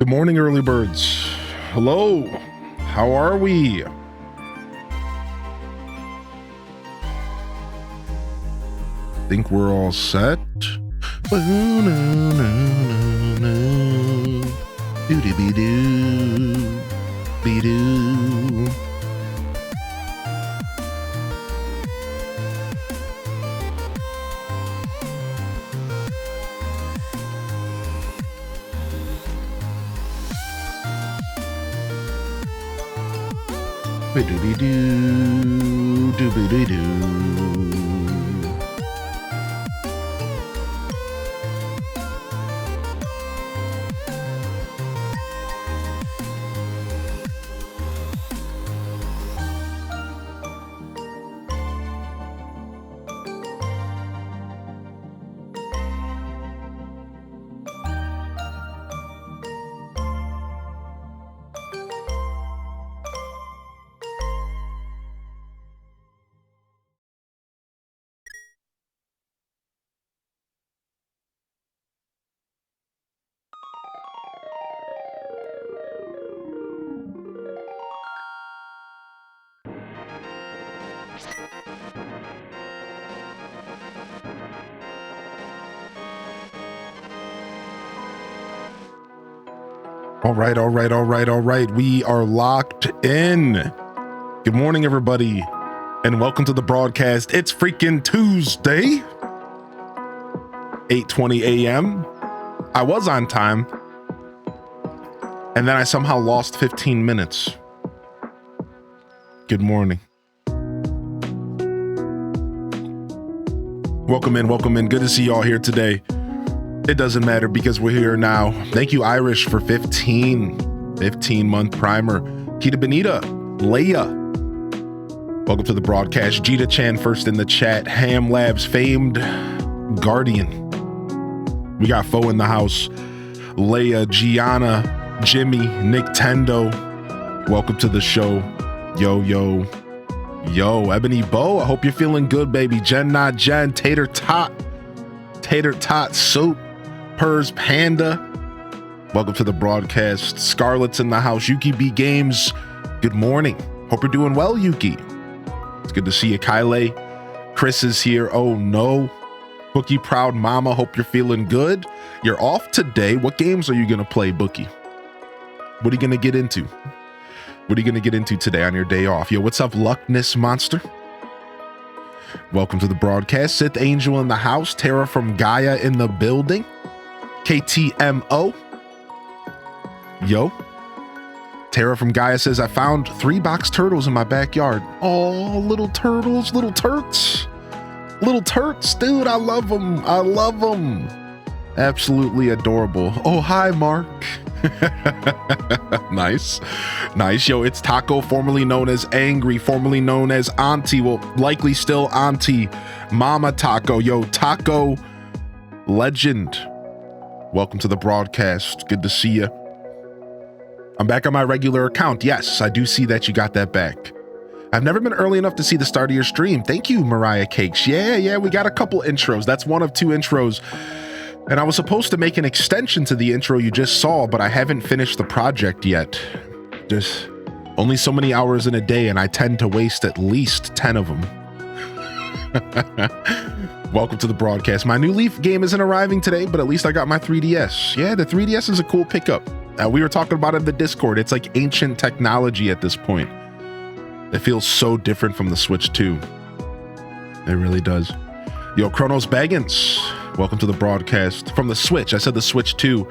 Good morning, early birds. Hello. How are we? Think we're all set? Be-doo. Be-doo-be-doo, doo-be-doo-doo. All right. We are locked in. Good morning, everybody, and welcome to the broadcast. It's freaking Tuesday, 8:20 a.m. I was on time, and then I somehow lost 15 minutes. Good morning. Welcome in. Good to see y'all here today. It doesn't matter because we're here now. Thank you, Irish, for 15-month primer. Kita Benita, Leia. Welcome to the broadcast. Jita Chan first in the chat. Ham Labs famed Guardian. We got Foe in the house. Leia, Gianna, Jimmy, Nintendo. Welcome to the show. Yo, Ebony Bo. I hope you're feeling good, baby. Jen Not Jen, Tater Tot Soup, Pers Panda. Welcome to the broadcast. Scarlett's in the house. Yuki B Games. Good morning. Hope you're doing well, Yuki. It's good to see you, Kyle. Chris is here. Oh no. Bookie Proud Mama. Hope you're feeling good. You're off today. What games are you gonna play, Bookie? What are you gonna get into? What are you gonna get into today on your day off? Yo, what's up, Luckness Monster? Welcome to the broadcast. Sith Angel in the house. Tara from Gaia in the building. KTMO. Yo. Tara from Gaia says, I found 3 box turtles in my backyard. Oh, little turtles, little turks. Little turks, dude, I love them. Absolutely adorable. Oh, hi, Mark. Nice. Yo, it's Taco, formerly known as Angry, formerly known as Auntie, well, likely still Auntie, Mama Taco. Yo, Taco Legend. Welcome to the broadcast. Good to see you. I'm back on my regular account. Yes, I do see that you got that back. I've never been early enough to see the start of your stream. Thank you, Mariah Cakes. Yeah, we got a couple intros. That's one of 2 intros. And I was supposed to make an extension to the intro you just saw, but I haven't finished the project yet. There's only so many hours in a day, and I tend to waste at least 10 of them. Welcome to the broadcast. My new Leaf game isn't arriving today, but at least I got my 3DS. Yeah, the 3DS is a cool pickup. We were talking about it in the Discord. It's like ancient technology at this point. It feels so different from the Switch 2. It really does. Yo, Chronos Baggins. Welcome to the broadcast. From the Switch. I said the Switch 2.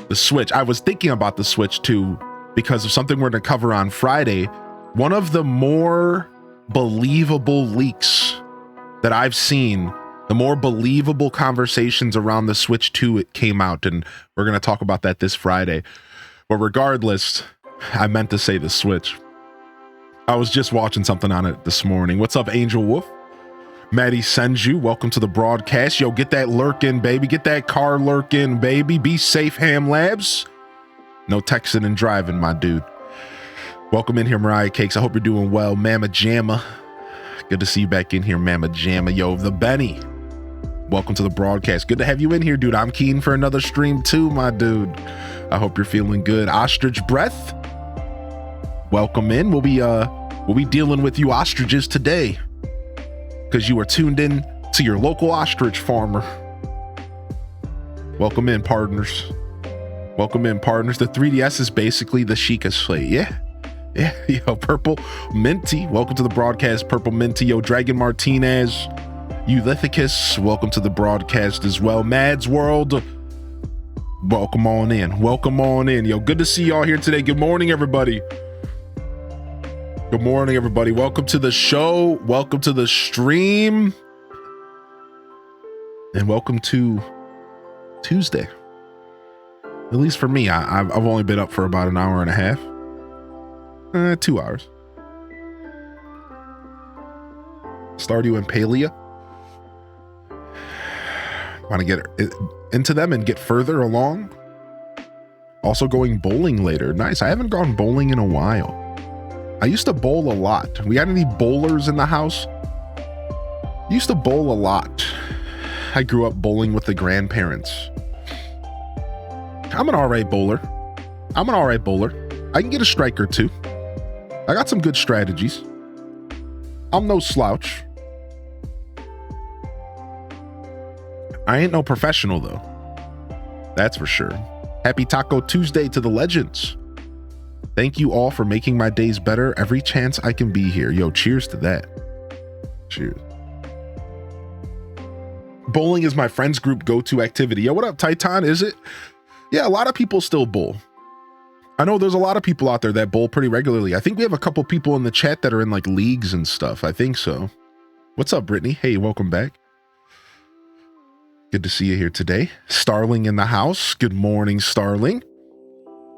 The Switch. I was thinking about the Switch 2 because of something we're going to cover on Friday. One of the more believable leaks that I've seen, the more believable conversations around the Switch 2 it came out, and we're going to talk about that this Friday. But regardless, I meant to say the Switch. I was just watching something on it this morning. What's up, Angel Wolf? Maddie Senju, welcome to the broadcast. Yo, get that lurk in, baby. Get that car lurk in, baby. Be safe, Ham Labs. No texting and driving, my dude. Welcome in here, Mariah Cakes. I hope you're doing well. Mama Jamma. Good to see you back in here, Mama Jamma. Yo, the Benny. Welcome to the broadcast. Good to have you in here, dude. I'm keen for another stream too, my dude. I hope you're feeling good. Ostrich Breath, welcome in. We'll be dealing with you ostriches today because you are tuned in to your local ostrich farmer. Welcome in, partners. Welcome in, partners. The 3DS is basically the Sheikah slate. Yeah. Yo, Purple Minty, welcome to the broadcast. Purple Minty, yo, Dragon Martinez, Eulithicus, welcome to the broadcast as well. Mads World, welcome on in. Welcome on in. Yo, good to see y'all here today. Good morning, everybody. Good morning, everybody. Welcome to the show. Welcome to the stream. And welcome to Tuesday. At least for me, I've only been up for about an hour and a half. 2 hours. Stardew and Palia. Want to get into them and get further along. Also going bowling later. Nice. I haven't gone bowling in a while. I used to bowl a lot. We got any bowlers in the house? Used to bowl a lot. I grew up bowling with the grandparents. I'm an all right bowler. I can get a strike or two. I got some good strategies. I'm no slouch. I ain't no professional though. That's for sure. Happy Taco Tuesday to the legends. Thank you all for making my days better every chance I can be here. Yo, cheers to that. Cheers. Bowling is my friends group go-to activity. Yo, what up, Titan? Is it? Yeah, a lot of people still bowl. I know there's a lot of people out there that bowl pretty regularly. I think we have a couple people in the chat that are in like leagues and stuff. I think so. What's up, Brittany? Hey, welcome back. Good to see you here today. Starling in the house. Good morning, Starling.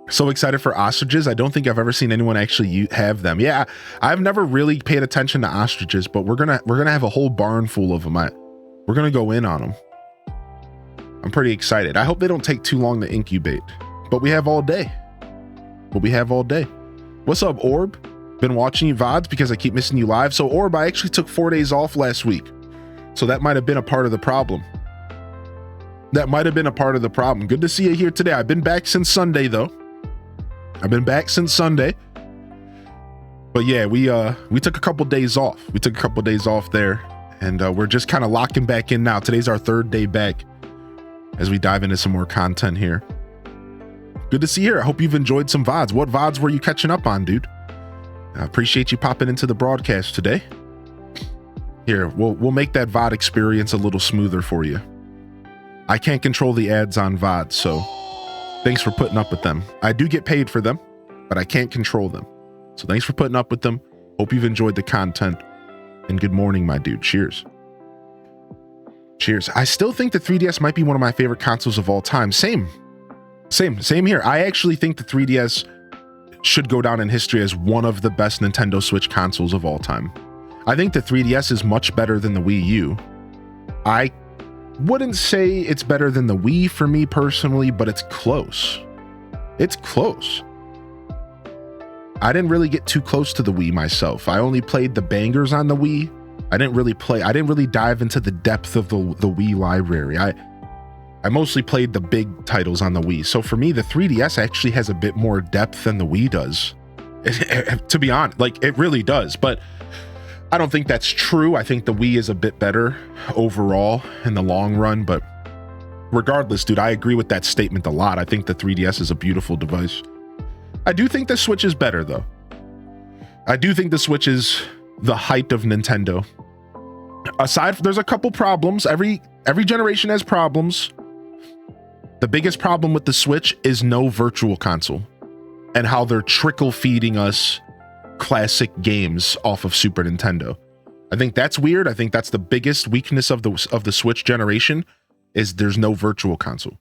So excited for ostriches. I don't think I've ever seen anyone actually have them. Yeah, I've never really paid attention to ostriches, but we're gonna have a whole barn full of them. We're gonna go in on them. I'm pretty excited. I hope they don't take too long to incubate, but we have all day. What's up, Orb? Been watching you VODs because I keep missing you live. So Orb, I actually took 4 days off last week. So that might have been a part of the problem. Good to see you here today. I've been back since Sunday though. But yeah, we took a couple days off. There and we're just kind of locking back in now. Today's our 3rd day back as we dive into some more content here. Good to see you here. I hope you've enjoyed some VODs. What VODs were you catching up on, dude? I appreciate you popping into the broadcast today. Here, we'll make that VOD experience a little smoother for you. I can't control the ads on VODs, so thanks for putting up with them. I do get paid for them, but I can't control them. So thanks for putting up with them. Hope you've enjoyed the content. And good morning, my dude. Cheers. I still think the 3DS might be one of my favorite consoles of all time. Same here. I actually think the 3DS should go down in history as one of the best Nintendo Switch consoles of all time. I think the 3DS is much better than the Wii U. I wouldn't say it's better than the Wii for me personally, but it's close. I didn't really get too close to the Wii myself. I only played the bangers on the Wii. I didn't really dive into the depth of the Wii library. I mostly played the big titles on the Wii. So for me, the 3DS actually has a bit more depth than the Wii does. To be honest, like it really does. But I don't think that's true. I think the Wii is a bit better overall in the long run. But regardless, dude, I agree with that statement a lot. I think the 3DS is a beautiful device. I do think the Switch is better, though. I do think the Switch is the height of Nintendo. There's a couple problems. Every generation has problems. The biggest problem with the Switch is no virtual console and how they're trickle feeding us classic games off of Super Nintendo. I think that's weird. I think that's the biggest weakness of the Switch generation is there's no virtual console.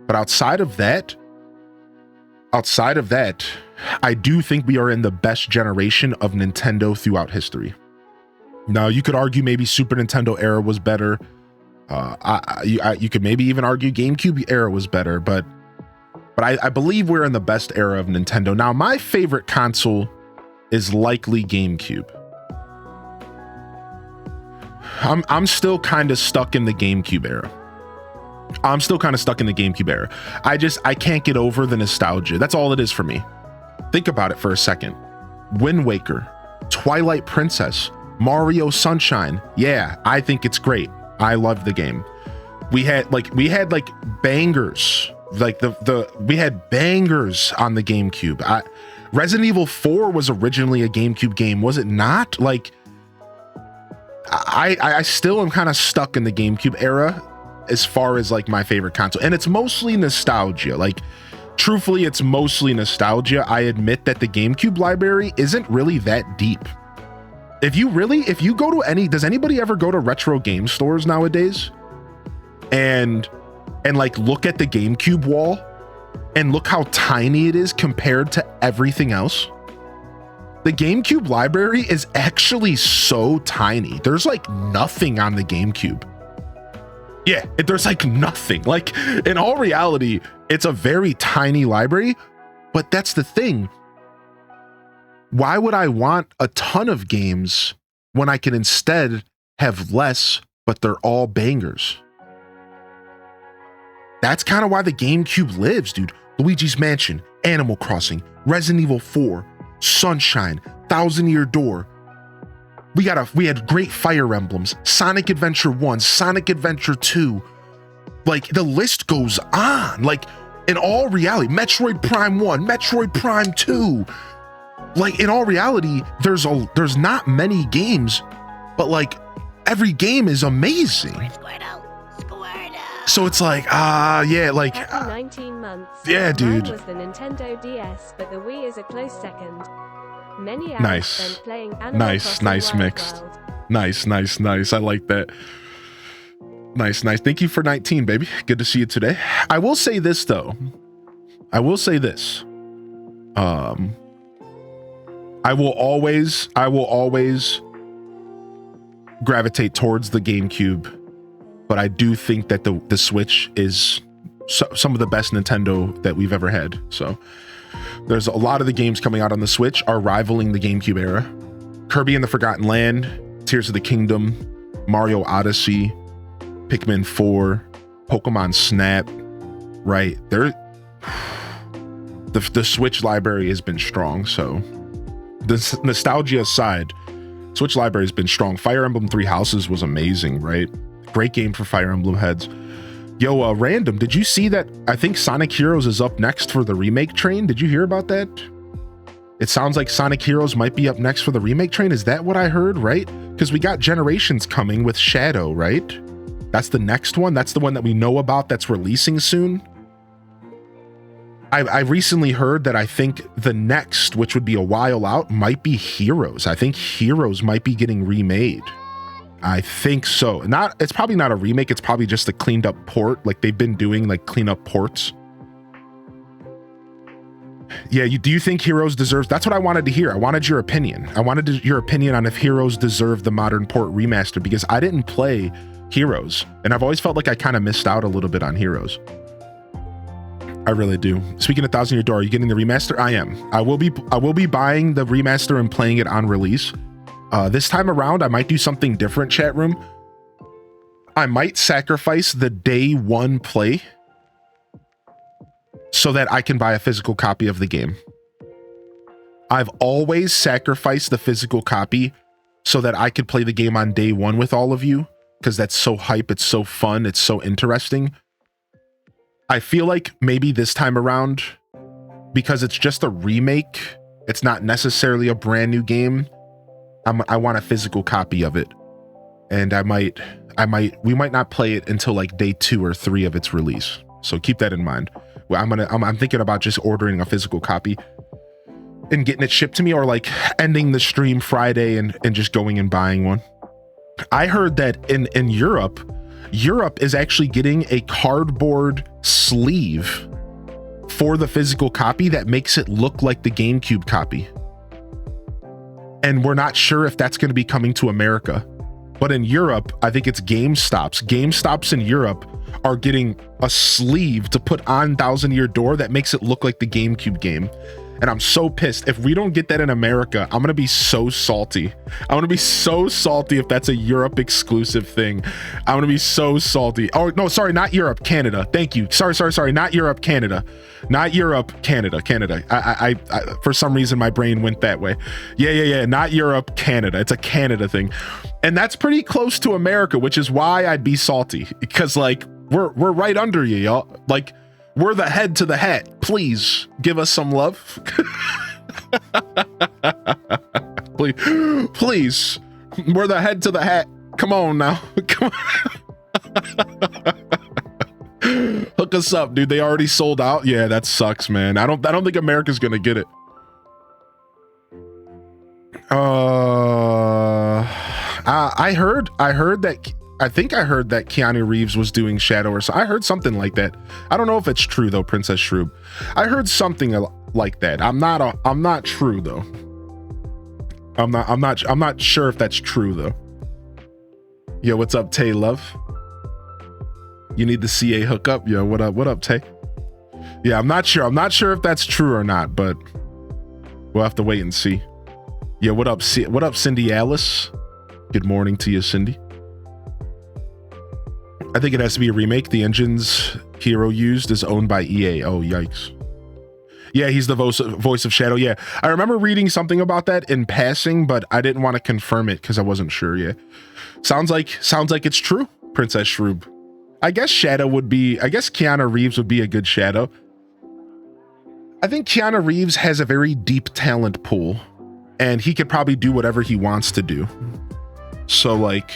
But outside of that, I do think we are in the best generation of Nintendo throughout history. Now, you could argue maybe Super Nintendo era was better. You could maybe even argue GameCube era was better, but I believe we're in the best era of Nintendo. Now, my favorite console is likely GameCube. I'm still kind of stuck in the GameCube era. I can't get over the nostalgia. That's all it is for me. Think about it for a second. Wind Waker, Twilight Princess, Mario Sunshine. Yeah, I think it's great. I love the game. We had bangers. We had bangers on the GameCube. Resident Evil 4 was originally a GameCube game, was it not? Like, I still am kind of stuck in the GameCube era as far as like my favorite console, and it's mostly nostalgia. Like, truthfully, it's mostly nostalgia. I admit that the GameCube library isn't really that deep. If you go to does anybody ever go to retro game stores nowadays and like look at the GameCube wall and look how tiny it is compared to everything else? The GameCube library is actually so tiny. There's like nothing on the GameCube. Yeah, there's like nothing. Like, in all reality, it's a very tiny library, but that's the thing. Why would I want a ton of games when I can instead have less, but they're all bangers? That's kind of why the GameCube lives, dude. Luigi's Mansion, Animal Crossing, Resident Evil 4, Sunshine, Thousand Year Door. We had great Fire Emblems, Sonic Adventure 1, Sonic Adventure 2. Like, the list goes on. Like, in all reality, Metroid Prime 1, Metroid Prime 2. Like, in all reality, there's not many games, but like every game is amazing. Squirtle. So it's like, yeah, like 19 months. Yeah, dude. Mine was the Nintendo DS, but the Wii is a close second. Many hours Nice. spent playing Animal Crossing Nice Wild mixed. World. Nice. I like that. Nice. Thank you for 19, baby. Good to see you today. I will say this though. I will always gravitate towards the GameCube, but I do think that the Switch is some of the best Nintendo that we've ever had. So there's a lot of the games coming out on the Switch are rivaling the GameCube era. Kirby and the Forgotten Land, Tears of the Kingdom, Mario Odyssey, Pikmin 4, Pokemon Snap, right? The Switch library has been strong, so the nostalgia aside, Switch library has been strong. Fire Emblem Three Houses was amazing, right? Great game for Fire Emblem heads. Yo, Random, did you see that? I think Sonic Heroes is up next for the remake train. Did you hear about that? It sounds like Sonic Heroes might be up next for the remake train. Is that what I heard, right? Because we got Generations coming with Shadow, right? That's the next one. That's the one that we know about that's releasing soon. I recently heard that I think the next, which would be a while out, might be Heroes. I think Heroes might be getting remade. I think so. It's probably not a remake. It's probably just a cleaned up port. Like they've been doing like clean up ports. Yeah. Do you think Heroes deserves? That's what I wanted to hear. I wanted your opinion. Your opinion on if Heroes deserve the modern port remaster, because I didn't play Heroes and I've always felt like I kind of missed out a little bit on Heroes. I really do. Speaking of Thousand Year Door, are you getting the remaster? I am. I will be buying the remaster and playing it on release. This time around, I might do something different, chat room. I might sacrifice the day one play so that I can buy a physical copy of the game. I've always sacrificed the physical copy so that I could play the game on day one with all of you, because that's so hype, it's so fun, it's so interesting. I feel like maybe this time around, because it's just a remake, it's not necessarily a brand new game, I want a physical copy of it. And we might not play it until like day 2 or 3 of its release. So keep that in mind. Well, I'm thinking about just ordering a physical copy and getting it shipped to me, or like ending the stream Friday and just going and buying one. I heard that in Europe is actually getting a cardboard sleeve for the physical copy that makes it look like the GameCube copy. And we're not sure if that's going to be coming to America. But in Europe, I think it's GameStops. GameStops in Europe are getting a sleeve to put on Thousand Year Door that makes it look like the GameCube game. And I'm so pissed. If we don't get that in America, I'm going to be so salty. I'm going to be so salty if that's a Europe exclusive thing. I'm going to be so salty. Oh, no, sorry, not Europe, Canada. Thank you. Sorry. Not Europe, Canada. Not Europe, Canada. I for some reason, my brain went that way. Yeah. Not Europe, Canada. It's a Canada thing. And that's pretty close to America, which is why I'd be salty, because like we're right under you, y'all. Like, we're the head to the hat. Please give us some love. Please. We're the head to the hat. Come on now. Come on. Hook us up, dude. They already sold out. Yeah, that sucks, man. I don't think America's gonna get it. I heard that. I think I heard that Keanu Reeves was doing Shadow, or so. I heard something like that. I don't know if it's true though, Princess Shroob. I heard something like that. I'm not true though. I'm not sure if that's true though. Yo, what's up, Tay Love? You need the CA hookup? Yo, what up, Tay? Yeah, I'm not sure. I'm not sure if that's true or not, but we'll have to wait and see. Yeah, what up, Cindy Alice? Good morning to you, Cindy. I think it has to be a remake. The engine's Hero used is owned by EA. Oh, yikes. Yeah, he's the voice of Shadow. Yeah, I remember reading something about that in passing, but I didn't want to confirm it because I wasn't sure. Yeah, sounds like it's true, Princess Shroob. I guess Keanu Reeves would be a good Shadow. I think Keanu Reeves has a very deep talent pool, and he could probably do whatever he wants to do. So like,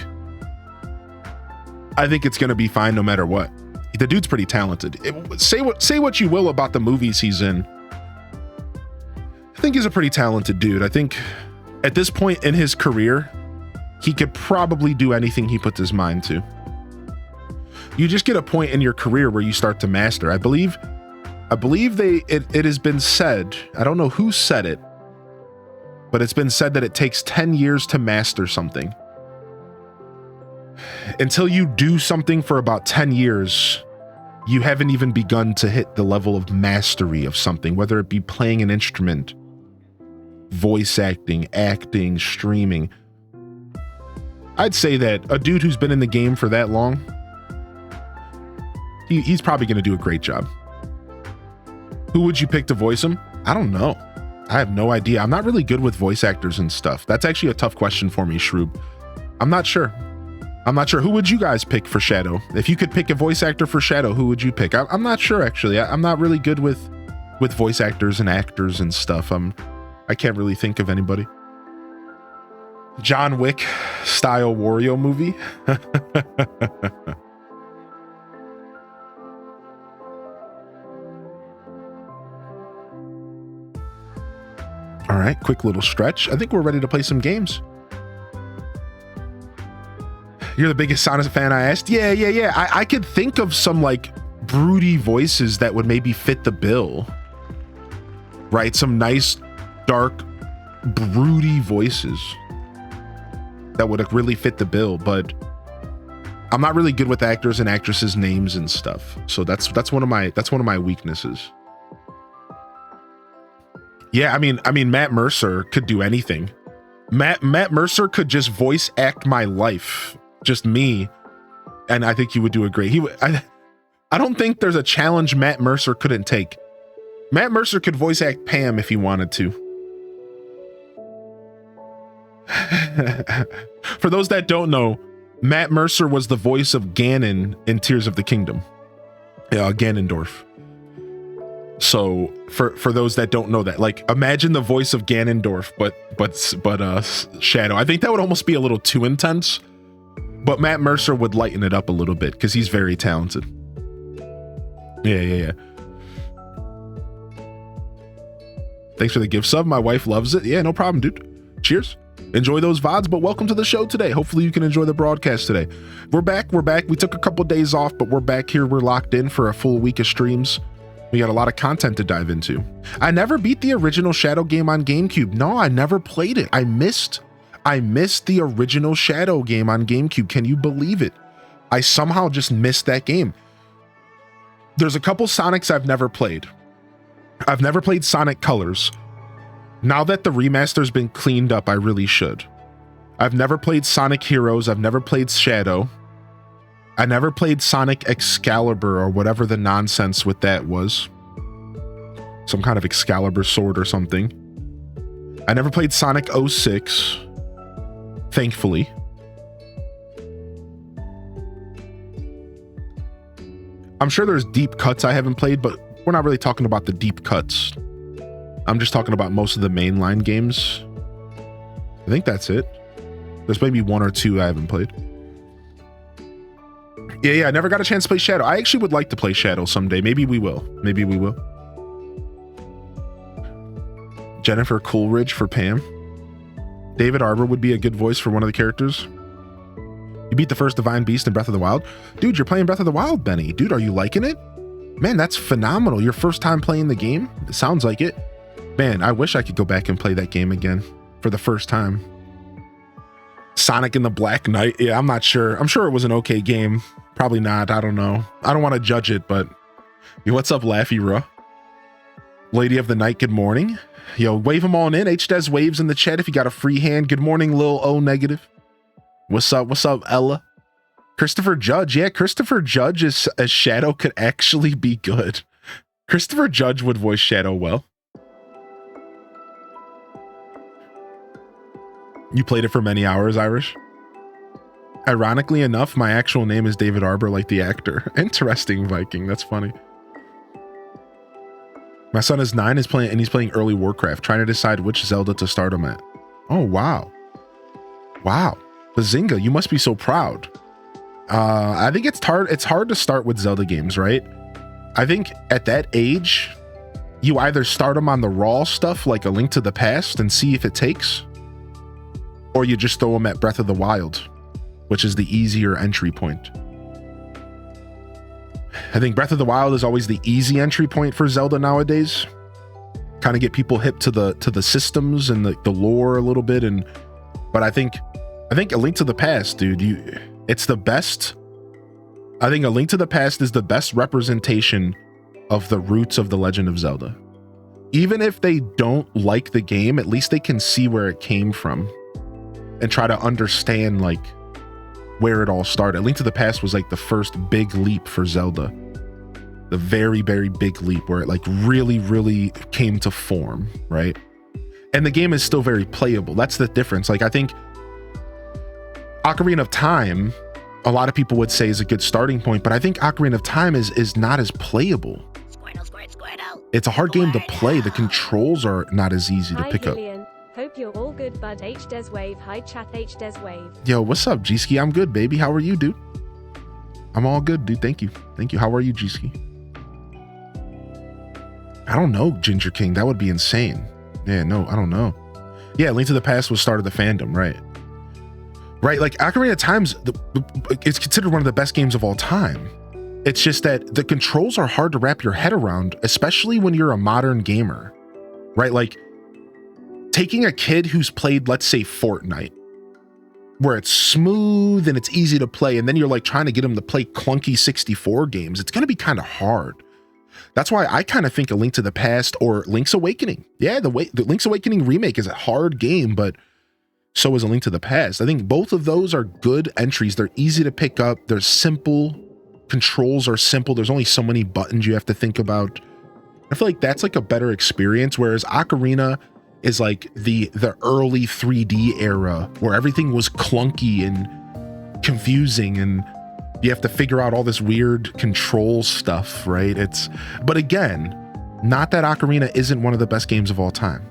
I think it's going to be fine no matter what. The dude's pretty talented. Say what you will about the movies he's in. I think he's a pretty talented dude. I think at this point in his career, he could probably do anything he puts his mind to. You just get a point in your career where you start to master. I believe it has been said, I don't know who said it, but it's been said that it takes 10 years to master something. Until you do something for about 10 years, you haven't even begun to hit the level of mastery of something, whether it be playing an instrument, voice acting, streaming. I'd say that a dude who's been in the game for that long, he's probably going to do a great job. Who would you pick to voice him? I don't know. I have no idea. I'm not really good with voice actors and stuff. That's actually a tough question for me, Shroob. I'm not sure. Who would you guys pick for Shadow? If you could pick a voice actor for Shadow, who would you pick? I'm not sure, actually. I'm not really good with voice actors and actors and stuff. I can't really think of anybody. John Wick style Wario movie. All right, quick little stretch. I think we're ready to play some games. You're the biggest Sonic fan, I asked. Yeah. I could think of some like broody voices that would maybe fit the bill. Right? Some nice, dark, broody voices that would really fit the bill, but I'm not really good with actors and actresses' names and stuff. So that's one of my weaknesses. Yeah, I mean Matt Mercer could do anything. Matt Mercer could just voice act my life. Just me, and I think he would do a great. I don't think there's a challenge Matt Mercer couldn't take. Matt Mercer could voice act Pam if he wanted to. For those that don't know, Matt Mercer was the voice of Ganon in Tears of the Kingdom. Yeah, Ganondorf. So for those that don't know that, like, imagine the voice of Ganondorf, but Shadow. I think that would almost be a little too intense. But Matt Mercer would lighten it up a little bit because he's very talented. Yeah. Thanks for the gift sub. My wife loves it. Yeah, no problem, dude. Cheers. Enjoy those VODs, but welcome to the show today. Hopefully you can enjoy the broadcast today. We're back. We took a couple days off, but we're back here. We're locked in for a full week of streams. We got a lot of content to dive into. I never beat the original Shadow game on GameCube. No, I never played it. I missed the original Shadow game on GameCube. Can you believe it? I somehow just missed that game. There's a couple Sonics I've never played. I've never played Sonic Colors. Now that the remaster's been cleaned up, I really should. I've never played Sonic Heroes. I've never played Shadow. I never played Sonic Excalibur or whatever the nonsense with that was. Some kind of Excalibur sword or something. I never played Sonic 06, thankfully. I'm sure there's deep cuts I haven't played, but we're not really talking about the deep cuts. I'm just talking about most of the mainline games. I think that's it. There's maybe one or two I haven't played. Yeah, I never got a chance to play Shadow. I actually would like to play Shadow someday. Maybe we will. Maybe we will. Jennifer Coolidge for Pam. David Arbor would be a good voice for one of the characters. You beat the first Divine Beast in Breath of the Wild. Dude, you're playing Breath of the Wild, Benny. Dude, are you liking it? Man, that's phenomenal. Your first time playing the game? It sounds like it. Man, I wish I could go back and play that game again for the first time. Sonic and the Black Knight. Yeah, I'm not sure. I'm sure it was an okay game. Probably not. I don't know. I don't want to judge it, but what's up, Laffy Ruh? Lady of the Night, good morning. Yo, wave them on in. HDes waves in the chat if you got a free hand. Good morning, Lil O Negative. What's up? What's up, Ella? Christopher Judge. Yeah, Christopher Judge as Shadow could actually be good. Christopher Judge would voice Shadow well. You played it for many hours, Irish? Ironically enough, my actual name is David Arbor, like the actor. Interesting, Viking. That's funny. My son is 9, he's playing early Warcraft, trying to decide which Zelda to start him at. Oh, wow. Wow. Bazinga, you must be so proud. I think it's hard to start with Zelda games, right? I think at that age, you either start them on the raw stuff like A Link to the Past and see if it takes, or you just throw them at Breath of the Wild, which is the easier entry point. I think Breath of the Wild is always the easy entry point for Zelda nowadays. Kind of get people hip to the systems and the lore a little bit, but I think A Link to the Past, dude, it's the best. I think A Link to the Past is the best representation of the roots of The Legend of Zelda. Even if they don't like the game, at least they can see where it came from and try to understand like where it all started. A Link to the Past was like the first big leap for Zelda. The very, very big leap where it like really, really came to form, right? And the game is still very playable. That's the difference. Like I think Ocarina of Time, a lot of people would say is a good starting point, but I think Ocarina of Time is not as playable. It's a hard game to play. The controls are not as easy to pick up. Hope you're all good, bud. HDes wave. Hi chat, HDes wave. Yo, what's up, G-Ski? I'm good, baby. How are you, dude? I'm all good, dude. Thank you. Thank you. How are you, G-Ski? I don't know, Ginger King. That would be insane. Yeah, no, I don't know. Yeah, Link to the Past was start of the fandom, right? Right, like Ocarina of Time's, it's considered one of the best games of all time. It's just that the controls are hard to wrap your head around, especially when you're a modern gamer, right? Like taking a kid who's played, let's say, Fortnite, where it's smooth and it's easy to play, and then you're like trying to get him to play clunky 64 games, it's going to be kind of hard. That's why I kind of think A Link to the Past or Link's Awakening. Yeah, the Link's Awakening remake is a hard game, but so is A Link to the Past. I think both of those are good entries. They're easy to pick up. They're simple. Controls are simple. There's only so many buttons you have to think about. I feel like that's like a better experience, whereas Ocarina is like the early 3D era where everything was clunky and confusing and you have to figure out all this weird control stuff, right? But again, not that Ocarina isn't one of the best games of all time.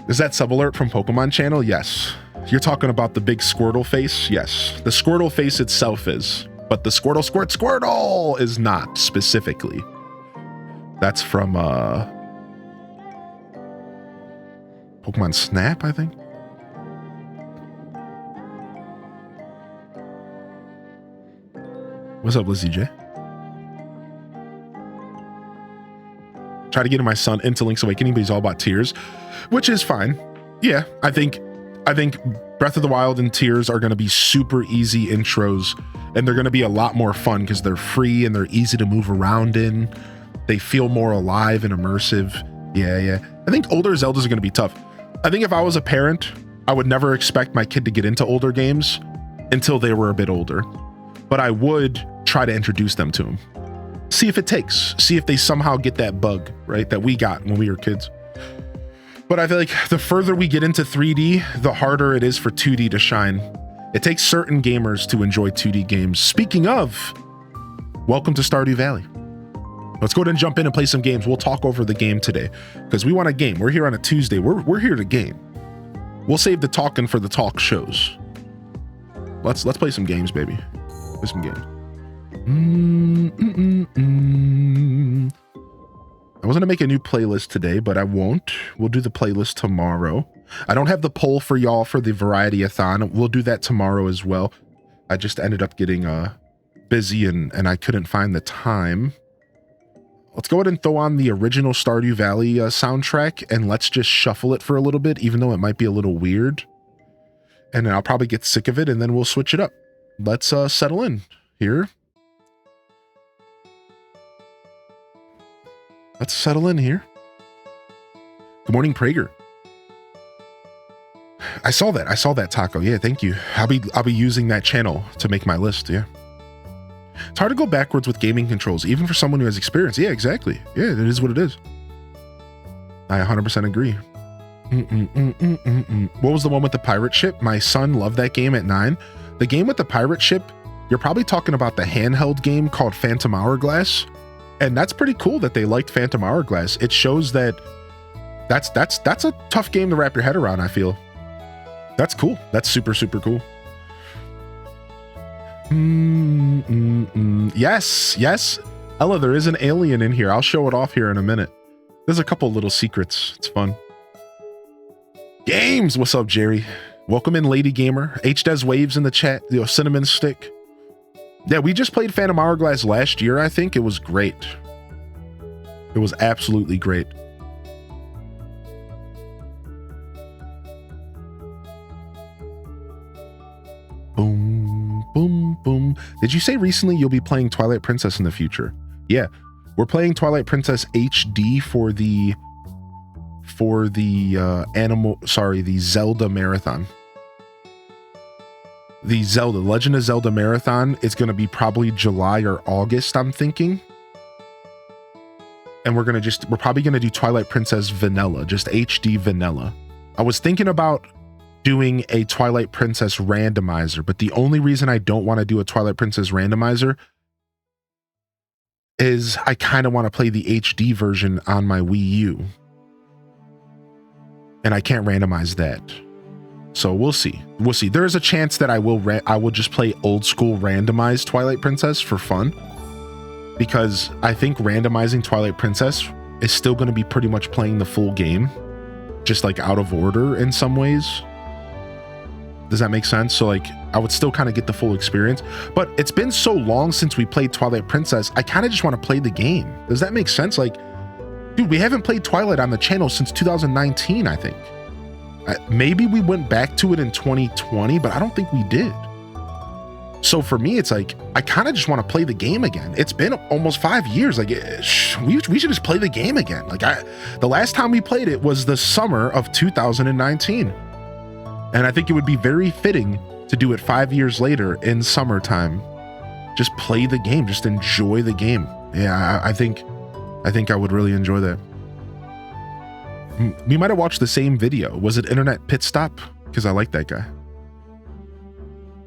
Is that sub alert from Pokemon Channel? Yes. You're talking about the big Squirtle face? Yes. The Squirtle face itself is, but the Squirtle Squirtle is not specifically. That's from Pokemon Snap, I think. What's up, Lizzie J? Try to get my son into Link's Awakening, but he's all about Tears, which is fine. Yeah, I think Breath of the Wild and Tears are going to be super easy intros, And they're going to be a lot more fun because they're free and they're easy to move around in. They feel more alive and immersive. Yeah. I think older Zeldas are going to be tough. I think if I was a parent, I would never expect my kid to get into older games until they were a bit older. But I would try to introduce them to them. See if it takes. See if they somehow get that bug, right, that we got when we were kids. But I feel like the further we get into 3D, the harder it is for 2D to shine. It takes certain gamers to enjoy 2D games. Speaking of, welcome to Stardew Valley. Let's go ahead and jump in and play some games. We'll talk over the game today because we want a game. We're here on a Tuesday. We're here to game. We'll save the talking for the talk shows. Let's play some games, baby. Play some games. I was gonna make a new playlist today, but I won't. We'll do the playlist tomorrow. I don't have the poll for y'all for the Variety-a-thon. We'll do that tomorrow as well. I just ended up getting busy and I couldn't find the time. Let's go ahead and throw on the original Stardew Valley soundtrack and let's just shuffle it for a little bit, even though it might be a little weird. And then I'll probably get sick of it and then we'll switch it up. Let's settle in here. Let's settle in here. Good morning, Prager. I saw that Taco. Yeah, thank you. I'll be using that channel to make my list. Yeah. It's hard to go backwards with gaming controls, even for someone who has experience. Yeah, exactly. Yeah, it is what it is. I 100% agree. What was the one with the pirate ship? My son loved that game at 9. The game with the pirate ship, you're probably talking about the handheld game called Phantom Hourglass. And that's pretty cool that they liked Phantom Hourglass. It shows that that's a tough game to wrap your head around, I feel. That's cool. That's super, super cool. Yes. Ella, there is an alien in here. I'll show it off here in a minute. There's a couple little secrets. It's fun. Games! What's up, Jerry? Welcome in, Lady Gamer. HDes Waves in the chat. Cinnamon Stick. Yeah, we just played Phantom Hourglass last year, I think. It was great. It was absolutely great. Boom, boom, boom. Did you say recently you'll be playing Twilight Princess in the future? Yeah, we're playing Twilight Princess HD for the Zelda Marathon. The Legend of Zelda Marathon is going to be probably July or August, I'm thinking. And we're probably going to do Twilight Princess Vanilla, just HD Vanilla. I was thinking about doing a Twilight Princess randomizer, but the only reason I don't want to do a Twilight Princess randomizer is I kind of want to play the HD version on my Wii U. And I can't randomize that. So we'll see. There's a chance that I will just play old school randomized Twilight Princess for fun, because I think randomizing Twilight Princess is still going to be pretty much playing the full game, just like out of order in some ways. Does that make sense? So like I would still kind of get the full experience, but it's been so long since we played Twilight Princess. I kind of just want to play the game. Does that make sense? Like, dude, we haven't played Twilight on the channel since 2019, I think. Maybe we went back to it in 2020, but I don't think we did. So for me, it's like, I kind of just want to play the game again. It's been almost 5 years. Like, we should just play the game again. Like, the last time we played it was the summer of 2019. And I think it would be very fitting to do it 5 years later in summertime. Just play the game, just enjoy the game. Yeah, I think I would really enjoy that. We might have watched the same video. Was it Internet Pit Stop? Because I like that guy.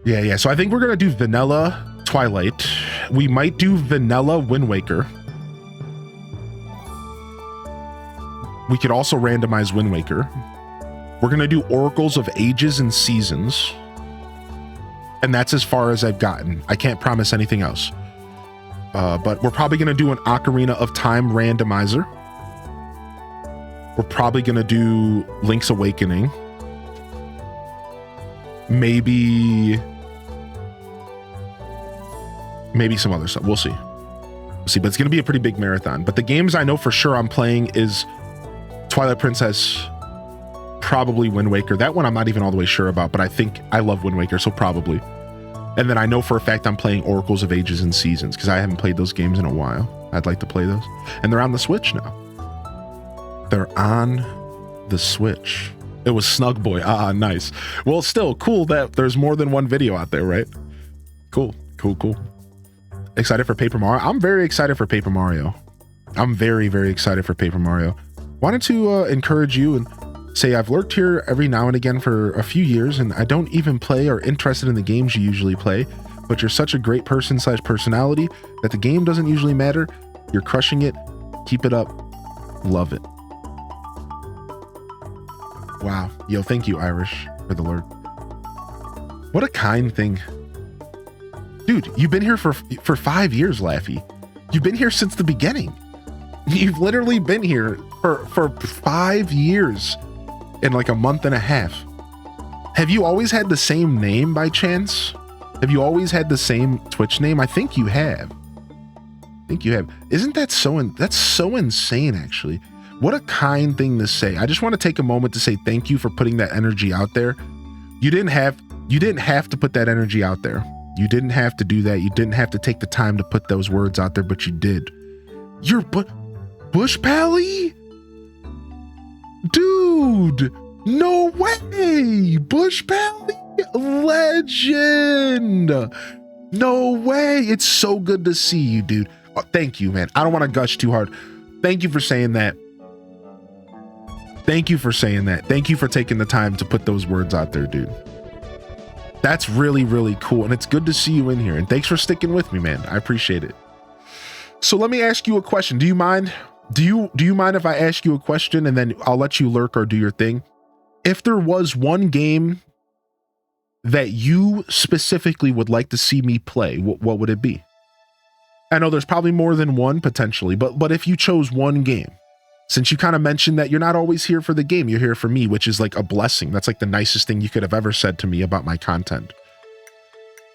Yeah. So I think we're going to do Vanilla Twilight. We might do Vanilla Wind Waker. We could also randomize Wind Waker. We're going to do Oracles of Ages and Seasons. And that's as far as I've gotten. I can't promise anything else. But we're probably going to do an Ocarina of Time randomizer. We're probably going to do Link's Awakening. Maybe some other stuff. We'll see. But it's going to be a pretty big marathon. But the games I know for sure I'm playing is Twilight Princess, probably Wind Waker. That one I'm not even all the way sure about, but I think I love Wind Waker, so probably. And then I know for a fact I'm playing Oracles of Ages and Seasons because I haven't played those games in a while. I'd like to play those. And they're on the Switch now. They're on the Switch. It was Snug Boy. Ah, nice. Well, still cool that there's more than one video out there, right? Cool. Excited for Paper Mario? I'm very excited for Paper Mario. I'm very, very excited for Paper Mario. Wanted to encourage you and say I've lurked here every now and again for a few years, and I don't even play or interested in the games you usually play, but you're such a great person / personality that the game doesn't usually matter. You're crushing it. Keep it up. Love it. Wow. Yo, thank you, Irish, for the lurk. What a kind thing. Dude, you've been here for 5 years, Laffy. You've been here since the beginning. You've literally been here for 5 years in like a month and a half. Have you always had the same name by chance? Have you always had the same Twitch name? I think you have. Isn't that that's so insane, actually. What a kind thing to say. I just want to take a moment to say thank you for putting that energy out there. You didn't have to put that energy out there. You didn't have to do that. You didn't have to take the time to put those words out there, but you did. You're Bush Pally? Dude, no way. Bush Pally? Legend. No way. It's so good to see you, dude. Oh, thank you, man. I don't want to gush too hard. Thank you for saying that. Thank you for saying that. Thank you for taking the time to put those words out there, dude. That's really, really cool. And it's good to see you in here. And thanks for sticking with me, man. I appreciate it. So let me ask you a question. Do you mind? Do you mind if I ask you a question and then I'll let you lurk or do your thing? If there was one game that you specifically would like to see me play, what would it be? I know there's probably more than one potentially, but if you chose one game, since you kind of mentioned that you're not always here for the game, you're here for me, which is like a blessing. That's like the nicest thing you could have ever said to me about my content.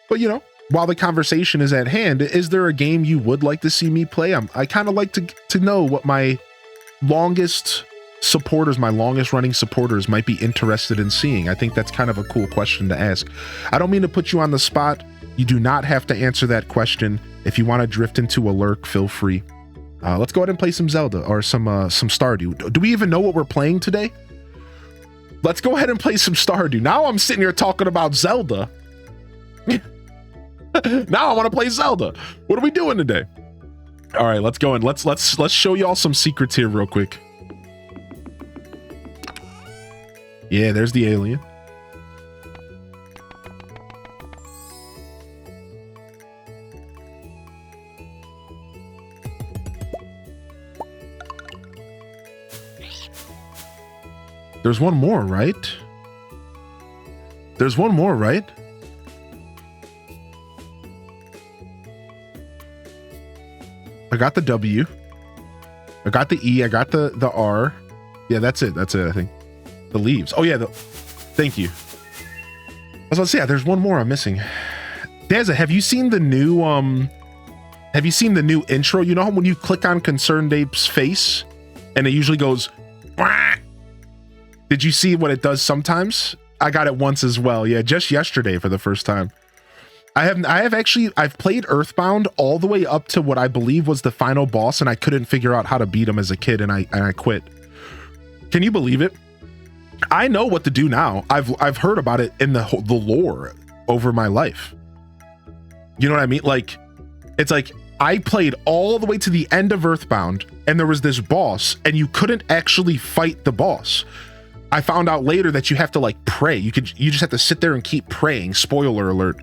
But you know, while the conversation is at hand, is there a game you would like to see me play? I kind of like to know what my longest running supporters might be interested in seeing. I think that's kind of a cool question to ask. I don't mean to put you on the spot. You do not have to answer that question. If you want to drift into a lurk, feel free. Let's go ahead and play some Zelda or some Stardew. Do we even know what we're playing today? Let's go ahead and play some Stardew. Now I'm sitting here talking about Zelda. Now I want to play Zelda. What are we doing today? All right, let's go in. Let's show y'all some secrets here real quick. Yeah, there's the alien. There's one more, right? There's one more, right? I got the W. I got the E. I got the R. Yeah, that's it. That's it, I think. The leaves. Oh, yeah. Thank you. I was about to say, there's one more I'm missing. Daza, have you seen the new intro? You know how when you click on Concerned Ape's face and it usually goes, wah! Did you see what it does sometimes? I got it once as well. Yeah, just yesterday for the first time. I've played Earthbound all the way up to what I believe was the final boss, and I couldn't figure out how to beat him as a kid, and I quit. Can you believe it? I know what to do now. I've heard about it in the lore over my life. You know what I mean? Like, it's like I played all the way to the end of Earthbound, and there was this boss, and you couldn't actually fight the boss. I found out later that you have to like pray. You just have to sit there and keep praying. Spoiler alert.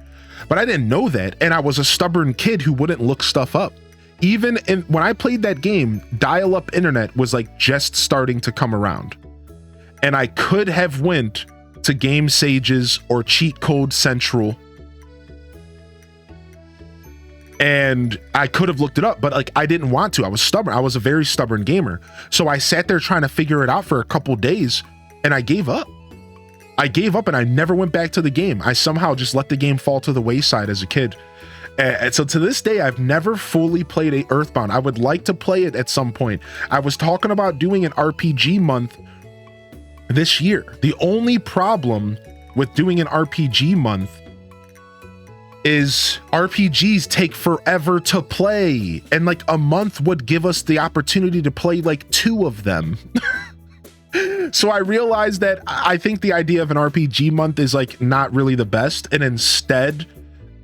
But I didn't know that, and I was a stubborn kid who wouldn't look stuff up. Even when I played that game, dial-up internet was like just starting to come around. And I could have went to Game Sages or Cheat Code Central, and I could have looked it up, but like I didn't want to. I was stubborn. I was a very stubborn gamer. So I sat there trying to figure it out for a couple days, and I gave up. And I never went back to the game. I somehow just let the game fall to the wayside as a kid. And so to this day, I've never fully played a Earthbound. I would like to play it at some point. I was talking about doing an RPG month this year. The only problem with doing an RPG month is RPGs take forever to play, and like a month would give us the opportunity to play like 2 of them. So I realized that I think the idea of an RPG month is like not really the best, and instead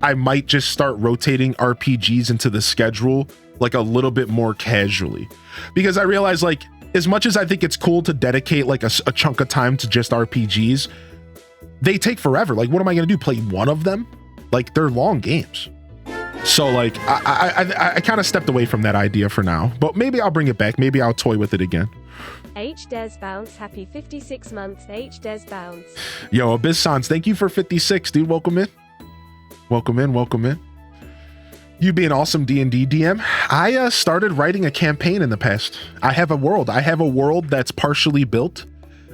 I might just start rotating RPGs into the schedule like a little bit more casually, because I realize like as much as I think it's cool to dedicate like a chunk of time to just RPGs, they take forever. Like what am I going to do? Play one of them? Like they're long games. So like I kind of stepped away from that idea for now, but maybe I'll bring it back. Maybe I'll toy with it again. H. Des Bounce, happy 56 months, H. Des Bounce. Yo, Abyss Sans, thank you for 56, dude. Welcome in. Welcome in, welcome in. You be an awesome D&D DM. I started writing a campaign in the past. I have a world that's partially built.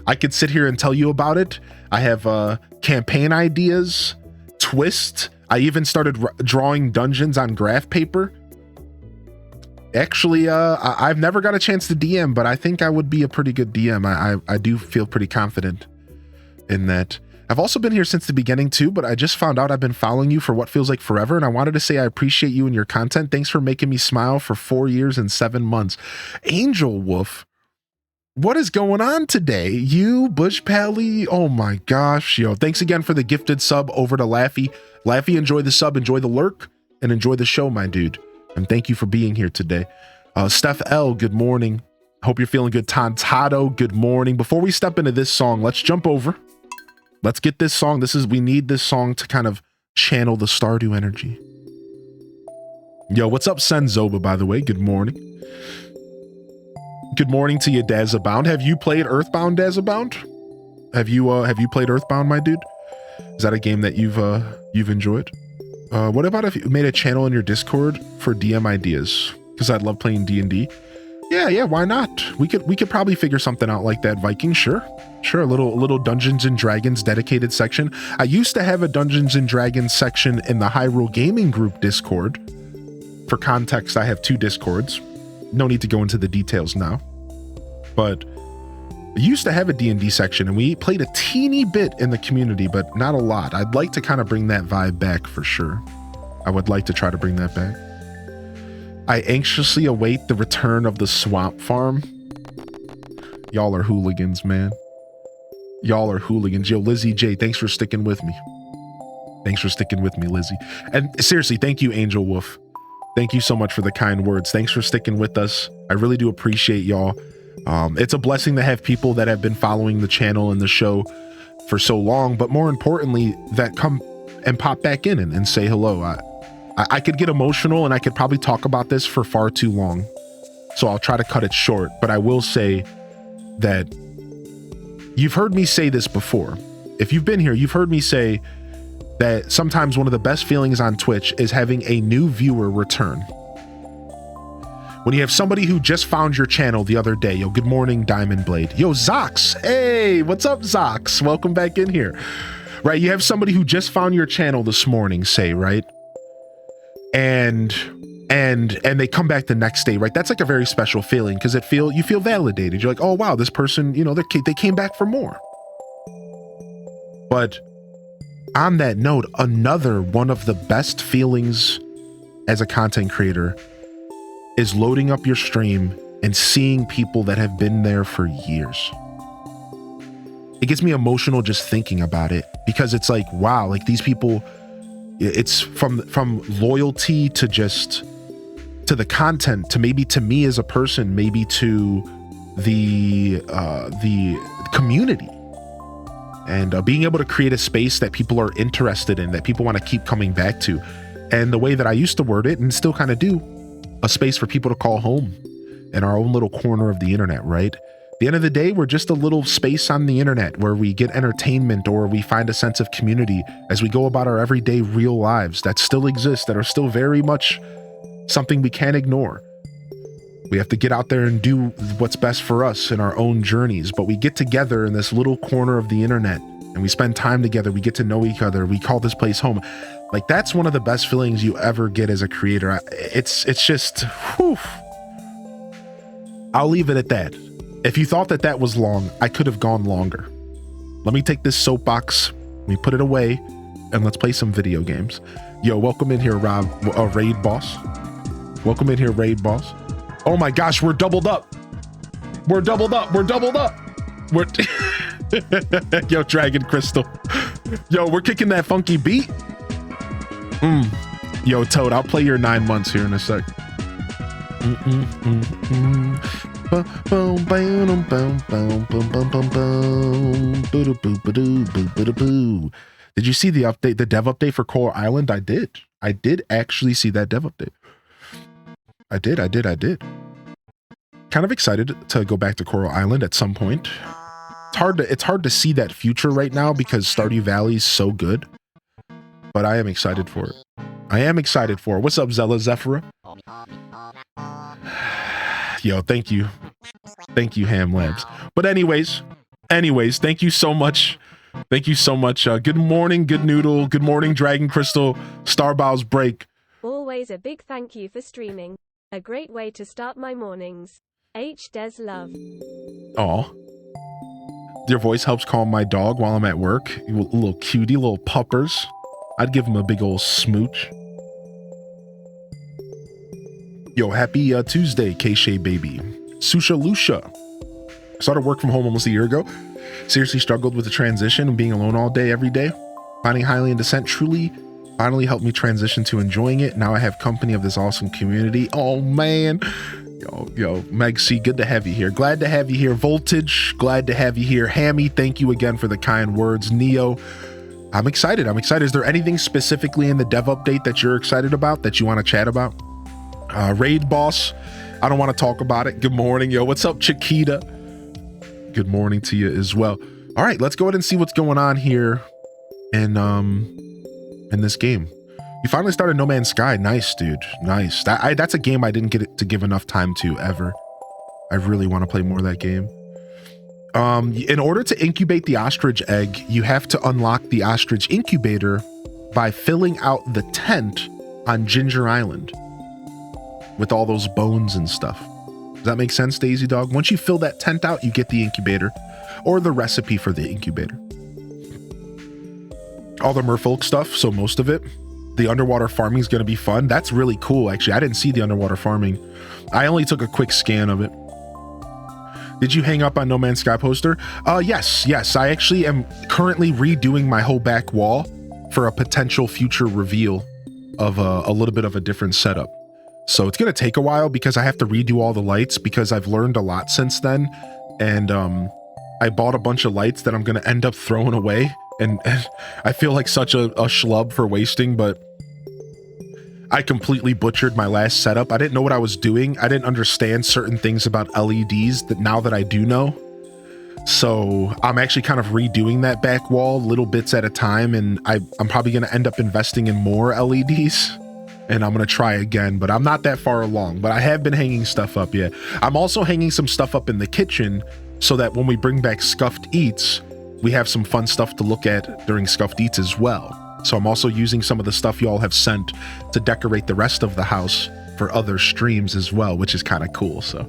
I could sit here and tell you about it. I have campaign ideas, twist. I even started drawing dungeons on graph paper. Actually, I've never got a chance to DM, but I think I would be a pretty good DM. I do feel pretty confident in that. I've also been here since the beginning too, but I just found out I've been following you for what feels like forever, and I wanted to say I appreciate you and your content. Thanks for making me smile for 4 years and 7 months. Angel Wolf, what is going on today? You, Bush Pally, oh my gosh. Yo, thanks again for the gifted sub over to Laffy. Laffy, enjoy the sub, enjoy the lurk, and enjoy the show, my dude. And thank you for being here today. Steph L, good morning. Hope you're feeling good. Tantado, good morning. Before we step into this song, let's jump over. Let's get this song. We need this song to kind of channel the Stardew energy. Yo, what's up, Senzoba, by the way? Good morning. Good morning to you, Dazabound. Have you played Earthbound, Dazabound? Have you played Earthbound, my dude? Is that a game that you've enjoyed? What about if you made a channel in your Discord for DM ideas? Because I'd love playing D&D. Yeah, why not? We could probably figure something out like that, Viking. Sure, a little Dungeons and Dragons dedicated section. I used to have a Dungeons and Dragons section in the Hyrule Gaming Group Discord. For context, I have 2 Discords. No need to go into the details now. But I used to have a D&D section, and we played a teeny bit in the community, but not a lot. I'd like to kind of bring that vibe back for sure. I would like to try to bring that back. I anxiously await the return of the swamp farm. Y'all are hooligans, man. Y'all are hooligans. Yo, Lizzie J, thanks for sticking with me. Thanks for sticking with me, Lizzie. And seriously, thank you, Angel Wolf. Thank you so much for the kind words. Thanks for sticking with us. I really do appreciate y'all. It's a blessing to have people that have been following the channel and the show for so long, but more importantly, that come and pop back in and say hello. I could get emotional, and I could probably talk about this for far too long, so I'll try to cut it short. But I will say that you've heard me say this before. If you've been here, you've heard me say that sometimes one of the best feelings on Twitch is having a new viewer return. When you have somebody who just found your channel the other day. Yo, good morning, Diamond Blade. Yo, Zox. Hey, what's up, Zox? Welcome back in here. Right, you have somebody who just found your channel this morning, say, right? And they come back the next day, right? That's like a very special feeling, because you feel validated. You're like, oh wow, this person, they came back for more. But on that note, another one of the best feelings as a content creator is loading up your stream and seeing people that have been there for years. It gets me emotional just thinking about it, because it's like, wow, like these people, it's from loyalty to just to the content, to maybe to me as a person, maybe to the community, and being able to create a space that people are interested in, that people want to keep coming back to. And the way that I used to word it, and still kind of do, a space for people to call home in our own little corner of the internet, right? At the end of the day, we're just a little space on the internet where we get entertainment, or we find a sense of community as we go about our everyday real lives that still exist, that are still very much something we can't ignore. We have to get out there and do what's best for us in our own journeys, but we get together in this little corner of the internet and we spend time together. We get to know each other. We call this place home. Like, that's one of the best feelings you ever get as a creator. It's just, whew. I'll leave it at that. If you thought that was long, I could have gone longer. Let me take this soapbox, let me put it away, and let's play some video games. Yo, welcome in here, Rob, Raid Boss. Welcome in here, Raid Boss. Oh my gosh, we're doubled up. We're doubled up. We're doubled up. We're Yo, Dragon Crystal. Yo, we're kicking that funky beat. Yo, Toad, I'll play your 9 months here in a sec. Did you see the update, the dev update for Coral Island? I did. I did actually see that dev update. I did. Kind of excited to go back to Coral Island at some point. It's hard to see that future right now because Stardew Valley is so good. But I am excited for it. What's up, Zella Zephyrah? Yo, thank you. Thank you, Ham Labs. But anyways, thank you so much. Good morning, Good Noodle. Good morning, Dragon Crystal. Starbow's Break. Always a big thank you for streaming. A great way to start my mornings. H. Des Love. Aw. Your voice helps calm my dog while I'm at work. Little cutie, little puppers. I'd give him a big old smooch. Yo, happy Tuesday, K-Shay baby. Susha Lucia. Started work from home almost a year ago. Seriously struggled with the transition and being alone all day, every day. Finding Highly in Descent truly finally helped me transition to enjoying it. Now I have company of this awesome community. Oh man. Yo, Meg C, good to have you here. Glad to have you here. Voltage, glad to have you here. Hammy, thank you again for the kind words. Neo, I'm excited. Is there anything specifically in the dev update that you're excited about, that you want to chat about? Raid Boss, I don't want to talk about it. Good morning. Yo, what's up, Chiquita? Good morning to you as well. All right, let's go ahead and see what's going on here in this game. You finally started No Man's Sky. Nice, dude. Nice. That's a game I didn't get to give enough time to ever. I really want to play more of that game. In order to incubate the ostrich egg, you have to unlock the ostrich incubator by filling out the tent on Ginger Island with all those bones and stuff. Does that make sense, Daisy Dog? Once you fill that tent out, you get the incubator or the recipe for the incubator. All the merfolk stuff, so most of it. The underwater farming is going to be fun. That's really cool, actually. I didn't see the underwater farming. I only took a quick scan of it. Did you hang up on No Man's Sky poster? Yes. I actually am currently redoing my whole back wall for a potential future reveal of a little bit of a different setup. So it's going to take a while because I have to redo all the lights because I've learned a lot since then. And I bought a bunch of lights that I'm going to end up throwing away. And I feel like such a schlub for wasting, but I completely butchered my last setup. I didn't know what I was doing. I didn't understand certain things about LEDs that now that I do know. So I'm actually kind of redoing that back wall little bits at a time. And I'm probably going to end up investing in more LEDs. And I'm going to try again, but I'm not that far along. But I have been hanging stuff up, yeah. I'm also hanging some stuff up in the kitchen so that when we bring back Scuffed Eats, we have some fun stuff to look at during Scuffed Eats as well. So I'm also using some of the stuff y'all have sent to decorate the rest of the house for other streams as well, which is kind of cool. So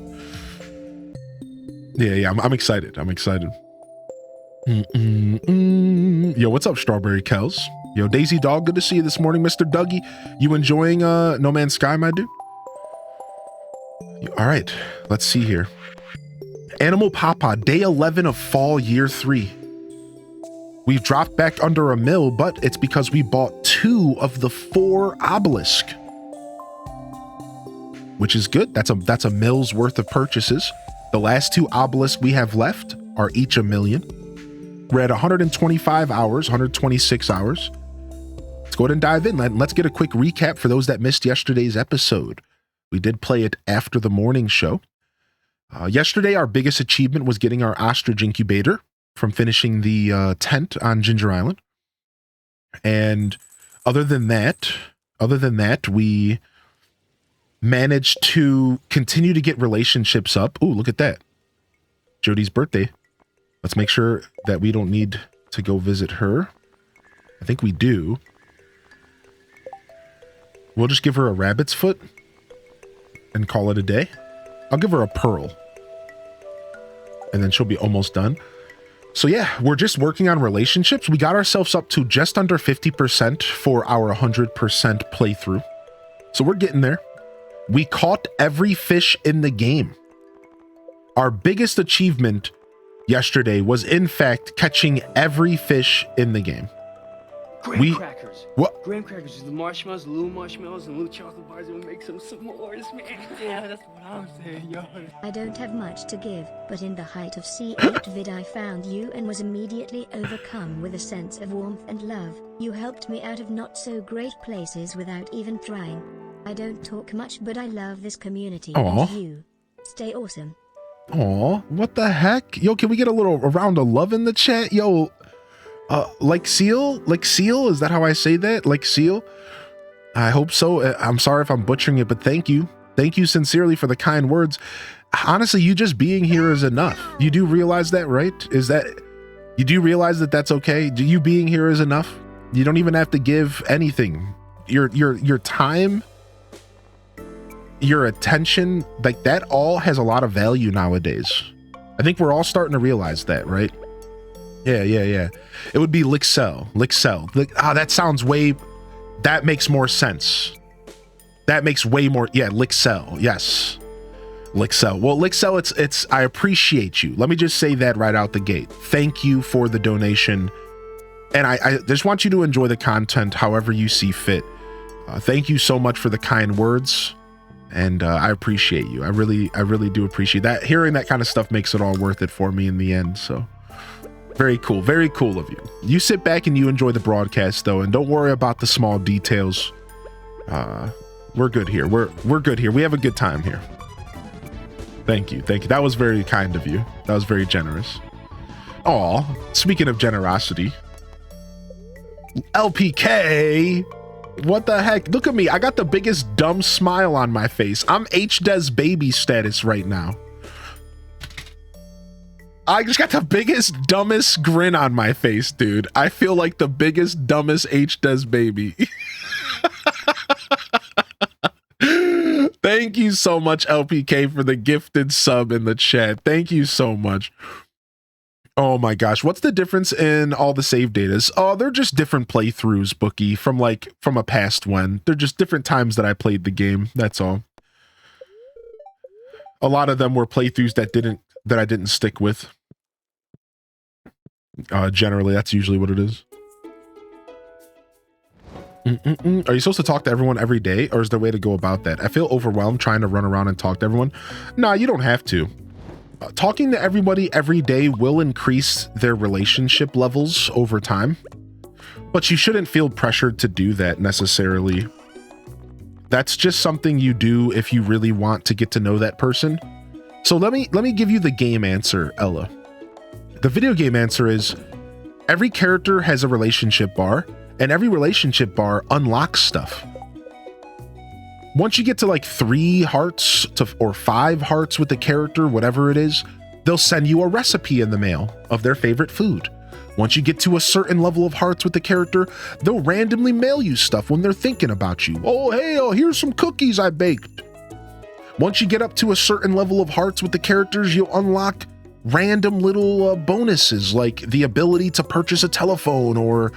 yeah, I'm excited. Yo, what's up, Strawberry Kells? Yo, Daisy Dog, good to see you this morning, Mr. Dougie. You enjoying No Man's Sky, my dude? All right, let's see here. Animal Papa, day 11 of fall, year 3. We've dropped back under a mil, but it's because we bought 2 of the 4 obelisk, which is good. That's a mil's worth of purchases. The last 2 obelisks we have left are each $1 million. We're at 125 hours, 126 hours. Let's go ahead and dive in. Let's get a quick recap for those that missed yesterday's episode. We did play it after the morning show. Yesterday, our biggest achievement was getting our ostrich incubator from finishing the tent on Ginger Island. And other than that, we managed to continue to get relationships up. Ooh, look at that. Jody's birthday. Let's make sure that we don't need to go visit her. I think we do. We'll just give her a rabbit's foot and call it a day. I'll give her a pearl. And then she'll be almost done. So yeah, we're just working on relationships. We got ourselves up to just under 50% for our 100% playthrough. So we're getting there. We caught every fish in the game. Our biggest achievement yesterday was in fact catching every fish in the game. Graham crackers. What? Graham crackers is the marshmallows, little marshmallows, and little chocolate bars, and we make some s'mores, man. Yeah, that's what I'm saying, yo. I don't have much to give, but in the height of C8 vid I found you and was immediately overcome with a sense of warmth and love. You helped me out of not so great places without even trying. I don't talk much, but I love this community. Aww. And you. Stay awesome. Aw, what the heck? Yo, can we get a round of love in the chat? Yo, like seal, is that how I say that? Like seal? I hope so. I'm sorry if I'm butchering it, but thank you sincerely for the kind words. Honestly, you just being here is enough. You do realize that, right? You do realize that that's okay? You being here is enough. You don't even have to give anything. Your time, your attention, like that all has a lot of value nowadays. I think we're all starting to realize that, right? Yeah. It would be Lixel. That makes more sense. That makes way more, yeah, Lixel, yes. Lixel. Well, Lixel, it's I appreciate you. Let me just say that right out the gate. Thank you for the donation. And I just want you to enjoy the content however you see fit. Thank you so much for the kind words. And I appreciate you. I really do appreciate that. Hearing that kind of stuff makes it all worth it for me in the end. So very cool of you. You sit back and you enjoy the broadcast though, and don't worry about the small details. We're good here. We're good here. We have a good time here. Thank you. That was very kind of you. That was very generous. Aw, speaking of generosity, LPK. What the heck? Look at me. I got the biggest dumb smile on my face. I'm HDes baby status right now. I just got the biggest, dumbest grin on my face, dude. I feel like the biggest, dumbest HDes baby. Thank you so much, LPK, for the gifted sub in the chat. Thank you so much. Oh my gosh, what's the difference in all the save datas? Oh, they're just different playthroughs, Bookie, from a past one. They're just different times that I played the game. That's all. A lot of them were playthroughs that I didn't stick with. Generally, that's usually what it is. Are you supposed to talk to everyone every day, or is there a way to go about that? I feel overwhelmed trying to run around and talk to everyone. Nah, you don't have to. Talking to everybody every day will increase their relationship levels over time, but you shouldn't feel pressured to do that necessarily. That's just something you do if you really want to get to know that person. So let me give you the game answer, Ella. The video game answer is every character has a relationship bar, and every relationship bar unlocks stuff. Once you get to like 3 hearts or 5 hearts with the character, whatever it is, they'll send you a recipe in the mail of their favorite food. Once you get to a certain level of hearts with the character, they'll randomly mail you stuff when they're thinking about you. Oh, hey, here's some cookies I baked. Once you get up to a certain level of hearts with the characters, you'll unlock random little bonuses, like the ability to purchase a telephone or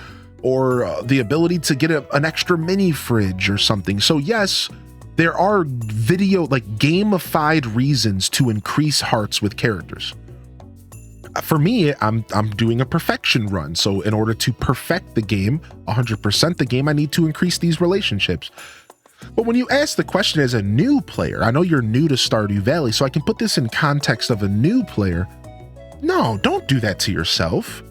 the ability to get an extra mini fridge or something. So yes, there are gamified reasons to increase hearts with characters. For me, I'm doing a perfection run. So in order to perfect the game, 100% the game, I need to increase these relationships. But when you ask the question as a new player, I know you're new to Stardew Valley, so I can put this in context of a new player. No, don't do that to yourself.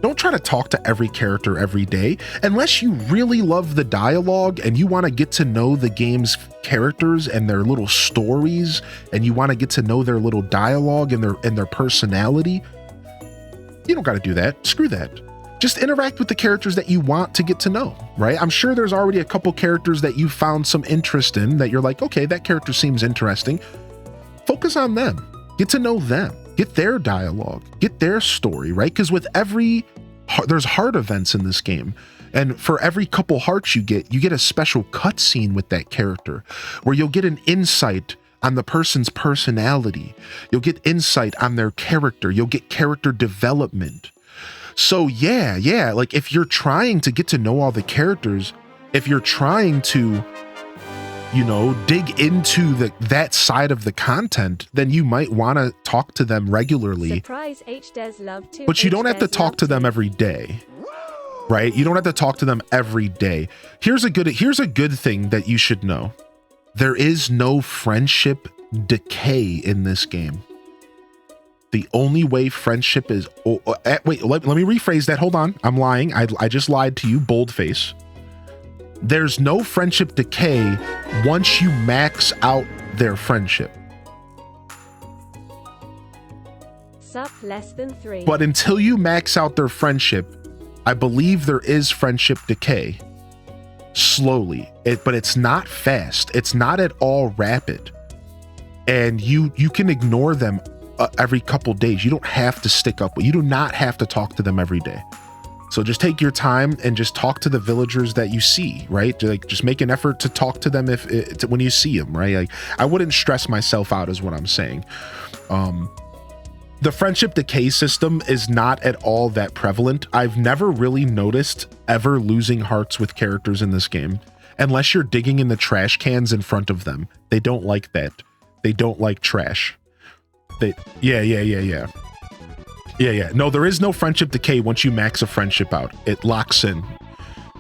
Don't try to talk to every character every day unless you really love the dialogue and you want to get to know the game's characters and their little stories, and you want to get to know their little dialogue and their personality. You don't got to do that. Screw that. Just interact with the characters that you want to get to know, right? I'm sure there's already a couple characters that you found some interest in that you're like, okay, that character seems interesting. Focus on them. Get to know them. Get their dialogue, get their story, right? Because there's heart events in this game. And for every couple hearts you get a special cutscene with that character where you'll get an insight on the person's personality. You'll get insight on their character. You'll get character development. So yeah, like if you're trying to get to know all the characters, if you're trying to, you know, dig into that side of the content, then you might want to talk to them regularly. Surprise H Des love to. But you don't have to talk to them every day. Right? You don't have to talk to them every day. Here's a good thing that you should know. There is no friendship decay in this game. The only way friendship is wait, let me rephrase that. Hold on. I'm lying. I just lied to you, boldface. There's no friendship decay once you max out their friendship. Sup less than 3. But until you max out their friendship, I believe there is friendship decay. Slowly. But it's not fast. It's not at all rapid. And you can ignore them every couple days. You don't have to stick up. You do not have to talk to them every day. So just take your time and just talk to the villagers that you see, right? Like just make an effort to talk to them when you see them, right? Like I wouldn't stress myself out is what I'm saying. The friendship decay system is not at all that prevalent. I've never really noticed ever losing hearts with characters in this game, unless you're digging in the trash cans in front of them. They don't like that. They don't like trash. Yeah. No, there is no friendship decay once you max a friendship out. It locks in.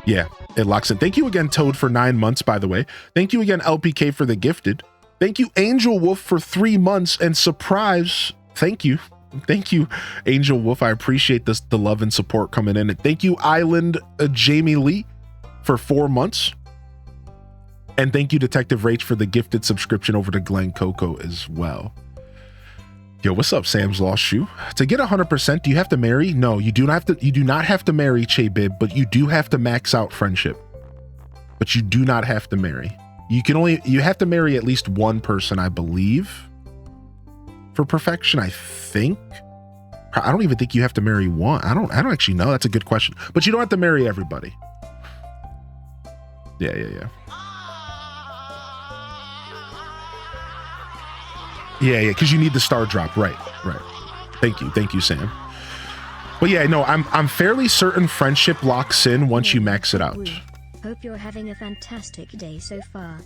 Yeah, it locks in. Thank you again, Toad, for 9 months, by the way. Thank you again, LPK, for the gifted. Thank you, Angel Wolf, for 3 months. And surprise, thank you, Angel Wolf. I appreciate the love and support coming in. And thank you, Island Jamie Lee, for 4 months. And thank you, Detective Rach, for the gifted subscription over to Glen Coco as well. Yo, what's up, Sam's Lost Shoe? To get 100%, do you have to marry? No, you do not have to marry, Che Bib, but you do have to max out friendship. But you do not have to marry. You have to marry at least one person, I believe, for perfection, I think. I don't even think you have to marry one. I don't actually know. That's a good question. But you don't have to marry everybody. Yeah. Yeah, because you need the star drop. Right. Thank you, Sam. But yeah, no, I'm fairly certain friendship locks in once you max it out. Hope you're having a fantastic day so far.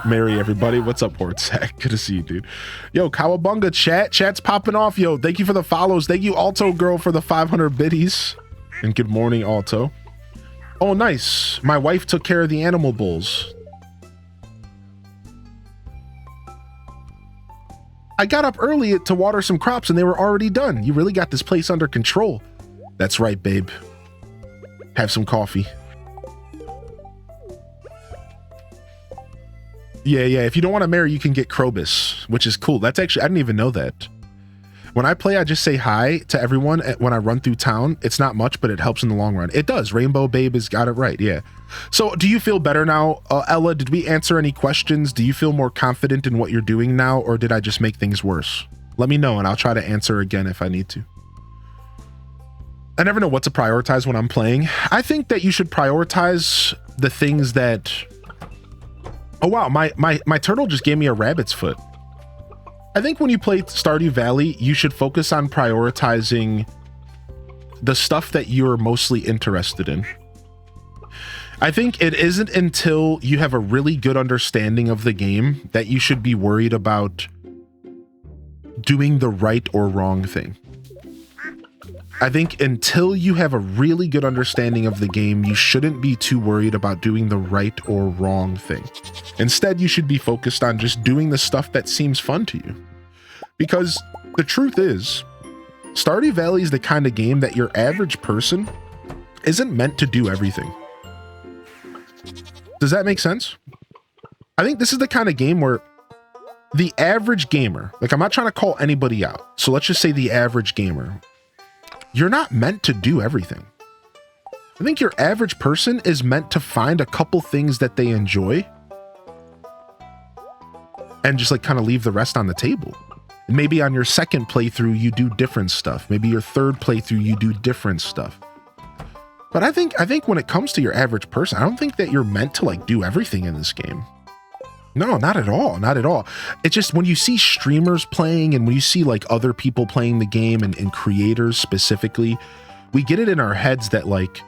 Mary, everybody. What's up, Hortsack? Good to see you, dude. Yo, Kawabunga chat's popping off. Yo, thank you for the follows. Thank you, Alto Girl, for the 500 biddies. And good morning, Alto. Oh, nice. My wife took care of the animal bulls. I got up early to water some crops and they were already done. You really got this place under control. That's right, babe. Have some coffee. Yeah. If you don't want to marry, you can get Krobus, which is cool. That's actually, I didn't even know that. When I play, I just say hi to everyone when I run through town. It's not much, but it helps in the long run. It does. Rainbow Babe has got it right. Yeah. So do you feel better now? Ella, did we answer any questions? Do you feel more confident in what you're doing now, or did I just make things worse? Let me know and I'll try to answer again if I need to. I never know what to prioritize when I'm playing. I think that you should prioritize the things that... Oh wow, my turtle just gave me a rabbit's foot. I think when you play Stardew Valley, you should focus on prioritizing the stuff that you're mostly interested in. I think it isn't until you have a really good understanding of the game that you should be worried about doing the right or wrong thing. I think until you have a really good understanding of the game, you shouldn't be too worried about doing the right or wrong thing. Instead, you should be focused on just doing the stuff that seems fun to you. Because the truth is, Stardew Valley is the kind of game that your average person isn't meant to do everything. Does that make sense? I think this is the kind of game where the average gamer, like I'm not trying to call anybody out, so let's just say the average gamer, you're not meant to do everything. I think your average person is meant to find a couple things that they enjoy and just like kind of leave the rest on the table. Maybe on your second playthrough, you do different stuff. Maybe your third playthrough, you do different stuff. But I think when it comes to your average person, I don't think that you're meant to like do everything in this game. No, not at all. Not at all. It's just when you see streamers playing and when you see like other people playing the game and creators specifically, we get it in our heads that like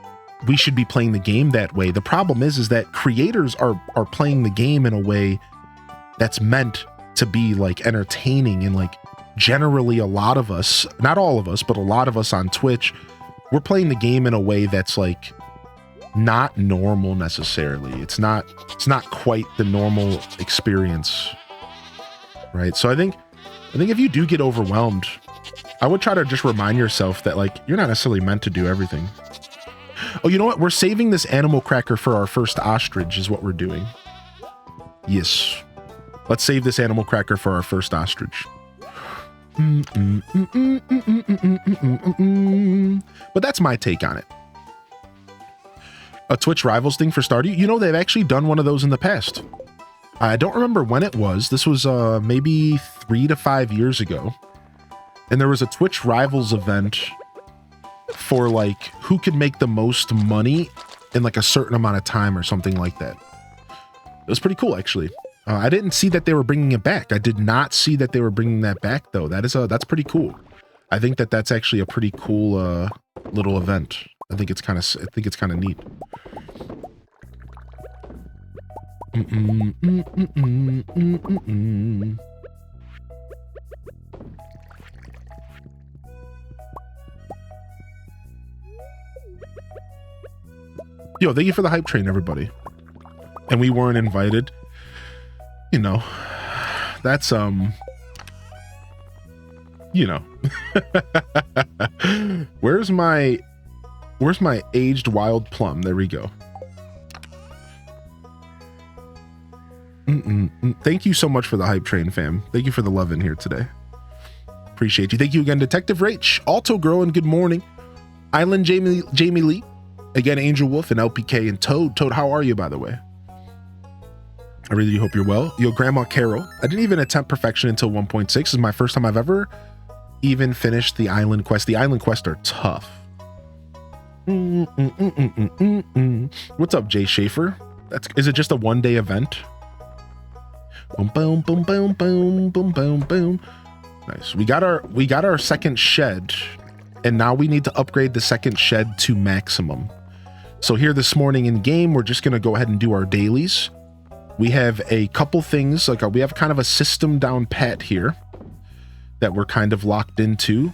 we should be playing the game that way. The problem is that creators are playing the game in a way that's meant to be like entertaining, and like generally a lot of us, not all of us, but a lot of us on Twitch, we're playing the game in a way that's like not normal necessarily. It's not quite the normal experience, right? So I think if you do get overwhelmed, I would try to just remind yourself that like you're not necessarily meant to do everything. Oh, you know what? We're saving this animal cracker for our first ostrich is what we're doing. Yes. Let's save this animal cracker for our first ostrich. But that's my take on it. A Twitch Rivals thing for Stardew. You know, they've actually done one of those in the past. I don't remember when it was. This was maybe 3 to 5 years ago. And there was a Twitch Rivals event for like who could make the most money in like a certain amount of time or something like that. It was pretty cool, actually. I didn't see that they were bringing it back. I did not see that they were bringing that back, though. That's pretty cool. I think that's actually a pretty cool little event. I think it's kind of neat. Yo, thank you for the hype train, everybody. And we weren't invited. You know, that's you know. Where's my aged wild plum? There we go. Thank you so much for the hype train, fam. Thank you for the love in here today. Appreciate you. Thank you again, Detective Rach, Alto Grow, and good morning. Island Jamie Lee. Again, Angel Wolf and LPK and Toad. Toad, how are you, by the way? I really hope you're well. Yo, Grandma Carol. I didn't even attempt perfection until 1.6. This is my first time I've ever even finished the island quest. The island quests are tough. What's up, Jay Schaefer? Is it just a one-day event? Boom, boom, boom, boom, boom, boom, boom, boom. Nice. We got our second shed, and now we need to upgrade the second shed to maximum. So here this morning in game, we're just gonna go ahead and do our dailies. We have a couple things, like we have kind of a system down pat here that we're kind of locked into.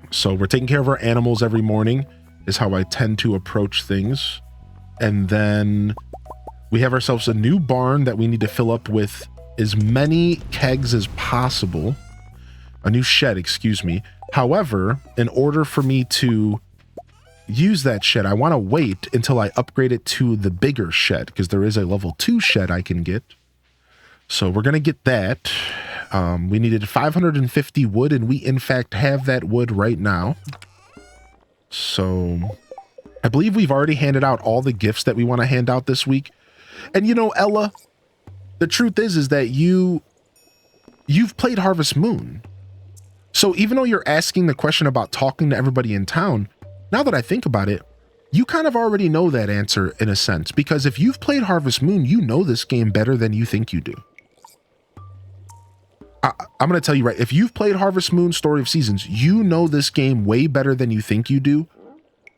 So we're taking care of our animals every morning is how I tend to approach things. And then we have ourselves a new barn that we need to fill up with as many kegs as possible. A new shed, excuse me. However, in order for me to use that shed, I want to wait until I upgrade it to the bigger shed, because there is a level 2 shed I can get. So we're going to get that. We needed 550 wood, and we in fact have that wood right now. So I believe we've already handed out all the gifts that we want to hand out this week. And you know, Ella, the truth is that you've played Harvest Moon. So even though you're asking the question about talking to everybody in town, now that I think about it, you kind of already know that answer in a sense, because if you've played Harvest Moon, you know this game better than you think you do. I'm going to tell you right, if you've played Harvest Moon Story of Seasons, you know this game way better than you think you do.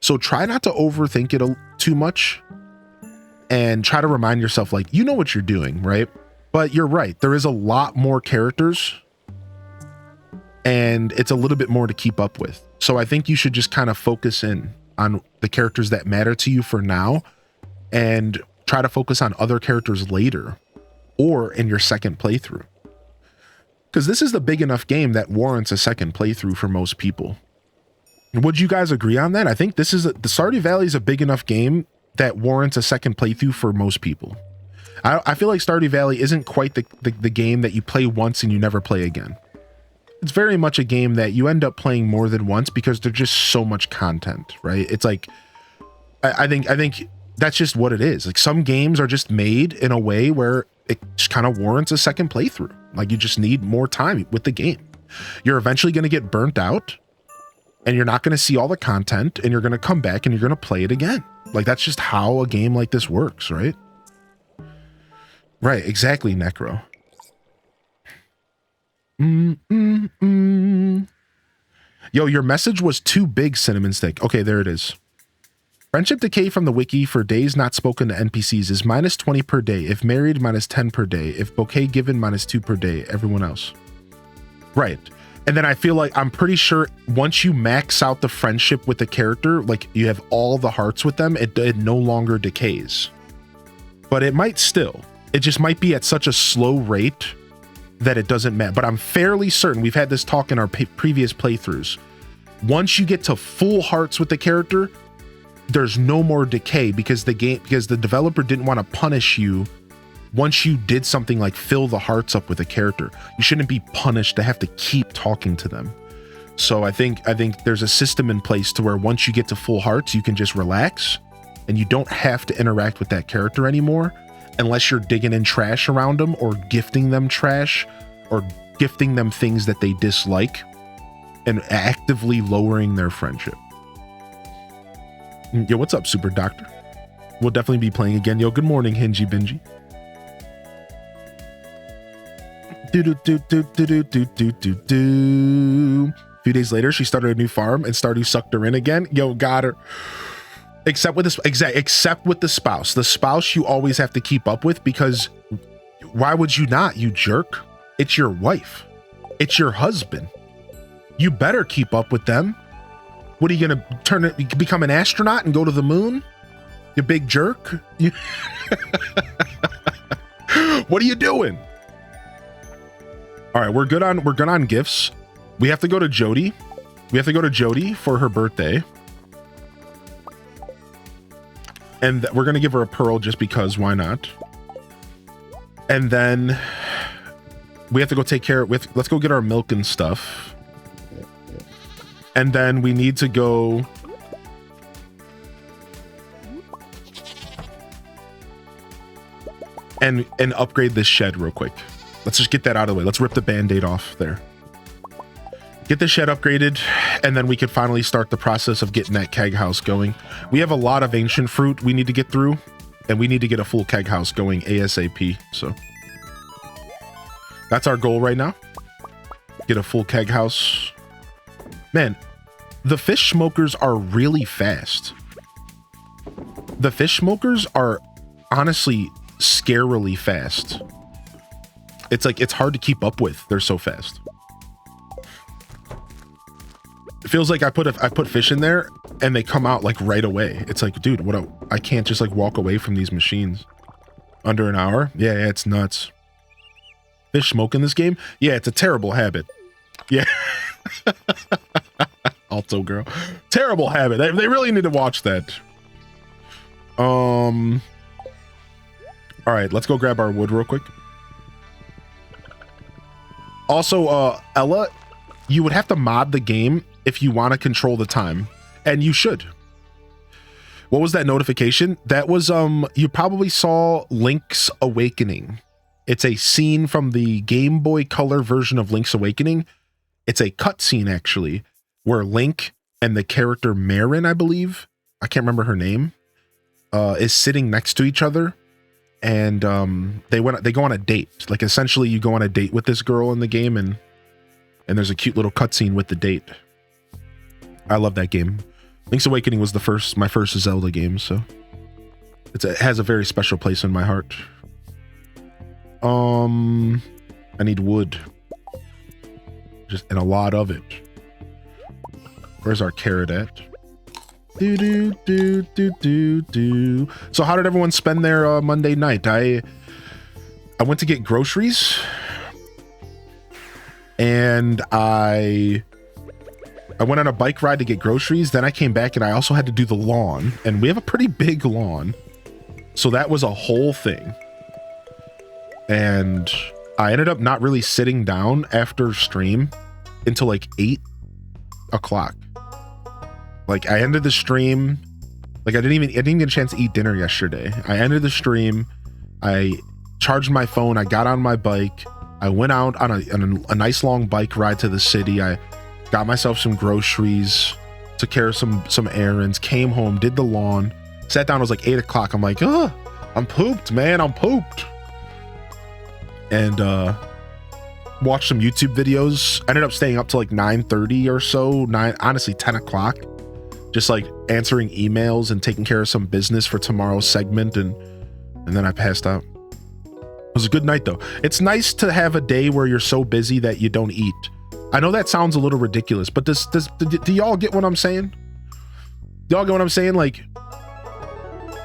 So try not to overthink it too much and try to remind yourself, like, you know what you're doing, right? But you're right. There is a lot more characters and it's a little bit more to keep up with. So I think you should just kind of focus in on the characters that matter to you for now and try to focus on other characters later or in your second playthrough. Because this is the big enough game that warrants a second playthrough for most people. Would you guys agree on that? I think the Stardew Valley is a big enough game that warrants a second playthrough for most people. I feel like Stardew Valley isn't quite the game that you play once and you never play again. It's very much a game that you end up playing more than once because there's just so much content, right? It's like, I think that's just what it is. Like some games are just made in a way where it just kind of warrants a second playthrough. Like you just need more time with the game. You're eventually going to get burnt out and you're not going to see all the content and you're going to come back and you're going to play it again. Like that's just how a game like this works, right? Right, exactly, Necro. Yo, your message was too big, Cinnamon Stick. Okay, there it is. Friendship decay from the wiki for days not spoken to NPCs is -20 per day. If married, -10 per day. If bouquet given, -2 per day. Everyone else. Right. And then I feel like, I'm pretty sure once you max out the friendship with the character, like you have all the hearts with them, it no longer decays. But it might still. It just might be at such a slow rate that it doesn't matter. But I'm fairly certain, we've had this talk in our previous playthroughs. Once you get to full hearts with the character, there's no more decay because the developer didn't want to punish you once you did something like fill the hearts up with a character. You shouldn't be punished to have to keep talking to them. So I think there's a system in place to where once you get to full hearts, you can just relax and you don't have to interact with that character anymore unless you're digging in trash around them or gifting them trash or gifting them things that they dislike and actively lowering their friendship. Yo, what's up, Super Doctor? We'll definitely be playing again. Yo, good morning, Hingy Bingy. A few days later, she started a new farm and Stardew sucked her in again. Yo, got her. Except with this, except with the spouse. The spouse you always have to keep up with because why would you not, you jerk? It's your wife. It's your husband. You better keep up with them. What are you gonna become an astronaut and go to the moon? You big jerk. What are you doing? All right, we're good on gifts. We have to go to Jody. We have to go to Jody for her birthday. And we're going to give her a pearl just because, why not? And then we have to go take care of, let's go get our milk and stuff. And then we need to go and upgrade this shed real quick. Let's just get that out of the way. Let's rip the band-aid off there. Get the shed upgraded, and then we can finally start the process of getting that keg house going. We have a lot of ancient fruit we need to get through, and we need to get a full keg house going ASAP. So that's our goal right now. Get a full keg house. Man, the fish smokers are really fast. The fish smokers are honestly scarily fast. It's like, it's hard to keep up with. They're so fast. It feels like I put fish in there and they come out like right away. It's like, dude, I can't just like walk away from these machines. Under an hour? Yeah, it's nuts. Fish smoke in this game? Yeah, it's a terrible habit. Yeah. Alto girl. Terrible habit. They really need to watch that. All right, let's go grab our wood real quick. Also, Ella, you would have to mod the game if you want to control the time, and you should. What was that notification? That was, you probably saw Link's Awakening. It's a scene from the Game Boy Color version of Link's Awakening. It's a cutscene, actually, where Link and the character Marin, I believe, I can't remember her name, is sitting next to each other. And they go on a date. Like, essentially, you go on a date with this girl in the game, and there's a cute little cutscene with the date. I love that game. Link's Awakening was my first Zelda game, so it has a very special place in my heart. I need wood, and a lot of it. Where's our carrot at? So how did everyone spend their Monday night? I went to get groceries, and I went on a bike ride to get groceries. Then I came back and I also had to do the lawn, and we have a pretty big lawn, so that was a whole thing. And I ended up not really sitting down after stream until like 8 o'clock. Like, I ended the stream, like I didn't even get a chance to eat dinner yesterday. I ended the stream, I charged my phone, I got on my bike, I went out on a nice long bike ride to the city. I got myself some groceries, took care of some errands, came home, did the lawn, sat down. It was like 8 o'clock. I'm like, I'm pooped, man. I'm pooped. and watched some YouTube videos. Ended up staying up to like 9:30 or so, honestly 10 o'clock, just like answering emails and taking care of some business for tomorrow's segment, and then I passed out. It was a good night though. It's nice to have a day where you're so busy that you don't eat. I know that sounds a little ridiculous, but do y'all get what I'm saying? Y'all get what I'm saying? Like,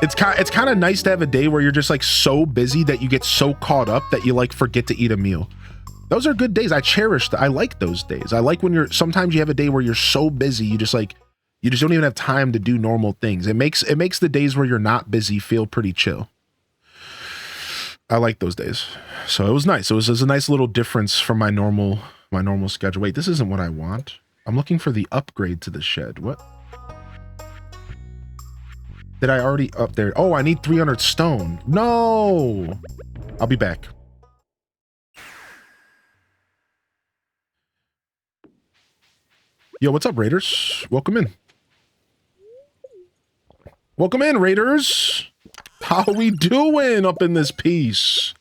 it's kind of nice to have a day where you're just like so busy that you get so caught up that you like forget to eat a meal. Those are good days. I like those days. I like when sometimes you have a day where you're so busy, you just don't even have time to do normal things. It makes the days where you're not busy feel pretty chill. I like those days. So it was nice. It was a nice little difference from my normal schedule. Wait, this isn't what I want. I'm looking for the upgrade to the shed. What? Did I already up there? Oh, I need 300 stone. No. I'll be back. Yo, what's up, Raiders? Welcome in. Welcome in, Raiders. How we doing up in this piece?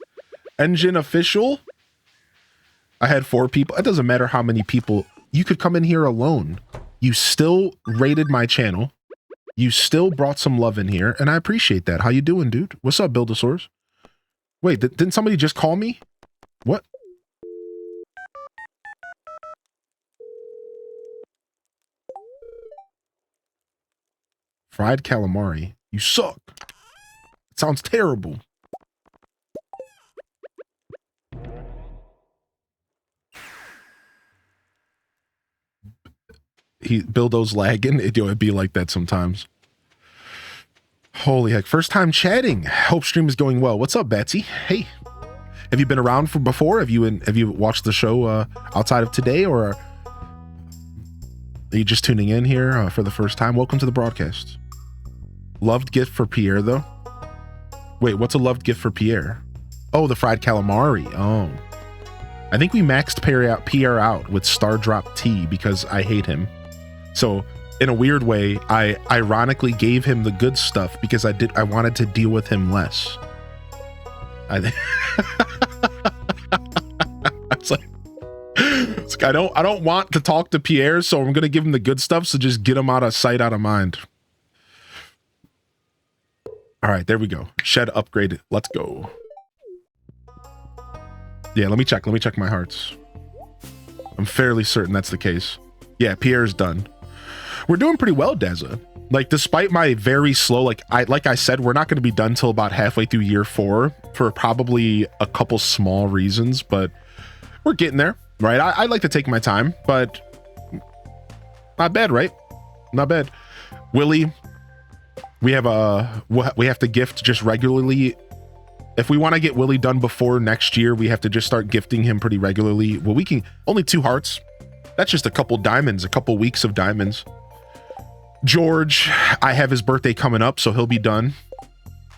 Engine official? I had 4 people. It doesn't matter how many people. You could come in here alone. You still rated my channel. You still brought some love in here, and I appreciate that. How you doing, dude? What's up, Buildosaurus? Wait, didn't somebody just call me? What? Fried calamari. You suck. It sounds terrible. Bildo's lagging. It'd be like that sometimes. Holy heck. First time chatting. Hope stream is going well. What's up, Batsy? Hey. Have you been around before? Have you watched the show outside of today, or are you just tuning in here for the first time? Welcome to the broadcast. Loved gift for Pierre, though. Wait, what's a loved gift for Pierre? Oh, the fried calamari. Oh. I think we maxed Pierre out with Star Drop Tea because I hate him. So, in a weird way, I ironically gave him the good stuff because I wanted to deal with him less. It's like I don't want to talk to Pierre, so I'm gonna give him the good stuff, so just get him out of sight, out of mind. All right, there we go. Shed upgraded. Let's go. Yeah, let me check my hearts. I'm fairly certain that's the case. Yeah, Pierre's done. We're doing pretty well, Dazza. Like, despite my very slow, like I said, we're not going to be done till about halfway through year 4 for probably a couple small reasons, but we're getting there, right? I like to take my time, but not bad, right? Not bad. Willie, we have to gift just regularly. If we want to get Willie done before next year, we have to just start gifting him pretty regularly. Well, we can only 2 hearts. That's just a couple diamonds, a couple weeks of diamonds. George, I have his birthday coming up, so he'll be done.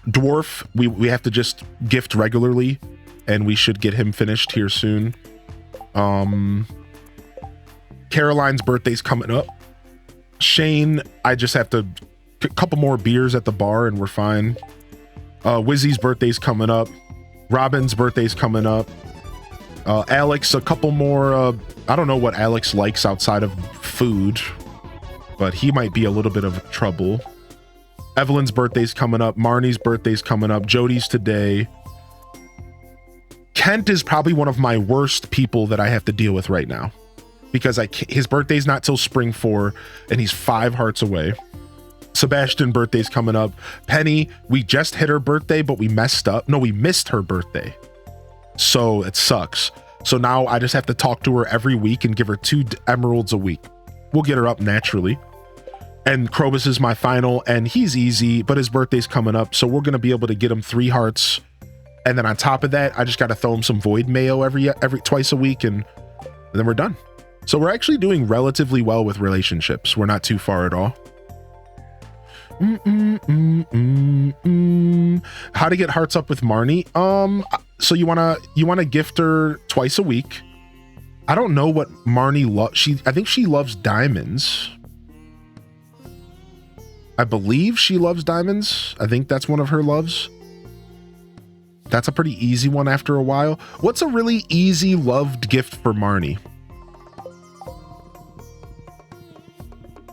Dwarf, we have to just gift regularly, and we should get him finished here soon. Caroline's birthday's coming up. Shane, I just have to a couple more beers at the bar and we're fine. Wizzy's birthday's coming up. Robin's birthday's coming up. Alex, a couple more. I don't know what Alex likes outside of food, but he might be a little bit of trouble. Evelyn's birthday's coming up. Marnie's birthday's coming up. Jody's today. Kent is probably one of my worst people that I have to deal with right now because his birthday's not till spring 4 and he's 5 hearts away. Sebastian birthday's coming up. Penny, we just hit her birthday, but we messed up. No, we missed her birthday. So it sucks. So now I just have to talk to her every week and give her 2 emeralds a week. We'll get her up naturally. And Krobus is my final, and he's easy, but his birthday's coming up, so we're going to be able to get him 3 hearts. And then on top of that, I just got to throw him some void mayo every twice a week, and then we're done. So we're actually doing relatively well with relationships. We're not too far at all. How to get hearts up with Marnie? So you wanna gift her twice a week. I don't know what Marnie loves. I think she loves diamonds. I believe she loves diamonds. I think that's one of her loves. That's a pretty easy one after a while. What's a really easy loved gift for Marnie?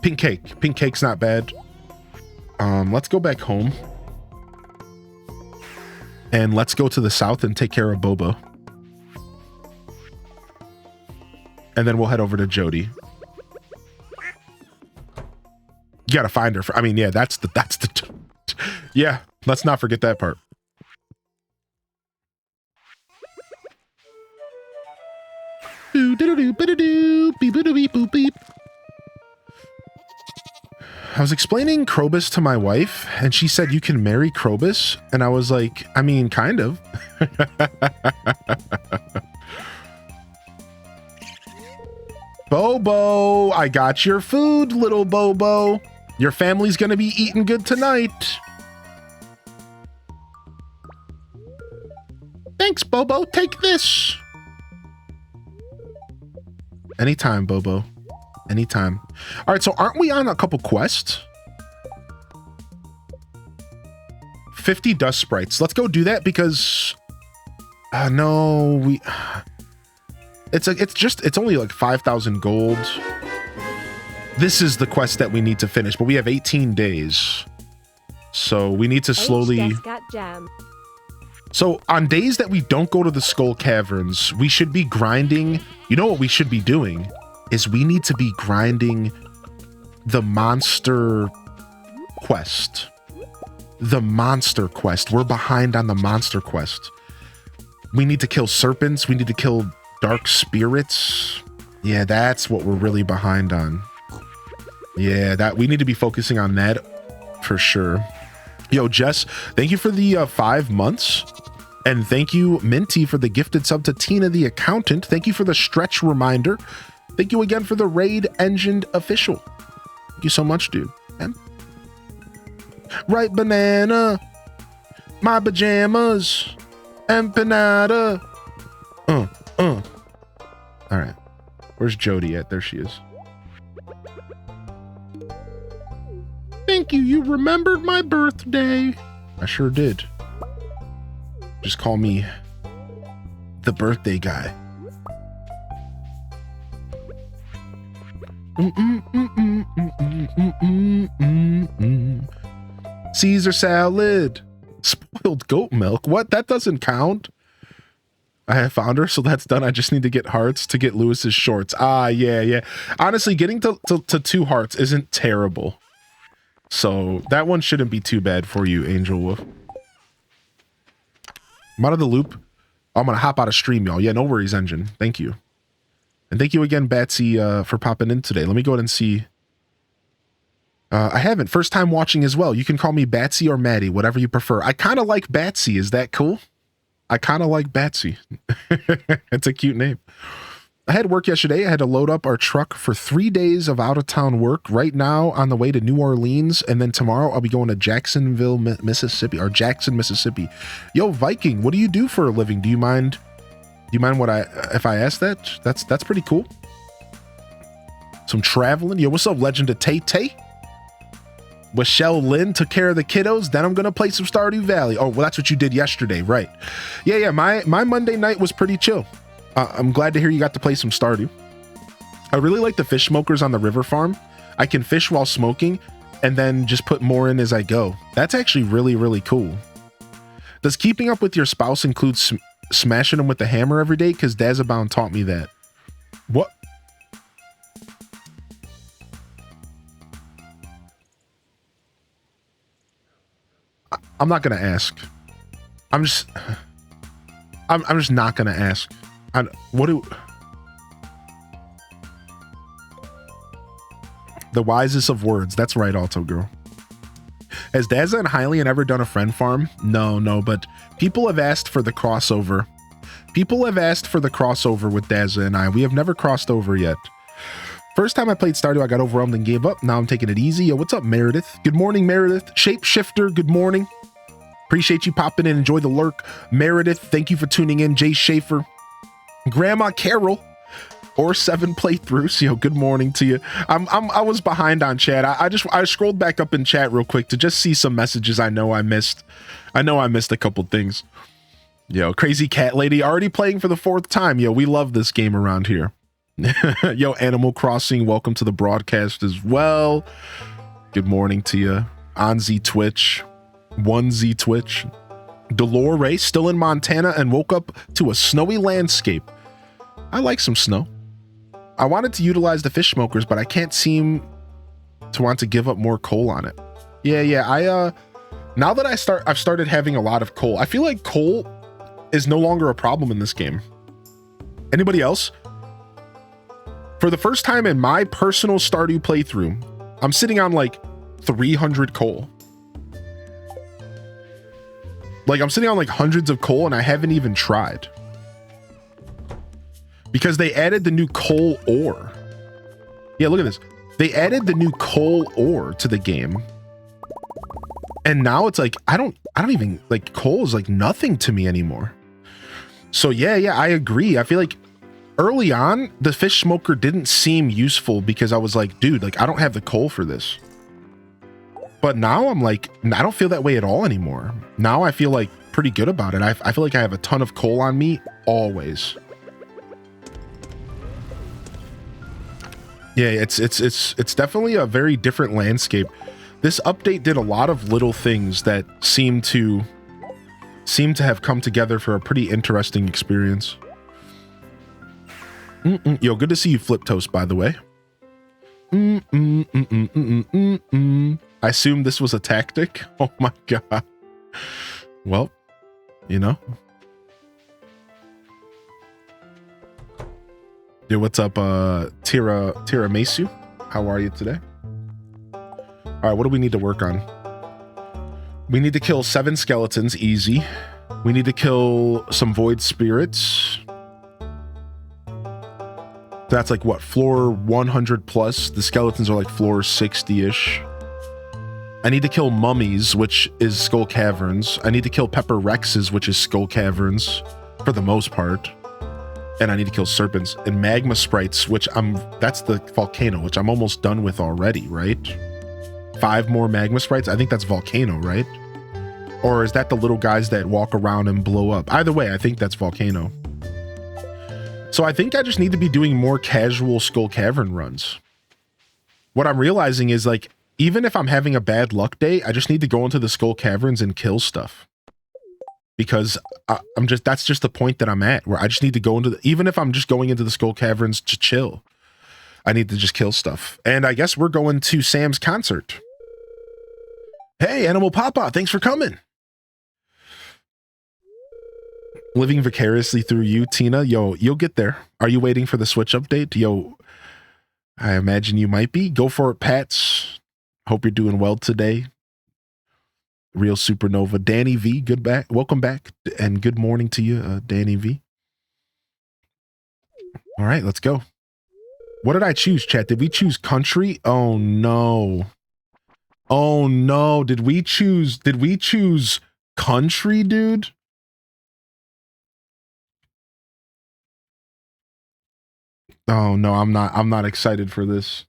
Pink cake. Pink cake's not bad. Let's go back home. And let's go to the south and take care of Bobo. And then we'll head over to Jody. You gotta find her. I mean, yeah, that's the, yeah, let's not forget that part. I was explaining Krobus to my wife, and she said, you can marry Krobus? And I was like, I mean, kind of. Bobo, I got your food, little Bobo. Your family's gonna be eating good tonight. Thanks, Bobo. Take this. Anytime, Bobo. Anytime. All right, so aren't we on a couple quests? 50 dust sprites. Let's go do that because no, it's only like 5,000 gold. This is the quest that we need to finish, but we have 18 days. So we need to slowly. So on days that we don't go to the Skull Caverns, we should be grinding. You know what we should be doing is we need to be grinding the monster quest. The monster quest. We're behind on the monster quest. We need to kill serpents. We need to kill dark spirits. Yeah, that's what we're really behind on. Yeah, that we need to be focusing on that for sure. Yo, Jess, thank you for the 5 months. And thank you, Minty, for the gifted sub to Tina the Accountant. Thank you for the stretch reminder. Thank you again for the Raid Engined Official. Thank you so much, dude. Man. Right banana. My pajamas. Empanada. All right. Where's Jody at? There she is. Thank you. You remembered my birthday. I sure did. Just call me the birthday guy. Caesar salad. Spoiled goat milk. What? That doesn't count. I have found her, so that's done. I just need to get hearts to get Lewis's shorts. Ah, yeah. Honestly, getting to 2 hearts isn't terrible. So that one shouldn't be too bad for you, Angel Wolf. I'm out of the loop. I'm going to hop out of stream, y'all. Yeah, no worries, Engine. Thank you. And thank you again, Batsy, for popping in today. Let me go ahead and see. I haven't. First time watching as well. You can call me Batsy or Maddie, whatever you prefer. I kind of like Batsy. Is that cool? I kind of like Batsy. It's a cute name. I had work yesterday. I had to load up our truck for 3 days of out-of-town work. Right now, on the way to New Orleans, and then tomorrow I'll be going to Jacksonville, Mississippi, or Jackson, Mississippi. Yo, Viking, what do you do for a living? Do you mind what if I ask that? That's pretty cool. Some traveling. Yo, what's up, Legend of Tay-Tay? Michelle Lynn took care of the kiddos. Then I'm gonna play some Stardew Valley. Oh, well, that's what you did yesterday, right? Yeah. My Monday night was pretty chill. I'm glad to hear you got to play some Stardew. I really like the fish smokers on the river farm. I can fish while smoking and then just put more in as I go. That's actually really, really cool. Does keeping up with your spouse include smashing them with the hammer every day? Because Dazabound taught me that. What? I'm not gonna ask. I'm just not gonna ask. The wisest of words. That's right, Alto Girl. Has Dazza and Hylian ever done a friend farm? No, but people have asked for the crossover. People have asked for the crossover with Dazza and I. We have never crossed over yet. First time I played Stardew, I got overwhelmed and gave up. Now I'm taking it easy. Yo, what's up, Meredith? Good morning, Meredith. Shapeshifter, good morning. Appreciate you popping in. Enjoy the lurk. Meredith, thank you for tuning in. Jay Schaefer. Grandma Carol, or 7 playthroughs. Yo, good morning to you. I was behind on chat. I scrolled back up in chat real quick to just see some messages I know I missed. I know I missed a couple things. Yo, Crazy Cat Lady already playing for the 4th time. Yo, we love this game around here. Yo, Animal Crossing, welcome to the broadcast as well. Good morning to you. On Z Twitch, 1Z Twitch. Dolore still in Montana and woke up to a snowy landscape. I like some snow. I wanted to utilize the fish smokers, but I can't seem to want to give up more coal on it. Yeah, now that I've started having a lot of coal. I feel like coal is no longer a problem in this game. Anybody else? For the first time in my personal Stardew playthrough, I'm sitting on like 300 coal. Like I'm sitting on like hundreds of coal and I haven't even tried. Because they added the new coal ore. Yeah, look at this. They added the new coal ore to the game. And now it's like, I don't even, like, coal is like nothing to me anymore. So yeah, I agree. I feel like early on, the fish smoker didn't seem useful because I was like, dude, like, I don't have the coal for this. But now I'm like, I don't feel that way at all anymore. Now I feel like pretty good about it. I feel like I have a ton of coal on me always. Yeah, it's definitely a very different landscape. This update did a lot of little things that seem to have come together for a pretty interesting experience. Yo, good to see you, Flip Toast, by the way. I assume this was a tactic. Oh my god. Well, you know. Yo, what's up, Tiramisu? How are you today? All right, what do we need to work on? We need to kill 7 skeletons, easy. We need to kill some void spirits. That's like what, floor 100 plus? The skeletons are like floor 60-ish. I need to kill mummies, which is Skull Caverns. I need to kill Pepper Rexes, which is Skull Caverns, for the most part. And I need to kill serpents and magma sprites, which that's the volcano, which I'm almost done with already, right? 5 more magma sprites. I think that's volcano, right? Or is that the little guys that walk around and blow up? Either way, I think that's volcano. So I think I just need to be doing more casual Skull Cavern runs. What I'm realizing is, like, even if I'm having a bad luck day, I just need to go into the Skull Caverns and kill stuff. Because that's just the point that I'm at, where I just need to go into even if I'm just going into the Skull Caverns to chill, I need to just kill stuff. And I guess we're going to Sam's concert. Hey, Animal Papa, thanks for coming. Living vicariously through you, Tina. Yo, you'll get there. Are you waiting for the Switch update? Yo, I imagine you might be. Go for it, Pats. Hope you're doing well today. Real Supernova. Danny V, welcome back, and good morning to you, Danny V. All right, let's go. What did I choose, chat? Did we choose country? Oh no. Oh no. Did we choose country, dude? Oh no, I'm not excited for this.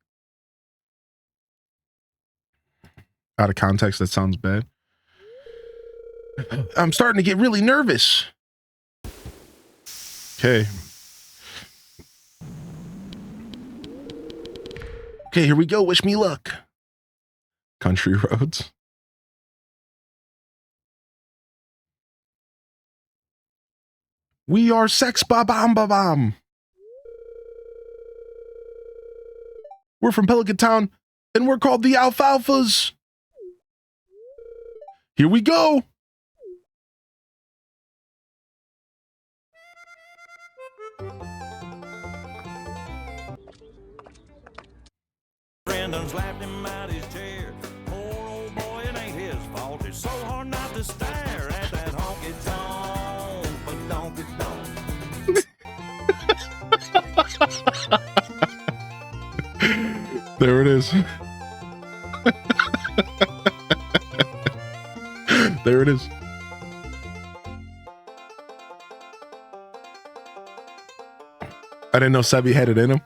Out of context, that sounds bad. I'm starting to get really nervous. Okay. Okay, here we go. Wish me luck. Country roads. We are sex ba-bam-ba-bam. We're from Pelican Town, and we're called the Alfalfas. Here we go. Brandon slapped him out his chair. Poor old boy, it ain't his fault. It's so hard not to stare at that honky tonk, but donkey donk. There it is. There it is. I didn't know Sebi had it in him.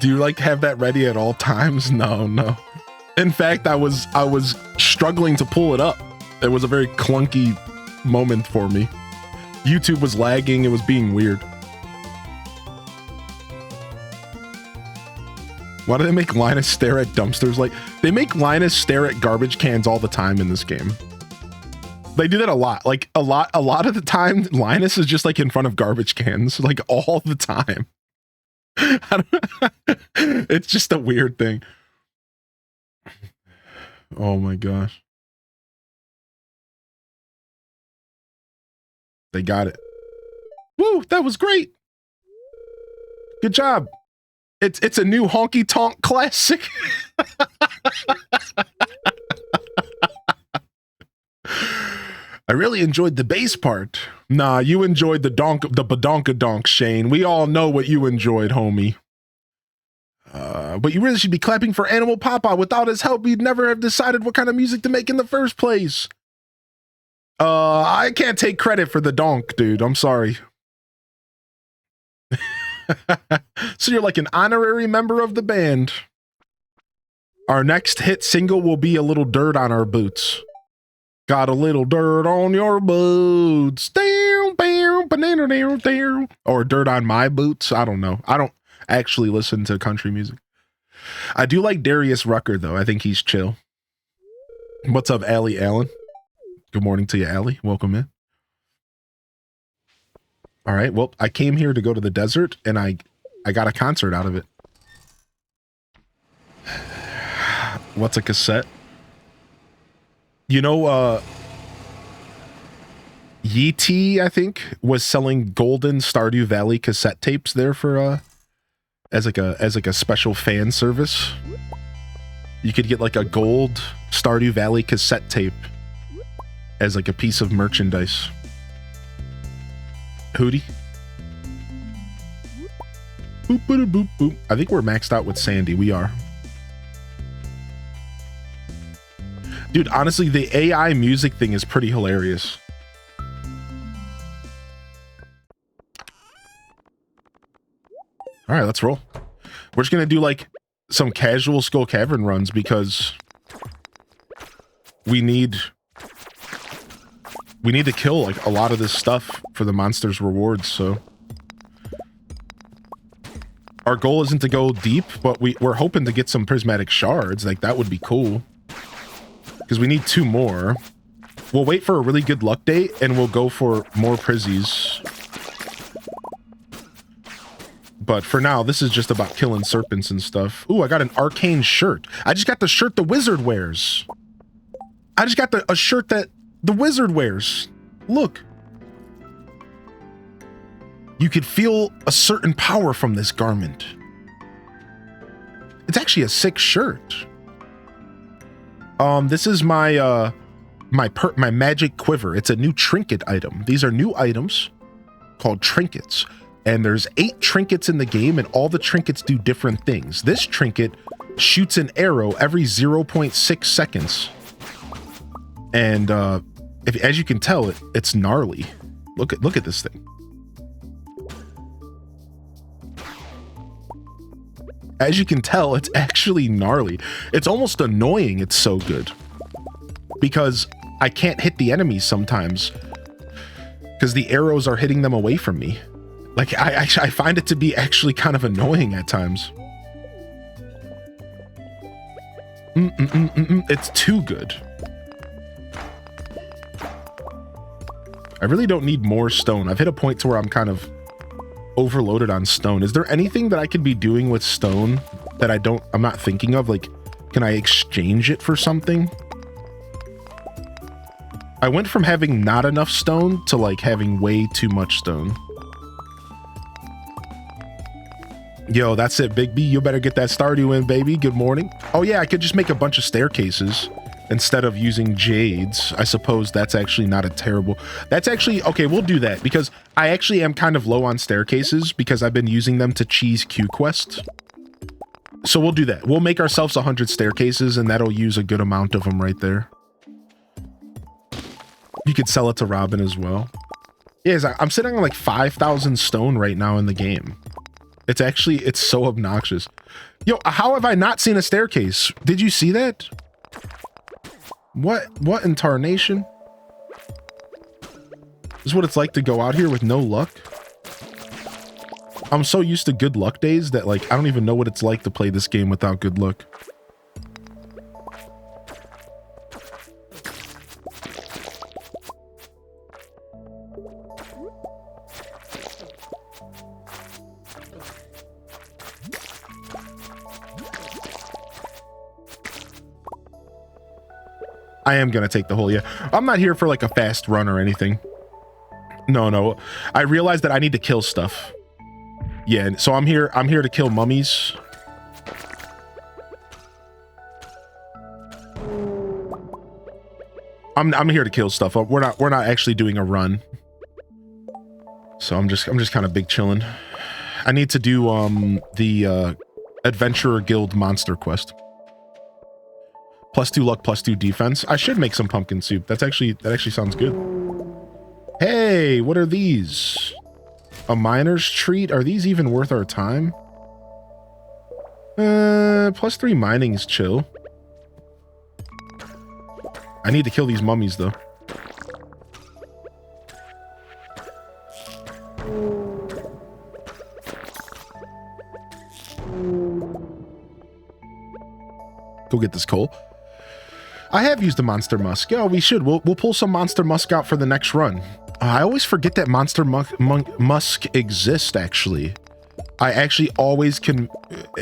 Do you like have that ready at all times? No. In fact, I was struggling to pull it up It was a very clunky moment for me. YouTube was lagging. It was being weird. Why do they make Linus stare at dumpsters? Like, they make Linus stare at garbage cans all the time in this game. They do that a lot. Like, a lot of the time, Linus is just like in front of garbage cans, like all the time. It's just a weird thing. Oh my gosh. They got it. Woo, that was great. Good job. It's a new honky tonk classic. I really enjoyed the bass part. Nah, you enjoyed the badonkadonk, Shane. We all know what you enjoyed, homie. But you really should be clapping for Animal Papa. Without his help, we'd never have decided what kind of music to make in the first place. I can't take credit for the donk, dude. I'm sorry. So you're like an honorary member of the band. Our next hit single will be A Little Dirt on Our Boots. Got a little dirt on your boots. Down, down, banana, down, down. Or dirt on my boots. I don't know. I don't actually listen to country music. I do like Darius Rucker, though. I think he's chill. What's up, Allie Allen? Good morning to you, Allie. Welcome in. All right. Well, I came here to go to the desert, and I got a concert out of it. What's a cassette? You know, Yee, I think, was selling golden Stardew Valley cassette tapes there for as like a special fan service. You could get like a gold Stardew Valley cassette tape as like a piece of merchandise. Hootie. Boop, boop, boop, boop. I think we're maxed out with Sandy. We are. Dude, honestly, the AI music thing is pretty hilarious. All right, let's roll. We're just gonna do like some casual Skull Cavern runs because we need to kill like a lot of this stuff for the monster's rewards. So our goal isn't to go deep, but we're hoping to get some prismatic shards. Like that would be cool. Because we need 2 more. We'll wait for a really good luck date and we'll go for more prizzies. But for now, this is just about killing serpents and stuff. Ooh, I got an arcane shirt. I just got the shirt the wizard wears. I just got a shirt that the wizard wears. Look. You could feel a certain power from this garment. It's actually a sick shirt. This is my my magic quiver. It's a new trinket item. These are new items called trinkets. And there's 8 trinkets in the game, and all the trinkets do different things. This trinket shoots an arrow every 0.6 seconds. And as you can tell, it's gnarly. Look at this thing. As you can tell, it's actually gnarly. It's almost annoying. It's so good. Because I can't hit the enemies sometimes. Because the arrows are hitting them away from me. Like, I find it to be actually kind of annoying at times. It's too good. I really don't need more stone. I've hit a point to where I'm kind of overloaded on stone. Is there anything that I could be doing with stone that I'm not thinking of? Like, can I exchange it for something? I went from having not enough stone to like having way too much stone. Yo, that's it, Big B. You better get that Stardew in, baby. Good morning. Oh yeah, I could just make a bunch of staircases instead of using jades. I suppose that's actually not a terrible... That's actually... Okay, we'll do that because I actually am kind of low on staircases because I've been using them to cheese Q quests. So we'll do that. We'll make ourselves 100 staircases and that'll use a good amount of them right there. You could sell it to Robin as well. Yeah, I'm sitting on like 5,000 stone right now in the game. It's so obnoxious. Yo, how have I not seen a staircase? Did you see that? What in tarnation? This is what it's like to go out here with no luck. I'm so used to good luck days that like I don't even know what it's like to play this game without good luck. I am gonna take the hole, yeah. I'm not here for like a fast run or anything. No. I realized that I need to kill stuff. Yeah, so I'm here to kill mummies. I'm here to kill stuff. We're not actually doing a run. So I'm just kind of big chilling. I need to do the Adventurer Guild monster quest. +2 luck, +2 defense. I should make some pumpkin soup. That actually sounds good. Hey, what are these? A miner's treat? Are these even worth our time? +3 mining's chill. I need to kill these mummies though. Go get this coal. I have used the monster musk. Yeah, we should. We'll pull some monster musk out for the next run. I always forget that monster musk exists, actually. I actually always can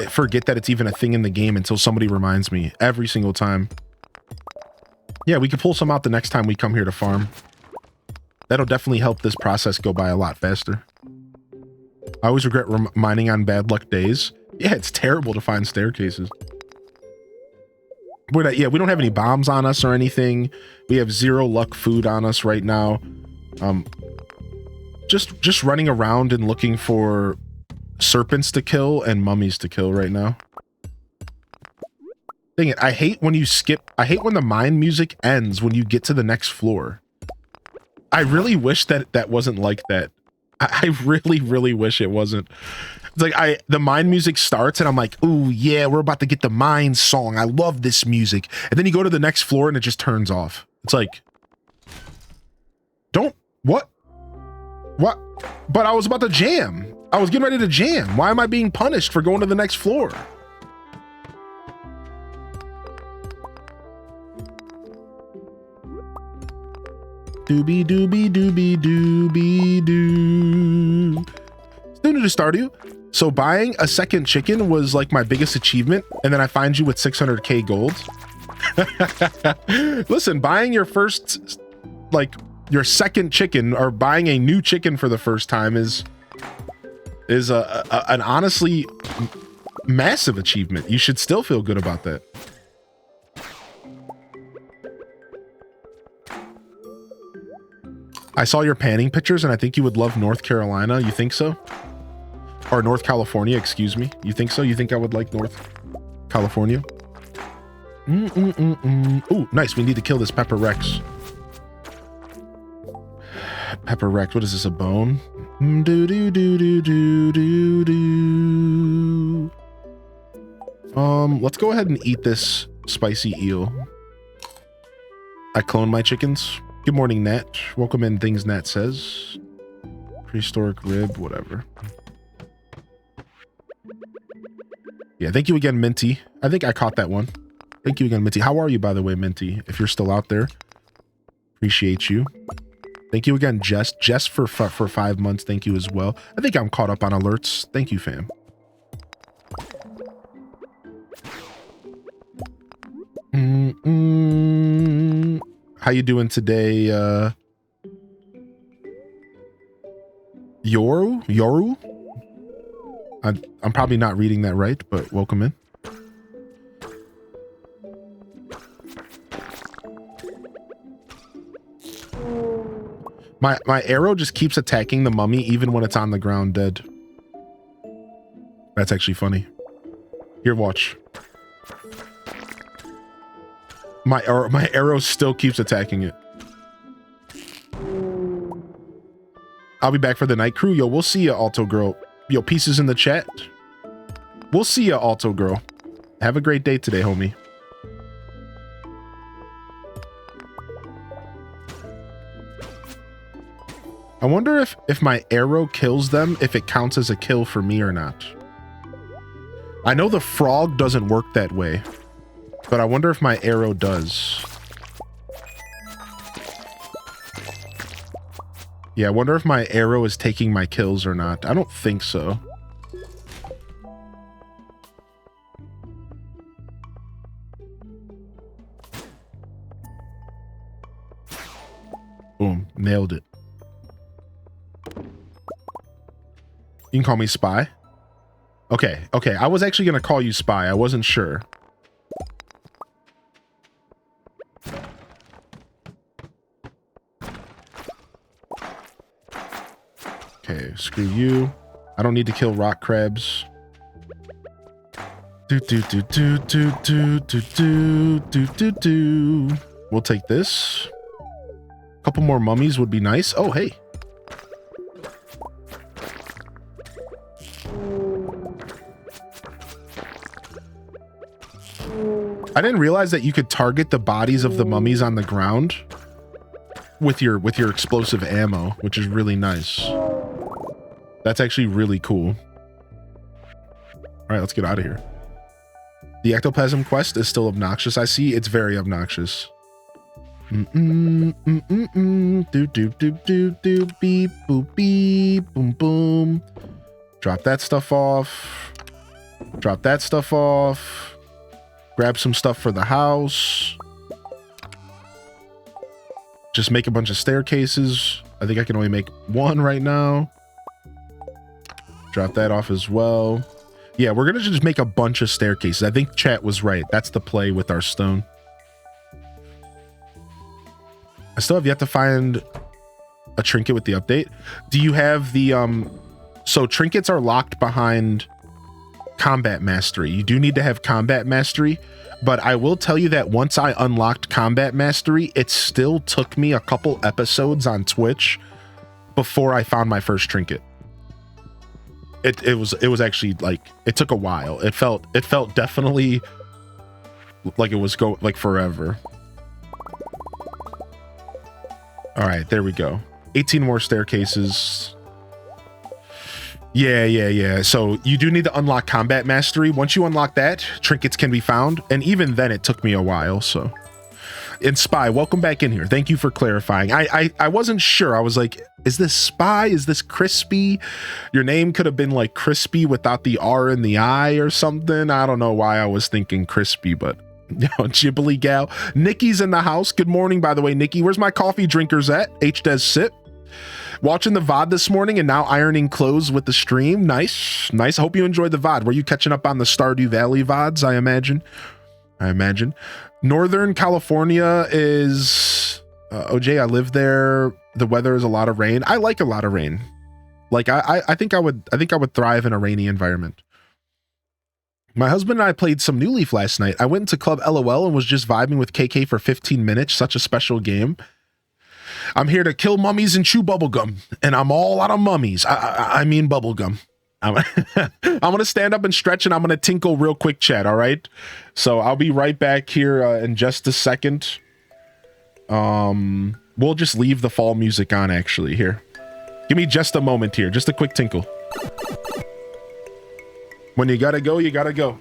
forget that it's even a thing in the game until somebody reminds me every single time. Yeah, we can pull some out the next time we come here to farm. That'll definitely help this process go by a lot faster. I always regret mining on bad luck days. Yeah, it's terrible to find staircases. We don't have any bombs on us or anything. We have 0 luck food on us right now. Just running around and looking for serpents to kill and mummies to kill right now. Dang it, I hate when the mine music ends when you get to the next floor. I really wish that wasn't like that. I really wish it wasn't. It's like the mine music starts and I'm like, ooh, yeah, we're about to get the mine song. I love this music. And then you go to the next floor and it just turns off. It's like, what? But I was about to jam. I was getting ready to jam. Why am I being punished for going to the next floor? Doobie doobie doobie doobie doo. Still new to Stardew. So buying a second chicken was like my biggest achievement, and then I find you with 600k gold. Listen, buying your first, like your second chicken, or buying a new chicken for the first time is an honestly massive achievement. You should still feel good about that. I saw your panning pictures and I think you would love North Carolina. You think so? Or North California, excuse me. You think so? You think I would like North California? Ooh, nice. We need to kill this Pepper Rex. Pepper Rex. What is this, a bone? Do do do do do do do. Let's go ahead and eat this spicy eel. I clone my chickens. Good morning, Nat. Welcome in, things Nat says. Prehistoric rib, whatever. Yeah, thank you again, Minty. I think I caught that one. Thank you again, Minty. How are you, by the way, Minty? If you're still out there, appreciate you. Thank you again, Jess. Jess for 5 months. Thank you as well. I think I'm caught up on alerts. Thank you, fam. How you doing today, Yoru? I'm probably not reading that right, but welcome in. My arrow just keeps attacking the mummy even when it's on the ground dead. That's actually funny. Here, watch. My arrow still keeps attacking it. I'll be back for the night crew. Yo, we'll see ya, Alto Girl. Yo, pieces in the chat. We'll see ya, Alto Girl. Have a great day today, homie. I wonder if my arrow kills them, if it counts as a kill for me or not. I know the frog doesn't work that way, but I wonder if my arrow does. Yeah, I wonder if my arrow is taking my kills or not. I don't think so. Boom, nailed it. You can call me Spy. Okay, okay. I was actually going to call you Spy. I wasn't sure. Okay, screw you. I don't need to kill rock crabs. Do do do do do do do do do do do. We'll take this. A couple more mummies would be nice. Oh, hey. I didn't realize that you could target the bodies of the mummies on the ground with your explosive ammo, which is really nice. That's actually really cool. All right, let's get out of here. The ectoplasm quest is still obnoxious. I see it's very obnoxious. Do do do do do beep boop beep boom boom. Drop that stuff off. Drop that stuff off. Grab some stuff for the house. Just make a bunch of staircases. I think I can only make one right now. Drop that off as well. Yeah, we're gonna just make a bunch of staircases. I think chat was right. That's the play with our stone. I still have yet to find a trinket with the update. Do you have the so trinkets are locked behind combat mastery. You do need to have combat mastery, but I will tell you that once I unlocked combat mastery, it still took me a couple episodes on Twitch before I found my first trinket. It was actually like, it took a while. It felt definitely like it was like forever. All right, there we go. 18 more staircases. Yeah. So you do need to unlock combat mastery. Once you unlock that, trinkets can be found. And even then it took me a while, so. And Spy, welcome back in here. Thank you for clarifying. I wasn't sure. I was like, is this Spy? Is this Crispy? Your name could have been like Crispy without the R in the I or something. I don't know why I was thinking Crispy, but you know, Ghibli gal. Nikki's in the house. Good morning, by the way, Nikki. Where's my coffee drinkers at? HDes Sip. Watching the VOD this morning and now ironing clothes with the stream. Nice. Hope you enjoyed the VOD. Were you catching up on the Stardew Valley VODs, I imagine? Northern California is OJ. I live there. The weather is a lot of rain. I like a lot of rain. Like I think I would thrive in a rainy environment. My husband and I played some New Leaf last night. I went into Club LOL and was just vibing with KK for 15 minutes. Such a special game. I'm here to kill mummies and chew bubblegum, and I'm all out of mummies. I mean bubblegum. I'm gonna stand up and stretch, and I'm gonna tinkle real quick, chat. All right, so I'll be right back here in just a second. We'll just leave the fall music on. Actually, here, give me just a moment here, just a quick tinkle. When you gotta go, you gotta go.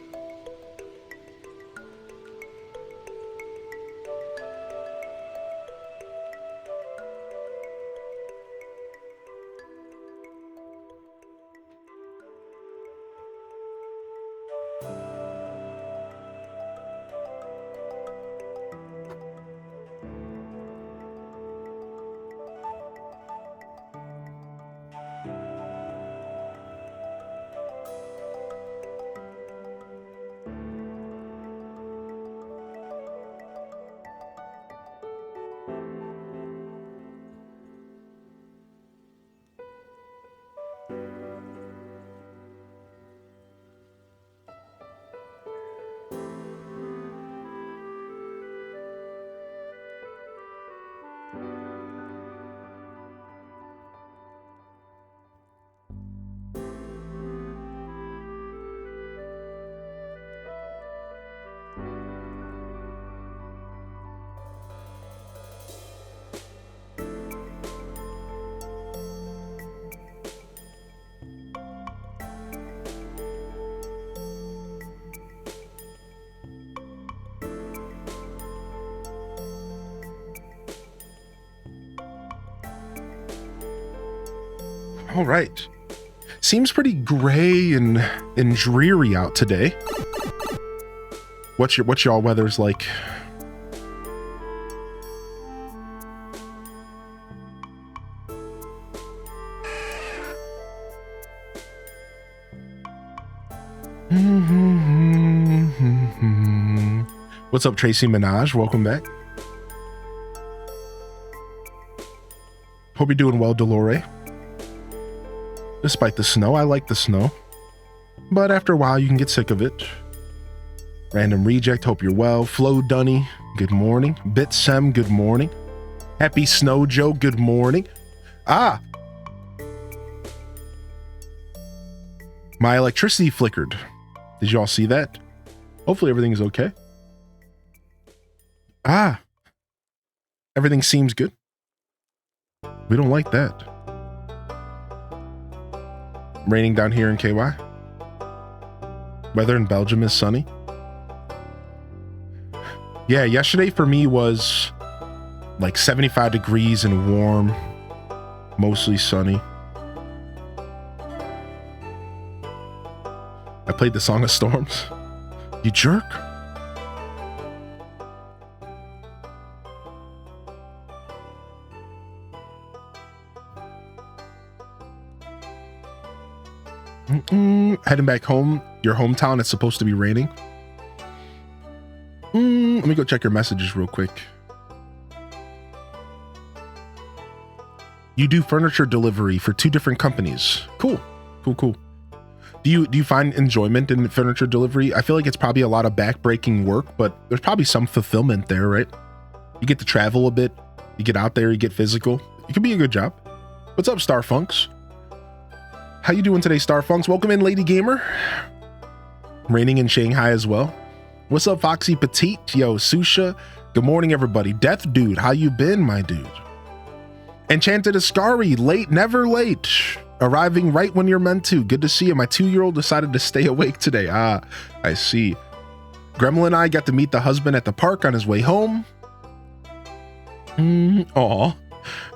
All right. Seems pretty gray and dreary out today. What's y'all weather's like? What's up, Tracy Minaj? Welcome back. Hope you're doing well, Delore. Despite the snow, I like the snow. But after a while, you can get sick of it. Random Reject, hope you're well. Flo Dunny, good morning. Bitsem, good morning. Happy Snow Joe, good morning. Ah! My electricity flickered. Did you all see that? Hopefully everything is okay. Ah! Everything seems good. We don't like that. Raining down here in KY. Weather in Belgium is sunny. Yeah, yesterday for me was like 75 degrees and warm, mostly sunny. I played the Song of Storms. You jerk. Heading back home. Your hometown, it's supposed to be raining. Let me go check your messages real quick. You do furniture delivery for 2 different companies. Cool. Do you find enjoyment in furniture delivery? I feel like it's probably a lot of back-breaking work, but there's probably some fulfillment there, right? You get to travel a bit. You get out there, you get physical. It could be a good job. What's up, Starfunks? How you doing today, Starfunks? Welcome in, Lady Gamer. Raining in Shanghai as well. What's up, Foxy Petite? Yo, Susha. Good morning, everybody. Death Dude, how you been, my dude? Enchanted Ascari, late, never late. Arriving right when you're meant to. Good to see you. My 2-year-old decided to stay awake today. Ah, I see. Gremlin and I got to meet the husband at the park on his way home. Aw,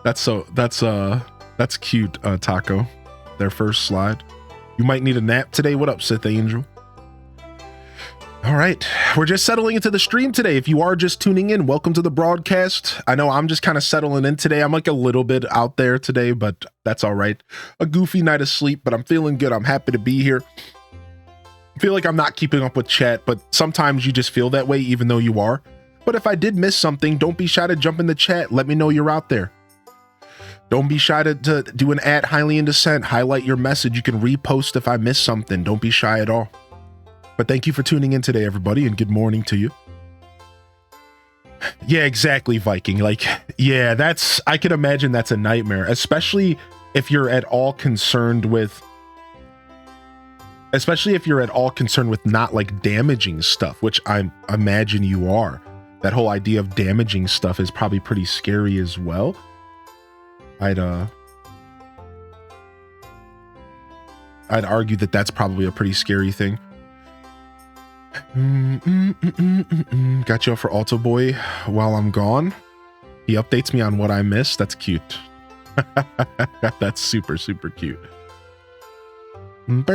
that's cute, Taco. Their first slide. You might need a nap today. What up, Sith Angel? All right, we're just settling into the stream today. If you are just tuning in, welcome to the broadcast. I know I'm just kind of settling in today. I'm like a little bit out there today, but that's all right. A goofy night of sleep, but I'm feeling good. I'm happy to be here. I feel like I'm not keeping up with chat, but sometimes you just feel that way even though you are. But if I did miss something, don't be shy to jump in the chat. Let me know you're out there. Don't be shy to do an @highly in dissent. Highlight your message. You can repost if I miss something. Don't be shy at all. But thank you for tuning in today, everybody, and good morning to you. Yeah, exactly, Viking. Like, yeah, I can imagine that's a nightmare, especially if you're at all concerned with not like damaging stuff, which I imagine you are. That whole idea of damaging stuff is probably pretty scary as well. I'd argue that that's probably a pretty scary thing. Got you up for Alto Boy while I'm gone. He updates me on what I missed. That's cute. That's super, super cute. Yo,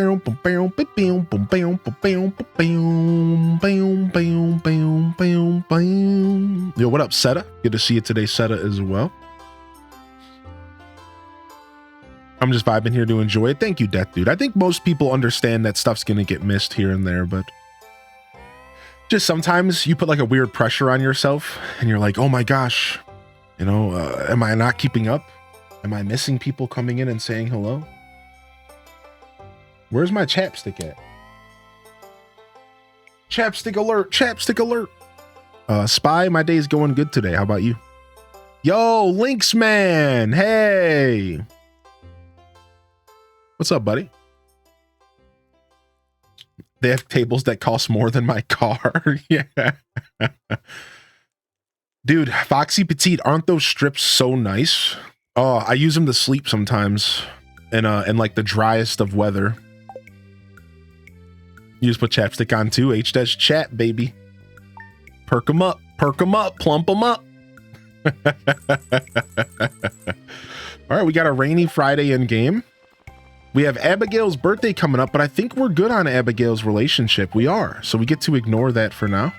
what up, Seta? Good to see you today, Seta, as well. I'm just vibing here to enjoy it. Thank you, Death Dude. I think most people understand that stuff's gonna get missed here and there, but just sometimes you put like a weird pressure on yourself and you're like, oh my gosh, you know, am I not keeping up? Am I missing people coming in and saying hello? Where's my chapstick at? Chapstick alert, chapstick alert. Spy, my day's going good today. How about you? Yo, Lynx Man, hey. What's up, buddy? They have tables that cost more than my car. Yeah. Dude, Foxy Petite, aren't those strips so nice? Oh, I use them to sleep sometimes in like the driest of weather. You just put chapstick on too. H- chat, baby. Perk them up, plump them up. All right, we got a rainy Friday in game. We have Abigail's birthday coming up, but I think we're good on Abigail's relationship. We are, so we get to ignore that for now.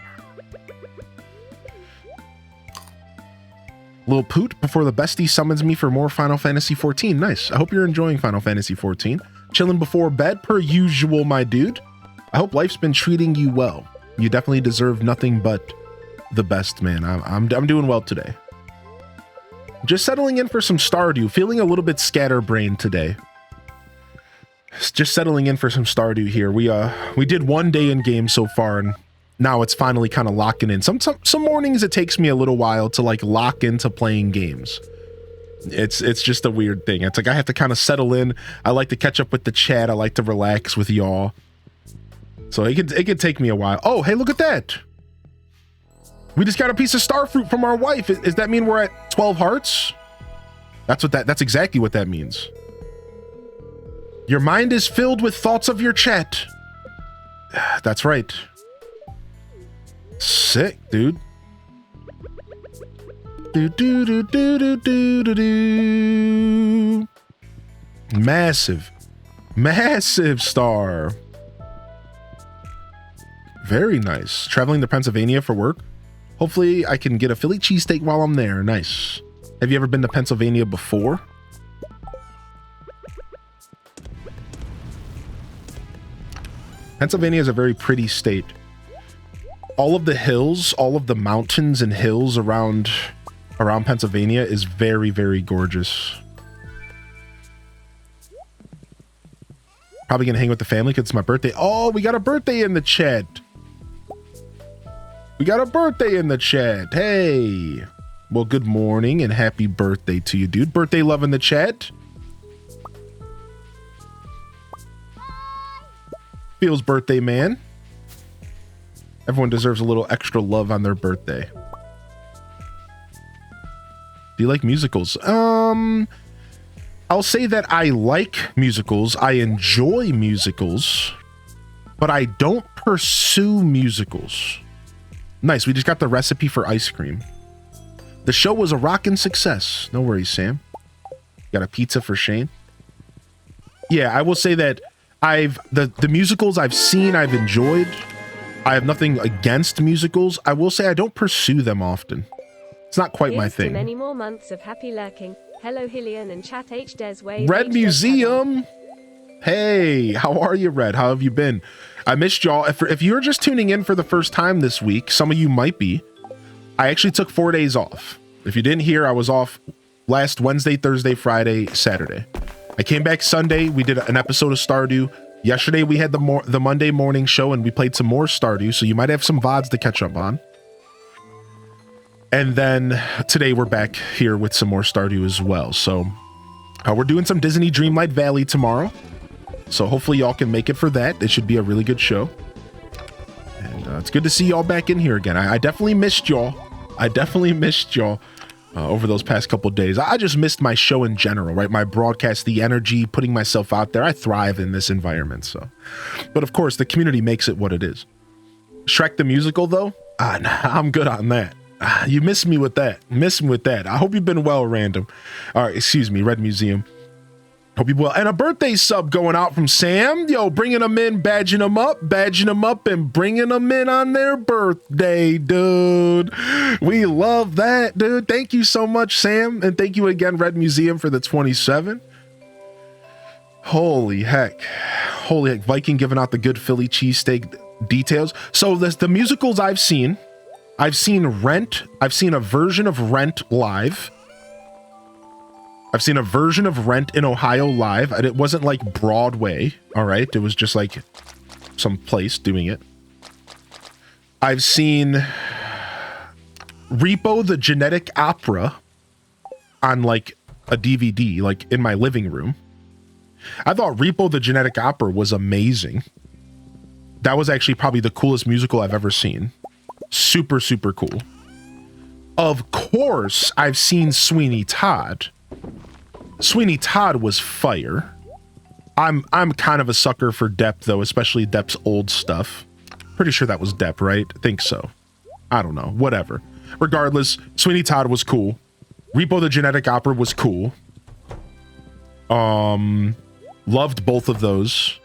Little poot before the bestie summons me for more Final Fantasy 14. Nice. I hope you're enjoying Final Fantasy 14. Chilling before bed per usual, my dude. I hope life's been treating you well. You definitely deserve nothing but the best, man. I'm doing well today. Just settling in for some Stardew. Feeling a little bit scatterbrained today. Just settling in for some Stardew here. We did one day in game so far, and now it's finally kind of locking in. Some mornings it takes me a little while to like lock into playing games. It's just a weird thing. It's like I have to kind of settle in. I like to catch up with the chat. I like to relax with y'all. So it could take me a while. Oh, hey, look at that. We just got a piece of star fruit from our wife. Does that mean we're at 12 hearts? That's exactly what that means. Your mind is filled with thoughts of your chat. That's right. Sick, dude. Do. Massive star. Very nice. Traveling to Pennsylvania for work. Hopefully I can get a Philly cheesesteak while I'm there. Nice. Have you ever been to Pennsylvania before? Pennsylvania is a very pretty state. All of the hills, all of the mountains and hills around Pennsylvania is very, very gorgeous. Probably gonna hang with the family because it's my birthday. Oh, we got a birthday in the chat. We got a birthday in the chat. Hey. Well, good morning and happy birthday to you, dude. Birthday love in the chat. Feels birthday man. Everyone deserves a little extra love on their birthday. Do you like musicals? I'll say that I like musicals. I enjoy musicals, but I don't pursue musicals. Nice. We just got the recipe for ice cream. The show was a rockin' success. No worries, Sam. Got a pizza for Shane. Yeah, I will say that the musicals I've seen, I've enjoyed. I have nothing against musicals. I will say I don't pursue them often. It's not quite my thing. Many more months of happy lurking. Hello, Hillian and Chat H Desway. Red Museum. Hey, how are you, Red? How have you been? I missed y'all. If you're just tuning in for the first time this week, some of you might be. I actually took 4 days off. If you didn't hear, I was off last Wednesday, Thursday, Friday, Saturday. I came back Sunday. We did an episode of Stardew. Yesterday we had the Monday morning show and we played some more Stardew, so you might have some VODs to catch up on. And then today we're back here with some more Stardew as well. So we're doing some Disney Dreamlight Valley tomorrow. So hopefully y'all can make it for that. It should be a really good show. And it's good to see y'all back in here again. I definitely missed y'all. Over those past couple of days. I just missed my show in general, right? My broadcast, the energy, putting myself out there. I thrive in this environment, so. But of course, the community makes it what it is. Shrek the Musical, though? I'm good on that. You missed me with that. I hope you've been well, Random. All right, excuse me, Red Museum. Hope you well. And a birthday sub going out from Sam. Yo, bringing them in, badging them up, and bringing them in on their birthday, dude. We love that, dude. Thank you so much, Sam. And thank you again, Red Museum, for the 27. Holy heck. Viking giving out the good Philly cheesesteak details. So the musicals I've seen Rent. I've seen a version of Rent live. I've seen a version of Rent in Ohio live, and it wasn't like Broadway, all right? It was just like some place doing it. I've seen Repo the Genetic Opera on like a DVD, like in my living room. I thought Repo the Genetic Opera was amazing. That was actually probably the coolest musical I've ever seen. Super, super cool. Of course, I've seen Sweeney Todd. Sweeney Todd was fire. I'm kind of a sucker for Depp, though, especially Depp's old stuff. Pretty sure that was Depp, right? I think so. I don't know. Whatever. Regardless, Sweeney Todd was cool. Repo the Genetic Opera was cool. Loved both of those.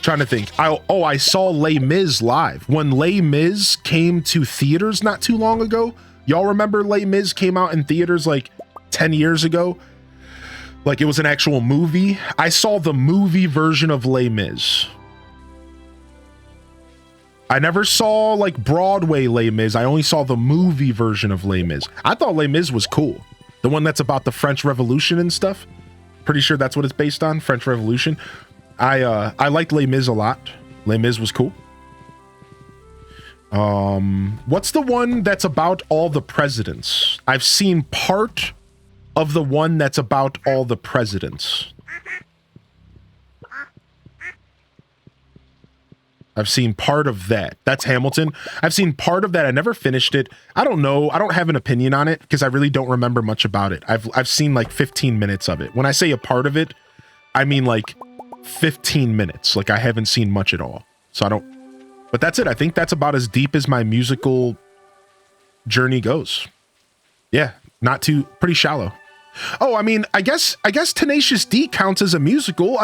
Trying to think. I saw Les Mis live. When Les Mis came to theaters not too long ago, y'all remember Les Mis came out in theaters like 10 years ago? Like it was an actual movie. I saw the movie version of Les Mis. I never saw like Broadway Les Mis. I only saw the movie version of Les Mis. I thought Les Mis was cool. The one that's about the French Revolution and stuff. Pretty sure that's what it's based on, French Revolution. I liked Les Mis a lot. Les Mis was cool. What's the one that's about all the presidents? I've seen part of the one that's about all the presidents. I've seen part of that. That's Hamilton. I've seen part of that. I never finished it. I don't know. I don't have an opinion on it because I really don't remember much about it. I've seen like 15 minutes of it. When I say a part of it, I mean like 15 minutes. Like I haven't seen much at all. So I don't, but that's it. I think that's about as deep as my musical journey goes. Yeah, not too, pretty shallow. Oh, I mean, I guess Tenacious D counts as a musical.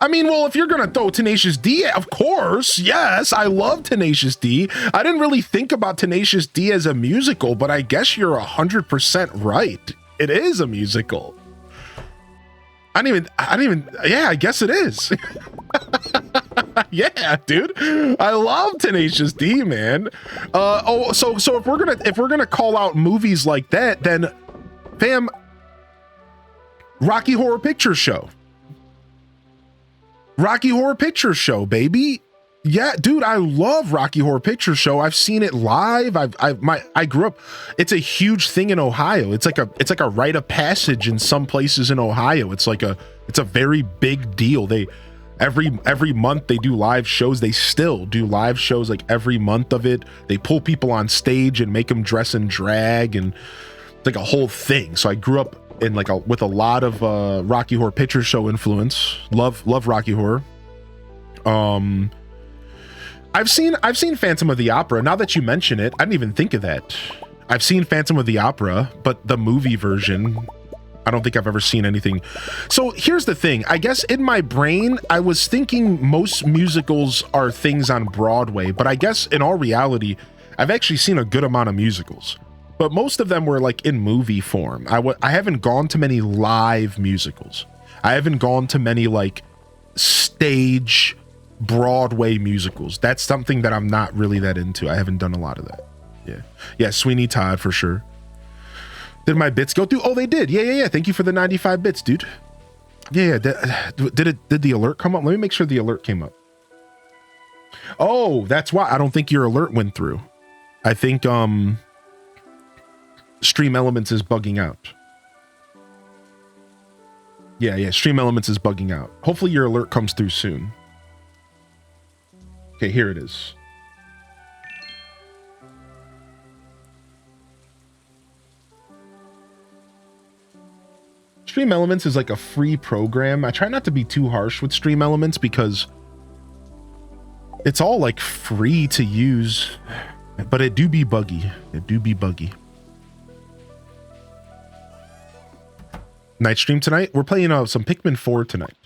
I mean, well, if you're going to throw Tenacious D, of course, yes, I love Tenacious D. I didn't really think about Tenacious D as a musical, but I guess you're 100% right. It is a musical. I didn't even, yeah, I guess it is. Yeah, dude, I love Tenacious D, man. So if we're gonna call out movies like that, then, fam, Rocky Horror Picture Show. Rocky Horror Picture Show, baby. Yeah, dude, I love Rocky Horror Picture Show. I've seen it live. I grew up. It's a huge thing in Ohio. It's like a rite of passage in some places in Ohio. It's a very big deal. They every month they do live shows. They still do live shows like every month of it. They pull people on stage and make them dress in drag, and it's like a whole thing. So I grew up in with a lot of Rocky Horror Picture Show influence. Love Rocky Horror. I've seen Phantom of the Opera. Now that you mention it, I didn't even think of that. I've seen Phantom of the Opera, but the movie version, I don't think I've ever seen anything. So here's the thing. I guess in my brain, I was thinking most musicals are things on Broadway, but I guess in all reality, I've actually seen a good amount of musicals. But most of them were like in movie form. I haven't gone to many live musicals. I haven't gone to many like stage Broadway musicals. That's something that I'm not really that into. I haven't done a lot of that. Yeah, Sweeney Todd for sure. Did my bits go through? Oh, they did. Yeah. Thank you for the 95 bits, dude. Yeah. Did the alert come up? Let me make sure the alert came up. Oh, that's why I don't think your alert went through. I think Stream Elements is bugging out. Yeah, Stream Elements is bugging out. Hopefully your alert comes through soon. Okay, here it is. Stream Elements is like a free program. I try not to be too harsh with Stream Elements because it's all like free to use, but it do be buggy. Night stream tonight? We're playing some Pikmin 4 tonight.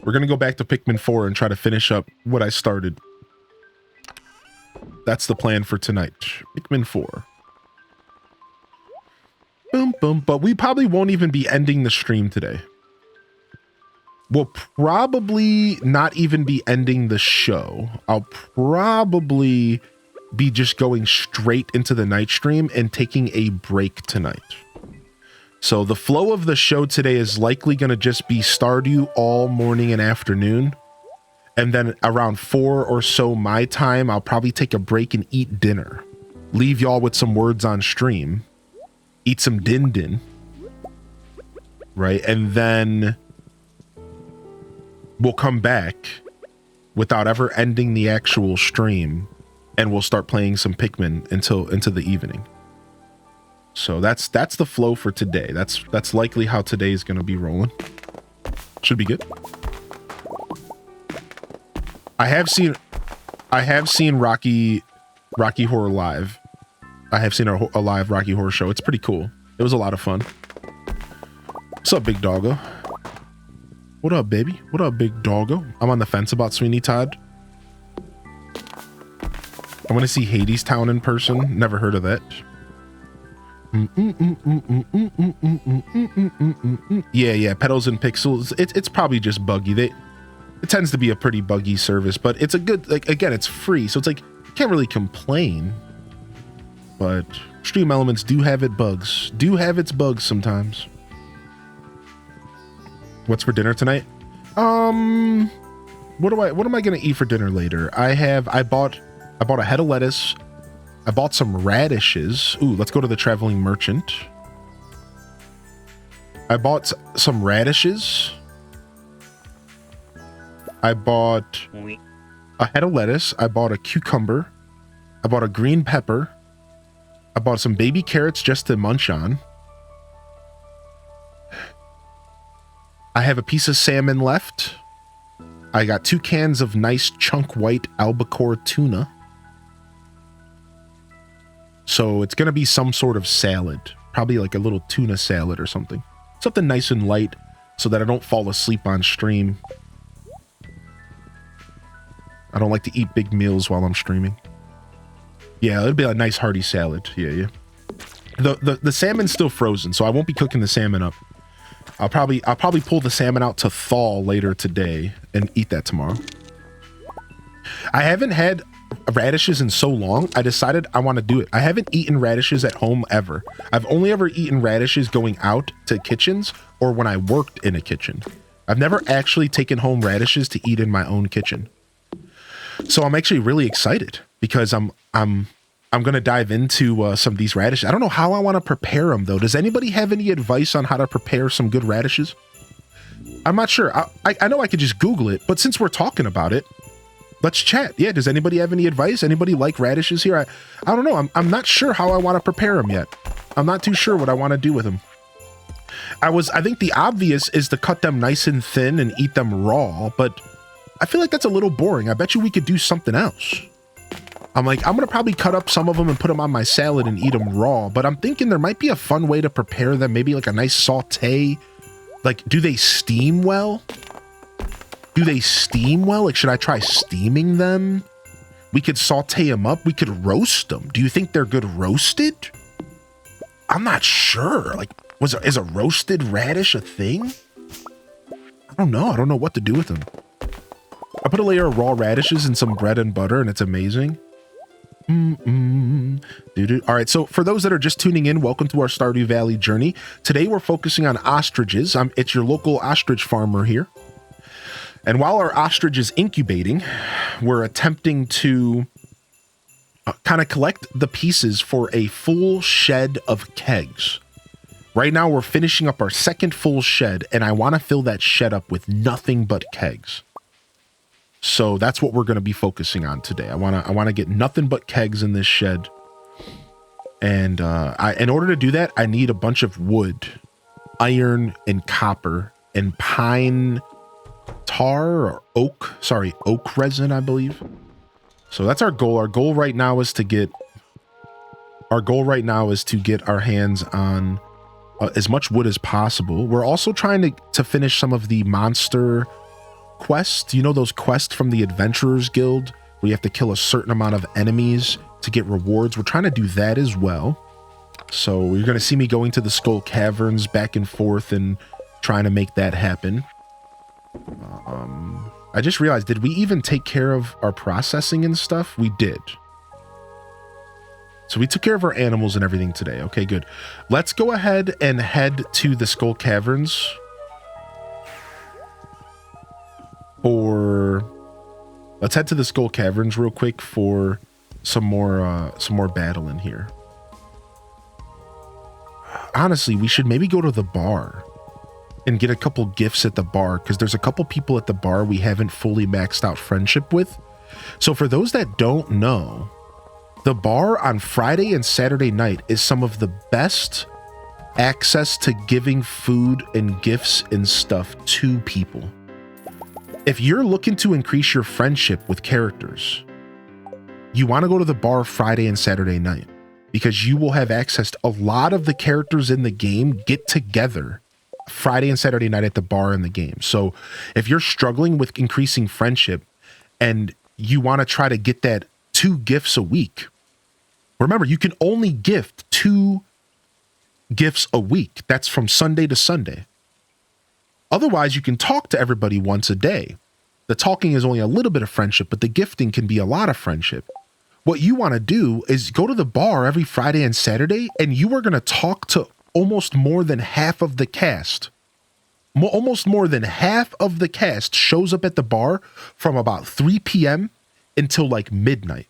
We're going to go back to Pikmin 4 and try to finish up what I started. That's the plan for tonight. Pikmin 4. Boom. But we probably won't even be ending the stream today. We'll probably not even be ending the show. I'll probably be just going straight into the night stream and taking a break tonight. So the flow of the show today is likely going to just be Stardew all morning and afternoon. And then around 4 or so my time, I'll probably take a break and eat dinner. Leave y'all with some words on stream. Eat some din. Right? And then we'll come back without ever ending the actual stream. And we'll start playing some Pikmin into the evening. So that's the flow for today. That's likely how today is going to be rolling. Should be good. I have seen Rocky Horror live. I have seen a live Rocky Horror show. It's pretty cool. It was a lot of fun. What's up, big doggo? What up, baby? What up, big doggo? I'm on the fence about Sweeney Todd. I want to see Hades Town in person. Never heard of that. Yeah, Petals and Pixels. It's probably just buggy. It tends to be a pretty buggy service, but it's a good, like, again, it's free, so it's like, you can't really complain. But Stream Elements do have its bugs sometimes. What's for dinner tonight? What am I gonna eat for dinner later? I bought a head of lettuce. I bought some radishes. Ooh, let's go to the traveling merchant. I bought some radishes. I bought a head of lettuce. I bought a cucumber. I bought a green pepper. I bought some baby carrots just to munch on. I have a piece of salmon left. I got 2 cans of nice chunk white albacore tuna. So it's going to be some sort of salad. Probably like a little tuna salad or something. Something nice and light so that I don't fall asleep on stream. I don't like to eat big meals while I'm streaming. Yeah, it'd be a nice hearty salad. Yeah. The salmon's still frozen, so I won't be cooking the salmon up. I'll probably pull the salmon out to thaw later today and eat that tomorrow. I haven't had radishes in so long. I decided I want to do it. I haven't eaten radishes at home ever. I've only ever eaten radishes going out to kitchens or when I worked in a kitchen. I've never actually taken home radishes to eat in my own kitchen. So I'm actually really excited because I'm going to dive into some of these radishes. I don't know how I want to prepare them though. Does anybody have any advice on how to prepare some good radishes? I'm not sure. I know I could just Google it, but since we're talking about it, let's chat. Yeah, does anybody have any advice? Anybody like radishes here? I don't know. I'm not sure how I want to prepare them yet. I'm not too sure what I want to do with them. I think the obvious is to cut them nice and thin and eat them raw, but I feel like that's a little boring. I bet you we could do something else. I'm going to probably cut up some of them and put them on my salad and eat them raw, but I'm thinking there might be a fun way to prepare them. Maybe like a nice saute. Like, do they steam well? Like, should I try steaming them? We could saute them up. We could roast them. Do you think they're good roasted? I'm not sure. Like, is a roasted radish a thing? I don't know. I don't know what to do with them. I put a layer of raw radishes in some bread and butter, and it's amazing. All right, so for those that are just tuning in, welcome to our Stardew Valley journey. Today we're focusing on ostriches. It's your local ostrich farmer here. And while our ostrich is incubating, we're attempting to kind of collect the pieces for a full shed of kegs. Right now we're finishing up our second full shed, and I want to fill that shed up with nothing but kegs. So that's what we're going to be focusing on today. I want to get nothing but kegs in this shed. And in order to do that, I need a bunch of wood, iron and copper and pine tar or oak resin, I believe. So that's our goal. Our goal right now is to get our hands on as much wood as possible. We're also trying to finish some of the monster quests. You know those quests from the Adventurers Guild where you have to kill a certain amount of enemies to get rewards? We're trying to do that as well. So you're going to see me going to the Skull Caverns back and forth and trying to make that happen. I just realized, did we even take care of our processing and stuff? We did. So we took care of our animals and everything today. Okay, good. Let's go ahead and head to the Skull Caverns. Let's head to the Skull Caverns real quick for some more battle in here. Honestly, we should maybe go to the bar and get a couple gifts at the bar, because there's a couple people at the bar we haven't fully maxed out friendship with. So for those that don't know, the bar on Friday and Saturday night is some of the best access to giving food and gifts and stuff to people. If you're looking to increase your friendship with characters, you want to go to the bar Friday and Saturday night, because you will have access to a lot of the characters in the game get together Friday and Saturday night at the bar in the game. So if you're struggling with increasing friendship and you want to try to get that 2 gifts a week, remember, you can only gift 2 gifts a week. That's from Sunday to Sunday. Otherwise, you can talk to everybody once a day. The talking is only a little bit of friendship, but the gifting can be a lot of friendship. What you want to do is go to the bar every Friday and Saturday, and you are going to talk to almost more than half of the cast. Almost more than half of the cast shows up at the bar from about 3 p.m. until like midnight.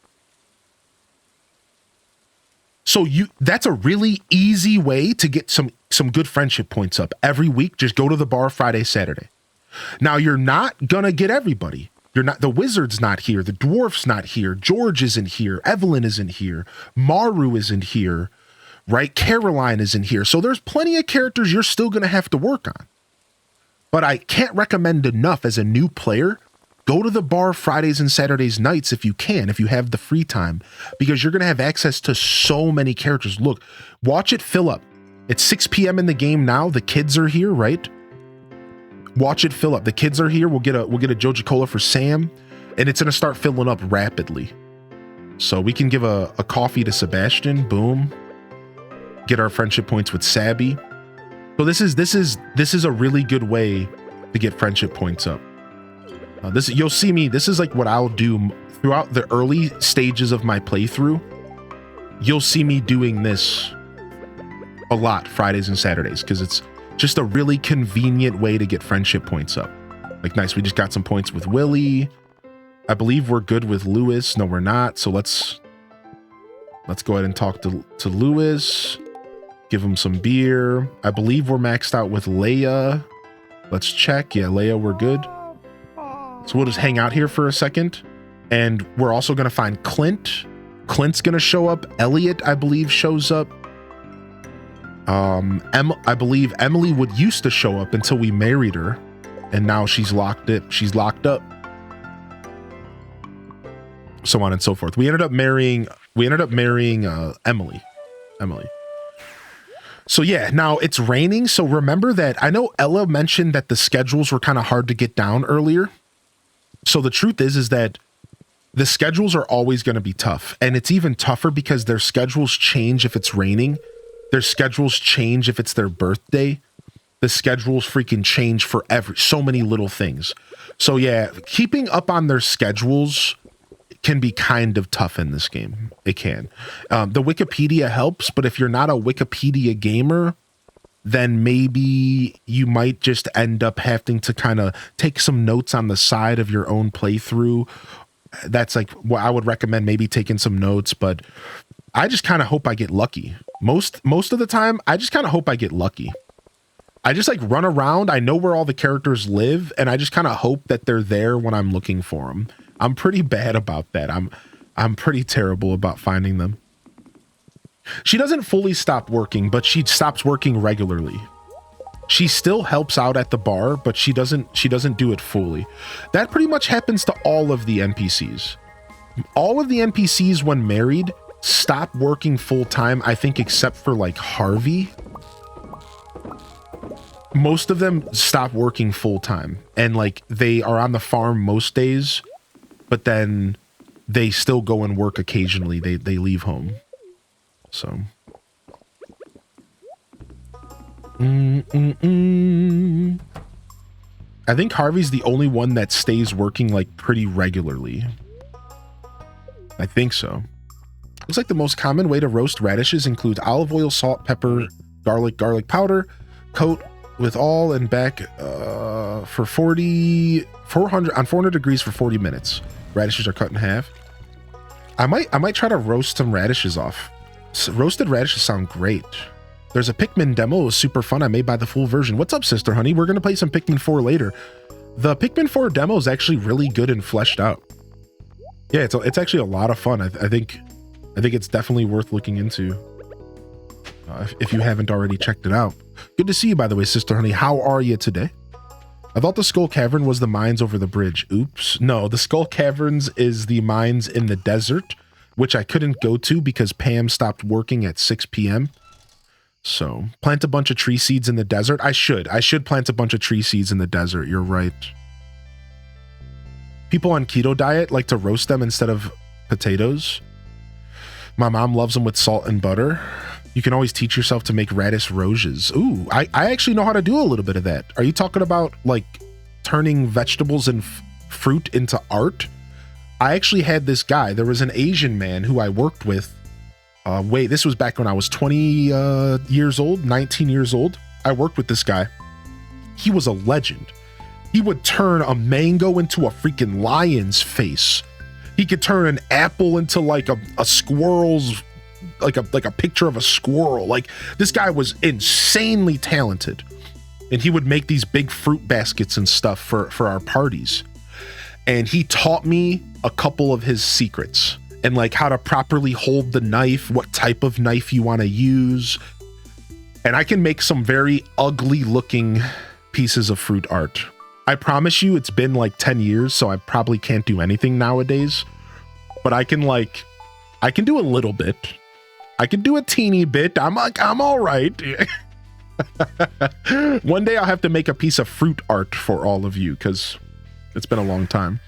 So that's a really easy way to get some good friendship points up every week. Just go to the bar Friday, Saturday. Now, you're not going to get everybody. The wizard's not here. The dwarf's not here. George isn't here. Evelyn isn't here. Maru isn't here, right? Caroline isn't here. So there's plenty of characters you're still going to have to work on. But I can't recommend enough as a new player, go to the bar Fridays and Saturdays nights if you can, if you have the free time, because you're going to have access to so many characters. Look, watch it fill up. It's 6 p.m. in the game now. The kids are here, right? Watch it fill up. The kids are here. We'll get a Joja Cola for Sam, and it's going to start filling up rapidly. So we can give a coffee to Sebastian. Boom. Get our friendship points with Sabby. So this is a really good way to get friendship points up. You'll see me. This is like what I'll do throughout the early stages of my playthrough. You'll see me doing this a lot Fridays and Saturdays because it's just a really convenient way to get friendship points up. Like, nice, we just got some points with Willie. I believe we're good with Lewis. No, we're not. So let's go ahead and talk to Lewis. Give him some beer. I believe we're maxed out with Leia. Let's check. Yeah, Leia, we're good. So we'll just hang out here for a second. And we're also going to find Clint. Clint's going to show up. Elliot, I believe, shows up. I believe Emily used to show up until we married her, and now she's locked up. So on and so forth. We ended up marrying Emily. So yeah, now it's raining. So remember that I know Ella mentioned that the schedules were kind of hard to get down earlier. So the truth is that the schedules are always going to be tough, and it's even tougher because their schedules change if it's raining. Their schedules change if it's their birthday. The schedules freaking change for so many little things. So yeah, keeping up on their schedules can be kind of tough in this game. It can. The Wikipedia helps, but if you're not a Wikipedia gamer, then maybe you might just end up having to kind of take some notes on the side of your own playthrough. That's like what I would recommend, maybe taking some notes, but I just kind of hope I get lucky. Most of the time, I just kind of hope I get lucky. I just like run around. I know where all the characters live, and I just kind of hope that they're there when I'm looking for them. I'm pretty bad about that. I'm pretty terrible about finding them. She doesn't fully stop working, but she stops working regularly. She still helps out at the bar, but she doesn't do it fully. That pretty much happens to all of the NPCs. All of the NPCs when married stop working full time, I think, except for like Harvey. Most of them stop working full time, and like they are on the farm most days, but then they still go and work occasionally. They leave home. So I think Harvey's the only one that stays working like pretty regularly. I think so. Looks like the most common way to roast radishes includes olive oil, salt, pepper, garlic powder, coat with all and back for 400 degrees for 40 minutes. Radishes are cut in half. I might try to roast some radishes off. Roasted radishes sound great. There's a Pikmin demo. It was super fun. I may buy the full version. What's up, Sister Honey? We're going to play some Pikmin 4 later. The Pikmin 4 demo is actually really good and fleshed out. Yeah, it's actually a lot of fun. I think it's definitely worth looking into if you haven't already checked it out. Good to see you, by the way, Sister Honey. How are you today? I thought the Skull Cavern was the mines over the bridge. Oops. No, the Skull Caverns is the mines in the desert, which I couldn't go to because Pam stopped working at 6 p.m. So plant a bunch of tree seeds in the desert. I should plant a bunch of tree seeds in the desert. You're right. People on keto diet like to roast them instead of potatoes. My mom loves them with salt and butter. You can always teach yourself to make radish roges. Ooh, I actually know how to do a little bit of that. Are you talking about like turning vegetables and fruit into art? I actually had this guy. There was an Asian man who I worked with. This was back when I was 20 years old, 19 years old. I worked with this guy. He was a legend. He would turn a mango into a freaking lion's face. He could turn an apple into like a squirrel's, like a picture of a squirrel. Like, this guy was insanely talented. And he would make these big fruit baskets and stuff for our parties. And he taught me a couple of his secrets and like how to properly hold the knife, what type of knife you want to use. And I can make some very ugly looking pieces of fruit art. I promise you it's been like 10 years, so I probably can't do anything nowadays, but I can do a little bit. I can do a teeny bit. I'm all right. One day I'll have to make a piece of fruit art for all of you because it's been a long time.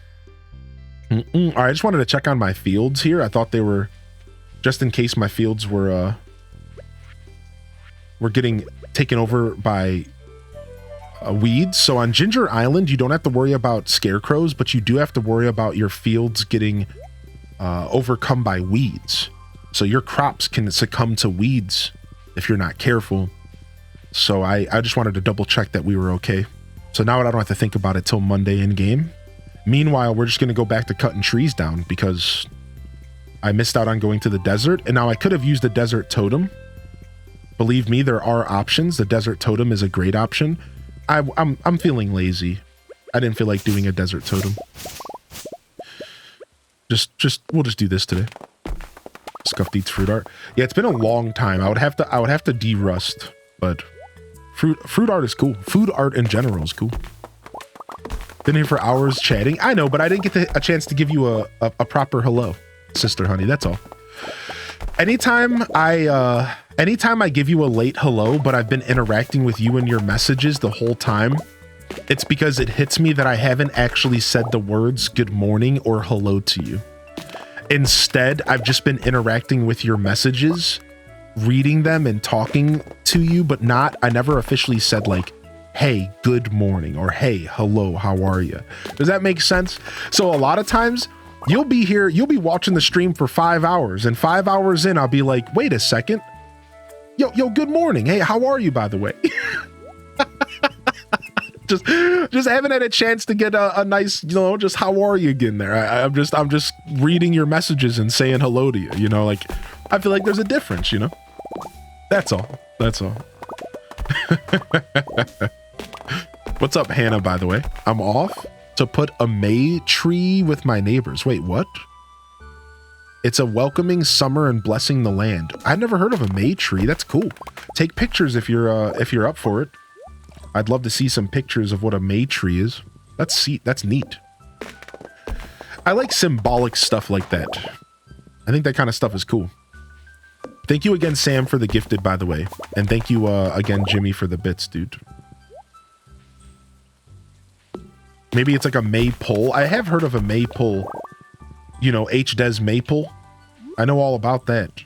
All right, I just wanted to check on my fields here. I thought they were, just in case my fields were getting taken over by weeds. So on Ginger Island, you don't have to worry about scarecrows, but you do have to worry about your fields getting overcome by weeds. So your crops can succumb to weeds if you're not careful. So I just wanted to double check that we were okay. So now I don't have to think about it till Monday in game. Meanwhile, we're just going to go back to cutting trees down because I missed out on going to the desert. And now I could have used the desert totem. Believe me, there are options. The desert totem is a great option. I'm feeling lazy. I didn't feel like doing a desert totem. We'll just do this today. Scuffed eats fruit art. Yeah, it's been a long time. I would have to de-rust, but fruit art is cool. Food art in general is cool. Been here for hours chatting. I know, but I didn't get a chance to give you a proper hello, sister honey. That's all. Anytime I give you a late hello, but I've been interacting with you in your messages the whole time, it's because it hits me that I haven't actually said the words good morning or hello to you. Instead, I've just been interacting with your messages, reading them and talking to you, but I never officially said like, hey, good morning, or hey, hello, how are you? Does that make sense? So a lot of times you'll be here, you'll be watching the stream for 5 hours, and 5 hours in, I'll be like, wait a second. Yo, good morning. Hey, how are you, by the way? just haven't had a chance to get a nice, just how are you again there. I'm just reading your messages and saying hello to you, like, I feel like there's a difference, That's all. What's up, Hannah, by the way? I'm off to put a May tree with my neighbors. Wait, what? It's a welcoming summer and blessing the land. I've never heard of a May tree. That's cool. Take pictures if you're up for it. I'd love to see some pictures of what a May tree is. That's neat. I like symbolic stuff like that. I think that kind of stuff is cool. Thank you again, Sam, for the gifted, by the way. And thank you again, Jimmy, for the bits, dude. Maybe it's like a maypole. I have heard of a maypole. H-Des maple. I know all about that.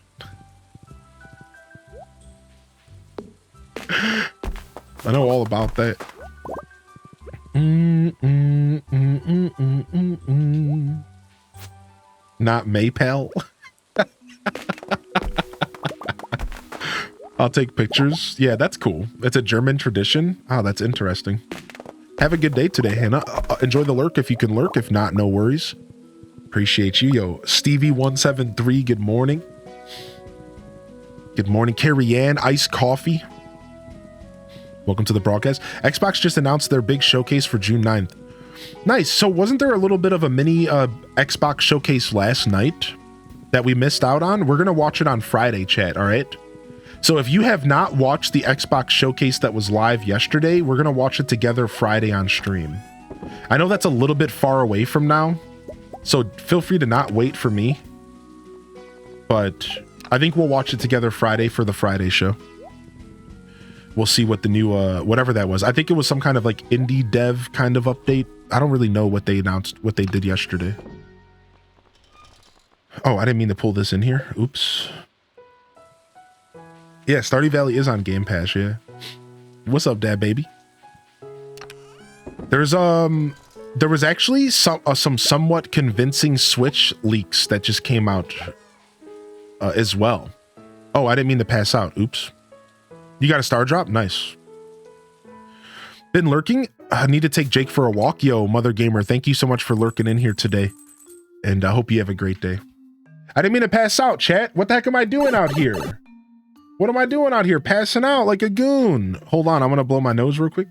I know all about that. Not Maypal. I'll take pictures. Yeah, that's cool. It's a German tradition. Oh, that's interesting. Have a good day today, Hannah. Enjoy the lurk if you can lurk. If not, no worries. Appreciate you. Yo, Stevie173, good morning. Good morning, Carrie Ann, iced coffee. Welcome to the broadcast. Xbox just announced their big showcase for June 9th. Nice. So wasn't there a little bit of a mini Xbox showcase last night that we missed out on? We're going to watch it on Friday, chat, all right? So if you have not watched the Xbox showcase that was live yesterday, we're going to watch it together Friday on stream. I know that's a little bit far away from now, so feel free to not wait for me. But I think we'll watch it together Friday for the Friday show. we'll see what the new whatever that was. I think it was some kind of like indie dev kind of update. I don't really know what they announced, what they did yesterday. Oh, I didn't mean to pull this in here. Oops. Yeah, Stardew Valley is on Game Pass, yeah. What's up, Dad baby? There was actually some somewhat convincing Switch leaks that just came out as well. Oh, I didn't mean to pass out. Oops. You got a star drop? Nice. Been lurking? I need to take Jake for a walk. Yo, Mother Gamer, thank you so much for lurking in here today. And I hope you have a great day. I didn't mean to pass out, chat. What the heck am I doing out here? What am I doing out here? Passing out like a goon. Hold on, I'm gonna blow my nose real quick.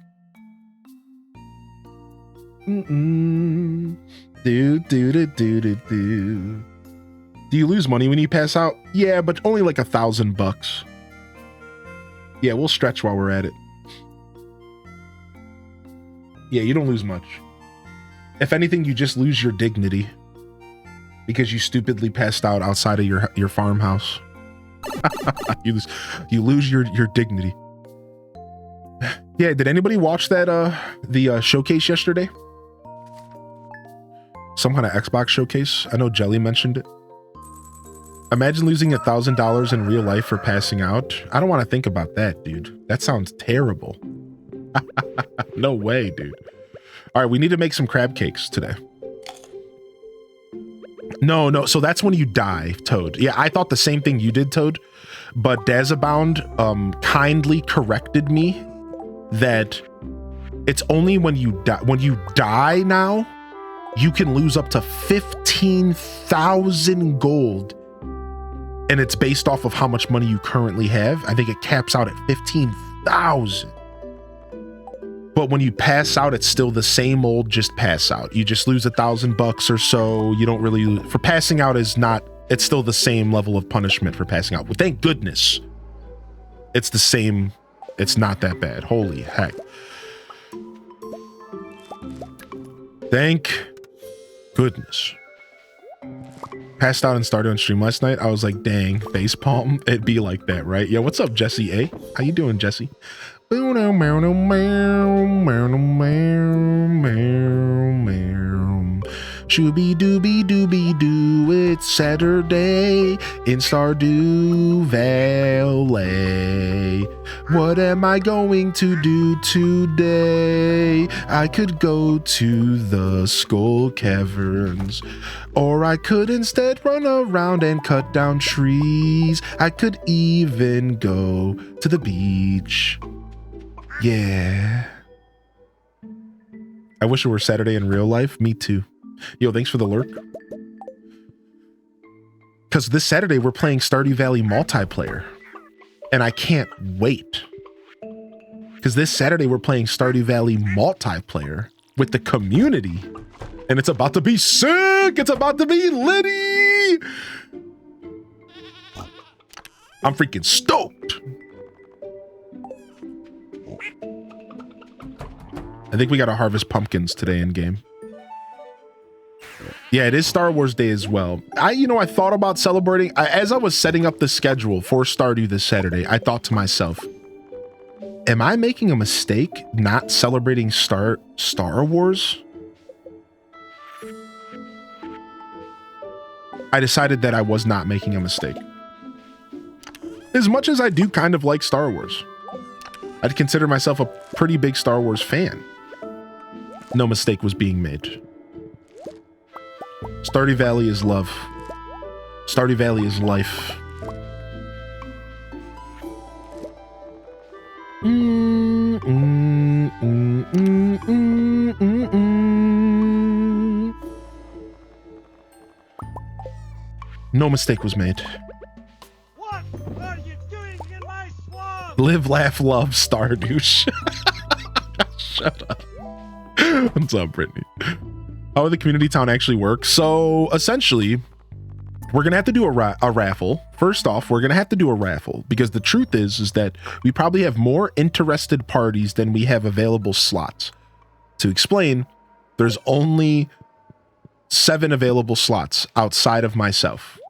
Do. Do you lose money when you pass out? Yeah, but only like $1,000. Yeah, we'll stretch while we're at it. Yeah, you don't lose much. If anything, you just lose your dignity because you stupidly passed out outside of your farmhouse. you lose your dignity. Yeah, did anybody watch that the showcase yesterday? Some kind of Xbox showcase. I know Jelly mentioned it. Imagine losing $1,000 in real life for passing out. I don't want to think about that, dude. That sounds terrible. No way, dude. All right, we need to make some crab cakes today. No. So that's when you die, Toad. Yeah, I thought the same thing you did, Toad. But Dazabound kindly corrected me that it's only when you die. When you die now, you can lose up to 15,000 gold. And it's based off of how much money you currently have. I think it caps out at 15,000. But when you pass out, it's still the same old just pass out. You just lose $1,000 or so. You don't really, for passing out is not, it's still the same level of punishment for passing out. Well, thank goodness. It's the same. It's not that bad. Holy heck. Thank goodness. Passed out and started on stream last night. I was like, dang, facepalm. It'd be like that, right? Yo, what's up, Jesse A? How you doing, Jesse? Shooby dooby dooby doo, it's Saturday in Stardew Valley. What am I going to do today? I could go to the Skull Caverns, or I could instead run around and cut down trees. I could even go to the beach. Yeah. I wish it were Saturday in real life. Me too. Yo, thanks for the lurk. Because this Saturday we're playing Stardew Valley multiplayer. And I can't wait. Because this Saturday we're playing Stardew Valley multiplayer with the community. And it's about to be sick! It's about to be litty! I'm freaking stoked! I think we gotta harvest pumpkins today in game. Yeah, it is Star Wars Day as well. I thought about celebrating. As I was setting up the schedule for Stardew this Saturday, I thought to myself, am I making a mistake not celebrating Star Wars? I decided that I was not making a mistake. As much as I do kind of like Star Wars, I'd consider myself a pretty big Star Wars fan. No mistake was being made. Stardew Valley is love. Stardew Valley is life. No mistake was made. What are you doing in my swamp? Live, laugh, love, Stardew. Shut up. What's up, Brittany? How the community town actually works? So essentially, we're gonna have to do a raffle. First off, we're gonna have to do a raffle because the truth is that we probably have more interested parties than we have available slots. To explain, there's only 7 available slots outside of myself.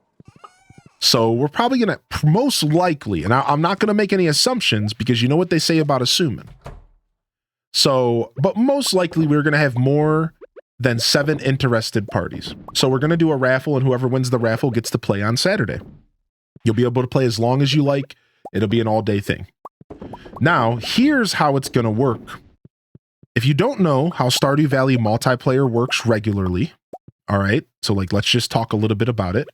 So we're probably going to most likely, and I'm not going to make any assumptions because you know what they say about assuming. So, but most likely we're going to have more than 7 interested parties. So we're going to do a raffle, and whoever wins the raffle gets to play on Saturday. You'll be able to play as long as you like. It'll be an all-day thing. Now, here's how it's going to work. If you don't know how Stardew Valley multiplayer works regularly, all right, so like let's just talk a little bit about it.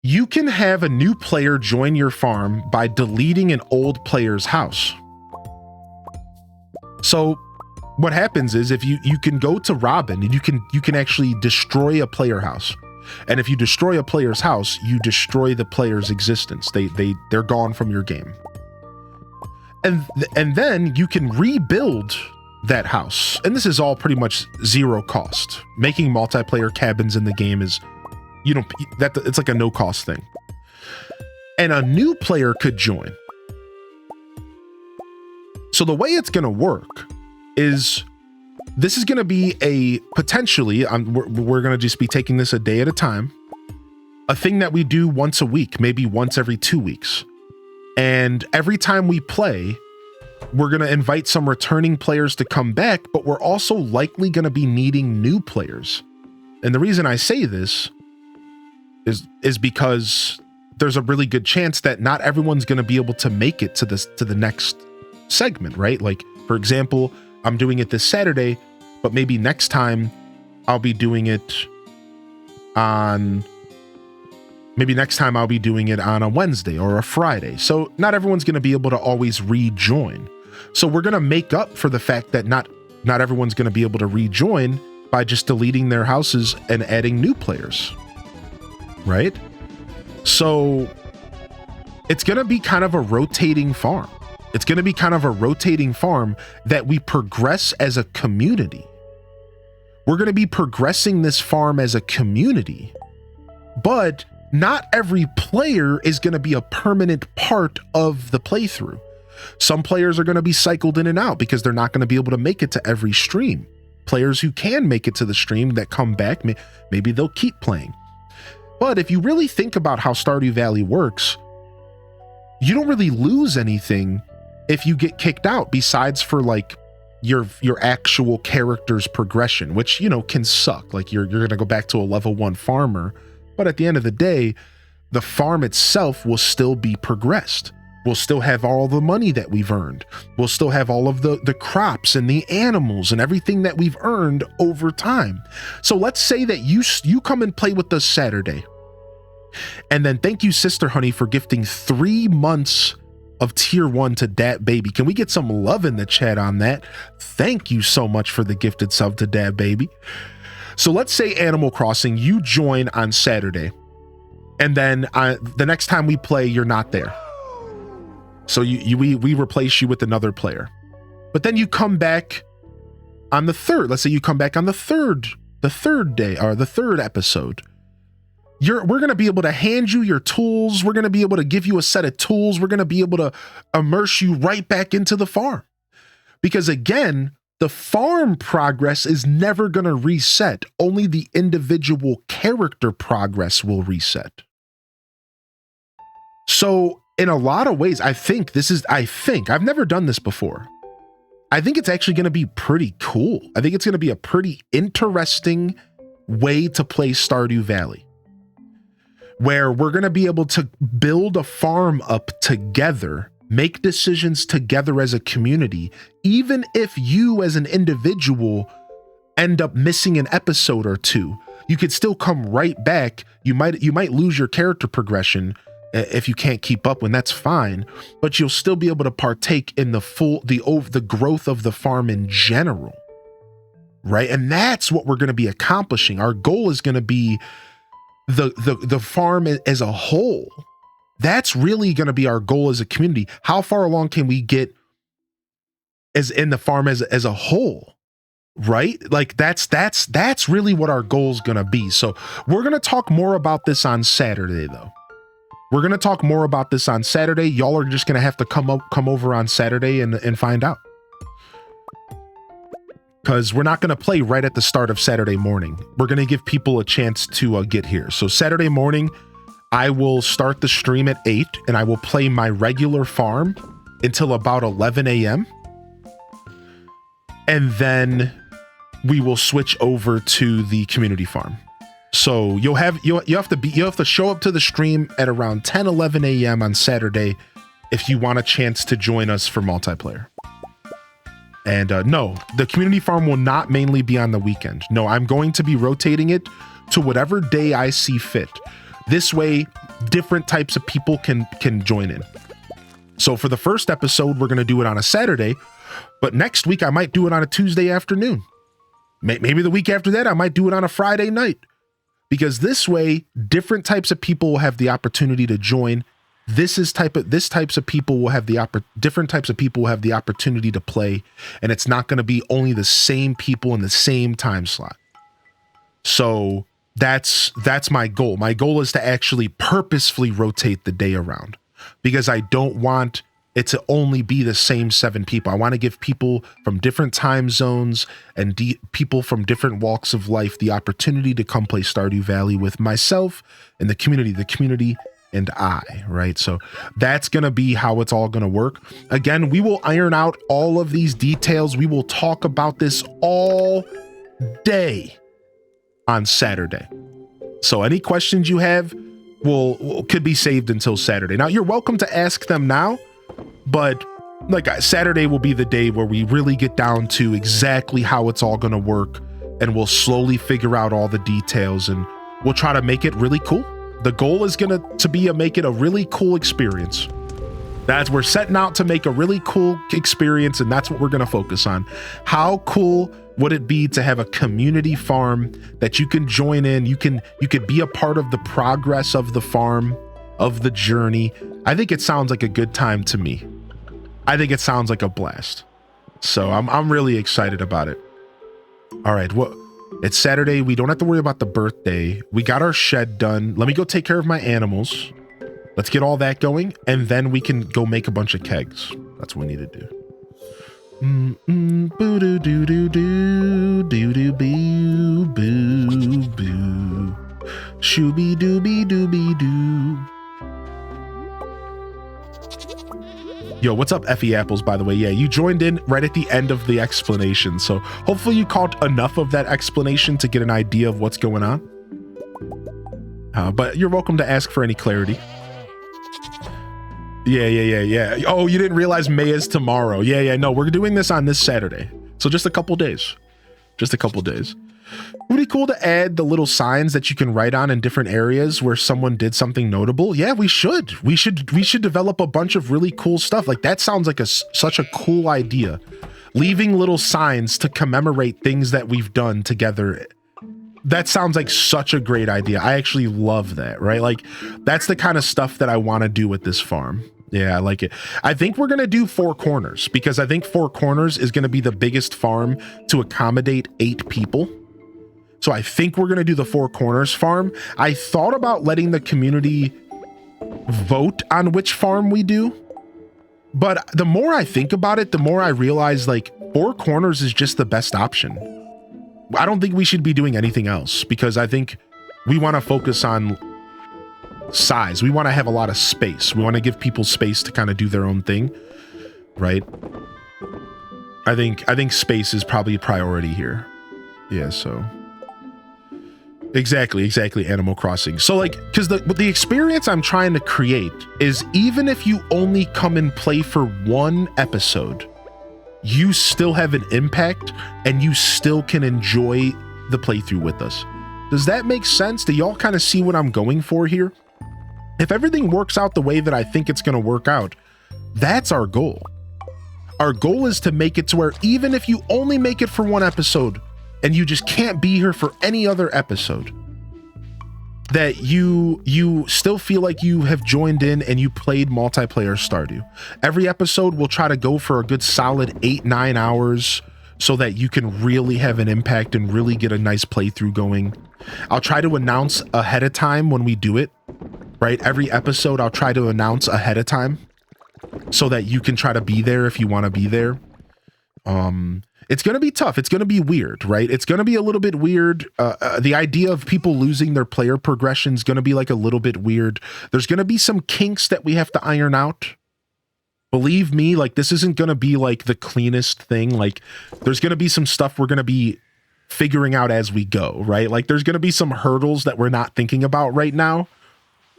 You can have a new player join your farm by deleting an old player's house. So what happens is if you can go to Robin and you can actually destroy a player house. And if you destroy a player's house, you destroy the player's existence. They're gone from your game. And then you can rebuild that house. And this is all pretty much zero cost. Making multiplayer cabins in the game is, it's like a no cost thing. And a new player could join. So the way it's going to work is this is going to be a potentially, we're going to just be taking this a day at a time, a thing that we do once a week, maybe once every 2 weeks. And every time we play, we're going to invite some returning players to come back, but we're also likely going to be needing new players. And the reason I say this is because there's a really good chance that not everyone's going to be able to make it to the next segment, right? Like, for example, I'm doing it this Saturday, but maybe next time I'll be doing it on a Wednesday or a Friday. So not everyone's going to be able to always rejoin. So we're going to make up for the fact that not everyone's going to be able to rejoin by just deleting their houses and adding new players, right? So it's going to be kind of a rotating farm. It's going to be kind of a rotating farm that we progress as a community. We're going to be progressing this farm as a community, but not every player is going to be a permanent part of the playthrough. Some players are going to be cycled in and out because they're not going to be able to make it to every stream. Players who can make it to the stream that come back, maybe they'll keep playing. But if you really think about how Stardew Valley works, you don't really lose anything if you get kicked out besides for like your actual character's progression, which, can suck. Like you're going to go back to a level 1 farmer, but at the end of the day, the farm itself will still be progressed. We'll still have all the money that we've earned. We'll still have all of the crops and the animals and everything that we've earned over time. So let's say that you come and play with us Saturday. And then thank you, Sister Honey, for gifting 3 months of tier 1 to Dat Baby. Can we get some love in the chat on that? Thank you so much for the gifted sub to Dat Baby. So let's say Animal Crossing, you join on Saturday, and then the next time we play, you're not there. So we replace you with another player. But then you come back on the 3rd. Let's say you come back on the third day or the 3rd episode. We're going to be able to hand you your tools. We're going to be able to give you a set of tools. We're going to be able to immerse you right back into the farm. Because again, the farm progress is never going to reset. Only the individual character progress will reset. So in a lot of ways, I think I've never done this before. I think it's actually going to be pretty cool. I think it's going to be a pretty interesting way to play Stardew Valley, where we're going to be able to build a farm up together, make decisions together as a community, even if you as an individual end up missing an episode or two. You could still come right back. You might lose your character progression if you can't keep up, when that's fine, but you'll still be able to partake in the growth of the farm in general, right? And that's what we're going to be accomplishing. Our goal is going to be the farm as a whole. That's really going to be our goal as a community. How far along can we get as in the farm as a whole, right? Like that's really what our goal is going to be. So we're going to talk more about this on Saturday, though. We're going to talk more about this on Saturday. Y'all are just going to have to come over on Saturday and find out. Because we're not going to play right at the start of Saturday morning. We're going to give people a chance to get here. So Saturday morning, I will start the stream at 8 and I will play my regular farm until about 11 a.m. And then we will switch over to the community farm. So you have to show up to the stream at around 10, 11 a.m. on Saturday if you want a chance to join us for multiplayer. And no, the community farm will not mainly be on the weekend. No, I'm going to be rotating it to whatever day I see fit. This way, different types of people can join in. So for the first episode, we're going to do it on a Saturday, but next week I might do it on a Tuesday afternoon. Maybe the week after that, I might do it on a Friday night. Because this way, different types of people will have the opportunity to join. Different types of people will have the opportunity to play, and it's not going to be only the same people in the same time slot. So that's my goal. My goal is to actually purposefully rotate the day around, because I don't want it to only be the same 7 people. I want to give people from different time zones and people from different walks of life the opportunity to come play Stardew Valley with myself and the community and I, right? So that's going to be how it's all going to work. Again, we will iron out all of these details. We will talk about this all day on Saturday. So any questions you have could be saved until Saturday. Now, you're welcome to ask them now, but Saturday will be the day where we really get down to exactly how it's all going to work, and we'll slowly figure out all the details, and we'll try to make it really cool. The goal is going to make it a really cool experience. We're setting out to make a really cool experience, and that's what we're going to focus on. How cool would it be to have a community farm that you can join in? You could be a part of the progress of the farm, of the journey. I think it sounds like a good time to me. I think it sounds like a blast. So I'm really excited about it. All right, it's Saturday. We don't have to worry about the birthday. We got our shed done. Let me go take care of my animals. Let's get all that going, and then we can go make a bunch of kegs. That's what we need to do. Boo doo doo doo doo doo doo boo boo boo shooby dooby dooby doo. Yo, what's up, Effie Apples, by the way? Yeah, you joined in right at the end of the explanation, so hopefully you caught enough of that explanation to get an idea of what's going on. But you're welcome to ask for any clarity. Yeah. Oh, you didn't realize May is tomorrow. Yeah. No, we're doing this on this Saturday. So just a couple days. Would it be cool to add the little signs that you can write on in different areas where someone did something notable? Yeah, we should. We should develop a bunch of really cool stuff. Like, that sounds like such a cool idea. Leaving little signs to commemorate things that we've done together. That sounds like such a great idea. I actually love that, right? Like, that's the kind of stuff that I want to do with this farm. Yeah, I like it. I think we're going to do 4 corners, because I think 4 corners is going to be the biggest farm to accommodate 8 people. So I think we're going to do the 4 corners farm. I thought about letting the community vote on which farm we do, but the more I think about it, the more I realize 4 corners is just the best option. I don't think we should be doing anything else, because I think we want to focus on size. We want to have a lot of space. We want to give people space to kind of do their own thing, right? I think space is probably a priority here. Yeah, so exactly Animal Crossing. So because the experience I'm trying to create is, even if you only come and play for 1 episode, you still have an impact and you still can enjoy the playthrough with us. Does that make sense? Do y'all kind of see what I'm going for here? If everything works out the way that I think it's going to work out, that's our goal. Our goal is to make it to where, even if you only make it for 1 episode and you just can't be here for any other episode, that you still feel like you have joined in and you played multiplayer Stardew. Every episode we'll try to go for a good solid 8-9 hours so that you can really have an impact and really get a nice playthrough going. I'll try to announce ahead of time when we do it, right? Every episode I'll try to announce ahead of time so that you can try to be there if you want to be there. It's going to be tough. It's going to be weird, right? It's going to be a little bit weird. The idea of people losing their player progression is going to be like a little bit weird. There's going to be some kinks that we have to iron out. Believe me, like this isn't going to be like the cleanest thing. Like there's going to be some stuff we're going to be figuring out as we go, right? Like there's going to be some hurdles that we're not thinking about right now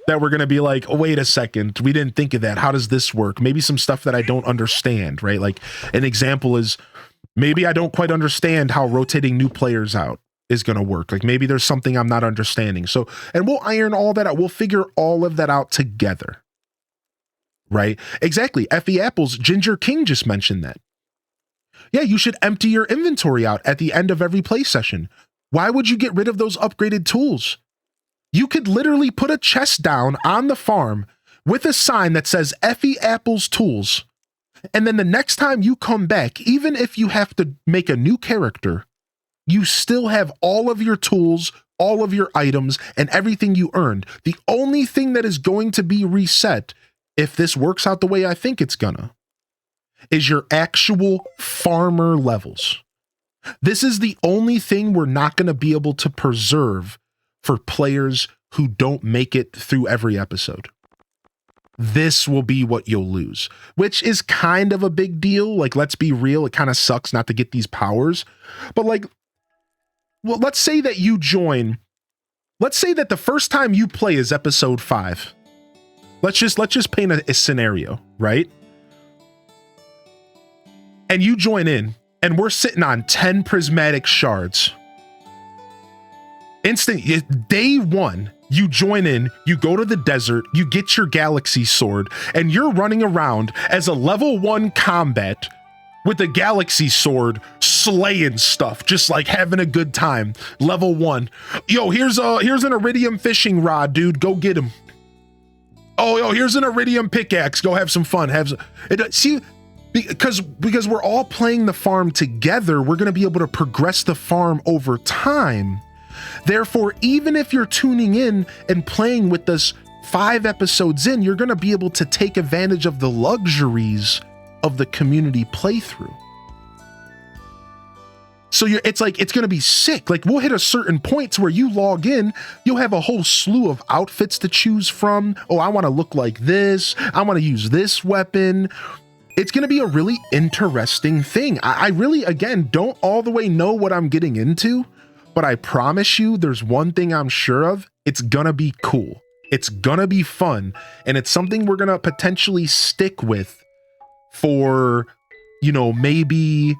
that we're going to be like, oh, wait a second, we didn't think of that. How does this work? Maybe some stuff that I don't understand, right? Like an example is maybe I don't quite understand how rotating new players out is going to work. Like maybe there's something I'm not understanding. So, and we'll iron all that out. We'll figure all of that out together. Right? Exactly. Effie Apples, Ginger King just mentioned that. Yeah, you should empty your inventory out at the end of every play session. Why would you get rid of those upgraded tools? You could literally put a chest down on the farm with a sign that says Effie Apples Tools. And then the next time you come back, even if you have to make a new character, you still have all of your tools, all of your items, and everything you earned. The only thing that is going to be reset, if this works out the way I think it's gonna, is your actual farmer levels. This is the only thing we're not going to be able to preserve for players who don't make it through every episode. This will be what you'll lose, which is kind of a big deal. Like, let's be real. It kind of sucks not to get these powers, but like, well, let's say that you join, let's say that the first time you play is episode 5. Let's just paint a scenario, right? And you join in, and we're sitting on 10 prismatic shards. Day 1, you join in, you go to the desert, you get your galaxy sword, and you're running around as a level 1 combat with a galaxy sword, slaying stuff, just like having a good time. Level 1. Yo, here's an iridium fishing rod, dude. Go get him. Oh, yo, here's an iridium pickaxe. Go have some fun. See, because we're all playing the farm together, we're going to be able to progress the farm over time. Therefore, even if you're tuning in and playing with us 5 episodes in, you're going to be able to take advantage of the luxuries of the community playthrough. So it's like, it's going to be sick. Like, we'll hit a certain point to where you log in, you'll have a whole slew of outfits to choose from. Oh, I want to look like this. I want to use this weapon. It's going to be a really interesting thing. I really, again, don't all the way know what I'm getting into, but I promise you there's one thing I'm sure of. It's going to be cool. It's going to be fun. And it's something we're going to potentially stick with for, you know, maybe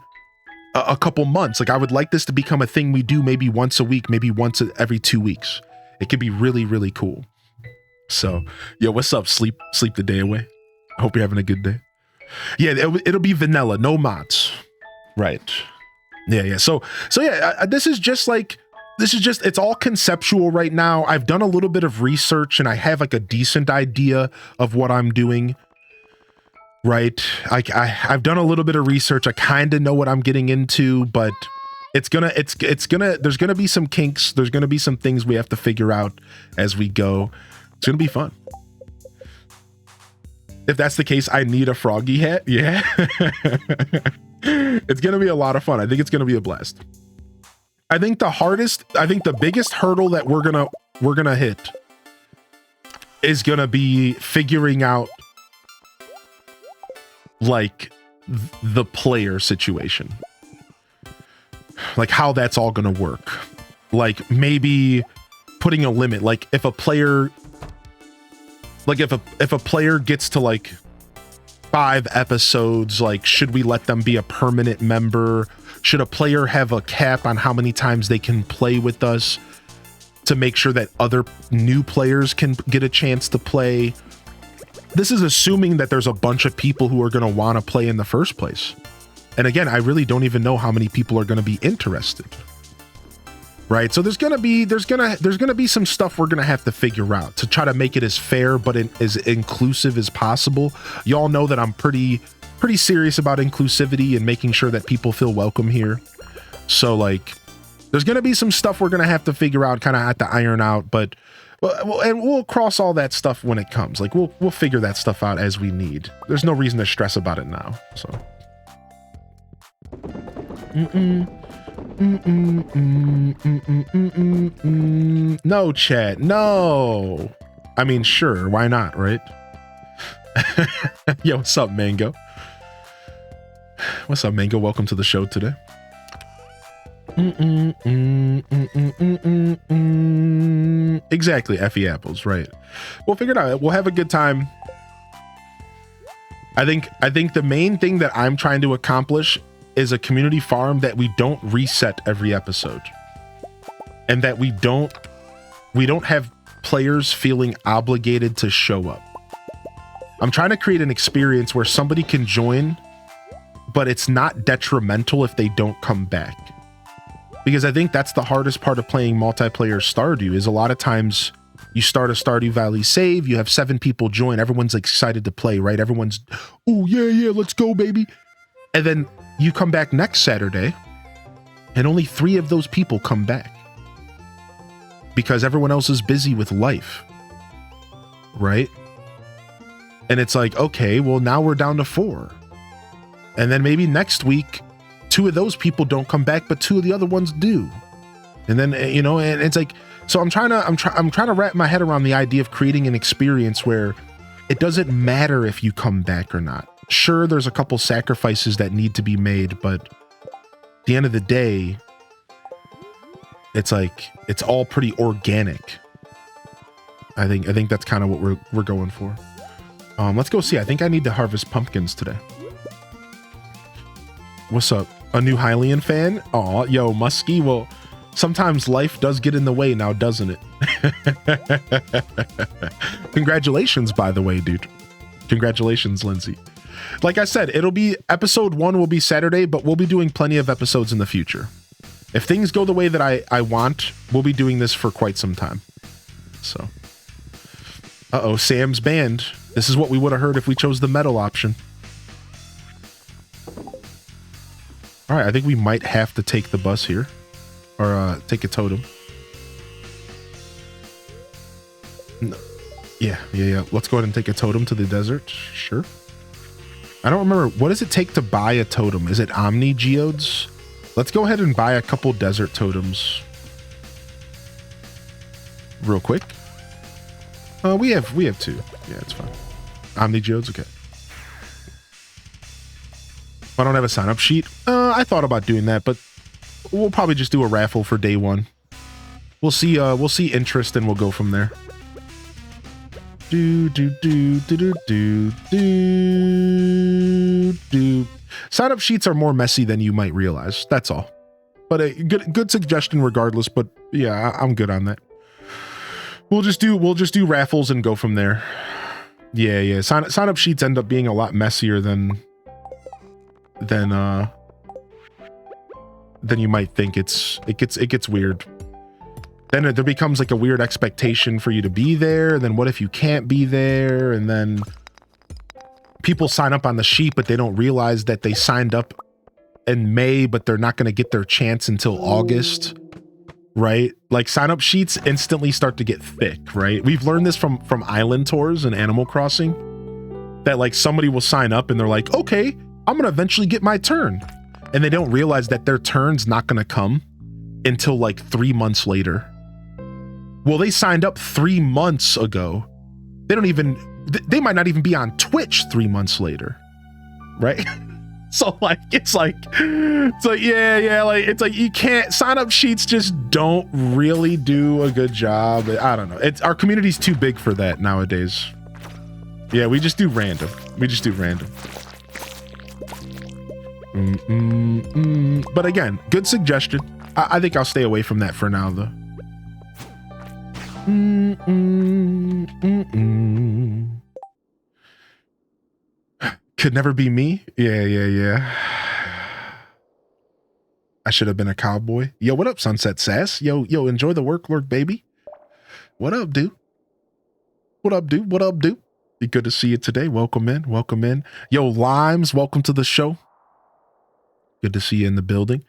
a couple months. Like, I would like this to become a thing we do maybe once a week, maybe once every 2 weeks. It could be really, really cool. So, yo, what's up? Sleep the day away. I hope you're having a good day. Yeah, it'll be vanilla, no mods. Right. Yeah. So yeah, this is just, it's all conceptual right now. I've done a little bit of research and I have like a decent idea of what I'm doing. Right. I've done a little bit of research. I kind of know what I'm getting into, but there's gonna be some kinks. There's gonna be some things we have to figure out as we go. It's gonna be fun. If that's the case, I need a froggy hat. Yeah. It's gonna be a lot of fun. I think it's gonna be a blast. I think the biggest hurdle that we're gonna hit is gonna be figuring out like the player situation, like how that's all gonna work. Like maybe putting a limit, like if a player gets to like 5 episodes, like should we let them be a permanent member? Should a player have a cap on how many times they can play with us to make sure that other new players can get a chance to play? This is assuming that there's a bunch of people who are going to want to play in the first place. And again, I really don't even know how many people are going to be interested. Right? So there's going to be some stuff we're going to have to figure out to try to make it as fair but as inclusive as possible. Y'all know that I'm pretty serious about inclusivity and making sure that people feel welcome here. So like there's going to be some stuff we're going to have to figure out, kind of have to iron out, but we'll cross all that stuff when it comes. Like we'll figure that stuff out as we need. There's no reason to stress about it now. So No, chat. No. I mean, sure. Why not, right? Yo, what's up, Mango? What's up, Mango? Welcome to the show today. Exactly, Effie apples, right? We'll figure it out. We'll have a good time. I think the main thing that I'm trying to accomplish is a community farm that we don't reset every episode, and that we don't have players feeling obligated to show up. I'm trying to create an experience where somebody can join, but it's not detrimental if they don't come back. Because I think that's the hardest part of playing multiplayer Stardew, is a lot of times you start a Stardew Valley save, you have 7 people join, everyone's excited to play, right? Everyone's, oh yeah, let's go, baby. And then you come back next Saturday, and only 3 of those people come back. Because everyone else is busy with life, right? And it's like, okay, well, now we're down to 4. And then maybe next week, 2 of those people don't come back, but 2 of the other ones do. And then, you know, and it's like, so I'm trying to wrap my head around the idea of creating an experience where it doesn't matter if you come back or not. Sure, there's a couple sacrifices that need to be made, but at the end of the day, it's like, it's all pretty organic. I think that's kind of what we're going for. Let's go see. I think I need to harvest pumpkins today. What's up? A new Hylian fan? Aw, yo, Muskie. Well, sometimes life does get in the way now, doesn't it? Congratulations, by the way, dude. Congratulations, Lindsay. Like I said, it'll be episode 1 will be Saturday, but we'll be doing plenty of episodes in the future. If things go the way that I want, we'll be doing this for quite some time. So, uh-oh, Sam's banned. This is what we would have heard if we chose the metal option. All right, I think we might have to take the bus here, or take a totem. No. Yeah. Let's go ahead and take a totem to the desert. Sure. I don't remember. What does it take to buy a totem? Is it Omni Geodes? Let's go ahead and buy a couple desert totems real quick. We have 2. Yeah, it's fine. Omni Geodes, okay. I don't have a sign-up sheet. I thought about doing that, but we'll probably just do a raffle for day 1. We'll see interest, and we'll go from there. Sign-up sheets are more messy than you might realize. That's all. But a good suggestion regardless. But yeah, I'm good on that. We'll just do raffles and go from there. Yeah. Sign-up sheets end up being a lot messier than you might think. It gets weird. Then there becomes like a weird expectation for you to be there. Then what if you can't be there? And then people sign up on the sheet, but they don't realize that they signed up in May, but they're not going to get their chance until August, right? Like sign-up sheets instantly start to get thick, right? We've learned this from island tours and Animal Crossing, that like somebody will sign up and they're like, okay, I'm going to eventually get my turn. And they don't realize that their turn's not going to come until like 3 months later. Well, they signed up 3 months ago. They might not even be on Twitch 3 months later, right? So like, it's like you can't, sign-up sheets just don't really do a good job. I don't know. Our community's too big for that nowadays. Yeah, we just do random. But again, good suggestion. I think I'll stay away from that for now, though. Could never be me. Yeah. I should have been a cowboy. Yo, what up, Sunset Sass? Yo, enjoy the work, Lord baby. What up, dude? Be good to see you today. Welcome in. Yo, Limes, welcome to the show. Good to see you in the building.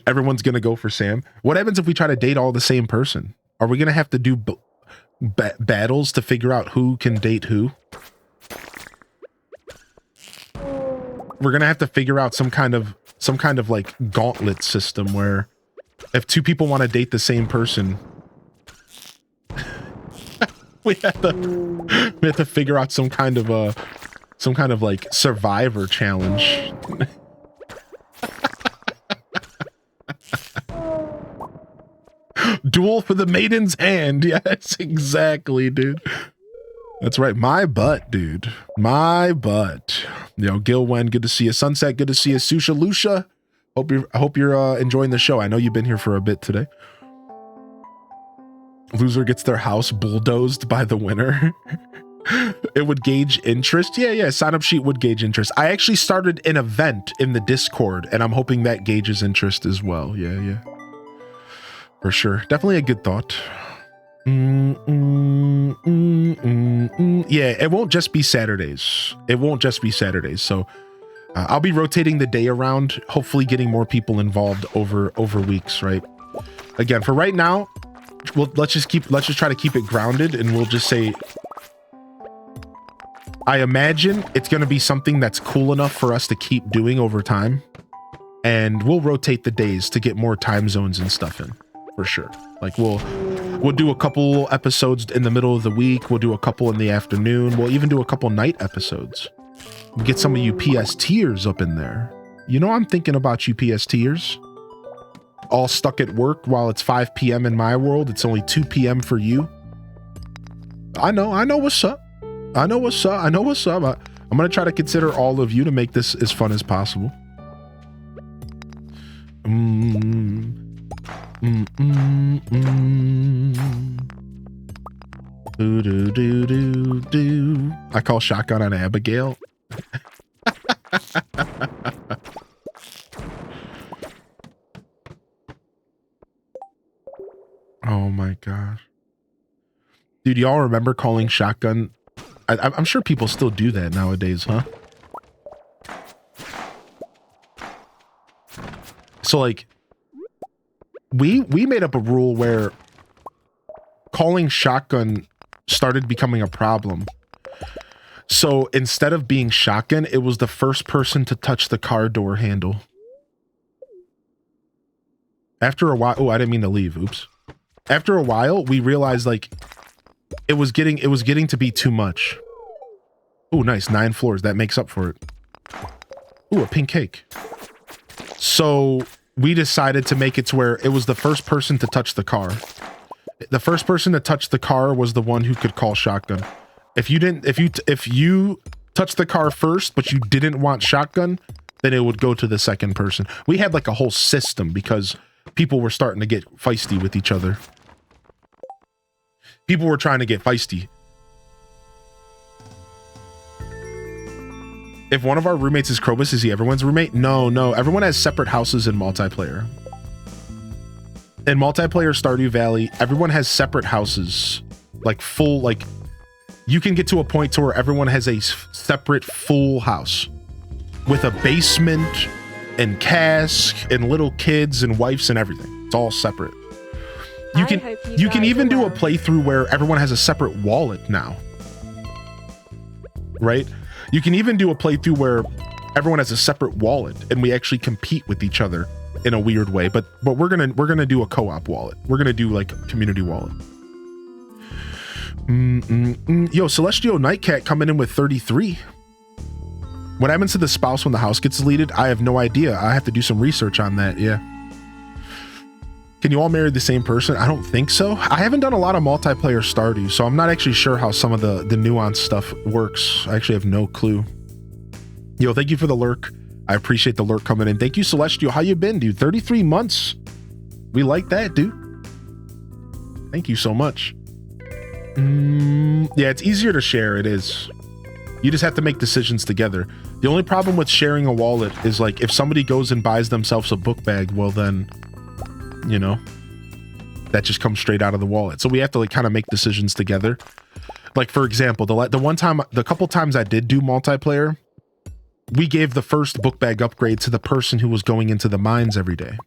Everyone's gonna go for Sam. What happens if we try to date all the same person? Are we gonna have to do battles to figure out who can date who? we're gonna have to figure out some kind of like gauntlet system where if two people want to date the same person, we have to figure out some kind of like survivor challenge. Duel for the maiden's hand. Yes, exactly, dude. That's right. My butt, dude. My butt. Gil Wen, good to see you. Sunset, good to see you. Susha Lucia, I hope you're enjoying the show. I know you've been here for a bit today. Loser gets their house bulldozed by the winner. It would gauge interest. Yeah. Sign up sheet would gauge interest. I actually started an event in the Discord, and I'm hoping that gauges interest as well. Yeah. For sure. Definitely a good thought. Yeah, it won't just be Saturdays. So I'll be rotating the day around, hopefully getting more people involved over weeks, right? Again, for right now, let's just try to keep it grounded, and we'll just say, I imagine it's going to be something that's cool enough for us to keep doing over time, and we'll rotate the days to get more time zones and stuff in, for sure. Like we'll do a couple episodes in the middle of the week. We'll do a couple in the afternoon. We'll even do a couple night episodes. We'll get some of you PS tiers up in there. I'm thinking about you PS tiers. All stuck at work while it's 5 p.m. in my world. It's only 2 p.m. for you. I know what's up. I'm going to try to consider all of you to make this as fun as possible. I call shotgun on Abigail. Oh my gosh. Dude, y'all remember calling shotgun? I'm sure people still do that nowadays, huh? So like, we made up a rule where calling shotgun started becoming a problem. So instead of being shotgun, it was the first person to touch the car door handle. After a while, I didn't mean to leave. Oops. After a while, we realized like it was getting to be too much. Oh, nice. 9 floors. That makes up for it. Ooh, a pink cake. So we decided to make it to where it was the first person to touch the car. The first person to touch the car was the one who could call shotgun. If you touched the car first, but you didn't want shotgun, then it would go to the second person. We had like a whole system because people were starting to get feisty with each other. People were trying to get feisty. If one of our roommates is Krobus, is he everyone's roommate? No. Everyone has separate houses in multiplayer. In multiplayer Stardew Valley, everyone has separate houses. Like full, like you can get to a point to where everyone has a separate full house with a basement and cask and little kids and wives and everything. It's all separate. You can even do a playthrough where everyone has a separate wallet now. Right? You can even do a playthrough where everyone has a separate wallet and we actually compete with each other in a weird way, but we're gonna do a co-op wallet. We're gonna do like a community wallet. Yo, Celestial Nightcat coming in with 33. What happens to the spouse when the house gets deleted? I have no idea. I have to do some research on that. Yeah. Can you all marry the same person? I don't think so. I haven't done a lot of multiplayer Stardew, so I'm not actually sure how some of the nuanced stuff works. I actually have no clue. Yo, thank you for the lurk. I appreciate the lurk coming in. Thank you, Celestial. How you been, dude? 33 months. We like that, dude. Thank you so much. Yeah, it's easier to share. It is. You just have to make decisions together. The only problem with sharing a wallet is like if somebody goes and buys themselves a book bag, well then, you know, that just comes straight out of the wallet. So we have to like kind of make decisions together. Like for example, the couple times I did do multiplayer, we gave the first book bag upgrade to the person who was going into the mines every day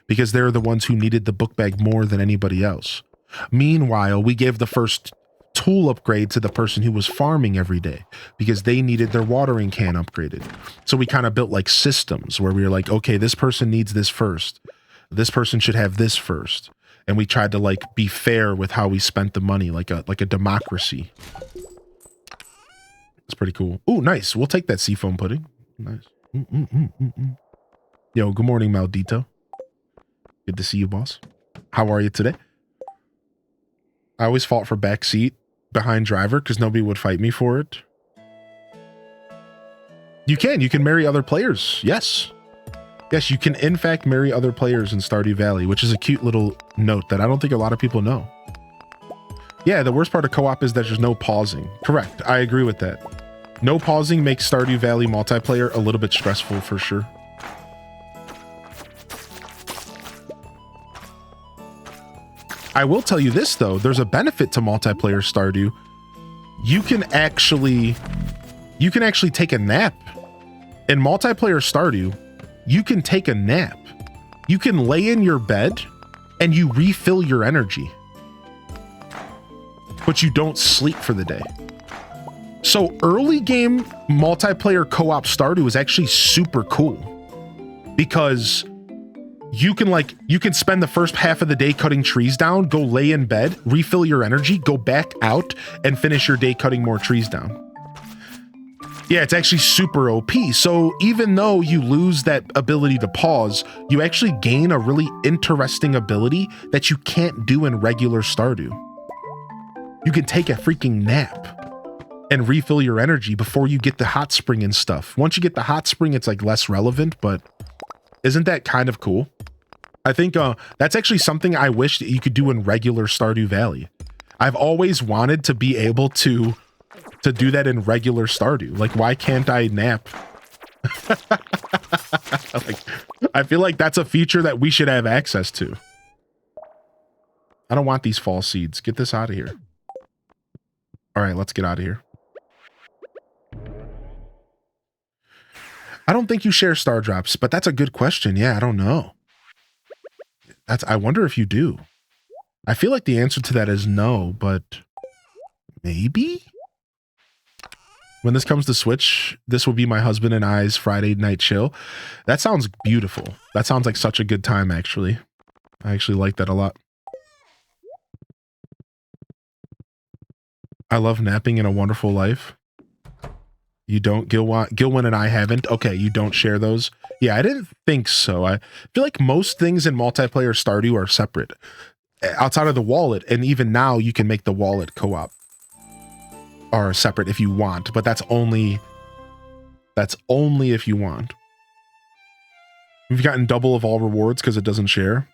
because they're the ones who needed the book bag more than anybody else. Meanwhile, we gave the first tool upgrade to the person who was farming every day because they needed their watering can upgraded. So we kind of built like systems where we were like, okay, this person needs this first. This person should have this first. And we tried to like be fair with how we spent the money, like a democracy. It's pretty cool. Oh, nice. We'll take that seafoam pudding. Nice. Yo, good morning, Maldito. Good to see you, boss. How are you today? I always fought for back seat behind driver because nobody would fight me for it. You can marry other players. Yes. Yes, you can in fact marry other players in Stardew Valley, which is a cute little note that I don't think a lot of people know. Yeah, the worst part of co-op is that there's no pausing. Correct. I agree with that. No pausing makes Stardew Valley multiplayer a little bit stressful for sure. I will tell you this though, there's a benefit to multiplayer Stardew. You can actually take a nap. In multiplayer Stardew, you can take a nap. You can lay in your bed and you refill your energy. But you don't sleep for the day. So early game multiplayer co-op Stardew is actually super cool because you can spend the first half of the day cutting trees down, go lay in bed, refill your energy, go back out and finish your day cutting more trees down. Yeah, it's actually super OP. So even though you lose that ability to pause, you actually gain a really interesting ability that you can't do in regular Stardew. You can take a freaking nap and refill your energy before you get the hot spring and stuff. Once you get the hot spring, it's like less relevant, but isn't that kind of cool? I think that's actually something I wish that you could do in regular Stardew Valley. I've always wanted to be able to do that in regular Stardew. Like, why can't I nap? Like, I feel like that's a feature that we should have access to. I don't want these fall seeds. Get this out of here. All right, let's get out of here. I don't think you share star drops, but that's a good question. Yeah, I don't know. I wonder if you do. I feel like the answer to that is no, but maybe? When this comes to Switch, this will be my husband and I's Friday night chill. That sounds beautiful. That sounds like such a good time, actually. I actually like that a lot. I love napping in A Wonderful Life. You don't, Gilwin and I haven't. Okay, you don't share those. Yeah, I didn't think so. I feel like most things in multiplayer Stardew are separate. Outside of the wallet, and even now you can make the wallet co-op. Are separate if you want, but that's only if you want. We've gotten double of all rewards because it doesn't share.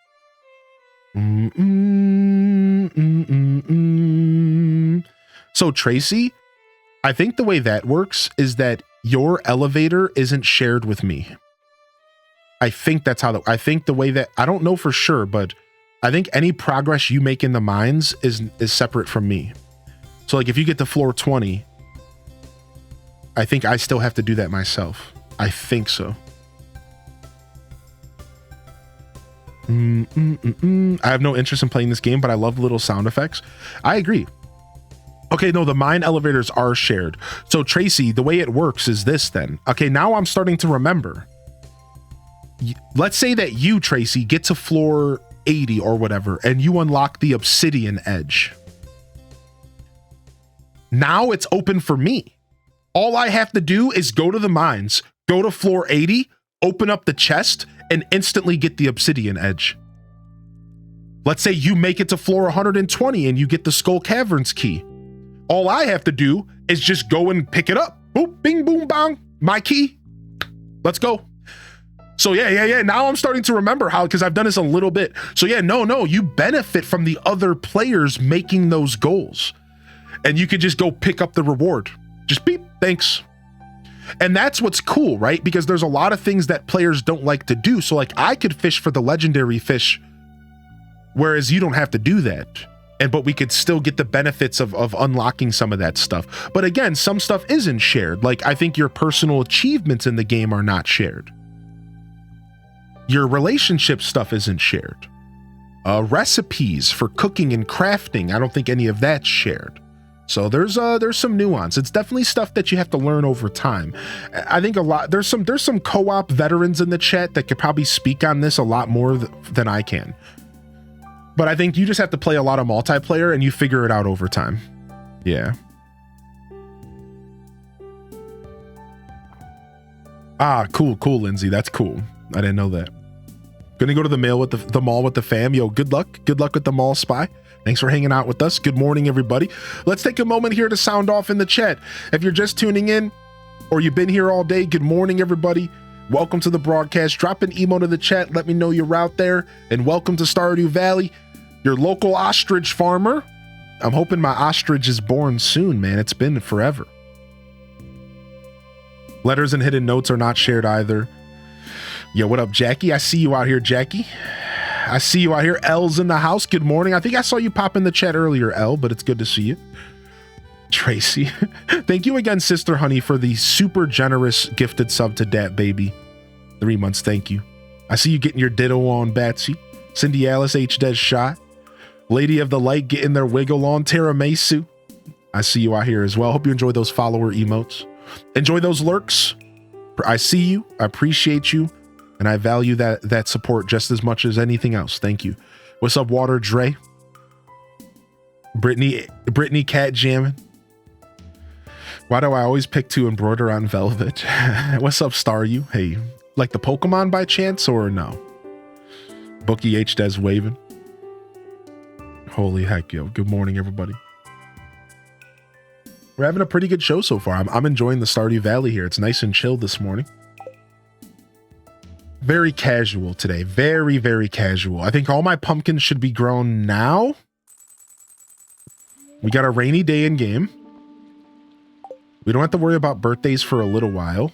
So Tracy, I think the way that works is that your elevator isn't shared with me. I think that's how I think the way that, I don't know for sure, but I think any progress you make in the mines is separate from me. So like if you get to floor 20, I think I still have to do that myself. I think so. I have no interest in playing this game, but I love little sound effects. I agree. Okay, no, the mine elevators are shared. So Tracy, the way it works is this then. Okay, now I'm starting to remember. Let's say that you, Tracy, get to floor 80 or whatever, and you unlock the obsidian edge. Now it's open for me. All I have to do is go to the mines, go to floor 80, open up the chest, and instantly get the obsidian edge. Let's say you make it to floor 120 and you get the Skull Caverns key. All I have to do is just go and pick it up. Boop, bing, boom, bang, my key. Let's go. So yeah. Now I'm starting to remember how, because I've done this a little bit. So yeah, no, you benefit from the other players making those goals. And you could just go pick up the reward. Just beep, thanks. And that's what's cool, right? Because there's a lot of things that players don't like to do. So like I could fish for the legendary fish, whereas you don't have to do that. But we could still get the benefits of unlocking some of that stuff. But again, some stuff isn't shared. Like I think your personal achievements in the game are not shared. Your relationship stuff isn't shared. Recipes for cooking and crafting, I don't think any of that's shared. So there's some nuance. It's definitely stuff that you have to learn over time. I think there's some co-op veterans in the chat that could probably speak on this a lot more than I can. But I think you just have to play a lot of multiplayer and you figure it out over time. Yeah. Ah, cool, Lindsay. That's cool. I didn't know that. Gonna go to the mall with the fam. Yo, good luck. Good luck with the mall spy. Thanks for hanging out with us. Good morning, everybody. Let's take a moment here to sound off in the chat. If you're just tuning in or you've been here all day, good morning, everybody. Welcome to the broadcast. Drop an emo to the chat. Let me know you're out there. And welcome to Stardew Valley, your local ostrich farmer. I'm hoping my ostrich is born soon, man. It's been forever. Letters and hidden notes are not shared either. Yo, what up, Jackie? I see you out here, Jackie. I see you out here. L's in the house. Good morning. I think I saw you pop in the chat earlier, L, but it's good to see you. Tracy. Thank you again, Sister Honey, for the super generous gifted sub to Dat Baby. 3 months. Thank you. I see you getting your ditto on, Batsy. Cindy Alice, H. Des Shot. Lady of the Light getting their wiggle on. Tara Mesu. I see you out here as well. Hope you enjoy those follower emotes. Enjoy those lurks. I see you. I appreciate you. And I value that support just as much as anything else. Thank you. What's up, Water Dre? Brittany Cat Jamming. Why do I always pick to embroider on velvet? What's up, Star You? Hey, like the Pokemon by chance or no? Bookie H Des waving. Holy heck, yo. Good morning, everybody. We're having a pretty good show so far. I'm enjoying the Stardew Valley here. It's nice and chill this morning. Very casual today. Very, very casual. I think all my pumpkins should be grown now. We got a rainy day in game. We don't have to worry about birthdays for a little while.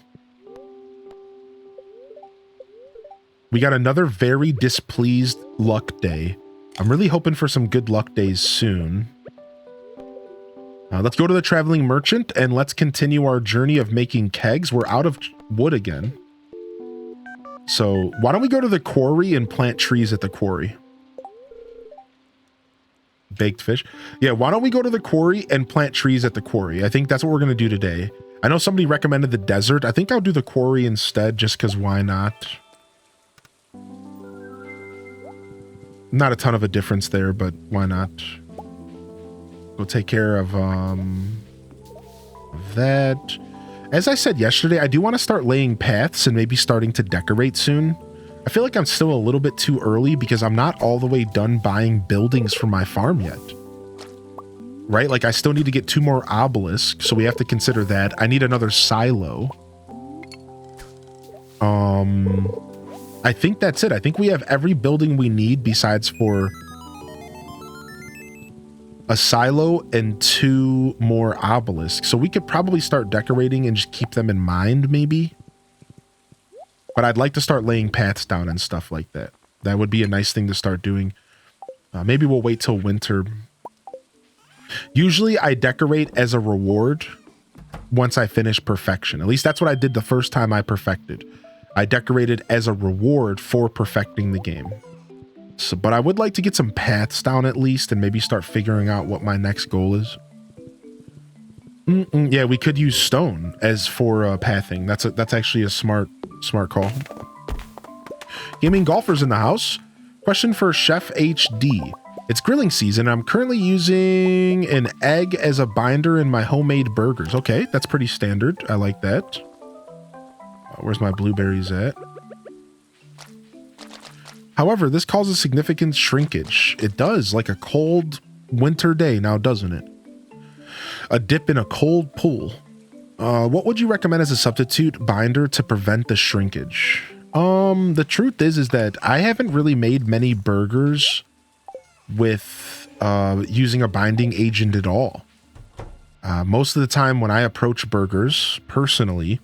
We got another very displeased luck day. I'm really hoping for some good luck days soon. Let's go to the traveling merchant and let's continue our journey of making kegs. We're out of wood again. So why don't we go to the quarry and plant trees at the quarry? Baked fish. Yeah, why don't we go to the quarry and plant trees at the quarry? I think that's what we're going to do today. I know somebody recommended the desert. I think I'll do the quarry instead just because why not? Not a ton of a difference there, but why not? Go take care of that. As I said yesterday, I do want to start laying paths and maybe starting to decorate soon. I feel like I'm still a little bit too early because I'm not all the way done buying buildings for my farm yet. Right? Like I still need to get 2 more obelisks, so we have to consider that. I need another silo. I think that's it. I think we have every building we need besides for a silo and 2 more obelisks. So we could probably start decorating and just keep them in mind maybe. But I'd like to start laying paths down and stuff like that. That would be a nice thing to start doing. Maybe we'll wait till winter. Usually I decorate as a reward once I finish perfection. At least that's what I did the first time I perfected. I decorated as a reward for perfecting the game. So, but I would like to get some paths down at least and maybe start figuring out what my next goal is. Yeah, we could use stone as for pathing. That's actually a smart call. Gaming Golfers in the house. Question for Chef HD. It's grilling season. I'm currently using an egg as a binder in my homemade burgers. Okay, that's pretty standard. I like that. Where's my blueberries at? However, this causes significant shrinkage. It does, like a cold winter day now, doesn't it? A dip in a cold pool. What would you recommend as a substitute binder to prevent the shrinkage? The truth is that I haven't really made many burgers with using a binding agent at all. Most of the time when I approach burgers, personally,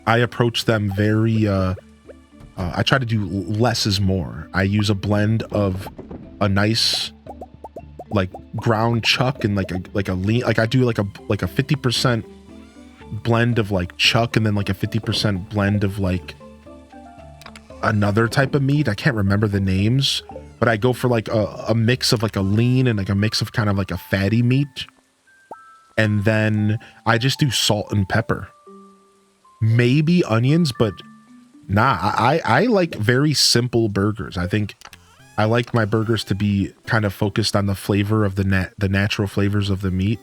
I approach them very, I try to do less is more. I use a blend of a nice, like ground chuck and like a lean, like I do like a 50% blend of like chuck and then like a 50% blend of like another type of meat. I can't remember the names, but I go for like a mix of like a lean and like a mix of kind of like a fatty meat. and then I just do salt and pepper. Maybe onions, but nah, I like very simple burgers. I think I like my burgers to be kind of focused on the flavor of the natural flavors of the meat.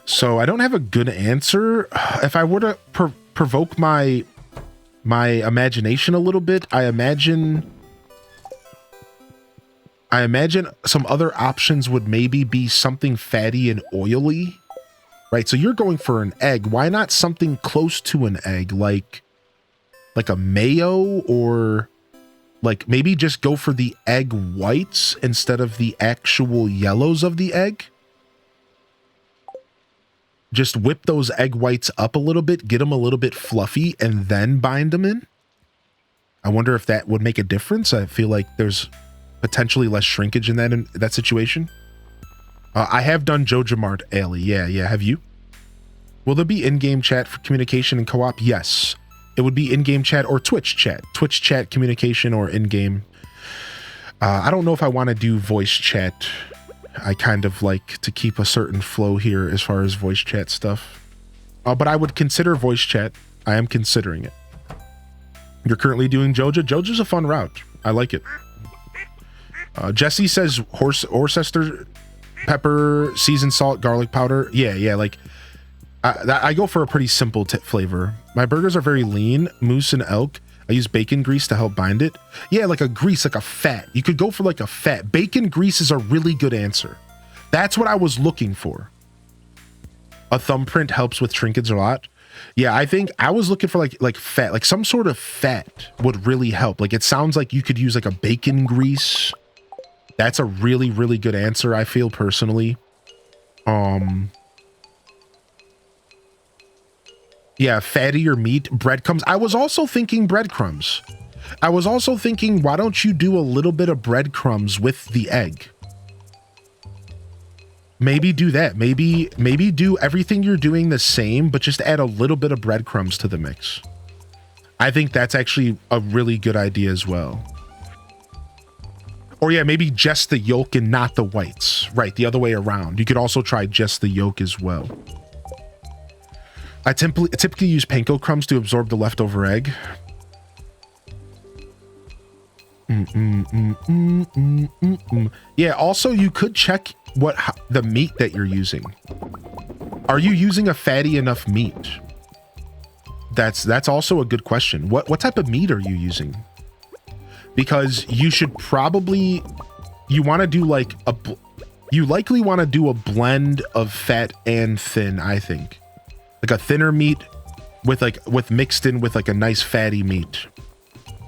So I don't have a good answer. If I were to provoke my imagination a little bit, I imagine some other options would maybe be something fatty and oily, right? So you're going for an egg. Why not something close to an egg, like a mayo, or like maybe just go for the egg whites instead of the actual yellows of the egg? Just whip those egg whites up a little bit, get them a little bit fluffy, and then bind them in. I wonder if that would make a difference. I feel like there's potentially less shrinkage in that situation. I have done JojaMart Ale. Yeah. Have you? Will there be in-game chat for communication and co-op? Yes. It would be in-game chat or Twitch chat. Twitch chat communication or in-game. I don't know if I want to do voice chat. I kind of like to keep a certain flow here as far as voice chat stuff. But I would consider voice chat. I am considering it. You're currently doing Joja? Joja's a fun route. I like it. Jesse says Worcester pepper, seasoned salt, garlic powder. Yeah, like I go for a pretty simple flavor. My burgers are very lean, moose and elk. I use bacon grease to help bind it. Yeah, like a grease, like a fat. You could go for like a fat. Bacon grease is a really good answer. That's what I was looking for. A thumbprint helps with shrinkage a lot. Yeah, I think I was looking for like fat, like some sort of fat would really help. Like it sounds like you could use like a bacon grease. That's a really, really good answer, I feel personally. Yeah, fattier meat, breadcrumbs. I was also thinking breadcrumbs. I was also thinking, why don't you do a little bit of breadcrumbs with the egg? Maybe do that. Maybe do everything you're doing the same, but just add a little bit of breadcrumbs to the mix. I think that's actually a really good idea as well. Or yeah, maybe just the yolk and not the whites. Right, the other way around. You could also try just the yolk as well. I typically use panko crumbs to absorb the leftover egg. Yeah, also you could check the meat that you're using. Are you using a fatty enough meat? That's also a good question. What type of meat are you using? Because you should probably, you want to do like you likely want to do a blend of fat and thin, I think. Like a thinner meat with mixed in with like a nice fatty meat.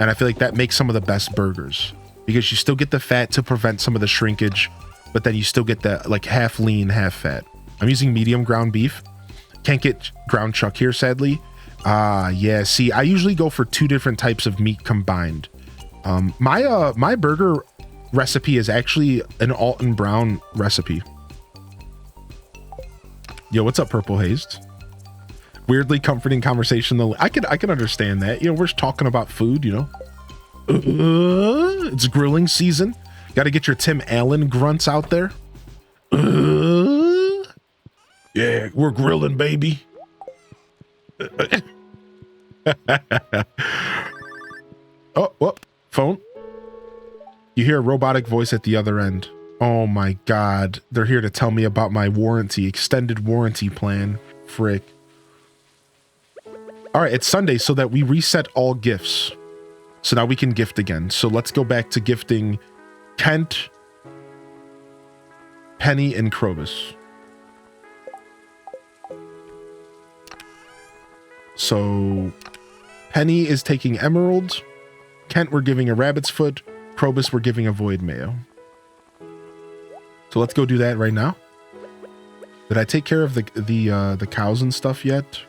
And I feel like that makes some of the best burgers because you still get the fat to prevent some of the shrinkage, but then you still get that like half lean, half fat. I'm using medium ground beef. Can't get ground chuck here, sadly. Yeah, see, I usually go for 2 different types of meat combined. My burger recipe is actually an Alton Brown recipe. Yo, what's up, Purple Hazed? Weirdly comforting conversation though. I can understand that. You know, we're talking about food, you know. It's grilling season. Got to get your Tim Allen grunts out there. Yeah, we're grilling, baby. Oh, phone. You hear a robotic voice at the other end. Oh my God. They're here to tell me about my extended warranty plan. Frick. All right, it's Sunday so that we reset all gifts. So now we can gift again. So let's go back to gifting Kent, Penny, and Krobus. So Penny is taking emeralds. Kent, we're giving a rabbit's foot. Krobus, we're giving a void mayo. So let's go do that right now. Did I take care of the cows and stuff yet?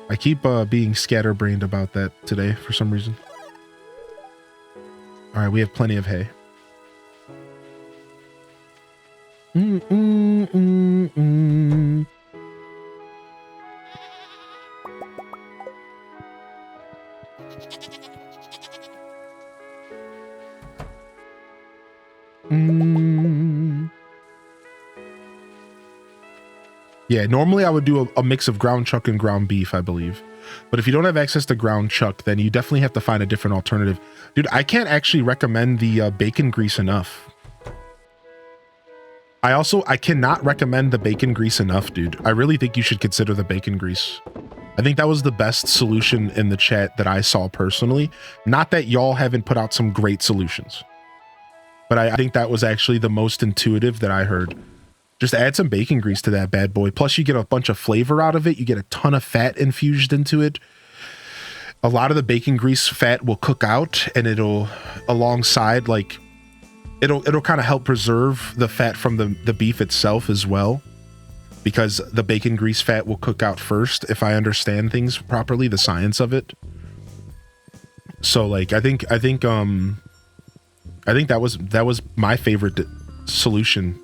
I keep being scatterbrained about that today for some reason. All right, we have plenty of hay. Yeah, normally I would do a mix of ground chuck and ground beef, I believe. But if you don't have access to ground chuck, then you definitely have to find a different alternative. Dude, I can't actually recommend the bacon grease enough. I cannot recommend the bacon grease enough, dude. I really think you should consider the bacon grease. I think that was the best solution in the chat that I saw personally. Not that y'all haven't put out some great solutions, but I think that was actually the most intuitive that I heard. Just add some bacon grease to that bad boy. Plus you get a bunch of flavor out of it. You get a ton of fat infused into it. A lot of the bacon grease fat will cook out, and it'll alongside, like, it'll kind of help preserve the fat from the beef itself as well, because the bacon grease fat will cook out first, if I understand things properly, the science of it. So like I think that was my favorite solution.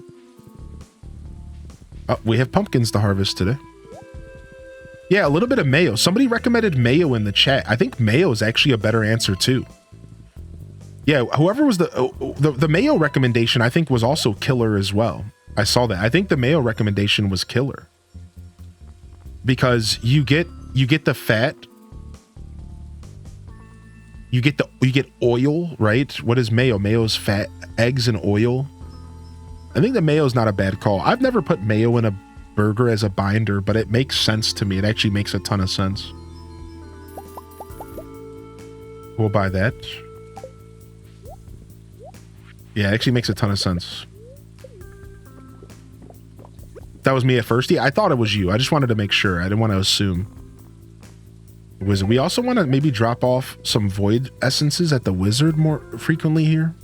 We have pumpkins to harvest today. Yeah, a little bit of mayo. Somebody recommended mayo in the chat. I think mayo is actually a better answer too. Yeah, whoever was the mayo recommendation, I think, was also killer as well. I saw that. I think the mayo recommendation was killer because you get the fat, you get oil, right? What is mayo? Mayo's fat, eggs, and oil. I think the mayo is not a bad call. I've never put mayo in a burger as a binder, but it makes sense to me. It actually makes a ton of sense. We'll buy that. Yeah, it actually makes a ton of sense. That was me at first. Yeah, I thought it was you. I just wanted to make sure. I didn't want to assume. We also want to maybe drop off some void essences at the wizard more frequently here.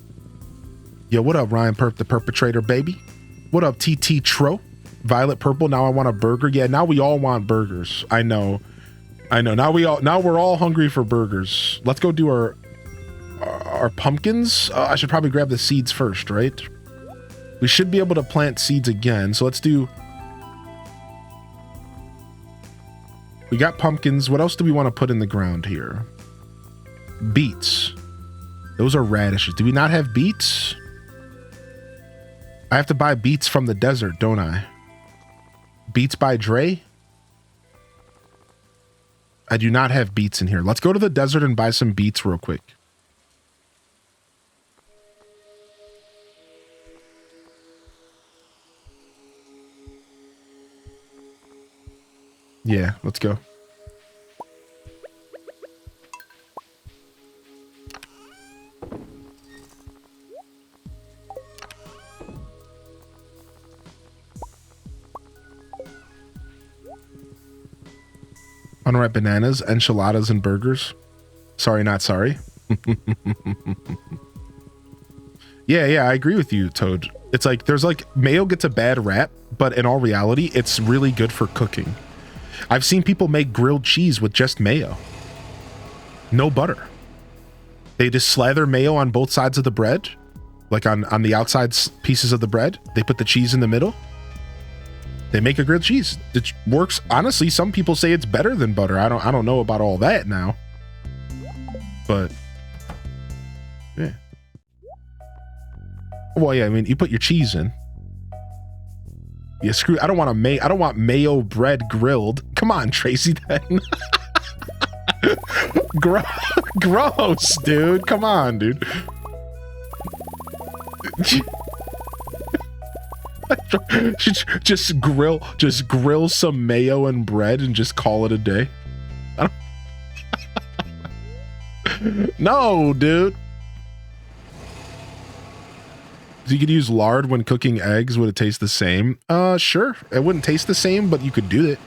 Yo, what up, Ryan Perp, the perpetrator, baby? What up, TT Tro? Violet Purple, now I want a burger. Yeah, now we all want burgers. I know. Now we're all hungry for burgers. Let's go do our pumpkins. I should probably grab the seeds first, right? We should be able to plant seeds again. So let's do... We got pumpkins. What else do we want to put in the ground here? Beets. Those are radishes. Do we not have beets? I have to buy beets from the desert, don't I? Beets by Dre? I do not have beets in here. Let's go to the desert and buy some beets real quick. Yeah, let's go. Unripe bananas, enchiladas, and burgers. Sorry, not sorry. Yeah, I agree with you, Toad. It's like, there's like, mayo gets a bad rap, but in all reality, it's really good for cooking. I've seen people make grilled cheese with just mayo. No butter. They just slather mayo on both sides of the bread, like on the outside pieces of the bread. They put the cheese in the middle. They make a grilled cheese. It works. Honestly, some people say it's better than butter. I don't know about all that now. But yeah. Well, yeah, I mean, you put your cheese in. Yeah, screw. I don't want mayo bread grilled. Come on, Tracy, then. Gross, dude. Come on, dude. just grill some mayo and bread and just call it a day. No, dude. You could use lard when cooking eggs. Would it taste the same? Sure. It wouldn't taste the same, but you could do it.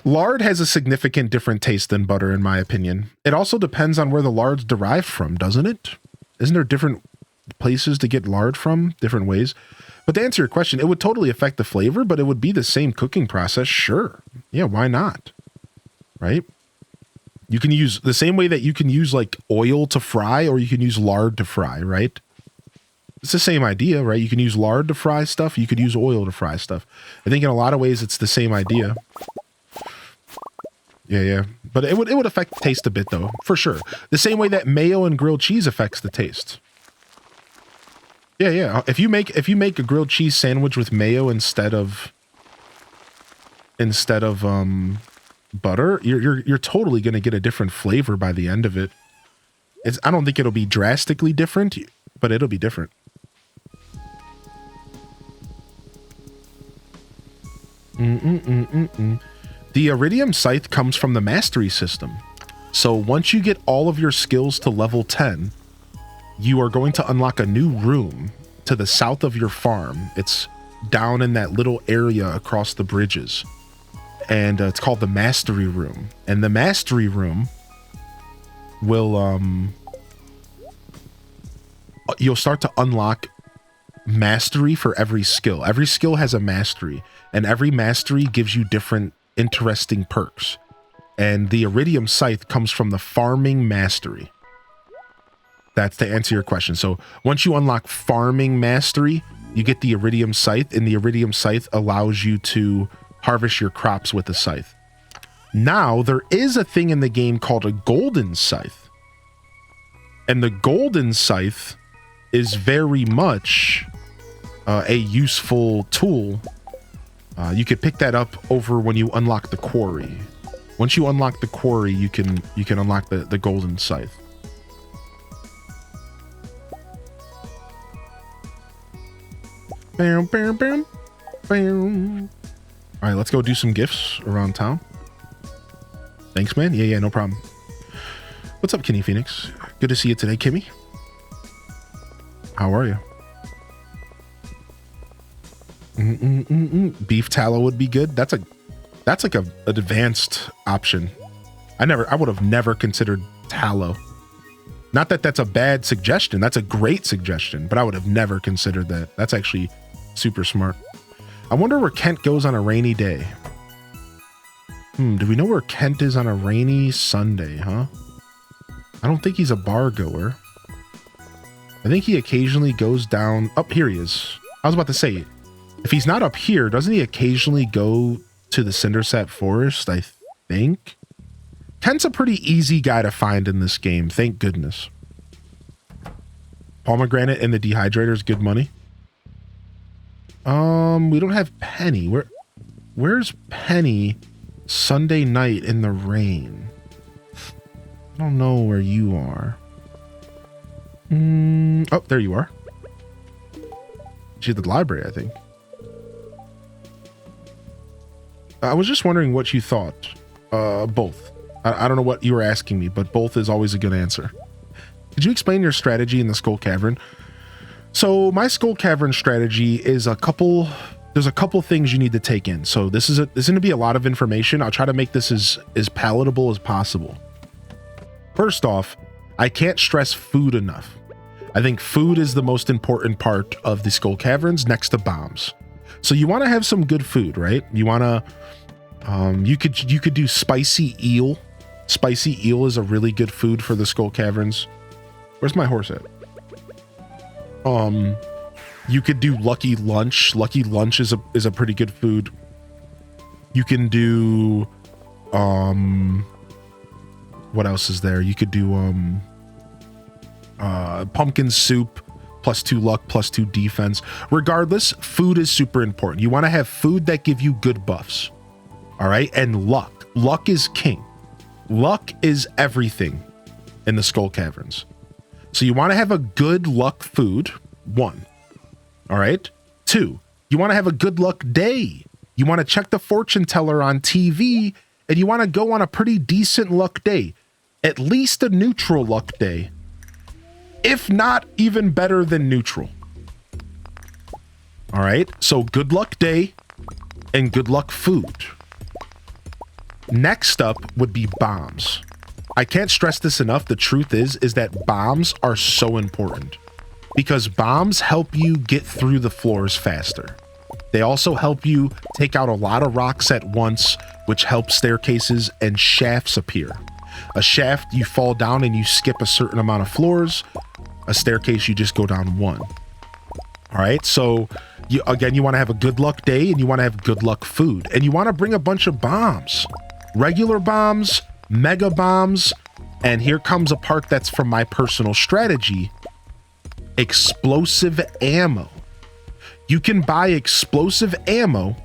Lard has a significant different taste than butter, in my opinion. It also depends on where the lard's derived from, doesn't it? Isn't there different places to get lard from? Different ways? But to answer your question, it would totally affect the flavor, but it would be the same cooking process. Sure. Yeah, why not? Right? You can use the same way that you can use like oil to fry, or you can use lard to fry, right? It's the same idea, right? You can use lard to fry stuff. You could use oil to fry stuff. I think in a lot of ways it's the same idea. Yeah. But it would affect the taste a bit though, for sure. The same way that mayo and grilled cheese affects the taste. Yeah. If you make a grilled cheese sandwich with mayo instead of instead of butter, you're totally gonna get a different flavor by the end of it. I don't think it'll be drastically different, but it'll be different. The Iridium Scythe comes from the Mastery system. So once you get all of your skills to level 10, you are going to unlock a new room to the south of your farm. It's down in that little area across the bridges. And it's called the Mastery Room. And the Mastery Room will, you'll start to unlock mastery for every skill. Every skill has a mastery, and every mastery gives you different interesting perks. And the Iridium Scythe comes from the farming mastery. That's to answer your question. So once you unlock farming mastery, you get the Iridium Scythe, and the Iridium Scythe allows you to harvest your crops with the scythe. Now, there is a thing in the game called a golden scythe. And the golden scythe is very much a useful tool. You could pick that up over when you unlock the quarry. Once you unlock the quarry, you can unlock the golden scythe. Bam, bam, bam, bam. All right, let's go do some gifts around town. Thanks, man. Yeah, no problem. What's up, Kenny Phoenix? Good to see you today, Kimmy. How are you? Beef tallow would be good. That's like an advanced option. I would have never considered tallow. Not that that's a bad suggestion. That's a great suggestion, but I would have never considered that. That's actually super smart. I wonder where Kent goes on a rainy day. Do we know where Kent is on a rainy Sunday, huh? I don't think he's a bar goer. I think he occasionally goes down. Up here he is. I was about to say, if he's not up here, doesn't he occasionally go to the Cindersap Forest, I think? Kent's a pretty easy guy to find in this game, thank goodness. Pomegranate and the dehydrator is good money. We don't have Penny. Where's Penny Sunday night in the rain? I don't know where you are. Oh, there you are. She's at the library, I think. I was just wondering what you thought. Both. I don't know what you were asking me, but both is always a good answer. Could you explain your strategy in the Skull Cavern? So my Skull Cavern strategy is there's a couple things you need to take in. So this is going to be a lot of information. I'll try to make this as palatable as possible. First off, I can't stress food enough. I think food is the most important part of the Skull Caverns next to bombs. So you want to have some good food, right? You want to, you could do spicy eel. Spicy eel is a really good food for the Skull Caverns. Where's my horse at? You could do Lucky Lunch. Lucky Lunch is a pretty good food. You can do, what else is there? You could do, pumpkin soup, +2 luck, +2 defense. Regardless, food is super important. You want to have food that give you good buffs. All right. And luck. Luck is king. Luck is everything in the Skull Caverns. So you want to have a good luck food. 1. All right. 2, you want to have a good luck day. You want to check the fortune teller on TV, and you want to go on a pretty decent luck day. At least a neutral luck day. If not even better than neutral. All right. So good luck day and good luck food. Next up would be bombs. I can't stress this enough. The truth is that bombs are so important because bombs help you get through the floors faster. They also help you take out a lot of rocks at once, which helps staircases and shafts appear. A shaft, you fall down and you skip a certain amount of floors. A staircase, you just go down 1. All right. So you want to have a good luck day and you want to have good luck food and you want to bring a bunch of bombs, regular bombs, mega bombs. And here comes a part that's from my personal strategy. Explosive ammo. You can buy explosive ammo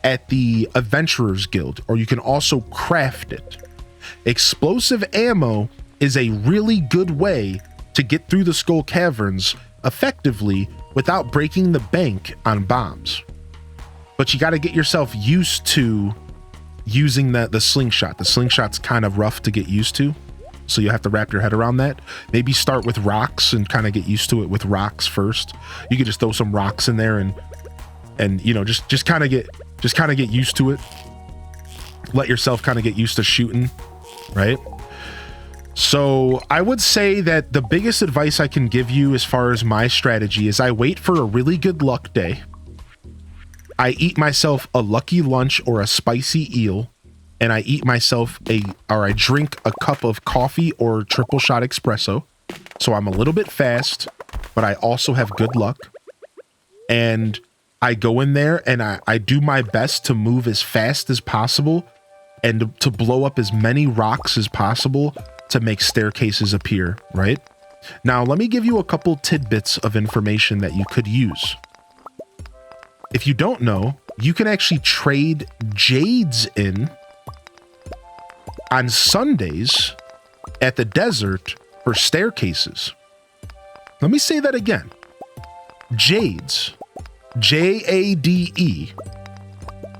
at the Adventurers Guild, or you can also craft it. Explosive ammo is a really good way to get through the Skull Caverns effectively without breaking the bank on bombs. But you got to get yourself used to using the slingshot. The slingshot's kind of rough to get used to, so you have to wrap your head around that. Maybe start with rocks and kind of get used to it with rocks first. You could just throw some rocks in there and you know, just kind of get used to it. Let yourself kind of get used to shooting, right? So I would say that the biggest advice I can give you as far as my strategy is I wait for a really good luck day. I eat myself a lucky lunch or a spicy eel, and I eat myself I drink a cup of coffee or triple shot espresso. So I'm a little bit fast, but I also have good luck. And I go in there and I do my best to move as fast as possible and to blow up as many rocks as possible to make staircases appear, right? Now, let me give you a couple tidbits of information that you could use. If you don't know, you can actually trade jades in on Sundays at the desert for staircases. Let me say that again. Jades, Jade,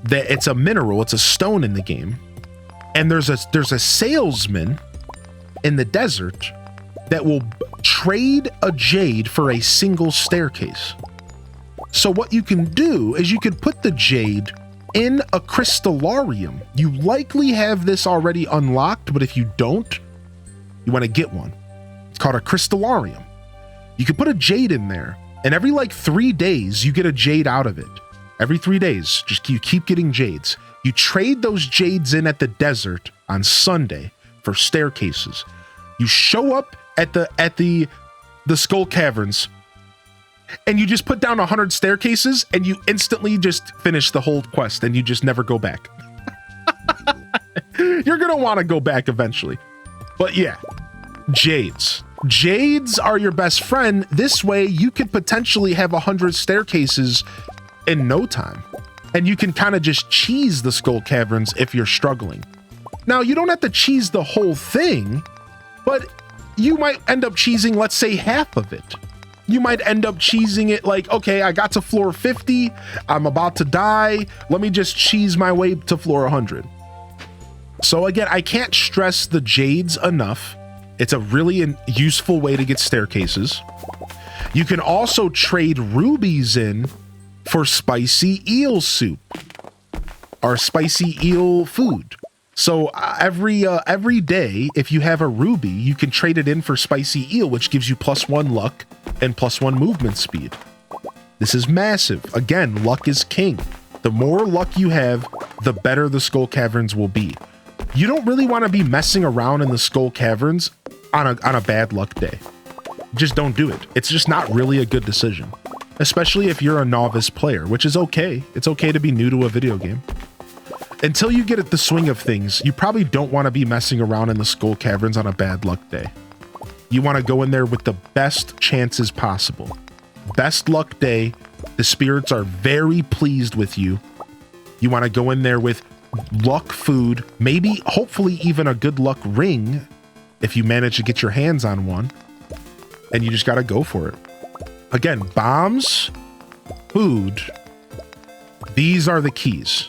that it's a mineral, it's a stone in the game. And there's a salesman in the desert that will trade a jade for a single staircase. So what you can do is you can put the jade in a crystallarium. You likely have this already unlocked, but if you don't, you want to get one. It's called a crystallarium. You can put a jade in there, and every like 3 days, you get a jade out of it. Every 3 days, just you keep getting jades. You trade those jades in at the desert on Sunday for staircases. You show up at the Skull Caverns, and you just put down 100 staircases, and you instantly just finish the whole quest, and you just never go back. You're gonna want to go back eventually. But yeah, jades. Jades are your best friend. This way, you could potentially have 100 staircases in no time. And you can kind of just cheese the Skull Caverns if you're struggling. Now, you don't have to cheese the whole thing, but you might end up cheesing, let's say, half of it. You might end up cheesing it like, okay, I got to floor 50, I'm about to die, let me just cheese my way to floor 100. So again, I can't stress the jades enough. It's a really useful way to get staircases. You can also trade rubies in for spicy eel soup or spicy eel food. So every day, if you have a ruby, you can trade it in for spicy eel, which gives you +1 luck and +1 movement speed. This is massive. Again, luck is king. The more luck you have, the better the Skull Caverns will be. You don't really want to be messing around in the Skull Caverns on a bad luck day. Just don't do it. It's just not really a good decision, especially if you're a novice player, which is okay. It's okay to be new to a video game. Until you get at the swing of things, you probably don't want to be messing around in the Skull Caverns on a bad luck day. You want to go in there with the best chances possible. Best luck day. The spirits are very pleased with you. You want to go in there with luck food, maybe, hopefully even a good luck ring if you manage to get your hands on one. And you just got to go for it. Again, bombs, food, these are the keys.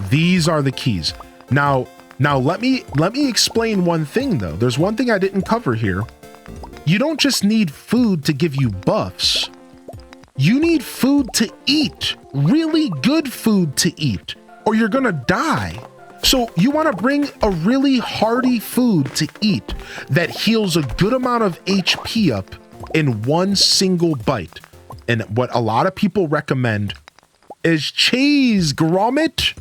These are the keys. Now let me explain one thing though. There's one thing I didn't cover here. You don't just need food to give you buffs. You need food to eat. Really good food to eat, or you're gonna die. So you want to bring a really hearty food to eat that heals a good amount of HP up in one single bite. And what a lot of people recommend is cheese, grommet.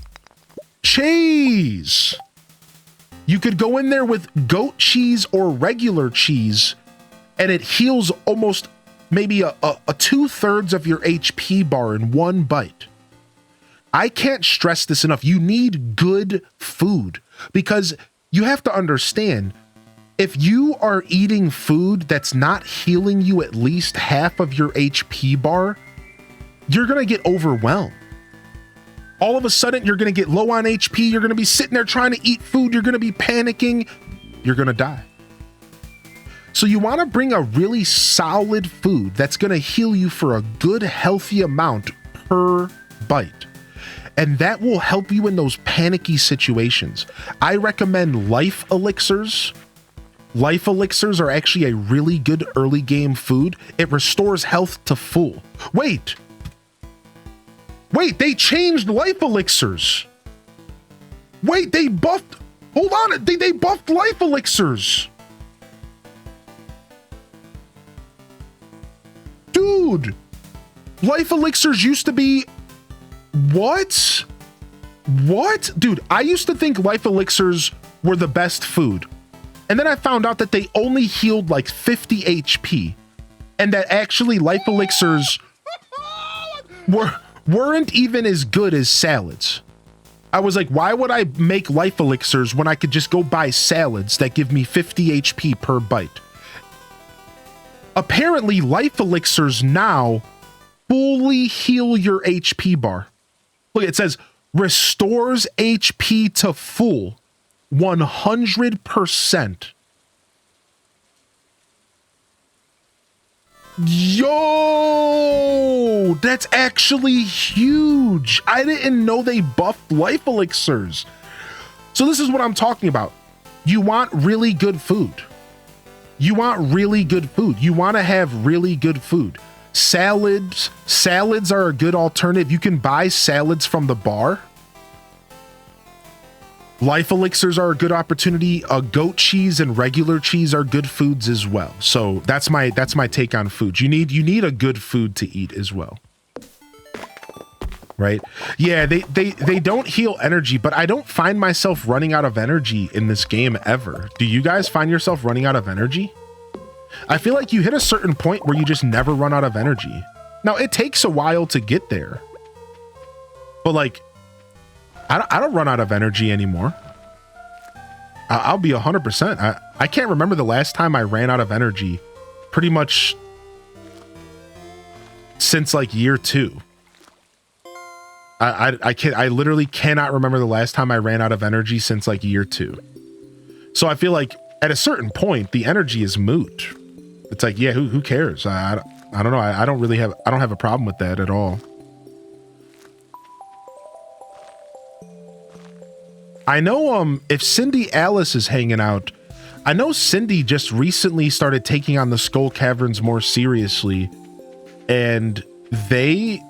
Cheese. You could go in there with goat cheese or regular cheese, and it heals almost maybe a 2/3 of your HP bar in one bite. I can't stress this enough. You need good food, because you have to understand, if you are eating food that's not healing you at least half of your HP bar, you're going to get overwhelmed. All of a sudden, you're going to get low on HP. You're going to be sitting there trying to eat food. You're going to be panicking. You're going to die. So you want to bring a really solid food that's going to heal you for a good, healthy amount per bite. And that will help you in those panicky situations. I recommend life elixirs. Life elixirs are actually a really good early game food. It restores health to full. Wait, they changed life elixirs. Wait, they buffed, hold on, they buffed life elixirs. Dude, life elixirs used to be, what? Dude, I used to think life elixirs were the best food. And then I found out that they only healed like 50 HP. And that actually life elixirs weren't even as good as salads. I was like, why would I make life elixirs when I could just go buy salads that give me 50 HP per bite? Apparently, life elixirs now fully heal your HP bar. Look, it says restores HP to full 100%. Yo, that's actually huge. I didn't know they buffed life elixirs. So this is what I'm talking about. You want really good food. You want really good food. You want to have really good food. Salads are a good alternative. You can buy salads from the bar. Life elixirs are a good opportunity. Goat cheese and regular cheese are good foods as well. So that's my take on food. You need a good food to eat as well. Right? Yeah, they don't heal energy, but I don't find myself running out of energy in this game ever. Do you guys find yourself running out of energy? I feel like you hit a certain point where you just never run out of energy. Now, it takes a while to get there. But like, I don't run out of energy anymore. I'll be 100%. I can't remember the last time I ran out of energy. Pretty much since like year 2. I literally cannot remember the last time I ran out of energy since like year 2. So I feel like at a certain point, the energy is moot. It's like, yeah, who cares? I don't know. I don't have a problem with that at all. I know if Cindy Alice is hanging out, I know Cindy just recently started taking on the Skull Caverns more seriously, and they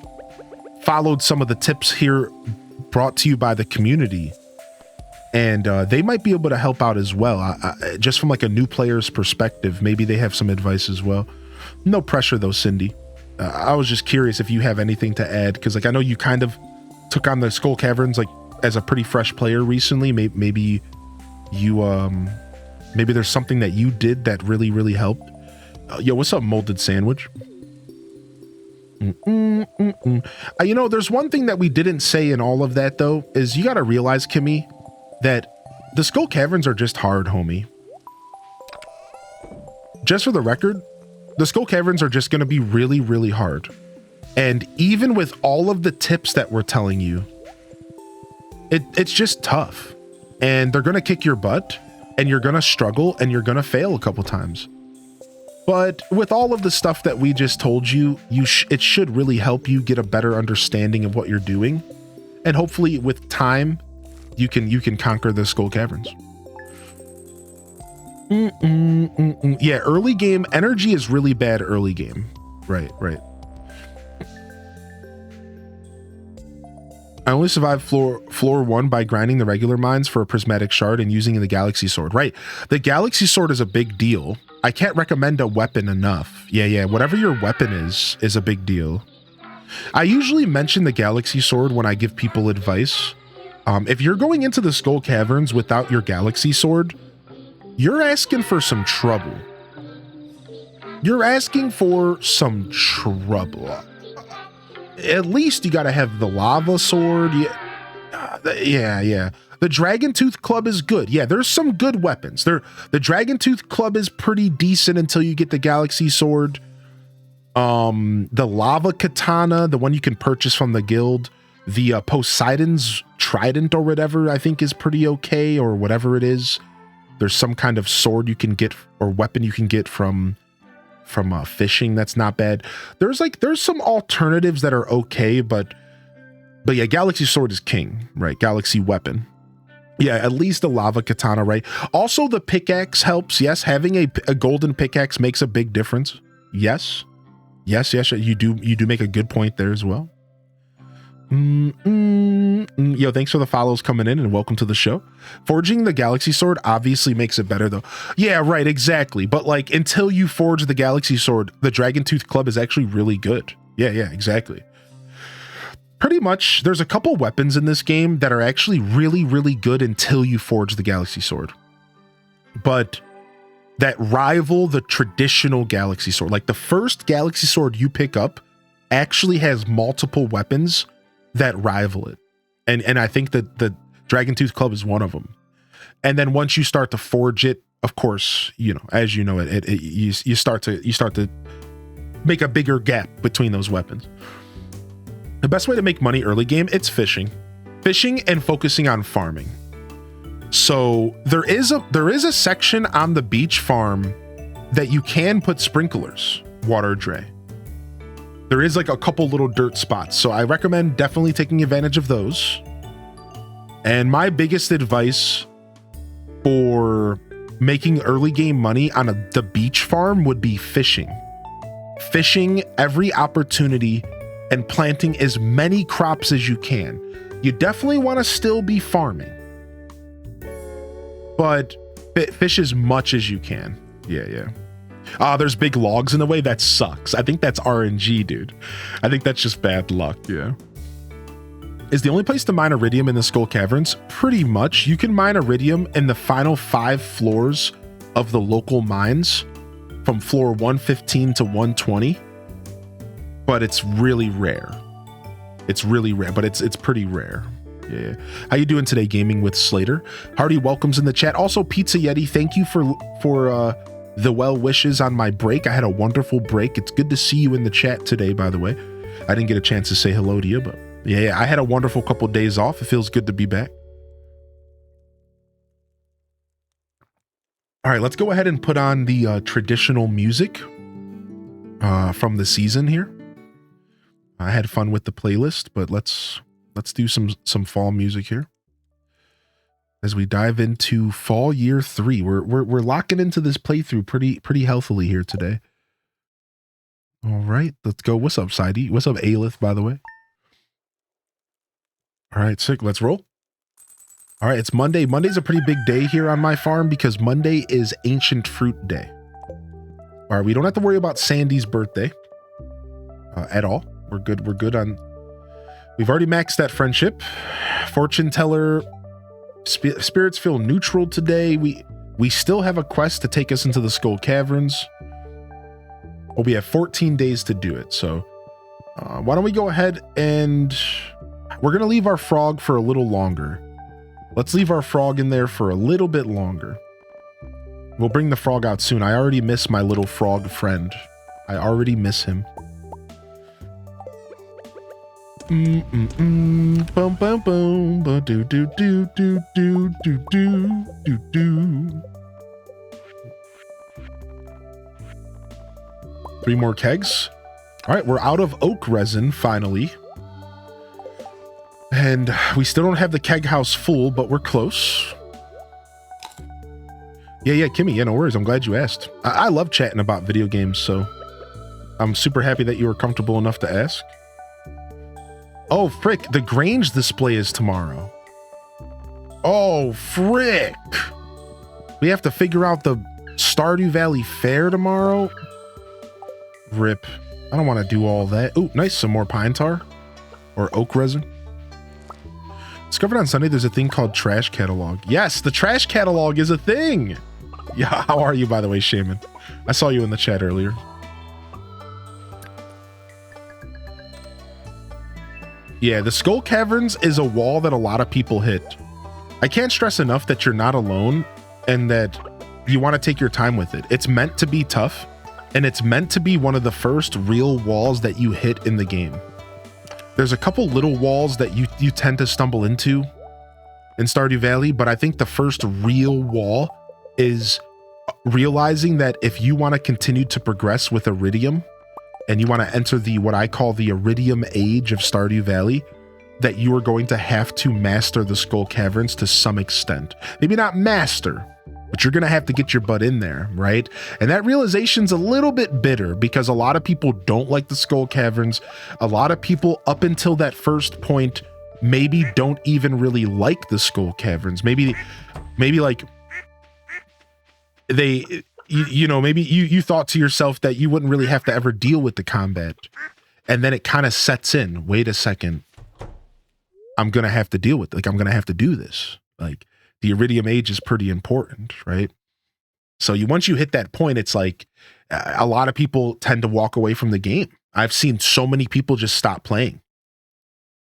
followed some of the tips here brought to you by the community, and they might be able to help out as well. Just from like a new player's perspective, maybe they have some advice as well. No pressure though, Cindy. I was just curious if you have anything to add, because like I know you kind of took on the Skull Caverns like as a pretty fresh player recently. Maybe you maybe there's something that you did that really helped. Yo, what's up, Molded Sandwich? You know, there's one thing that we didn't say in all of that though, is you got to realize, Kimmy, that the Skull Caverns are just hard, homie. Just for the record, the Skull Caverns are just going to be really hard. And even with all of the tips that we're telling you, it's just tough, and they're going to kick your butt, and you're going to struggle, and you're going to fail a couple times. But with all of the stuff that we just told you, it should really help you get a better understanding of what you're doing. And hopefully with time, you can conquer the Skull Caverns. Yeah, early game energy is really bad early game. Right. I only survived floor 1 by grinding the regular mines for a prismatic shard and using the galaxy sword. Right. The galaxy sword is a big deal. I can't recommend a weapon enough. Yeah. Whatever your weapon is a big deal. I usually mention the galaxy sword when I give people advice. If you're going into the Skull Caverns without your galaxy sword, you're asking for some trouble. You're asking for some trouble. At least you got to have the lava sword. Yeah. The Dragon Tooth Club is good. Yeah, there's some good weapons. The Dragon Tooth Club is pretty decent until you get the Galaxy Sword. The Lava Katana, the one you can purchase from the guild, The Poseidon's trident or whatever I think is pretty okay, or whatever it is. There's some kind of sword you can get or weapon you can get from fishing that's not bad. There's some alternatives that are okay, but yeah, Galaxy Sword is king, right? Galaxy weapon. Yeah, at least a lava katana, right? Also, the pickaxe helps. Yes, having a golden pickaxe makes a big difference. Yes, you do make a good point there as well. Yo, thanks for the follows coming in and welcome to the show. Forging the Galaxy Sword obviously makes it better though. Yeah, right, exactly. But like until you forge the Galaxy Sword, the Dragon Tooth Club is actually really good. Yeah, exactly. Pretty much, there's a couple weapons in this game that are actually really, really good until you forge the Galaxy Sword. But that rival the traditional Galaxy Sword. Like the first Galaxy Sword you pick up actually has multiple weapons that rival it. And I think that the Dragon Tooth Club is one of them. And then once you start to forge it, of course, you know, as you know you start to make a bigger gap between those weapons. The best way to make money early game, it's fishing and focusing on farming. So there is a section on the beach farm that you can put sprinklers, water dray. There is like a couple little dirt spots. So I recommend definitely taking advantage of those. And my biggest advice for making early game money on the beach farm would be fishing. Fishing every opportunity and planting as many crops as you can. You definitely want to still be farming, but fish as much as you can. Yeah. There's big logs in the way. That sucks. I think that's RNG, dude. I think that's just bad luck. Yeah. Is the only place to mine iridium in the Skull Caverns? Pretty much. You can mine iridium in the final 5 floors of the local mines from floor 115 to 120. But it's really rare. It's really rare, but it's pretty rare. Yeah. How you doing today, gaming with Slater? Hardy welcomes in the chat. Also, Pizza Yeti, thank you for the well wishes on my break. I had a wonderful break. It's good to see you in the chat today, by the way. I didn't get a chance to say hello to you, but yeah, I had a wonderful couple days off. It feels good to be back. All right, let's go ahead and put on the traditional music from the season here. I had fun with the playlist, but let's do some fall music here as we dive into fall year 3. We're locking into this playthrough pretty healthily here today. All right, let's go. What's up, Sidey? What's up, Aelith, by the way? All right, sick. Let's roll. All right, it's Monday. Monday's a pretty big day here on my farm because Monday is Ancient Fruit Day. All right, we don't have to worry about Sandy's birthday at all. We're good on. We've already maxed that friendship. Fortune teller. Spirits feel neutral today. We still have a quest to take us into the Skull Caverns. Well, we have 14 days to do it. So why don't we go ahead and we're going to leave our frog for a little longer. Let's leave our frog in there for a little bit longer. We'll bring the frog out soon. I already miss my little frog friend. I already miss him. Boom, boom, boom, ba do do do do do do do do do. 3 more kegs. All right, we're out of oak resin finally, and we still don't have the keg house full, but we're close. Yeah, Kimmy. Yeah, no worries. I'm glad you asked. I love chatting about video games, so I'm super happy that you were comfortable enough to ask. Oh, frick. The Grange display is tomorrow. Oh, frick. We have to figure out the Stardew Valley Fair tomorrow. Rip. I don't want to do all that. Ooh, nice. Some more pine tar or oak resin. Discovered on Sunday there's a thing called trash catalog. Yes, the trash catalog is a thing. Yeah, how are you, by the way, Shaman? I saw you in the chat earlier. Yeah, the Skull Caverns is a wall that a lot of people hit. I can't stress enough that you're not alone and that you want to take your time with it. It's meant to be tough, and it's meant to be one of the first real walls that you hit in the game. There's a couple little walls that you tend to stumble into in Stardew Valley, but I think the first real wall is realizing that if you want to continue to progress with Iridium and you want to enter the what I call the Iridium age of Stardew Valley, that you are going to have to master the Skull Caverns to some extent. Maybe not master, but you're going to have to get your butt in there, right? And that realization's a little bit bitter because a lot of people don't like the Skull Caverns. A lot of people up until that first point maybe don't even really like the Skull Caverns. Maybe like they, you know, maybe you thought to yourself that you wouldn't really have to ever deal with the combat. And then it kind of sets in, wait a second, I'm going to have to deal with it. Like, I'm going to have to do this. Like, the Iridium age is pretty important, right? So once you hit that point, it's like a lot of people tend to walk away from the game. I've seen so many people just stop playing.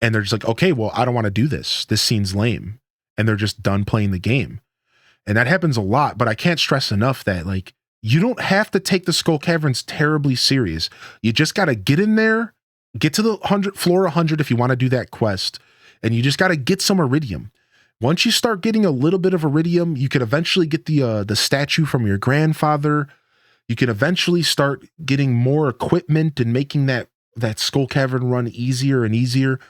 And they're just like, okay, well, I don't want to do this. This seems lame. And they're just done playing the game. And that happens a lot, but I can't stress enough that, like, you don't have to take the Skull Caverns terribly serious. You just got to get in there, get to the floor 100 if you want to do that quest. And you just got to get some Iridium. Once you start getting a little bit of Iridium, you can eventually get the statue from your grandfather. You can eventually start getting more equipment and making that Skull Cavern run easier and easier.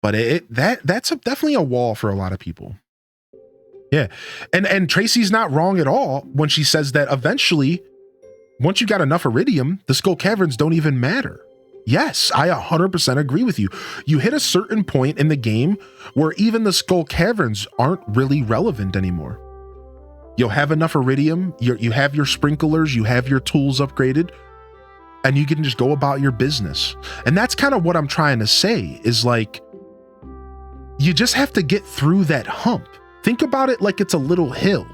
But that's definitely a wall for a lot of people. Yeah. And Tracy's not wrong at all when she says that eventually, once you got enough Iridium, the Skull Caverns don't even matter. Yes, I 100% agree with you. You hit a certain point in the game where even the Skull Caverns aren't really relevant anymore. You'll have enough Iridium, you have your sprinklers, you have your tools upgraded, and you can just go about your business. And that's kind of what I'm trying to say is, like, you just have to get through that hump. Think about it like it's a little hill.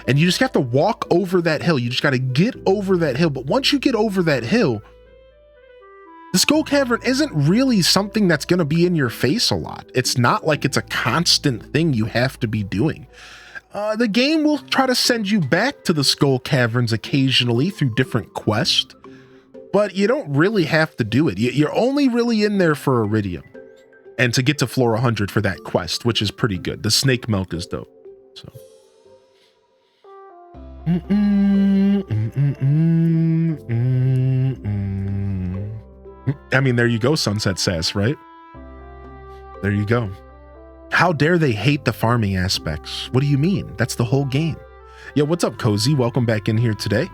And you just have to walk over that hill. You just got to get over that hill. But once you get over that hill, the Skull Cavern isn't really something that's going to be in your face a lot. It's not like it's a constant thing you have to be doing. The game will try to send you back to the Skull Caverns occasionally through different quests, but you don't really have to do it. You're only really in there for Iridium and to get to floor 100 for that quest, which is pretty good. The snake milk is dope. So. I mean, there you go, Sunset Sass, right? There you go. How dare they hate the farming aspects? What do you mean? That's the whole game. Yo, what's up, Cozy? Welcome back in here today.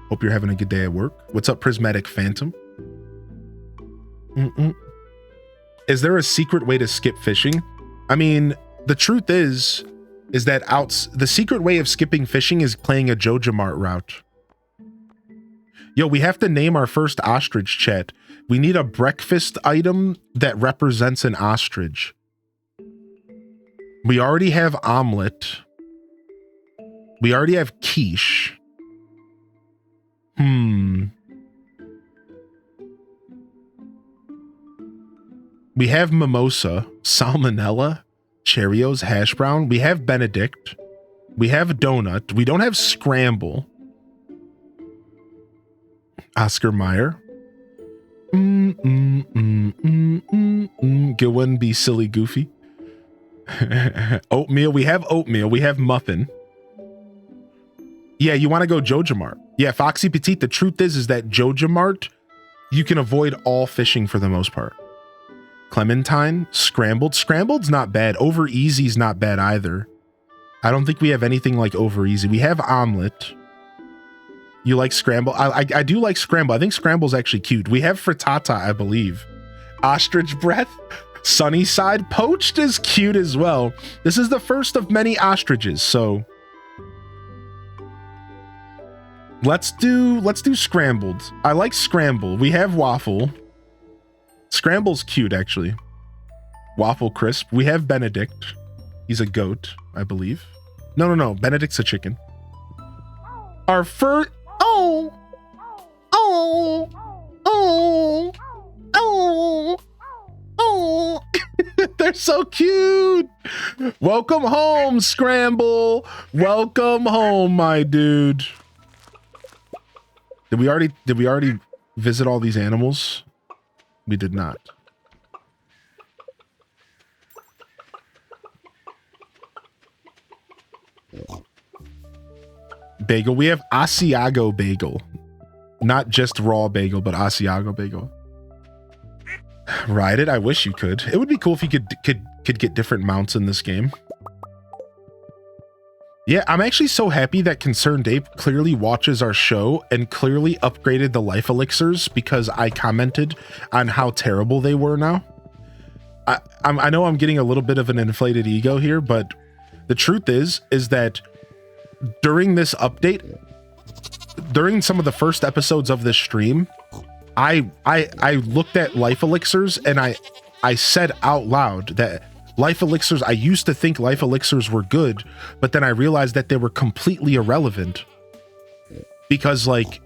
Hope you're having a good day at work. What's up, Prismatic Phantom? Is there a secret way to skip fishing? I mean, the truth is that the secret way of skipping fishing is playing a JojaMart route. Yo, we have to name our first ostrich, chat. We need a breakfast item that represents an ostrich. We already have omelet. We already have quiche. We have mimosa, salmonella, Cheerios, hash brown. We have Benedict. We have donut. We don't have scramble. Oscar Mayer. Gilwin be silly goofy. Oatmeal. We have oatmeal. We have muffin. Yeah, you want to go JojaMart. Yeah, Foxy Petite. The truth is that JojaMart, you can avoid all fishing for the most part. Clementine, scrambled. Scrambled's not bad. Over easy's not bad either. I don't think we have anything like over easy. We have omelet. You like scramble? I do like scramble. I think scramble's actually cute. We have frittata, I believe. Ostrich breath. Sunny side. Poached is cute as well. This is the first of many ostriches, so let's do scrambled. I like scramble. We have waffle. Scramble's cute, actually. Waffle crisp. We have Benedict. He's a goat, I believe. No. Benedict's a chicken. Our first. Oh. They're so cute. Welcome home, Scramble. Welcome home, my dude. Did we already visit all these animals? We did not. Bagel. We have Asiago bagel. Not just raw bagel, but Asiago bagel. Ride it. I wish you could. It would be cool if you could get different mounts in this game. Yeah, I'm actually so happy that Concerned Ape clearly watches our show and clearly upgraded the life elixirs because I commented on how terrible they were now. I know I'm getting a little bit of an inflated ego here, but the truth is that during this update, during some of the first episodes of this stream, I looked at life elixirs and I said out loud that life elixirs, I used to think life elixirs were good, but then I realized that they were completely irrelevant because like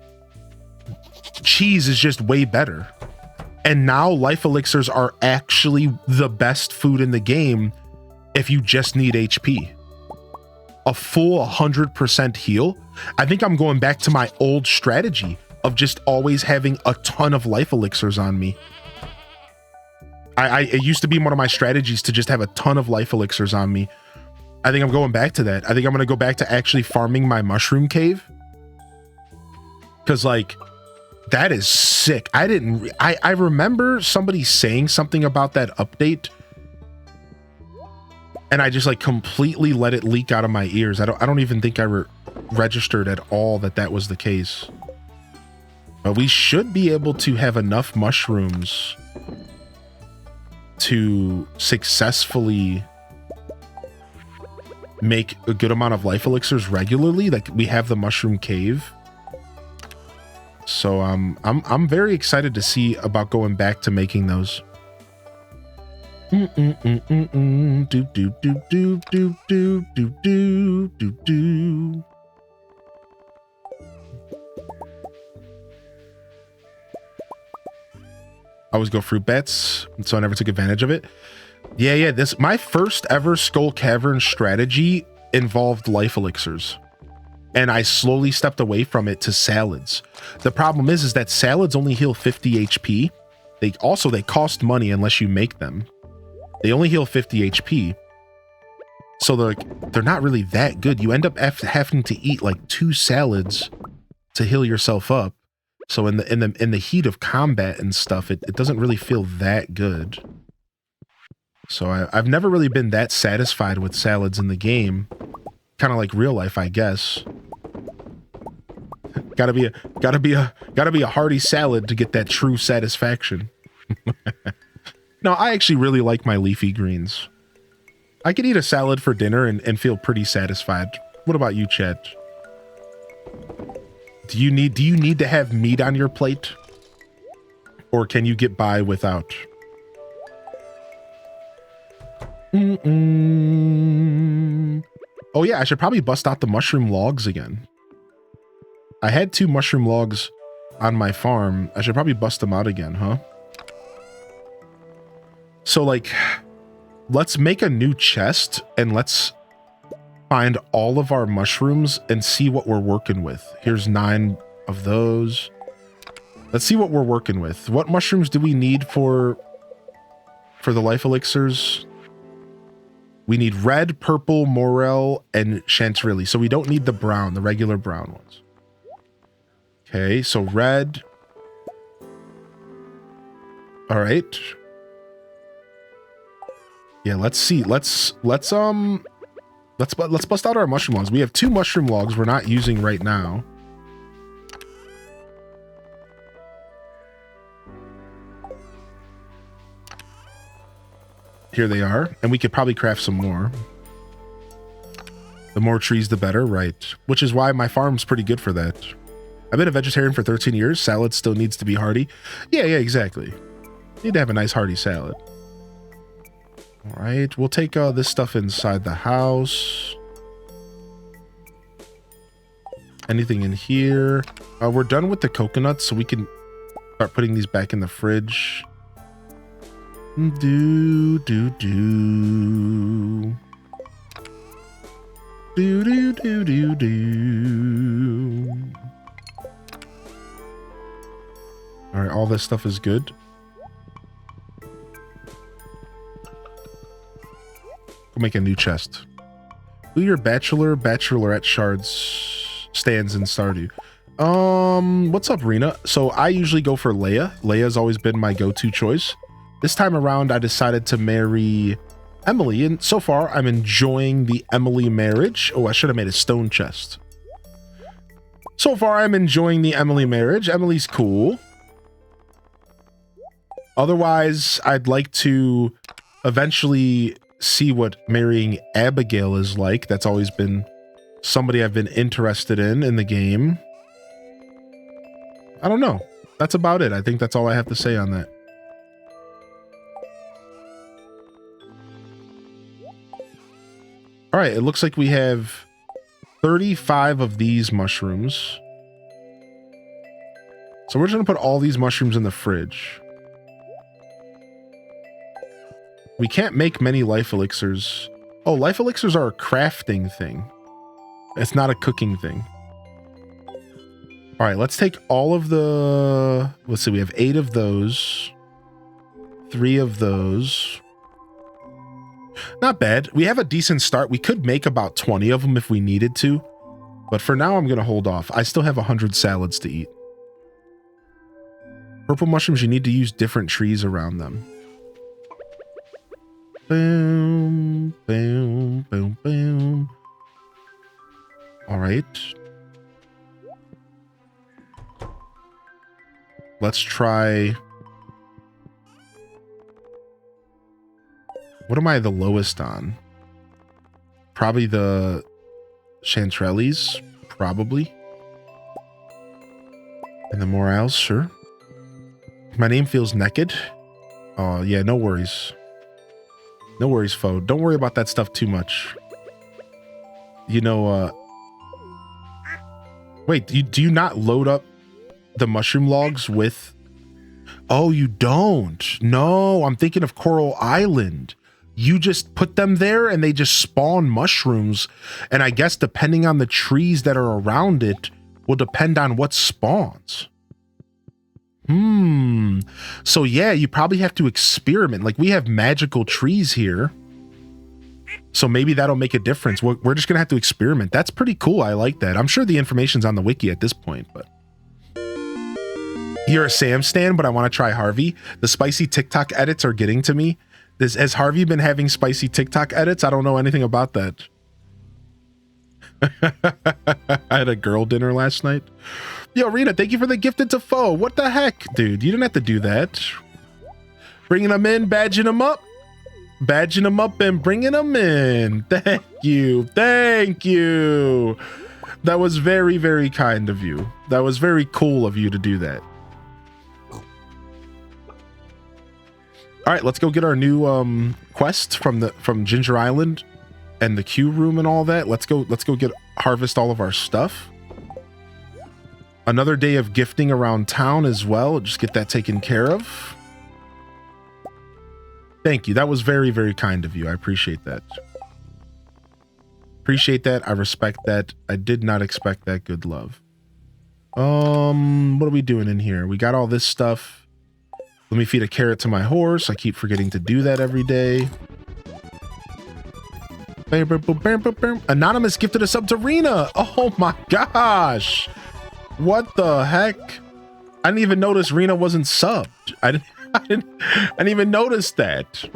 cheese is just way better. And now life elixirs are actually the best food in the game if you just need HP. A full 100% heal. I think I'm going back to my old strategy of just always having a ton of life elixirs on me. It used to be one of my strategies to just have a ton of life elixirs on me. I think I'm going back to that. I think I'm going to go back to actually farming my mushroom cave. Because like, that is sick. I remember somebody saying something about that update and I just like completely let it leak out of my ears. I don't even think I registered at all that was the case. But we should be able to have enough mushrooms to successfully make a good amount of life elixirs regularly. Like we have the mushroom cave. So I'm very excited to see about going back to making those. Do do do do do do do do do do. I always go fruit bats, so I never took advantage of it. Yeah, this my first ever Skull Cavern strategy involved life elixirs. And I slowly stepped away from it to salads. The problem is that salads only heal 50 HP. They cost money unless you make them. They only heal 50 HP. So they're not really that good. You end up having to eat like 2 salads to heal yourself up. So in the heat of combat and stuff, it doesn't really feel that good. So I've never really been that satisfied with salads in the game. Kind of like real life, I guess. Gotta be a hearty salad to get that true satisfaction. No, I actually really like my leafy greens. I could eat a salad for dinner and feel pretty satisfied. What about you, Chet? Do you need to have meat on your plate? Or can you get by without? Oh yeah, I should probably bust out the mushroom logs again. I had 2 mushroom logs on my farm. I should probably bust them out again, huh? So like, let's make a new chest and let's find all of our mushrooms and see what we're working with. Here's 9 of those. Let's see what we're working with. What mushrooms do we need for the life elixirs? We need red, purple, morel, and chantilly. So we don't need the brown, the regular brown ones. Okay, so red. All right. Yeah, let's see. Let's bust out our mushroom logs. We have 2 mushroom logs we're not using right now. Here they are, and we could probably craft some more. The more trees, the better, right? Which is why my farm's pretty good for that. I've been a vegetarian for 13 years. Salad still needs to be hearty. Yeah, exactly. Need to have a nice hearty salad. All right, we'll take this stuff inside the house. Anything in here? We're done with the coconuts, so we can start putting these back in the fridge. Do. All right, all this stuff is good. We'll make a new chest. Who your bachelorette shards stands in Stardew? What's up, Rena? So I usually go for Leia. Leia's always been my go-to choice. This time around, I decided to marry Emily, and so far I'm enjoying the Emily marriage. Oh, I should have made a stone chest. So far, I'm enjoying the Emily marriage. Emily's cool. Otherwise, I'd like to eventually see what marrying Abigail is like. That's always been somebody I've been interested in the game. I don't know. That's about it. I think that's all I have to say on that. All right, it looks like we have 35 of these mushrooms. So we're just gonna put all these mushrooms in the fridge. We can't make many life elixirs. Oh, life elixirs are a crafting thing. It's not a cooking thing. All right, let's take all of the, let's see, we have 8 of those, 3 of those. Not bad. We have a decent start. We could make about 20 of them if we needed to, but for now I'm going to hold off. I still have 100 salads to eat. Purple mushrooms, you need to use different trees around them. Boom, boom, boom, boom. All right. Let's try. What am I the lowest on? Probably the chanterelles, probably. And the morels, sure. My name feels naked. Oh, yeah, no worries. No worries, foe. Don't worry about that stuff too much. You know, wait, do you not load up the mushroom logs with... Oh, you don't. No, I'm thinking of Coral Island. You just put them there and they just spawn mushrooms. And I guess depending on the trees that are around it will depend on what spawns. So yeah, you probably have to experiment. Like we have magical trees here. So maybe that'll make a difference. We're just gonna have to experiment. That's pretty cool. I like that. I'm sure the information's on the wiki at this point, but. You're a Sam stan, but I want to try Harvey. The spicy TikTok edits are getting to me. Has Harvey been having spicy TikTok edits? I don't know anything about that. I had a girl dinner last night. Yo, Rena, thank you for the gifted to foe. What the heck, dude? You didn't have to do that. Bringing them in, badging them up. Badging them up and bringing them in. Thank you. Thank you. That was very, very kind of you. That was very cool of you to do that. All right, let's go get our new quest from Ginger Island and the queue room and all that. Let's go get harvest all of our stuff. Another day of gifting around town as well. Just get that taken care of. Thank you. That was very, very kind of you. I appreciate that. Appreciate that. I respect that. I did not expect that. Good love. What are we doing in here? We got all this stuff. Let me feed a carrot to my horse. I keep forgetting to do that every day. Anonymous gifted a sub to Rena. Oh my gosh. What the heck? I didn't even notice Rena wasn't subbed. I didn't even notice that.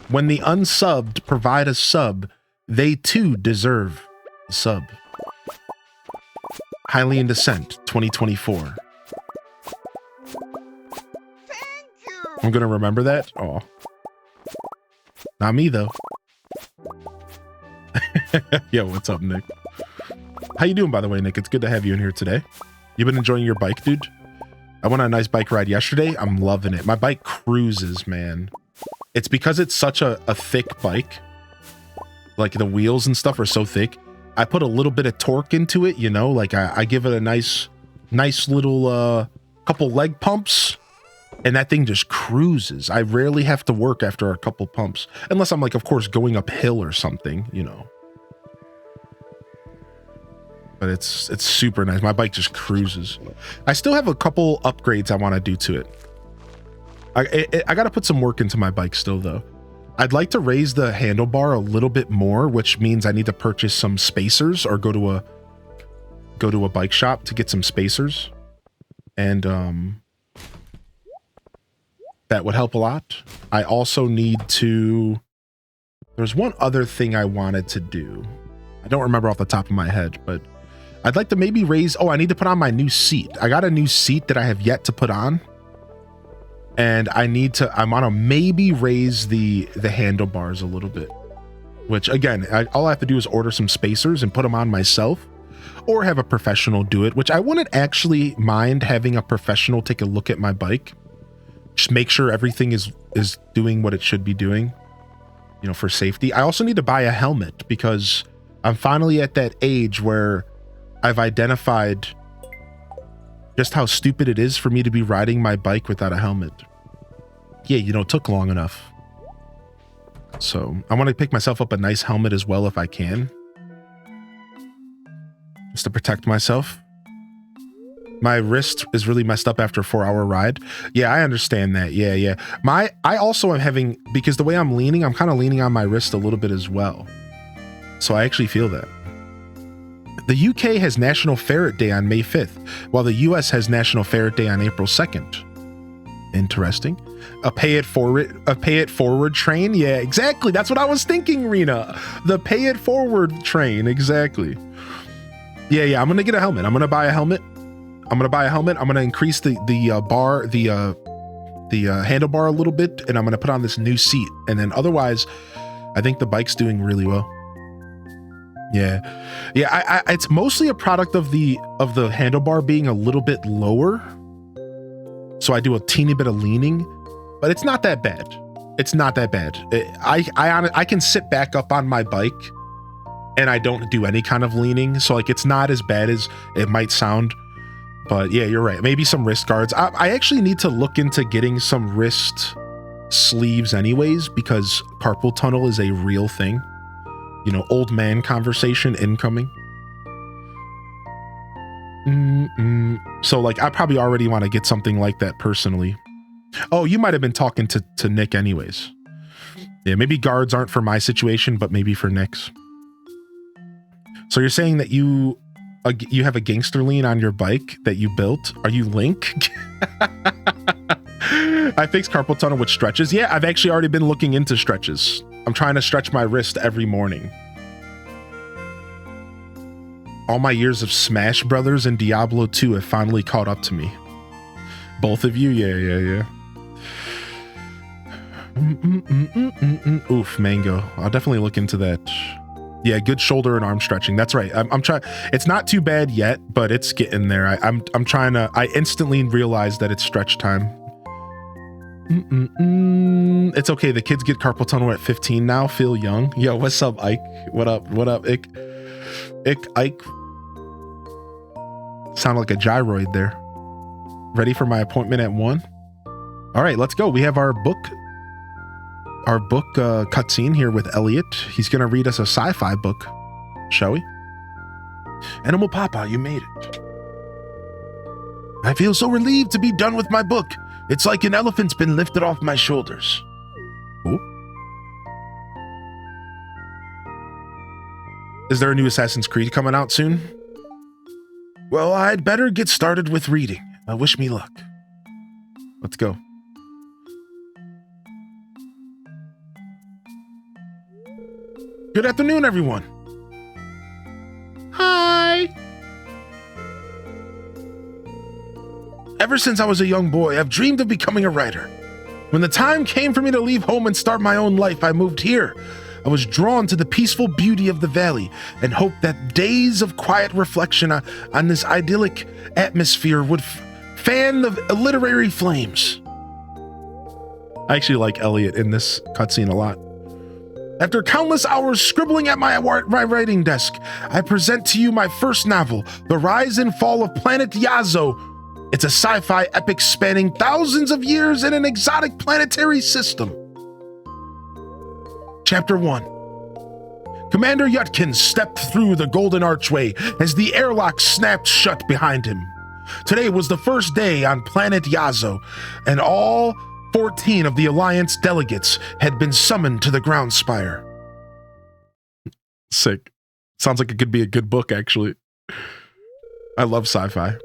When the unsubbed provide a sub, they too deserve a sub. Highly in Descent 2024. I'm gonna remember that. Oh, not me though. Yo, what's up, Nick? How you doing, by the way, Nick? It's good to have you in here today. You been enjoying your bike, dude? I went on a nice bike ride yesterday. I'm loving it. My bike cruises, man. It's because it's such a thick bike. Like the wheels and stuff are so thick. I put a little bit of torque into it, you know, like I give it a nice little couple leg pumps. And that thing just cruises. I rarely have to work after a couple pumps. Unless I'm like, of course, going uphill or something, you know. But it's super nice. My bike just cruises. I still have a couple upgrades I want to do to it. I got to put some work into my bike still, though. I'd like to raise the handlebar a little bit more, which means I need to purchase some spacers or go to a bike shop to get some spacers. And that would help a lot. I also need to, there's one other thing I wanted to do. I don't remember off the top of my head, but I'd like to maybe raise, I need to put on my new seat. I got a new seat that I have yet to put on. And I want to maybe raise the handlebars a little bit, which again, all I have to do is order some spacers and put them on myself, or have a professional do it, which I wouldn't actually mind having a professional take a look at my bike. Just make sure everything is doing what it should be doing, you know, for safety. I also need to buy a helmet because I'm finally at that age where I've identified just how stupid it is for me to be riding my bike without a helmet. Yeah, you know, it took long enough. So I want to pick myself up a nice helmet as well if I can. Just to protect myself. My wrist is really messed up after a 4-hour ride. Yeah, I understand that. Yeah. I also am having, because the way I'm leaning, I'm kind of leaning on my wrist a little bit as well. So I actually feel that. The UK has National Ferret Day on May 5th, while the US has National Ferret Day on April 2nd. Interesting. A pay it forward train. Yeah, exactly. That's what I was thinking, Rena. The pay it forward train. Exactly. Yeah. I'm gonna get a helmet. I'm gonna buy a helmet. I'm gonna increase the handlebar a little bit, and I'm gonna put on this new seat. And then otherwise, I think the bike's doing really well. Yeah. It's mostly a product of the handlebar being a little bit lower, so I do a teeny bit of leaning, but it's not that bad. I can sit back up on my bike, and I don't do any kind of leaning, so like it's not as bad as it might sound. But yeah, you're right. Maybe some wrist guards. I actually need to look into getting some wrist sleeves, anyways, because carpal tunnel is a real thing. You know, old man conversation incoming. So like, I probably already want to get something like that personally. Oh, you might have been talking to Nick anyways. Yeah, maybe guards aren't for my situation, but maybe for Nick's. So you're saying that you have a gangster lean on your bike that you built? Are you Link? I fixed carpal tunnel with stretches. Yeah, I've actually already been looking into stretches. I'm trying to stretch my wrist every morning. All my years of Smash Brothers and Diablo 2 have finally caught up to me. Both of you? Yeah. Oof, mango. I'll definitely look into that. Yeah, good shoulder and arm stretching. That's right. I'm trying. It's not too bad yet, but it's getting there. I'm trying to. I instantly realized that it's stretch time. It's okay. The kids get carpal tunnel at 15 now. Feel young. Yo, what's up, Ike? What up, Ike? Ike. Sound like a gyroid there. Ready for my appointment at 1? All right, let's go. We have our book cutscene here with Elliot. He's going to read us a sci-fi book, shall we? Animal Papa, you made it. I feel so relieved to be done with my book. It's like an elephant's been lifted off my shoulders. Oh. Is there a new Assassin's Creed coming out soon? Well, I'd better get started with reading. Wish me luck. Let's go. Good afternoon, everyone. Hi. Ever since I was a young boy, I've dreamed of becoming a writer. When the time came for me to leave home and start my own life, I moved here. I was drawn to the peaceful beauty of the valley and hoped that days of quiet reflection on this idyllic atmosphere would fan the literary flames. I actually like Elliot in this cutscene a lot. After countless hours scribbling at my writing desk, I present to you my first novel, The Rise and Fall of Planet Yazo. It's a sci-fi epic spanning thousands of years in an exotic planetary system. Chapter 1. Commander Yudkin stepped through the golden archway as the airlock snapped shut behind him. Today was the first day on planet Yazo, and all 14 of the Alliance delegates had been summoned to the ground spire. Sick. Sounds like it could be a good book, actually. I love sci-fi.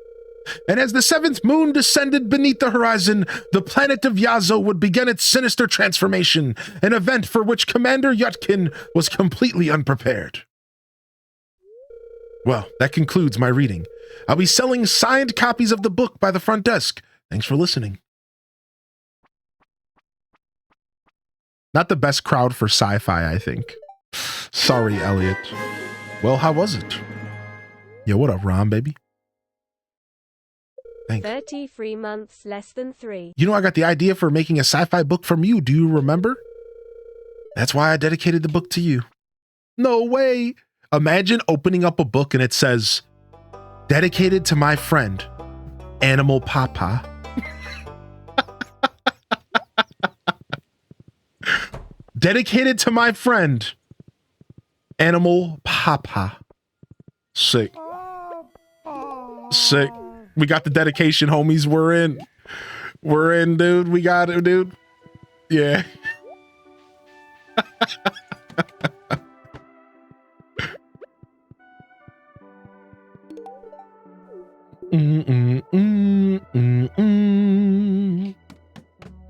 And as the seventh moon descended beneath the horizon, the planet of Yazo would begin its sinister transformation, an event for which Commander Yutkin was completely unprepared. Well, that concludes my reading. I'll be selling signed copies of the book by the front desk. Thanks for listening. Not the best crowd for sci-fi, I think. Sorry, Elliot. Well, how was it? Yo, what up, Ron, baby? Thanks. 33 months less than 3. You know, I got the idea for making a sci-fi book from you. Do you remember? That's why I dedicated the book to you. No way. Imagine opening up a book and it says, dedicated to my friend, Animal Papa. Dedicated to my friend, Animal Papa. Sick. Sick. We got the dedication, homies. We're in. We're in, dude. We got it, dude. Yeah.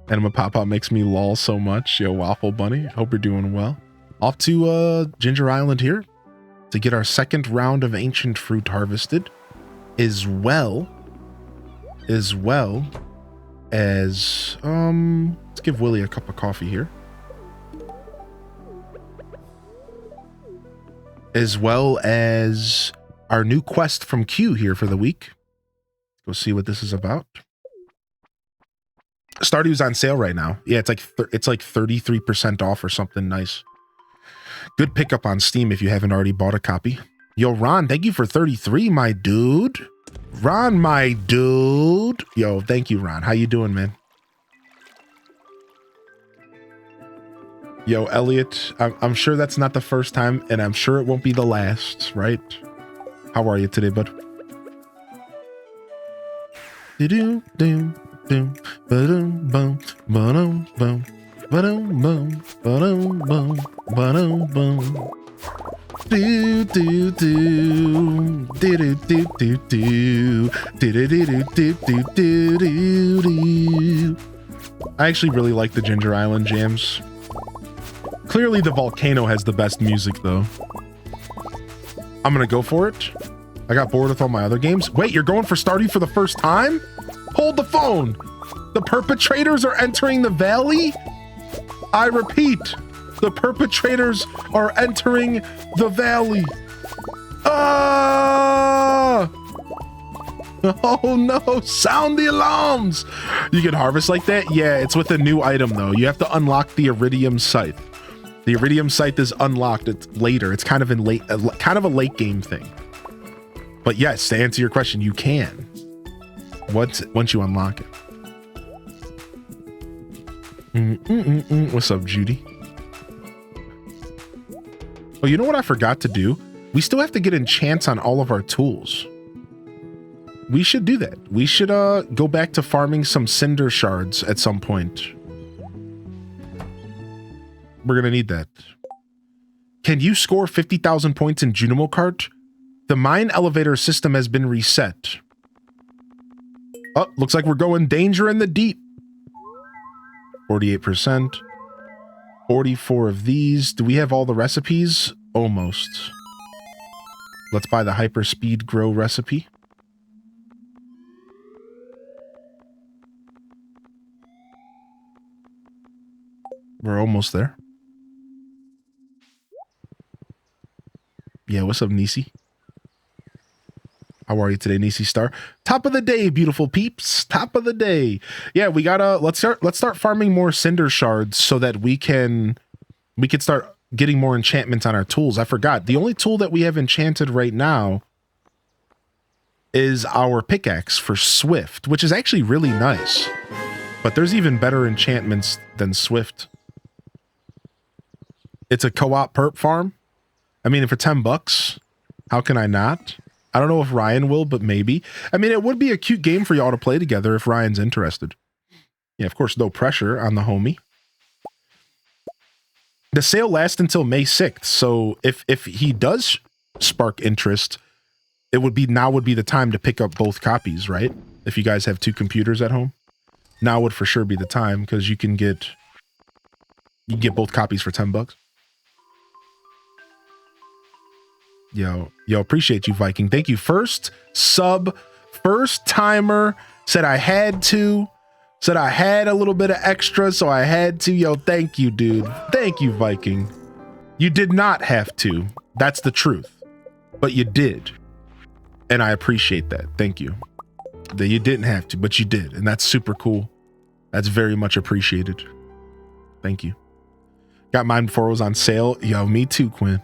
Anima Papa makes me lol so much. Yo, Waffle Bunny, hope you're doing well. Off to Ginger Island here to get our second round of ancient fruit harvested, as well as let's give Willie a cup of coffee here. As well as our new quest from Q here for the week. Go see what this is about. Stardew's on sale right now. Yeah, it's like 33% off or something nice. Good pickup on Steam if you haven't already bought a copy. Yo, Ron, thank you for 33, my dude. Ron, my dude. Yo, thank you, Ron. How you doing, man? Yo, Elliot, I'm sure that's not the first time, and I'm sure it won't be the last, right? How are you today, bud? Do-do, do. Do do do I actually really like the Ginger Island jams. Clearly the Volcano has the best music though. I'm gonna go for it. I got bored with all my other games. Wait, you're going for Stardew for the first time? Hold the phone. The perpetrators are entering the valley? I repeat, the perpetrators are entering the valley. Ah! Oh no, sound the alarms. You can harvest like that? Yeah, it's with a new item though. You have to unlock the Iridium Scythe. The Iridium Scythe is unlocked. It's later. It's kind of a late game thing. But yes, to answer your question, you can. Once you unlock it. What's up, Judy? Oh, you know what I forgot to do? We still have to get enchants on all of our tools. We should do that. We should go back to farming some cinder shards at some point. We're gonna need that. Can you score 50,000 points in Junimo Kart? The mine elevator system has been reset. Oh, looks like we're going danger in the deep. 48%. 44 of these. Do we have all the recipes? Almost. Let's buy the hyper speed grow recipe. We're almost there. Yeah, what's up, Nisi? How are you today, Nisi Star? Top of the day, beautiful peeps. Top of the day. Yeah, we gotta let's start farming more cinder shards so that we can start getting more enchantments on our tools. I forgot. The only tool that we have enchanted right now is our pickaxe for Swift, which is actually really nice. But there's even better enchantments than Swift. It's a co-op perp farm. I mean, for 10 bucks, how can I not? I don't know if Ryan will, but maybe. I mean, it would be a cute game for y'all to play together if Ryan's interested. Yeah, of course, no pressure on the homie. The sale lasts until May 6th. So if he does spark interest, it would be the time to pick up both copies, right? If you guys have 2 computers at home, now would for sure be the time because you can get both copies for $10. Yo, appreciate you, Viking. Thank you. First timer, said I had to. Said I had a little bit of extra, so I had to. Yo, thank you, dude. Thank you, Viking. You did not have to. That's the truth. But you did. And I appreciate that. Thank you. That you didn't have to, but you did. And that's super cool. That's very much appreciated. Thank you. Got mine before it was on sale. Yo, me too, Quinn.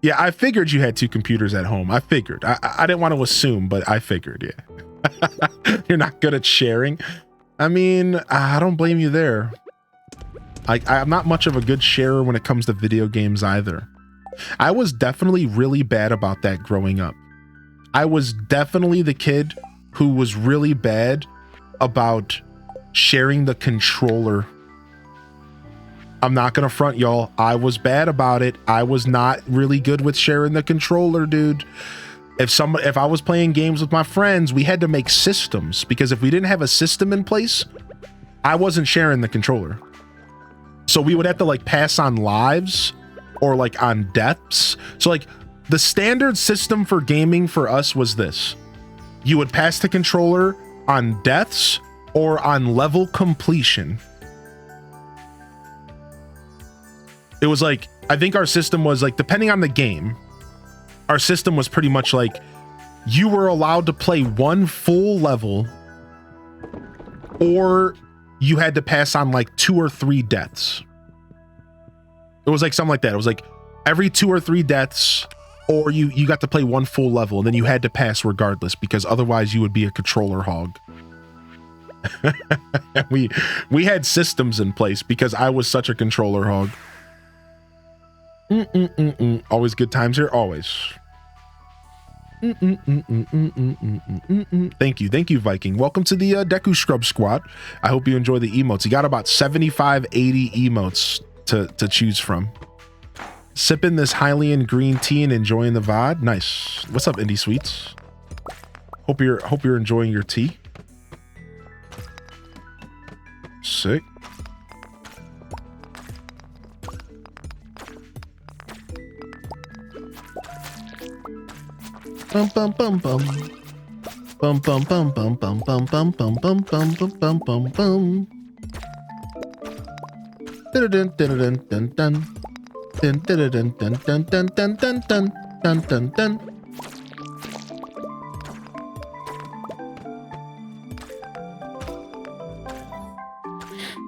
Yeah, I figured you had 2 computers at home. I figured. I didn't want to assume, but I figured, yeah. You're not good at sharing. I mean, I don't blame you there. I'm not much of a good sharer when it comes to video games either. I was definitely really bad about that growing up. I was definitely the kid who was really bad about sharing the controller. I'm not gonna front, y'all. I was bad about it. I was not really good with sharing the controller, dude. If I was playing games with my friends, we had to make systems, because if we didn't have a system in place, I wasn't sharing the controller. So we would have to like pass on lives or like on deaths. So like the standard system for gaming for us was this: you would pass the controller on deaths or on level completion. It was like, I think our system was like, depending on the game, our system was pretty much like you were allowed to play 1 full level, or you had to pass on like 2 or 3 deaths. It was like something like that. It was like every 2 or 3 deaths, or you got to play 1 full level, and then you had to pass regardless, because otherwise you would be a controller hog. we had systems in place because I was such a controller hog. Always good times here, always. Thank you, Viking. Welcome to the Deku Scrub Squad. I hope you enjoy the emotes. You got about 75, 80 emotes to choose from. Sipping this Hylian green tea and enjoying the VOD. Nice. What's up, Indie Sweets? Hope you're enjoying your tea. Sick. Bum bum bum bum. Bum bum bum bum bum bum bum bum bum bum bum bum bum bum. Dun dun dun dun dun dun dun dun dun dun dun dun dun dun dun dun.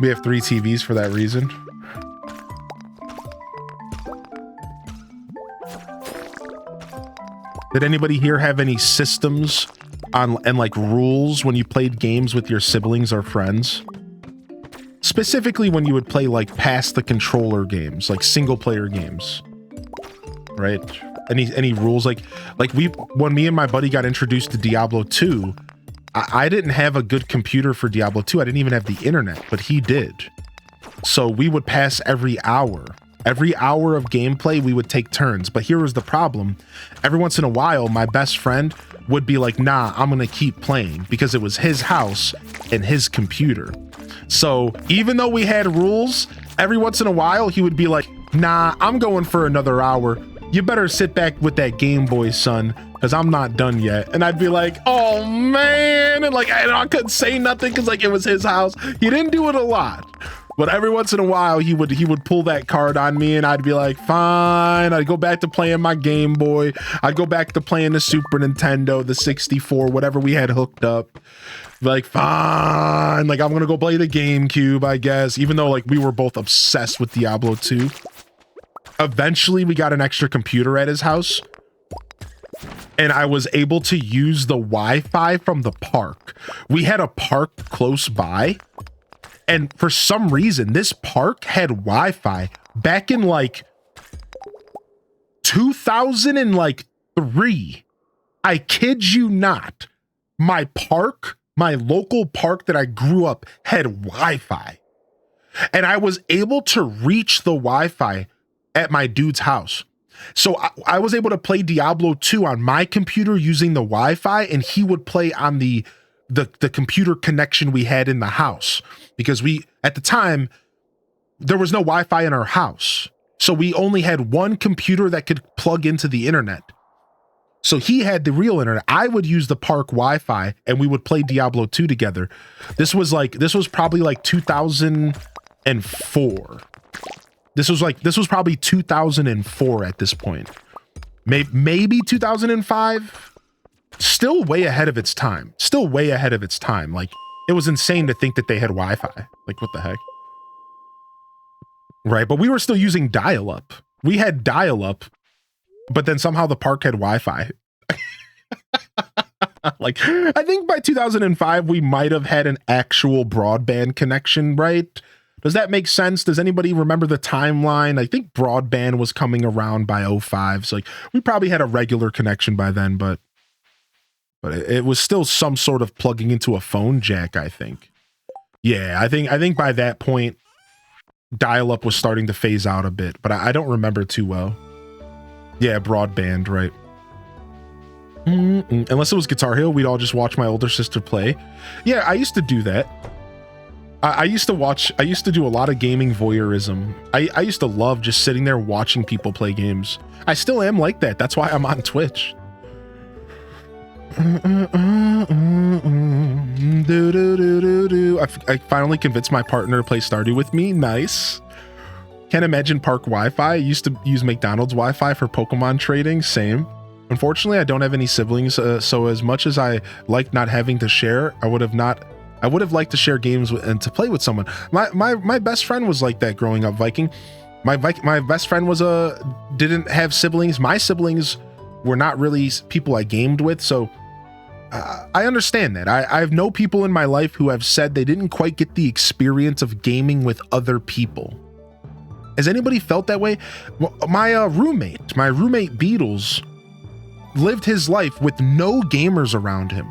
We have 3 TVs for that reason. Did anybody here have any systems on and like rules when you played games with your siblings or friends? Specifically when you would play like pass the controller games, like single player games, right? Any rules like when me and my buddy got introduced to Diablo 2, I didn't have a good computer for Diablo 2. I didn't even have the internet, but he did. So we would pass every hour. Every hour of gameplay, we would take turns. But here was the problem. Every once in a while, my best friend would be like, nah, I'm going to keep playing, because it was his house and his computer. So even though we had rules, every once in a while, he would be like, nah, I'm going for another hour. You better sit back with that Game Boy, son, because I'm not done yet. And I'd be like, oh, man. And like, I couldn't say nothing because like it was his house. He didn't do it a lot. But every once in a while, he would pull that card on me, and I'd be like, fine. I'd go back to playing my Game Boy. I'd go back to playing the Super Nintendo, the 64, whatever we had hooked up. Like, fine. Like, I'm going to go play the GameCube, I guess, even though, like, we were both obsessed with Diablo 2. Eventually, we got an extra computer at his house, and I was able to use the Wi-Fi from the park. We had a park close by. And for some reason, this park had Wi-Fi back in like 2003. I kid you not. My park my local park that I grew up had Wi-Fi. And I was able to reach the Wi-Fi at my dude's house. So I was able to play Diablo 2 on my computer using the Wi-Fi, and he would play on the computer connection we had in the house. Because at the time, there was no Wi-Fi in our house. So we only had one computer that could plug into the internet. So he had the real internet. I would use the park Wi-Fi and we would play Diablo 2 together. This was probably like 2004. This was probably 2004 at this point. Maybe 2005. Still way ahead of its time. Like, it was insane to think that they had Wi-Fi. Like, what the heck? Right, but we were still using dial-up. We had dial-up, but then somehow the park had Wi-Fi. Like, I think by 2005, we might have had an actual broadband connection, right? Does that make sense? Does anybody remember the timeline? I think broadband was coming around by 05. So, like, we probably had a regular connection by then, but it was still some sort of plugging into a phone jack, I think. Yeah, I think by that point, dial-up was starting to phase out a bit, but I don't remember too well. Yeah, broadband, right. Unless it was Guitar Hero, we'd all just watch my older sister play. Yeah, I used to do that. I used to do a lot of gaming voyeurism. I used to love just sitting there watching people play games. I still am like that. That's why I'm on Twitch. I finally convinced my partner to play Stardew with me. Nice. Can't imagine park Wi-Fi. I used to use McDonald's Wi-Fi for Pokemon trading. Same. Unfortunately, I don't have any siblings, so as much as I like not having to share, I would have liked to share games and to play with someone. My best friend was like that growing up, Viking. My best friend didn't have siblings. My siblings were not really people I gamed with, so I understand that. I know people in my life who have said they didn't quite get the experience of gaming with other people. Has anybody felt that way? My roommate Beatles, lived his life with no gamers around him.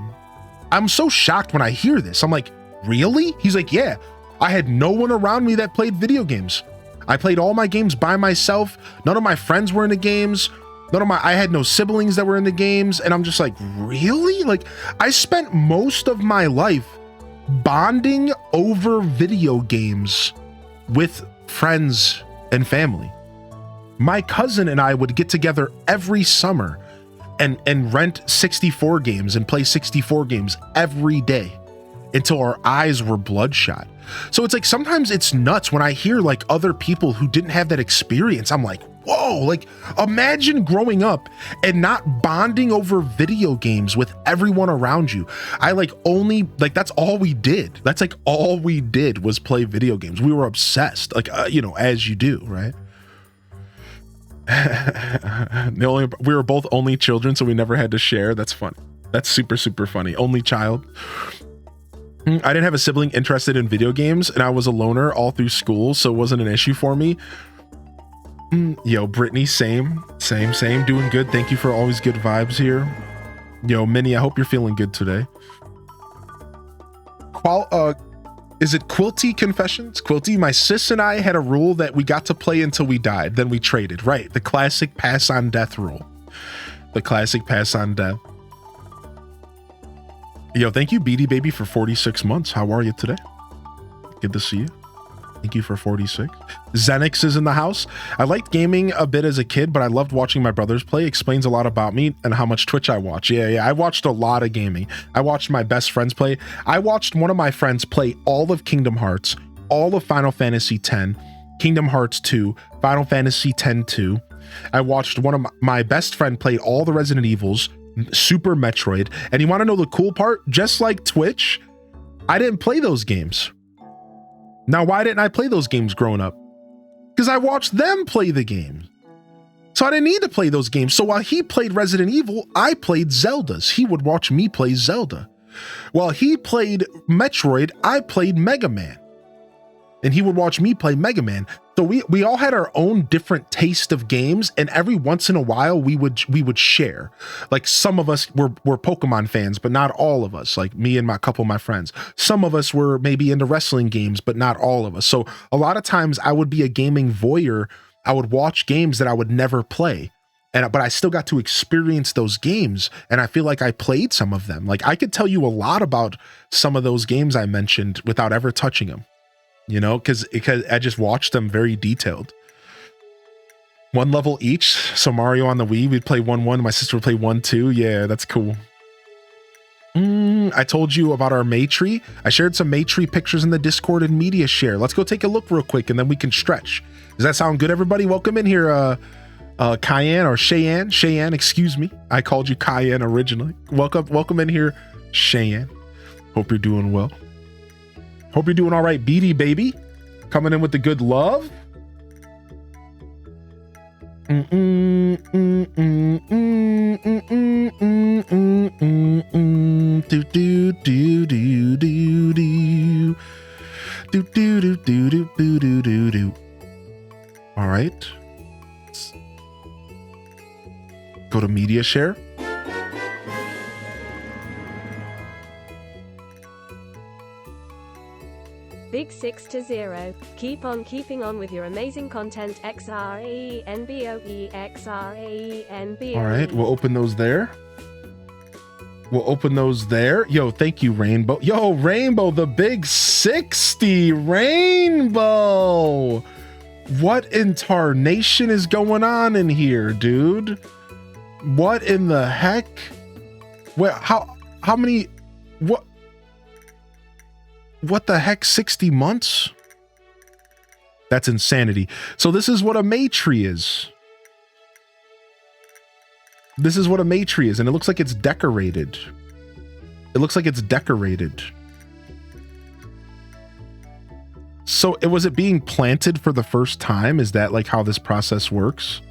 I'm so shocked when I hear this. I'm like, really? He's like, yeah, I had no one around me that played video games. I played all my games by myself. None of my friends were into games. I had no siblings that were into games. And I'm just like, really? Like, I spent most of my life bonding over video games with friends and family. My cousin and I would get together every summer and rent 64 games and play 64 games every day until our eyes were bloodshot. So it's like, sometimes it's nuts when I hear like other people who didn't have that experience. I'm like, whoa, like imagine growing up and not bonding over video games with everyone around you. That's all we did. That's like all we did was play video games. We were obsessed, like, as you do, right? We were both only children, so we never had to share. That's funny. That's super, super funny. Only child. I didn't have a sibling interested in video games, and I was a loner all through school, so it wasn't an issue for me. Yo, Brittany, same. Doing good. Thank you for always good vibes here. Yo, Minnie, I hope you're feeling good today. Is it Quilty Confessions? Quilty, my sis and I had a rule that we got to play until we died. Then we traded. Right. The classic pass on death rule. The classic pass on death. Yo, thank you, Beady Baby, for 46 months. How are you today? Good to see you. Thank you for 46. Zenix is in the house. I liked gaming a bit as a kid, but I loved watching my brothers play. Explains a lot about me and how much Twitch I watch. Yeah. I watched a lot of gaming. I watched my best friends play. I watched one of my friends play all of Kingdom Hearts, all of Final Fantasy X, Kingdom Hearts 2, Final Fantasy X-2. I watched one of my best friend play all the Resident Evils, Super Metroid. And you want to know the cool part? Just like Twitch, I didn't play those games. Now, why didn't I play those games growing up? Because I watched them play the games. So I didn't need to play those games. So while he played Resident Evil, I played Zeldas. He would watch me play Zelda. While he played Metroid, I played Mega Man. And he would watch me play Mega Man. So we all had our own different taste of games, and every once in a while we would share. Like some of us were Pokemon fans, but not all of us. Like me and a couple of my friends. Some of us were maybe into wrestling games, but not all of us. So a lot of times I would be a gaming voyeur. I would watch games that I would never play. But I still got to experience those games, and I feel like I played some of them. Like I could tell you a lot about some of those games I mentioned without ever touching them. You know, because I just watched them very detailed. One level each. So Mario on the Wii, we'd play 1-1. My sister would play 1-2. Yeah, that's cool. I told you about our May tree. I shared some May tree pictures in the Discord and media share. Let's go take a look real quick, and then we can stretch. Does that sound good, everybody? Welcome in here, Cayenne or Cheyenne. Cheyenne, excuse me. I called you Cayenne originally. Welcome in here, Cheyenne. Hope you're doing well. Hope you're doing all right, Beady baby. Coming in with the good love. Do do do do do do. Do do do do do do do do. All right. Let's go to media share. Big 6-0. Keep on keeping on with your amazing content. XRAENBOE XRAENBOE. All right, we'll open those there. We'll open those there. Yo, thank you, Rainbow. Yo, Rainbow, the big 60, Rainbow. What in tarnation is going on in here, dude? What in the heck? Well, how many? What the heck? 60 months? That's insanity. So this is what a May tree is. This is what a May tree is, and it looks like it's decorated. It looks like it's decorated. So was it being planted for the first time? Is that like how this process works?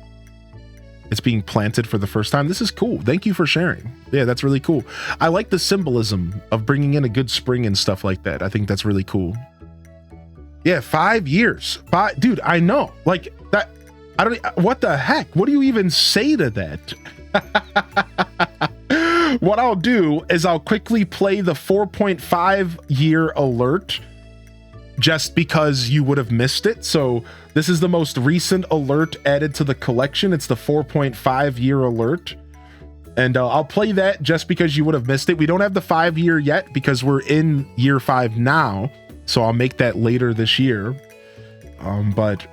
It's being planted for the first time. This is cool. Thank you for sharing. Yeah, that's really cool. I like the symbolism of bringing in a good spring and stuff like that. I think that's really cool. Yeah, 5 years. Dude, I know. Like that. I don't. What the heck? What do you even say to that? What I'll do is I'll quickly play the 4.5 year alert just because you would have missed it. So this is the most recent alert added to the collection. It's the 4.5 year alert. And I'll play that just because you would have missed it. We don't have the 5 year yet because we're in year 5 now. So I'll make that later this year. But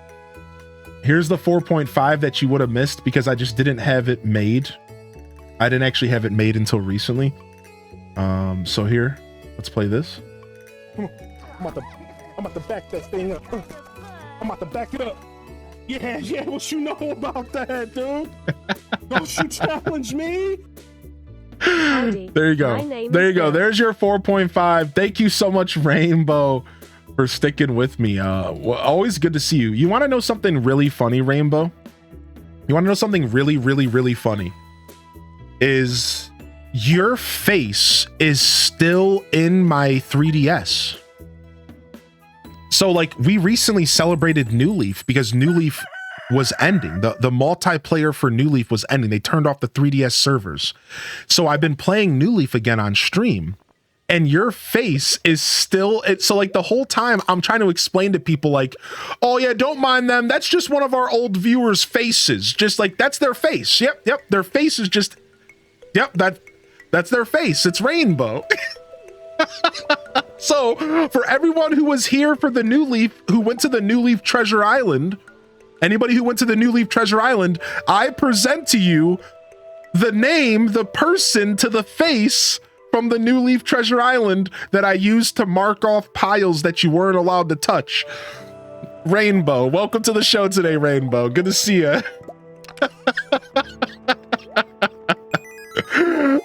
here's the 4.5 that you would have missed because I just didn't have it made. I didn't actually have it made until recently. So here, let's play this. I'm about to back that thing up. I'm about to back it up. Yeah, what you know about that, dude? Don't you challenge me? Howdy. There you go. There you go. There's your 4.5. Thank you so much, Rainbow, for sticking with me. Always good to see you. You want to know something really funny, Rainbow? You want to know something really, really, really funny? Is your face is still in my 3DS. So like we recently celebrated New Leaf because New Leaf was ending. The multiplayer for New Leaf was ending. They turned off the 3DS servers. So I've been playing New Leaf again on stream, and your face is still so like the whole time I'm trying to explain to people like, oh yeah, don't mind them. That's just one of our old viewers' faces. Just like that's their face. Yep. Their face is just that's their face. It's Rainbow. So for everyone who was here for the New Leaf, who went to the New Leaf Treasure Island, anybody who went to the New Leaf Treasure Island, I present to you the name, the person to the face from the New Leaf Treasure Island that I used to mark off piles that you weren't allowed to touch. Rainbow, welcome to the show today, Rainbow. Good to see you.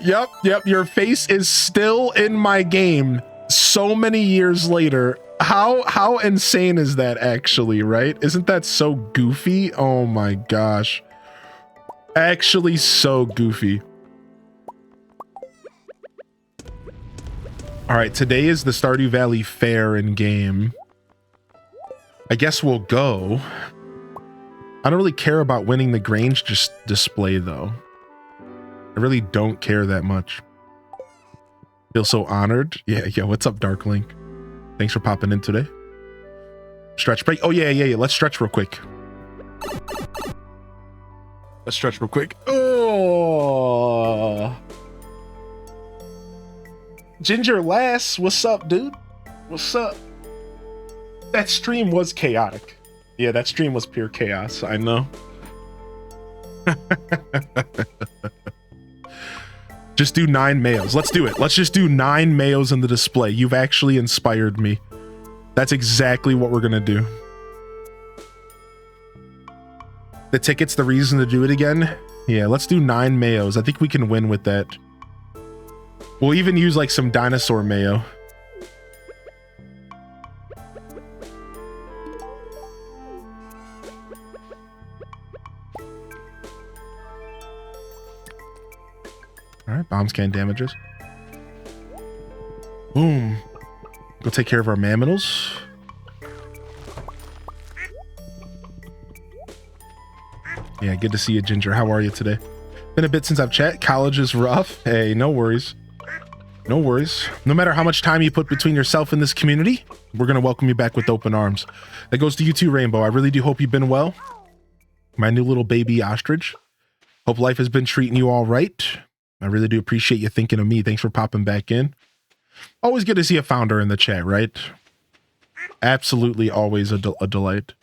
Yep, your face is still in my game so many years later. How insane is that actually, right? Isn't that so goofy? Oh my gosh. Actually so goofy. All right, today is the Stardew Valley fair in game. I guess we'll go. I don't really care about winning the Grange just display though. I really don't care that much. Feel so honored. Yeah. What's up, Dark Link? Thanks for popping in today. Stretch break. Oh yeah. Let's stretch real quick. Oh. Ginger Lass, what's up, dude? What's up? That stream was chaotic. Yeah, that stream was pure chaos. I know. Just do 9 Mayos. Let's do it. Let's just do 9 Mayos in the display. You've actually inspired me. That's exactly what we're gonna do. The ticket's the reason to do it again. Yeah, let's do 9 Mayos. I think we can win with that. We'll even use like some dinosaur mayo. All right, bomb scan damages. Boom. Go take care of our mamminals. Yeah, good to see you, Ginger. How are you today? Been a bit since I've chat. College is rough. Hey, no worries. No worries. No matter how much time you put between yourself and this community, we're going to welcome you back with open arms. That goes to you too, Rainbow. I really do hope you've been well. My new little baby Ostrich. Hope life has been treating you all right. I really do appreciate you thinking of me. Thanks for popping back in. Always good to see a founder in the chat, right? Absolutely always a delight.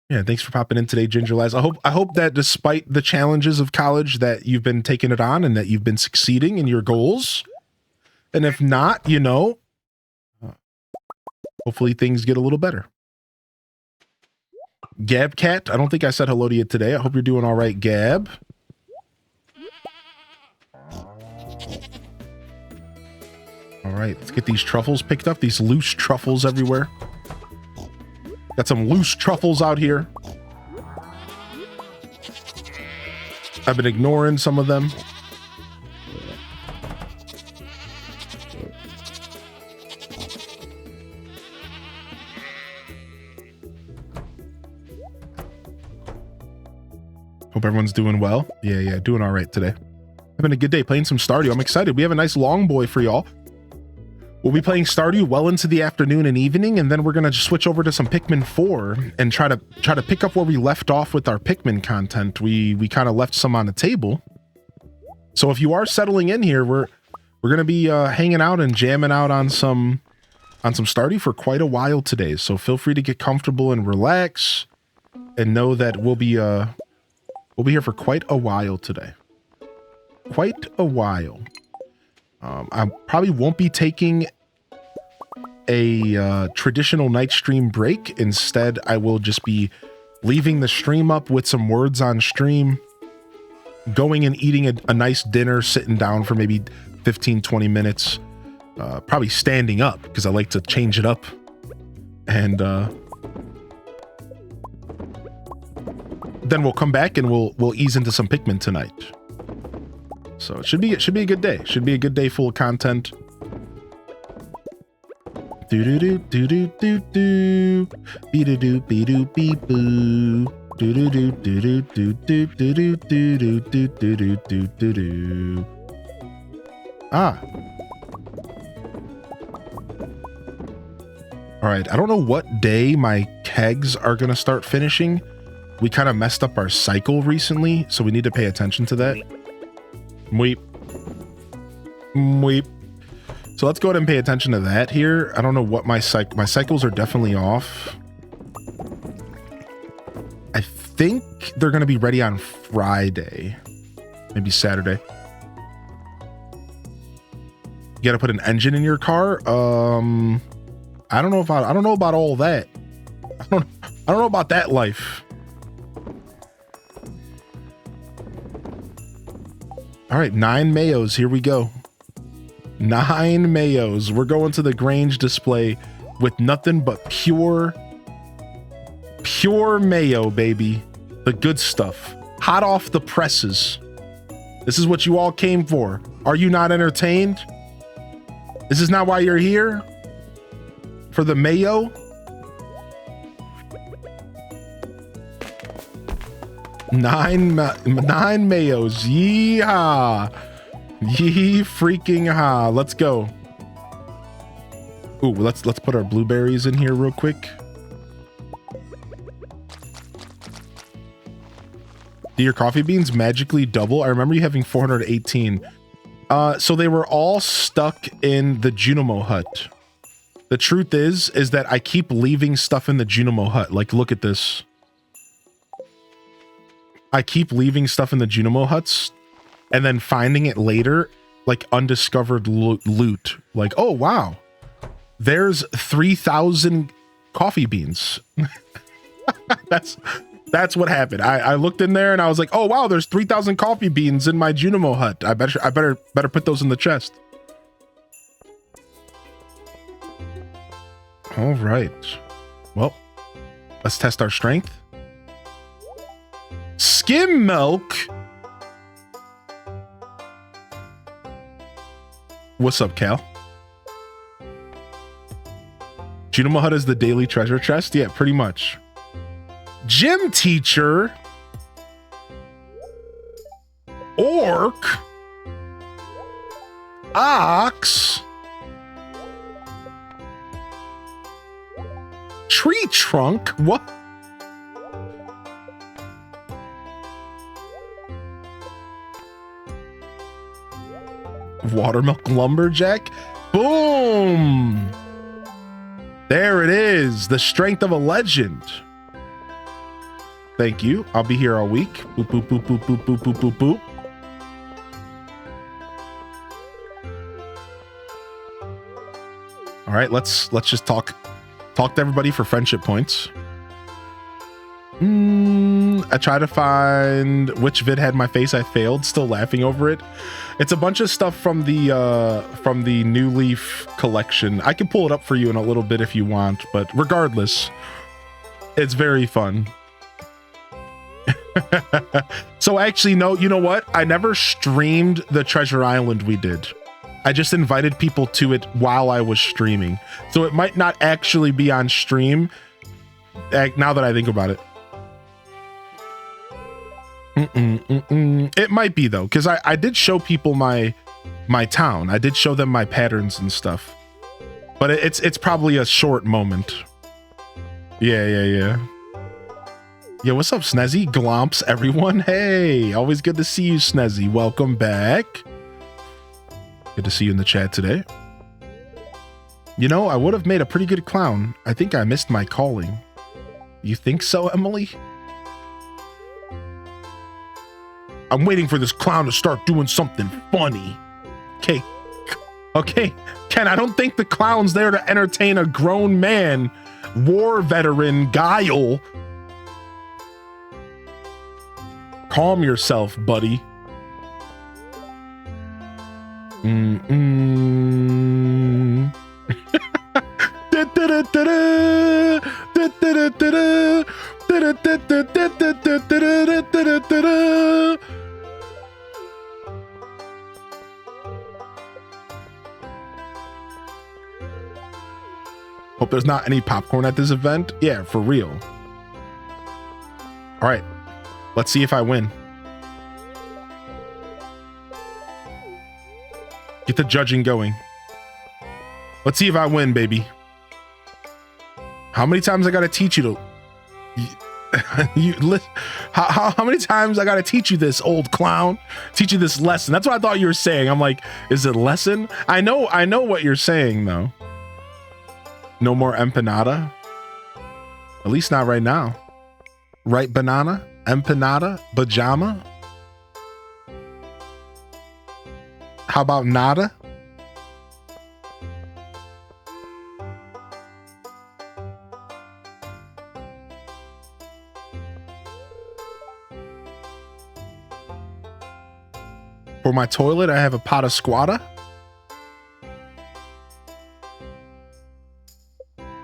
Yeah, thanks for popping in today, Ginger Lass. I hope that despite the challenges of college that you've been taking it on and that you've been succeeding in your goals. And if not, you know, hopefully things get a little better. Gab Cat, I don't think I said hello to you today. I hope you're doing all right, Gab. All right, let's get these truffles picked up. These loose truffles everywhere. Got some loose truffles out here. I've been ignoring some of them. Hope everyone's doing well. Yeah, doing all right today. Having a good day playing some Stardew. I'm excited. We have a nice long boy for y'all. We'll be playing Stardew well into the afternoon and evening, and then we're gonna switch over to some Pikmin 4 and try to pick up where we left off with our Pikmin content. We kind of left some on the table. So if you are settling in here, we're gonna be hanging out and jamming out on some Stardew for quite a while today. So feel free to get comfortable and relax, and know that we'll be here for quite a while today. Quite a while. I probably won't be taking a traditional night stream break. Instead, I will just be leaving the stream up with some words on stream, going and eating a nice dinner, sitting down for maybe 15-20 minutes, probably standing up because I like to change it up, and then we'll come back and we'll ease into some Pikmin tonight. So it should be a good day. Should be a good day full of content. Do do do do do do do. Be do do be do be boo. Do do do do do do do do do do do do do do do do. Ah. All right. I don't know what day my kegs are gonna start finishing. We kind of messed up our cycle recently, so we need to pay attention to that. Weep. So let's go ahead and pay attention to that here. I don't know what my cycles are definitely off. I think they're going to be ready on Friday, maybe Saturday. You got to put an engine in your car. I don't know about all that. I don't know about that life. All right, 9 Mayos. Here we go. 9 Mayos. We're going to the Grange display with nothing but pure mayo, baby. The good stuff. Hot off the presses. This is what you all came for. Are you not entertained? This is not why you're here? For the mayo? Nine mayos. Yeehaw. Yee freaking ha. Let's go. Ooh, let's put our blueberries in here real quick. Do your coffee beans magically double? I remember you having 418. So they were all stuck in the Junimo hut. The truth is that I keep leaving stuff in the Junimo hut. Like, look at this. I keep leaving stuff in the Junimo huts and then finding it later, like undiscovered loot. Like, oh, wow. There's 3,000 coffee beans. That's what happened. I looked in there and I was like, oh, wow, there's 3,000 coffee beans in my Junimo hut. I better put those in the chest. All right. Well, let's test our strength. Skim milk. What's up, Cal? Junimo hut is the daily treasure chest? Yeah, pretty much. Gym teacher. Orc. Ox. Tree trunk. What? Watermilk lumberjack. Boom. There it is. The strength of a legend. Thank you. I'll be here all week. Boop, boop, boop, boop, boop, boop, boop, boop, boop. All right, let's just talk to everybody for friendship points. I try to find which vid had my face. I failed. Still laughing over it. It's a bunch of stuff from the New Leaf collection. I can pull it up for you in a little bit if you want, but regardless, it's very fun. So actually, no, you know what? I never streamed the Treasure Island we did. I just invited people to it while I was streaming. So it might not actually be on stream now that I think about it. It might be though, because I did show people my town. I did show them my patterns and stuff. But it's probably a short moment. Yeah. Yo, what's up, Snezzy? Glomps, everyone. Hey, always good to see you, Snezzy. Welcome back. Good to see you in the chat today. You know, I would have made a pretty good clown. I think I missed my calling. You think so, Emily? I'm waiting for this clown to start doing something funny. Okay, Ken, I don't think the clown's there to entertain a grown man. War veteran Guile. Calm yourself, buddy. Hope there's not any popcorn at this event. Yeah, for real. All right, let's see if I win. Get the judging going. Let's see if I win, baby. How many times I gotta teach you to... how many times I gotta teach you this, old clown? Teach you this lesson. That's what I thought you were saying. I'm like, is it lesson? I know what you're saying, though. No more empanada? At least not right now. Right, banana? Empanada? Pajama? How about nada? For my toilet, I have a pot of squatta.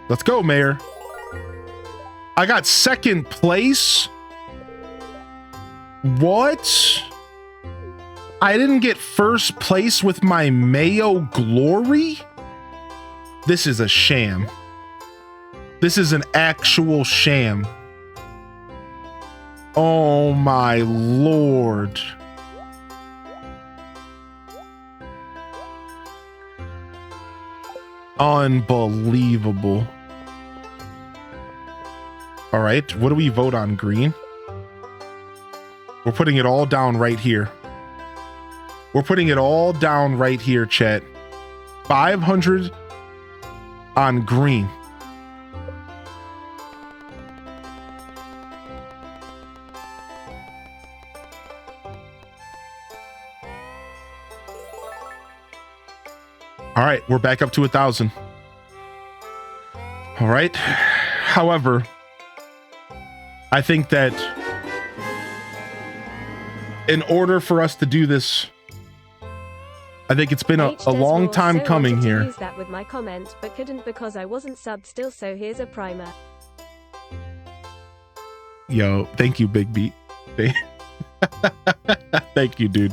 Let's go, Mayor. I got second place. What? I didn't get first place with my Mayo Glory? This is a sham. This is an actual sham. Oh my Lord. Unbelievable. All right, what do we vote on? Green? We're putting it all down right here. We're putting it all down right here, chat. 500 on green. All right, we're back up to 1,000. All right. However, I think that in order for us to do this, I think it's been a long time coming here. I use that with my comment, but couldn't because I wasn't subbed still, so here's a primer. Yo, thank you, Big Beat. Thank you, dude.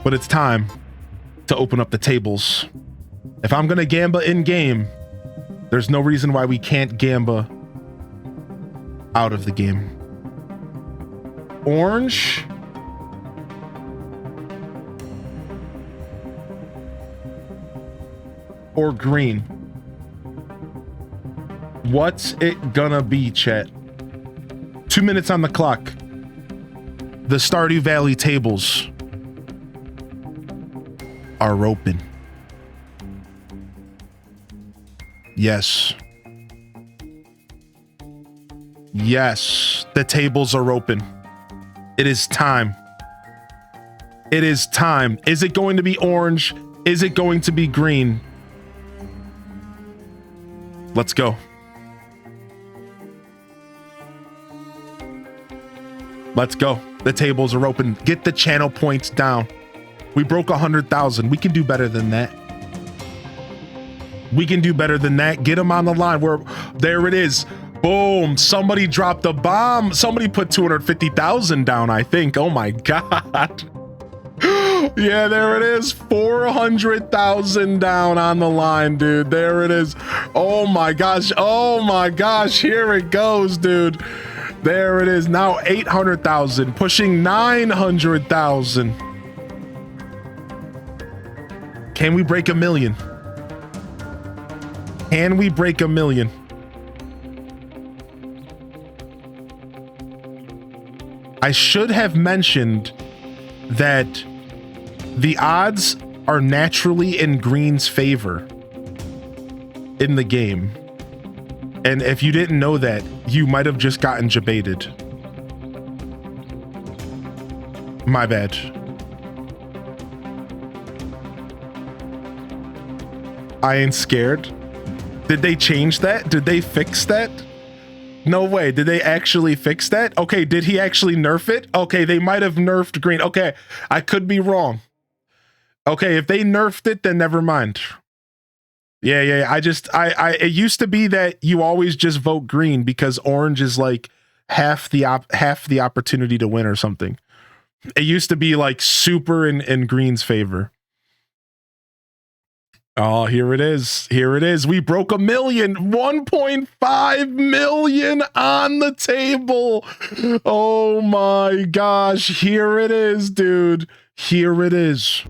But it's time to open up the tables. If I'm gonna gamba in game, there's no reason why we can't gamba out of the game. Orange. Or green. What's it gonna be, chat? 2 minutes on the clock. The Stardew Valley tables are open. Yes. Yes, the tables are open. It is time. It is time. Is it going to be orange? Is it going to be green? Let's go. Let's go. The tables are open. Get the channel points down. We broke 100,000. We can do better than that. We can do better than that. Get them on the line. There it is. Boom. Somebody dropped a bomb. Somebody put 250,000 down, I think. Oh my God. Yeah, there it is. 400,000 down on the line, dude. There it is. Oh my gosh. Oh my gosh. Here it goes, dude. There it is. Now 800,000, pushing 900,000. Can we break 1 million? Can we break 1 million? I should have mentioned that the odds are naturally in green's favor in the game. And if you didn't know that, you might have just gotten debated. My bad. I ain't scared. Did they change that? Did they fix that? No way. Did they actually fix that? Okay, did he actually nerf it? Okay, they might have nerfed green. Okay, I could be wrong. Okay, if they nerfed it, then never mind. Yeah. It used to be that you always just vote green because orange is like half the opportunity to win or something. It used to be like super in green's favor. Oh, here it is. Here it is. We broke 1 million, 1.5 million on the table. Oh my gosh. Here it is, dude. Here it is.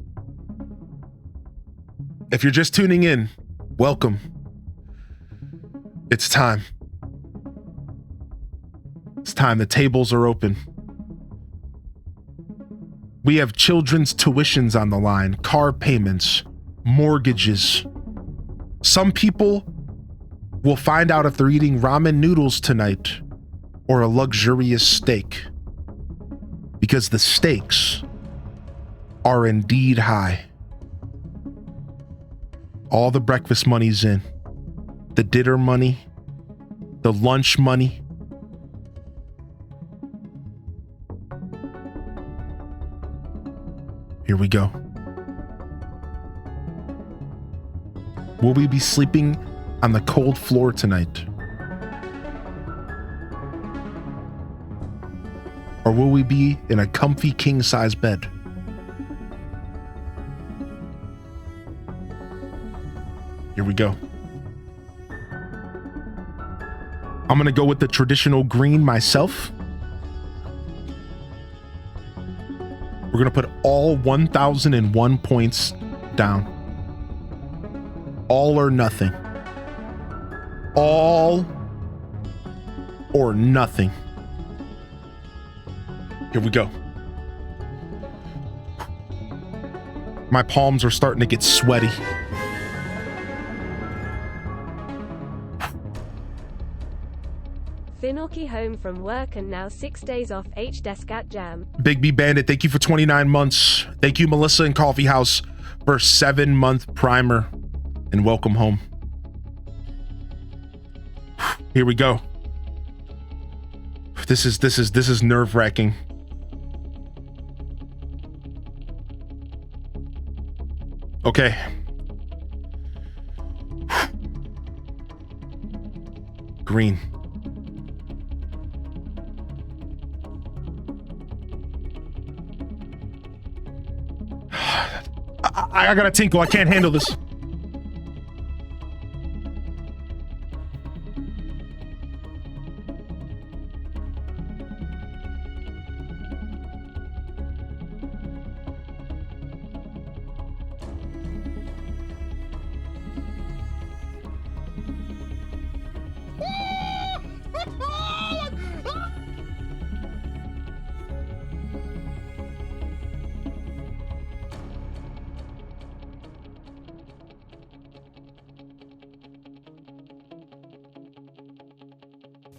If you're just tuning in, welcome. It's time. It's time. The tables are open. We have children's tuitions on the line, car payments, mortgages. Some people will find out if they're eating ramen noodles tonight or a luxurious steak, because the stakes are indeed high. All the breakfast money's in, the dinner money, the lunch money. Here we go. Will we be sleeping on the cold floor tonight? Or will we be in a comfy king-size bed? Here we go. I'm gonna go with the traditional green myself. We're gonna put all 1,001 points down. All or nothing. All or nothing. Here we go. My palms are starting to get sweaty. Finocchi home from work and now 6 days off H-Desk at Jam. Big B Bandit, thank you for 29 months. Thank you, Melissa and Coffee House, for a 7-month primer. And welcome home. Here we go. This is nerve-wracking. Okay. Green. I gotta tinkle. I can't handle this.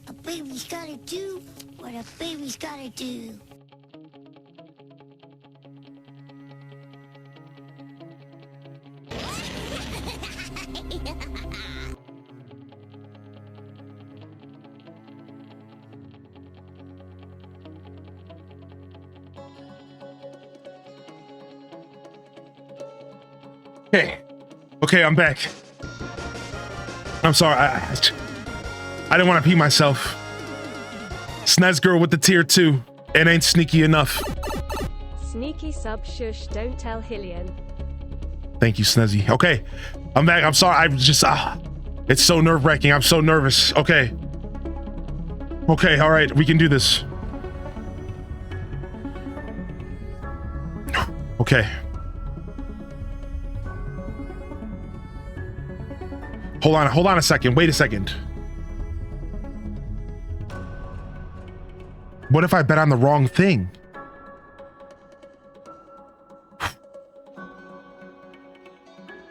A baby's gotta do what a baby's gotta do. Okay, I'm back. I'm sorry. I didn't want to pee myself. Snez girl with the tier 2. It ain't sneaky enough. Sneaky sub shush, don't tell Hillian. Thank you, Snezzy. Okay, I'm back. I'm sorry. I just it's so nerve-wracking. I'm so nervous. Okay, all right, we can do this. Okay. Hold on a second. Wait a second. What if I bet on the wrong thing?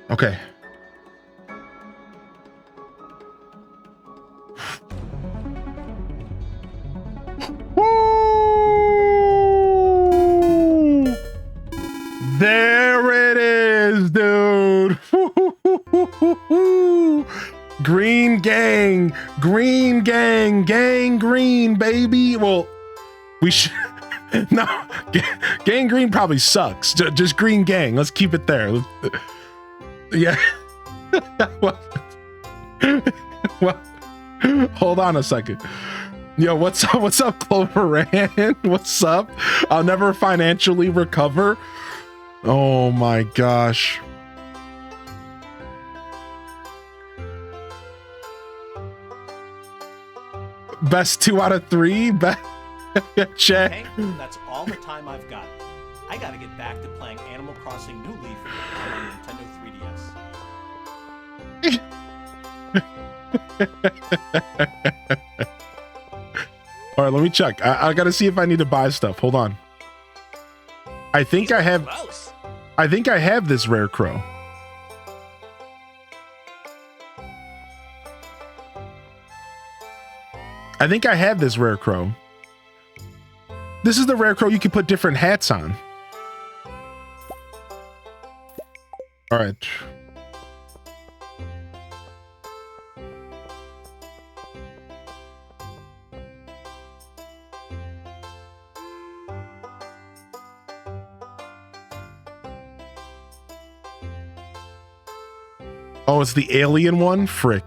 Okay. Woo! There it is, dude. Green gang, gang green, baby. Well, we should no, gang green probably sucks. Just green gang. Let's keep it there. Yeah. Well, hold on a second. Yo, what's up, Clover Rand? What's up? I'll never financially recover. Oh my gosh. Best 2 out of 3. Check. Okay, that's all the time I've got. I gotta get back to playing Animal Crossing New Leaf on my Nintendo 3DS. All right, let me check. I gotta see if I need to buy stuff. Hold on. I think I have this rare crow. I think I have this rare crow. This is the rare crow you can put different hats on. All right. Oh, it's the alien one? Frick.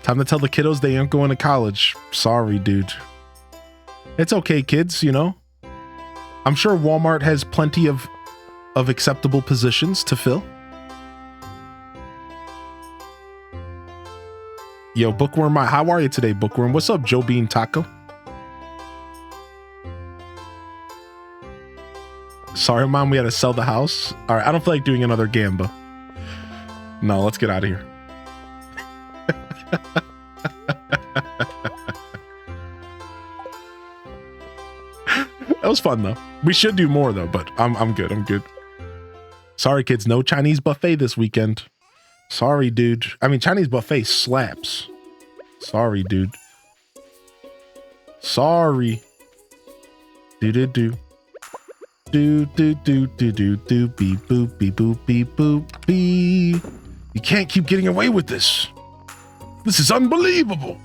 Time to tell the kiddos they aren't going to college. Sorry, dude. It's okay, kids, you know. I'm sure Walmart has plenty of acceptable positions to fill. Yo, Bookworm, how are you today, Bookworm? What's up, Joe Bean Taco? Sorry, Mom, we had to sell the house. All right, I don't feel like doing another gamba. No, let's get out of here. That was fun though. We should do more though, but I'm good. I'm good. Sorry, kids, no Chinese buffet this weekend. Sorry, dude. I mean, Chinese buffet slaps. Sorry, dude. Sorry. Do do do. Do do do do do do beep boop beep boop beep boop beep. You can't keep getting away with this. This is unbelievable.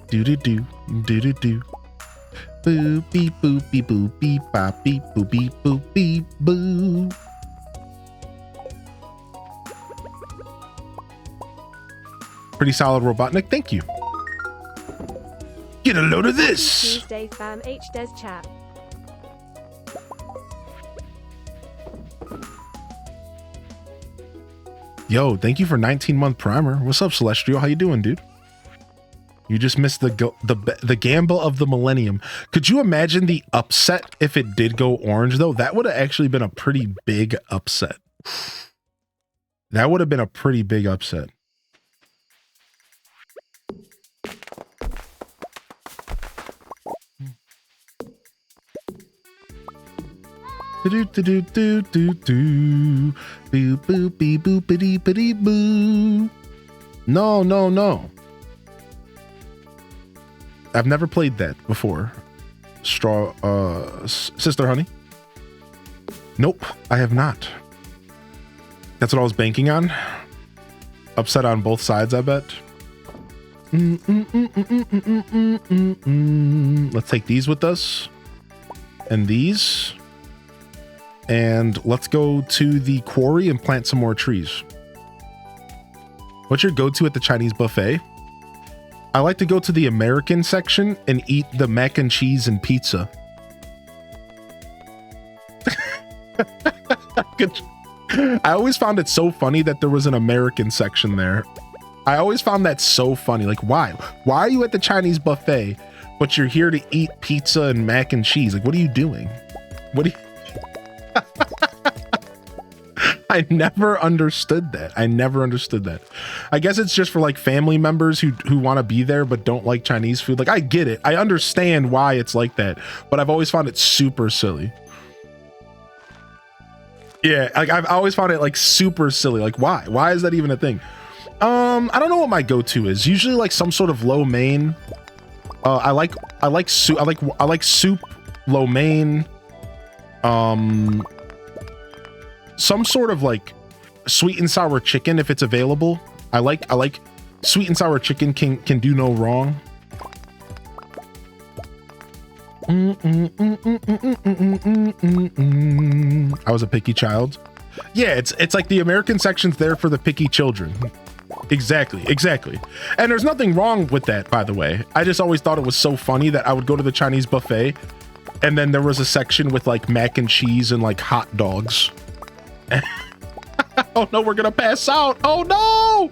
Do do do do do do. Boo beep boop beep boop beep bop beep boop beep boop beep boo. Pretty solid, Robotnik. Thank you. Get a load of this. Tuesday fam H Des chat. Yo, thank you for 19-month primer. What's up, Celestial? How you doing, dude? You just missed the gamble of the millennium. Could you imagine the upset if it did go orange, though? That would have actually been a pretty big upset. That would have been a pretty big upset. Do do do do do do boo boo bee boo bitty bitty boo. No, no, no. I've never played that before. Sister Honey. Nope, I have not. That's what I was banking on. Upset on both sides, I bet. Let's take these with us. And these. And let's go to the quarry and plant some more trees. What's your go-to at the Chinese buffet? I like to go to the American section and eat the mac and cheese and pizza. I always found it so funny that there was an American section there. I always found that so funny. Like, why? Why are you at the Chinese buffet, but you're here to eat pizza and mac and cheese? Like, what are you doing? What do you... I never understood that. I never understood that. I guess it's just for like family members who want to be there but don't like Chinese food. Like, I get it. I understand why it's like that, but I've always found it super silly. Yeah, like I've always found it like super silly. Like, why? Why is that even a thing? I don't know what my go-to is. Usually like some sort of lo mein. I like soup. I like soup, lo mein. Some sort of like sweet and sour chicken if it's available. I like sweet and sour chicken can do no wrong. I was a picky child. Yeah, it's like the American section's there for the picky children. Exactly. And there's nothing wrong with that, by the way. I just always thought it was so funny that I would go to the Chinese buffet and then there was a section with like mac and cheese and like hot dogs. Oh no, we're gonna pass out. Oh no!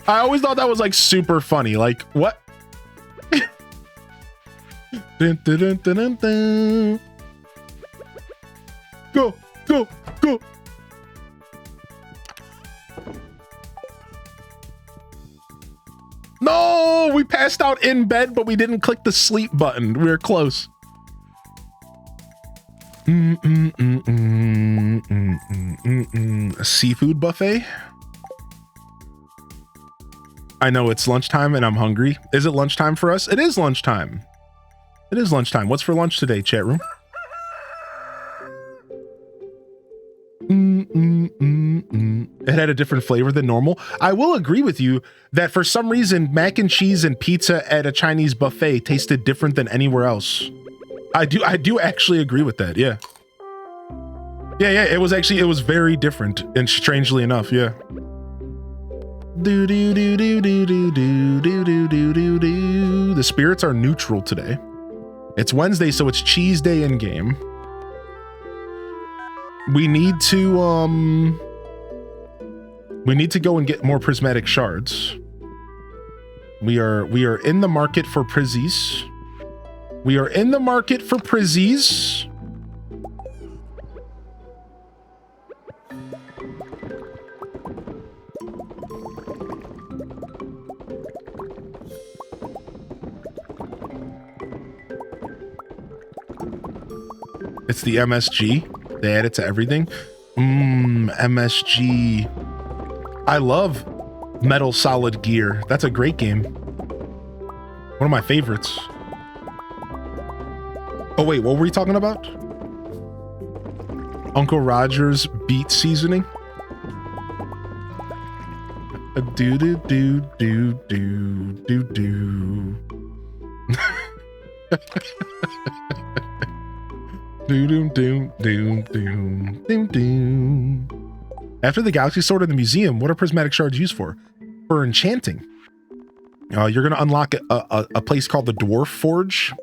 I always thought that was like super funny. Like, what? Dun, dun, dun, dun, dun, dun. Go. No, we passed out in bed, but we didn't click the sleep button. We were close. A seafood buffet? I know it's lunchtime and I'm hungry. Is it lunchtime for us? It is lunchtime. It is lunchtime. What's for lunch today, chat room? It had a different flavor than normal. I will agree with you that for some reason, mac and cheese and pizza at a Chinese buffet tasted different than anywhere else. I do actually agree with that. Yeah. Yeah. It was very different, and strangely enough, yeah. Do do do do do do do do do do do do. The spirits are neutral today. It's Wednesday, so it's cheese day in game. We need to go and get more prismatic shards. We are in the market for prizzies. We are in the market for prizzies. It's the MSG. They add it to everything. MSG. I love Metal Solid Gear. That's a great game. One of my favorites. Oh wait, what were we talking about? Uncle Roger's beet seasoning? Do do do do do do do. Doom doom doom doom doom doom. After the Galaxy Sword in the museum, what are prismatic shards used for? For enchanting. You're going to unlock a place called the Dwarf Forge,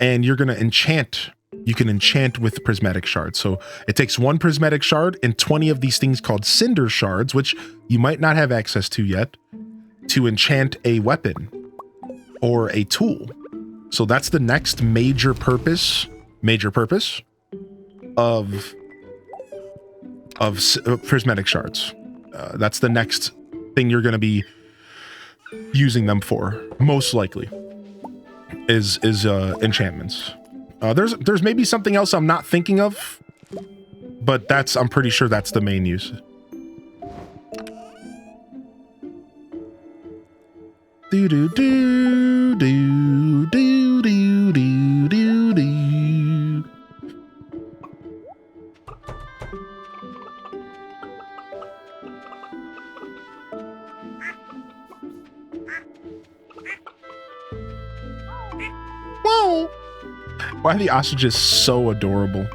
and you're going to enchant. You can enchant with prismatic shards. So it takes 1 prismatic shard and 20 of these things called cinder shards, which you might not have access to yet, to enchant a weapon or a tool. So that's the next major purpose of prismatic shards. That's the next thing you're going to be using them for, most likely, is enchantments. There's maybe something else I'm not thinking of, but I'm pretty sure that's the main use. Do do do do do do do do do. Whoa! Why are the ostriches so adorable?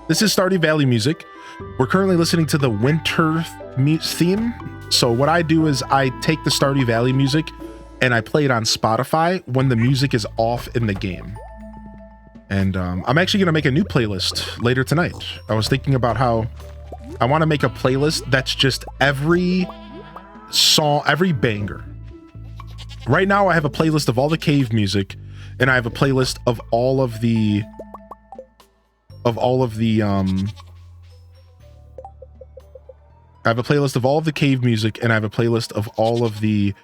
This is Stardew Valley music. We're currently listening to the winter theme. So what I do is I take the Stardew Valley music and I play it on Spotify when the music is off in the game. And I'm actually going to make a new playlist later tonight. I was thinking about how I want to make a playlist that's just every song, every banger. Right now I have a playlist of all the cave music, and I have a playlist of all of the I have a playlist of all of the cave music, and I have a playlist of all of the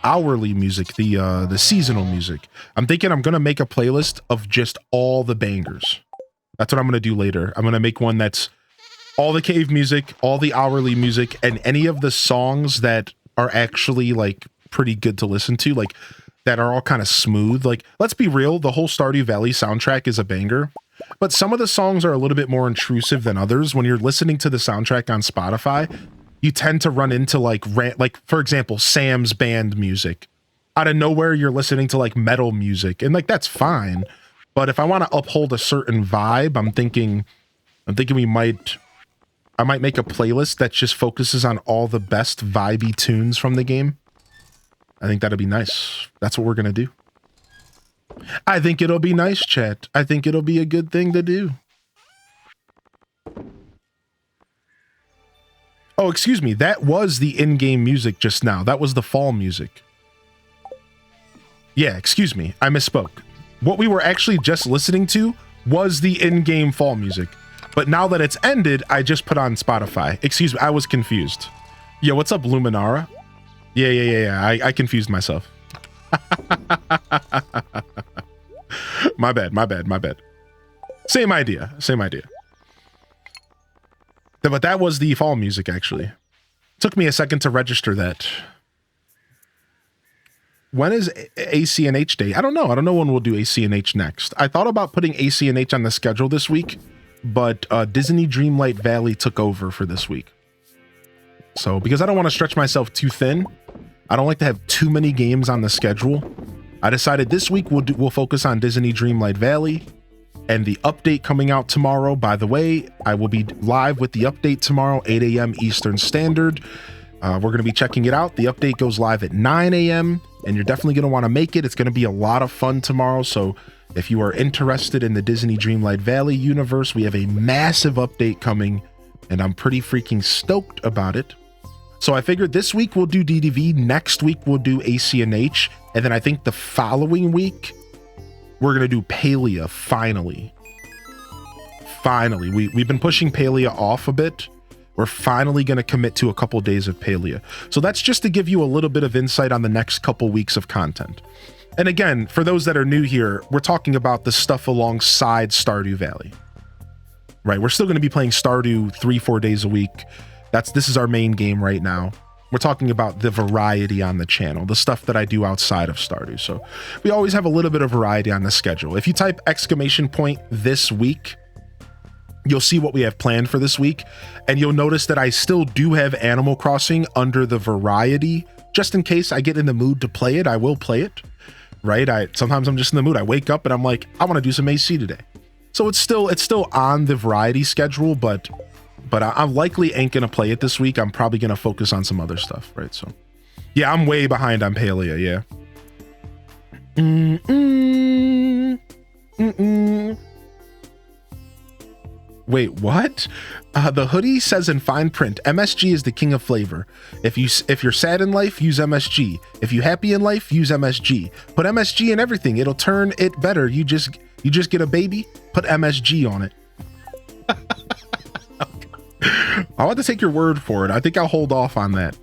hourly music, the seasonal music. I'm thinking I'm gonna make a playlist of just all the bangers. That's what I'm gonna do later. I'm gonna make one that's all the cave music, all the hourly music, and any of the songs that are actually like pretty good to listen to, like that are all kind of smooth. Like, let's be real, the whole Stardew Valley soundtrack is a banger. But some of the songs are a little bit more intrusive than others. When you're listening to the soundtrack on Spotify, you tend to run into like for example, Sam's band music. Out of nowhere, you're listening to like metal music, and like that's fine. But if I want to uphold a certain vibe, I'm thinking I might make a playlist that just focuses on all the best vibey tunes from the game. I think that'd be nice. That's what we're gonna do. I think it'll be nice, chat. I think it'll be a good thing to do. Oh, excuse me. That was the in-game music just now. That was the fall music. Yeah, excuse me. I misspoke. What we were actually just listening to was the in-game fall music. But now that it's ended, I just put on Spotify. Excuse me. I was confused. Yo, what's up, Luminara? Yeah. I confused myself. My bad. Same idea. But that was the fall music, actually. Took me a second to register that. When is ACNH Day? I don't know when we'll do ACNH next. I thought about putting ACNH on the schedule this week, but Disney Dreamlight Valley took over for this week. So, because I don't want to stretch myself too thin, I don't like to have too many games on the schedule. I decided this week we'll focus on Disney Dreamlight Valley and the update coming out tomorrow. By the way, I will be live with the update tomorrow, 8 a.m. Eastern Standard. We're going to be checking it out. The update goes live at 9 a.m. and you're definitely going to want to make it. It's going to be a lot of fun tomorrow. So if you are interested in the Disney Dreamlight Valley universe, we have a massive update coming and I'm pretty freaking stoked about it. So I figured this week we'll do DDV, next week we'll do ACNH, and then I think the following week we're gonna do Palia finally. Finally, we've been pushing Palia off a bit. We're finally gonna commit to a couple days of Palia. So that's just to give you a little bit of insight on the next couple weeks of content. And again, for those that are new here, we're talking about the stuff alongside Stardew Valley. Right, we're still gonna be playing Stardew 3-4 days a week. This is our main game right now. We're talking about the variety on the channel, the stuff that I do outside of Stardew. So we always have a little bit of variety on the schedule. If you type !this week, you'll see what we have planned for this week. And you'll notice that I still do have Animal Crossing under the variety. Just in case I get in the mood to play it, I will play it, right? Sometimes I'm just in the mood. I wake up and I'm like, I want to do some AC today. So it's still on the variety schedule, but I'm likely ain't gonna play it this week. I'm probably gonna focus on some other stuff, right? So yeah, I'm way behind on Palia, yeah. Wait, what? The hoodie says in fine print, MSG is the king of flavor. If you're sad in life, use MSG. If you're happy in life, use MSG. Put MSG in everything. It'll turn it better. You just get a baby, put MSG on it. I want to take your word for it. I think I'll hold off on that.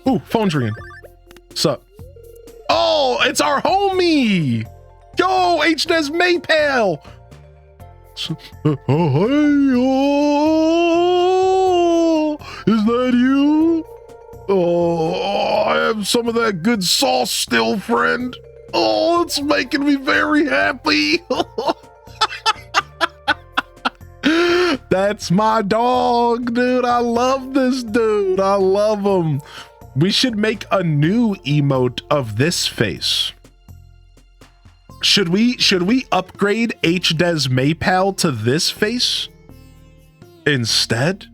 Ooh, phone's ringing. Sup? Oh, it's our homie! Yo, HDES Maypal! Oh, hey, oh, is that you? Oh, I have some of that good sauce still, friend. Oh, it's making me very happy. That's my dog, dude. I love this dude. I love him. We should make a new emote of this face. Should we upgrade HDES Maypal to this face instead?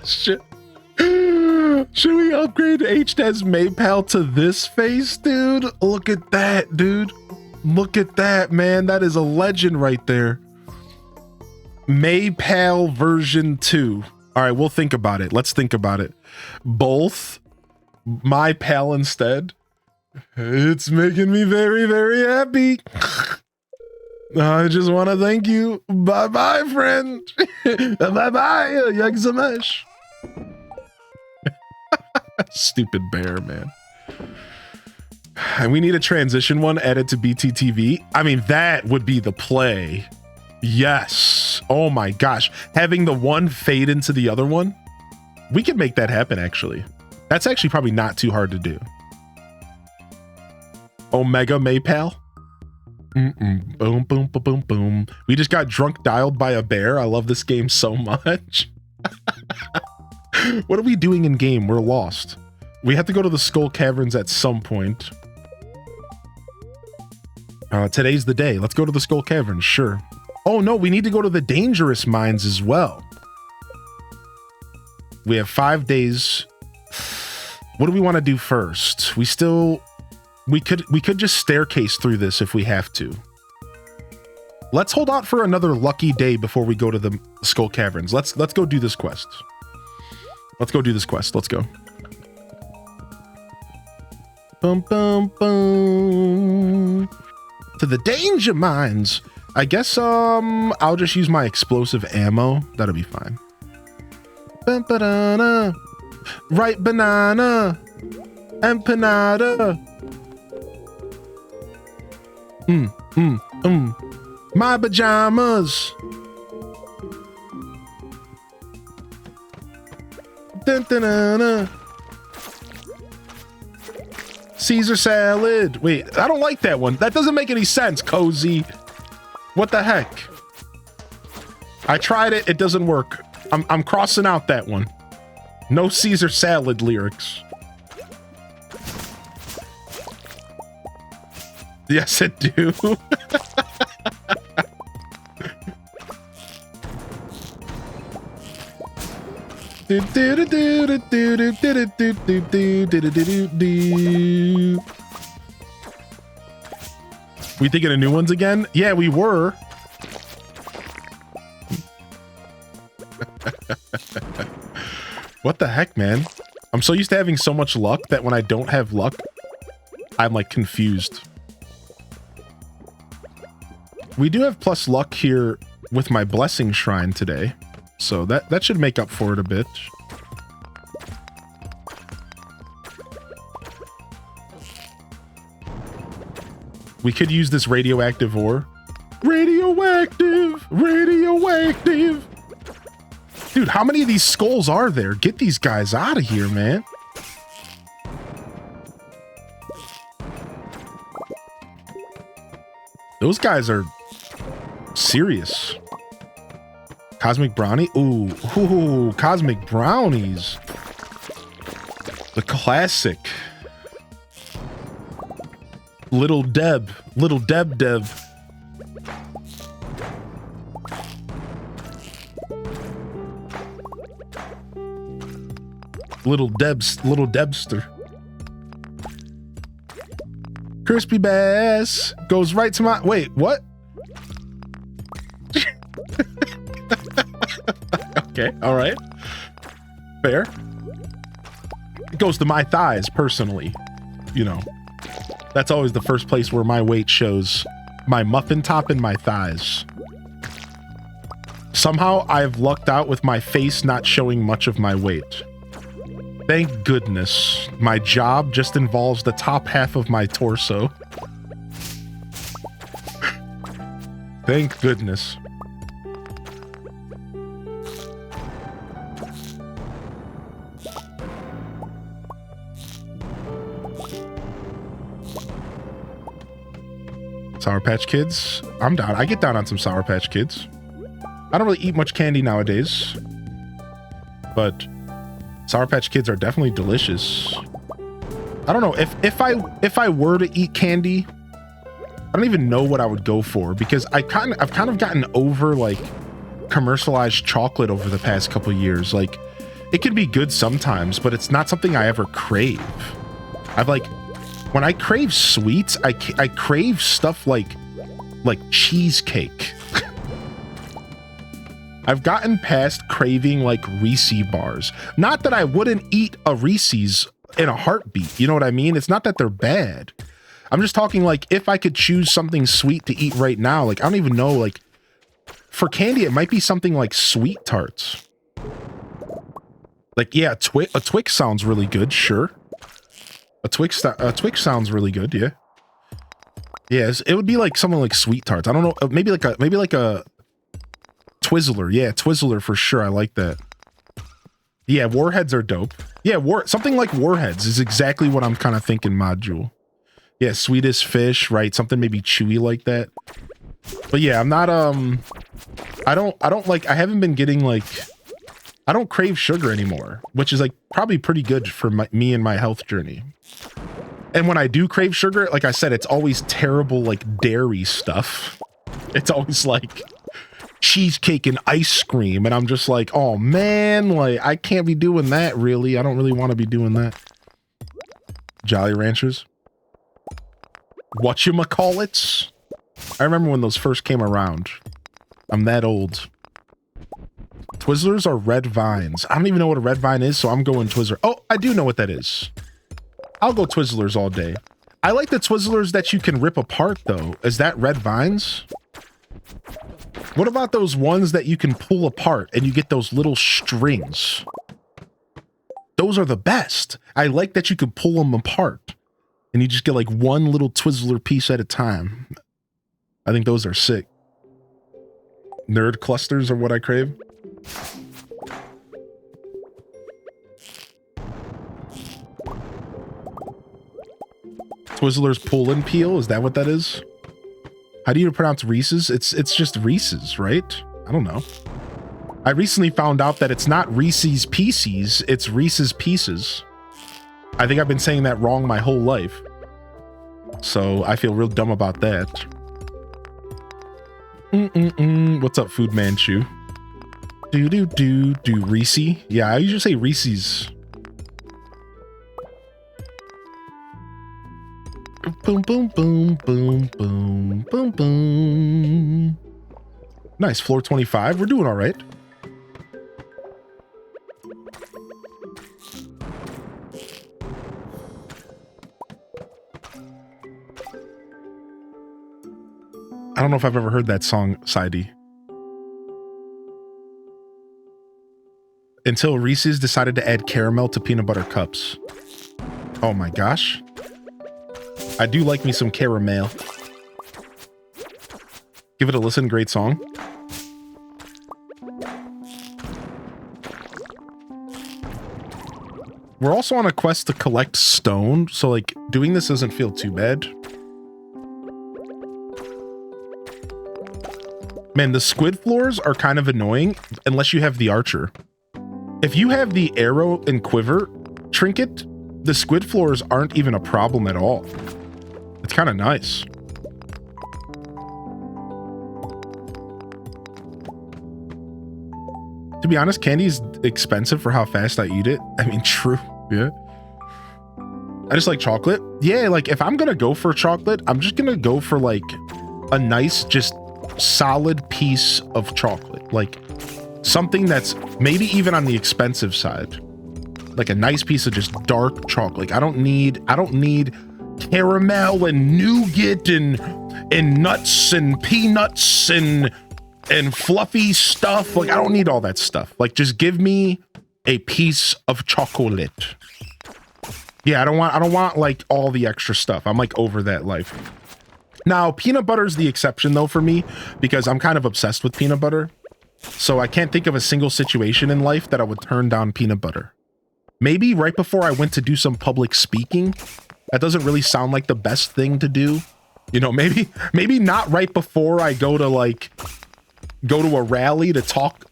Shit. Should we upgrade HDES Maypal to this face, dude? Look at that, dude. Look at that, man. That is a legend right there. Maypal version 2. All right, we'll think about it. Let's think about it. Both my pal instead. It's making me very, very happy. I just want to thank you. Bye-bye, friend. Bye-bye. Yagzamash. Stupid bear, man. And we need a transition one added to BTTV. I mean, that would be the play. Yes. Oh my gosh. Having the one fade into the other one. We could make that happen, actually. That's actually probably not too hard to do. Omega Maypal. Boom, boom, boom, boom, boom. We just got drunk dialed by a bear. I love this game so much. What are we doing in game? We're lost. We have to go to the Skull Caverns at some point. Today's the day. Let's go to the Skull Caverns, sure. Oh no, we need to go to the dangerous mines as well. We have 5 days. What do we want to do first? We could just staircase through this if we have to. Let's hold out for another lucky day before we go to the Skull Caverns. Let's go do this quest. Let's go do this quest. Let's go. Bum, bum, bum. To the danger mines. I guess I'll just use my explosive ammo. That'll be fine. Ba-ba-da-da. Right banana. Empanada. My pajamas. Dun, dun, dun, dun. Caesar salad. Wait, I don't like that one. That doesn't make any sense, Cozy. What the heck? I tried it. It doesn't work. I'm crossing out that one. No Caesar salad lyrics. Yes, it do. We thinking of new ones again? Yeah, we were. What the heck, man? I'm so used to having so much luck that when I don't have luck, I'm like confused. We do have plus luck here with my blessing shrine today, so that should make up for it a bit. We could use this radioactive ore. Radioactive! Radioactive! Dude, how many of these skulls are there? Get these guys out of here, man. Those guys are serious. Cosmic brownie? Ooh, cosmic brownies. The classic. Little Deb. Little Deb. Little Debster. Crispy Bass goes right to my... Wait, what? Okay, all right. Fair. It goes to my thighs, personally. You know. That's always the first place where my weight shows. My muffin top and my thighs. Somehow, I've lucked out with my face not showing much of my weight. Thank goodness. My job just involves the top half of my torso. Thank goodness. Sour Patch Kids? I'm down. I get down on some Sour Patch Kids. I don't really eat much candy nowadays, but Sour Patch Kids are definitely delicious. I don't know if I were to eat candy, I don't even know what I would go for, because I've kind of gotten over like commercialized chocolate over the past couple years. Like, it can be good sometimes, but it's not something I ever crave. I've like, when I crave sweets, I crave stuff like cheesecake. I've gotten past craving like Reese's bars. Not that I wouldn't eat a Reese's in a heartbeat. You know what I mean? It's not that they're bad. I'm just talking like if I could choose something sweet to eat right now, like I don't even know, like for candy, it might be something like Sweet Tarts. Like, yeah, a Twix sounds really good. Sure. A Twix sounds really good. Yeah. Yes, it would be like something like Sweet Tarts. I don't know. Maybe like a Twizzler. Yeah, Twizzler for sure. I like that. Yeah, Warheads are dope. Yeah, something like Warheads is exactly what I'm kind of thinking, Module. Yeah, Sweetest Fish, right? Something maybe chewy like that. But yeah, I'm not I haven't been getting like, I don't crave sugar anymore, which is like probably pretty good for me and my health journey. And when I do crave sugar, like I said, it's always terrible like dairy stuff. It's always like cheesecake and ice cream, and I'm just like, oh man, like I can't be doing that really. I don't really want to be doing that. Jolly Ranchers. Whatchamacallits? I remember when those first came around. I'm that old. Twizzlers are red vines. I don't even know what a red vine is, so I'm going Twizzler. Oh, I do know what that is. I'll go Twizzlers all day. I like the Twizzlers that you can rip apart, though. Is that red vines? What about those ones that you can pull apart and you get those little strings? Those are the best. I like that you can pull them apart and you just get like one little Twizzler piece at a time. I think those are sick. Nerd clusters are what I crave. Twizzlers pull and peel, is that what that is? How do you pronounce Reese's? It's just Reese's, right? I don't know. I recently found out that it's not Reese's Pieces, it's Reese's Pieces. I think I've been saying that wrong my whole life. So I feel real dumb about that. What's up, Food Manchu? Do Reese. Yeah, I usually say Reese's. Boom, boom, boom, boom, boom, boom, boom. Nice, floor 25. We're doing all right. I don't know if I've ever heard that song, Sidey. Until Reese's decided to add caramel to peanut butter cups. Oh my gosh. I do like me some caramel. Give it a listen, great song. We're also on a quest to collect stone, so like doing this doesn't feel too bad. Man, the squid floors are kind of annoying unless you have the archer. If you have the arrow and quiver trinket, the squid floors aren't even a problem at all. It's kind of nice. To be honest, candy's expensive for how fast I eat it. I mean, true, yeah. I just like chocolate. Yeah, like if I'm gonna go for chocolate, I'm just gonna go for like a nice, just solid piece of chocolate. Like something that's maybe even on the expensive side. Like a nice piece of just dark chocolate. Like I don't need caramel and nougat and nuts and peanuts and fluffy stuff. Like I don't need all that stuff. Like just give me a piece of chocolate. Yeah, I don't want like all the extra stuff. I'm like over that life. Now, peanut butter is the exception though for me because I'm kind of obsessed with peanut butter. So I can't think of a single situation in life that I would turn down peanut butter. Maybe right before I went to do some public speaking. That doesn't really sound like the best thing to do. You know, maybe not right before I go to a rally to talk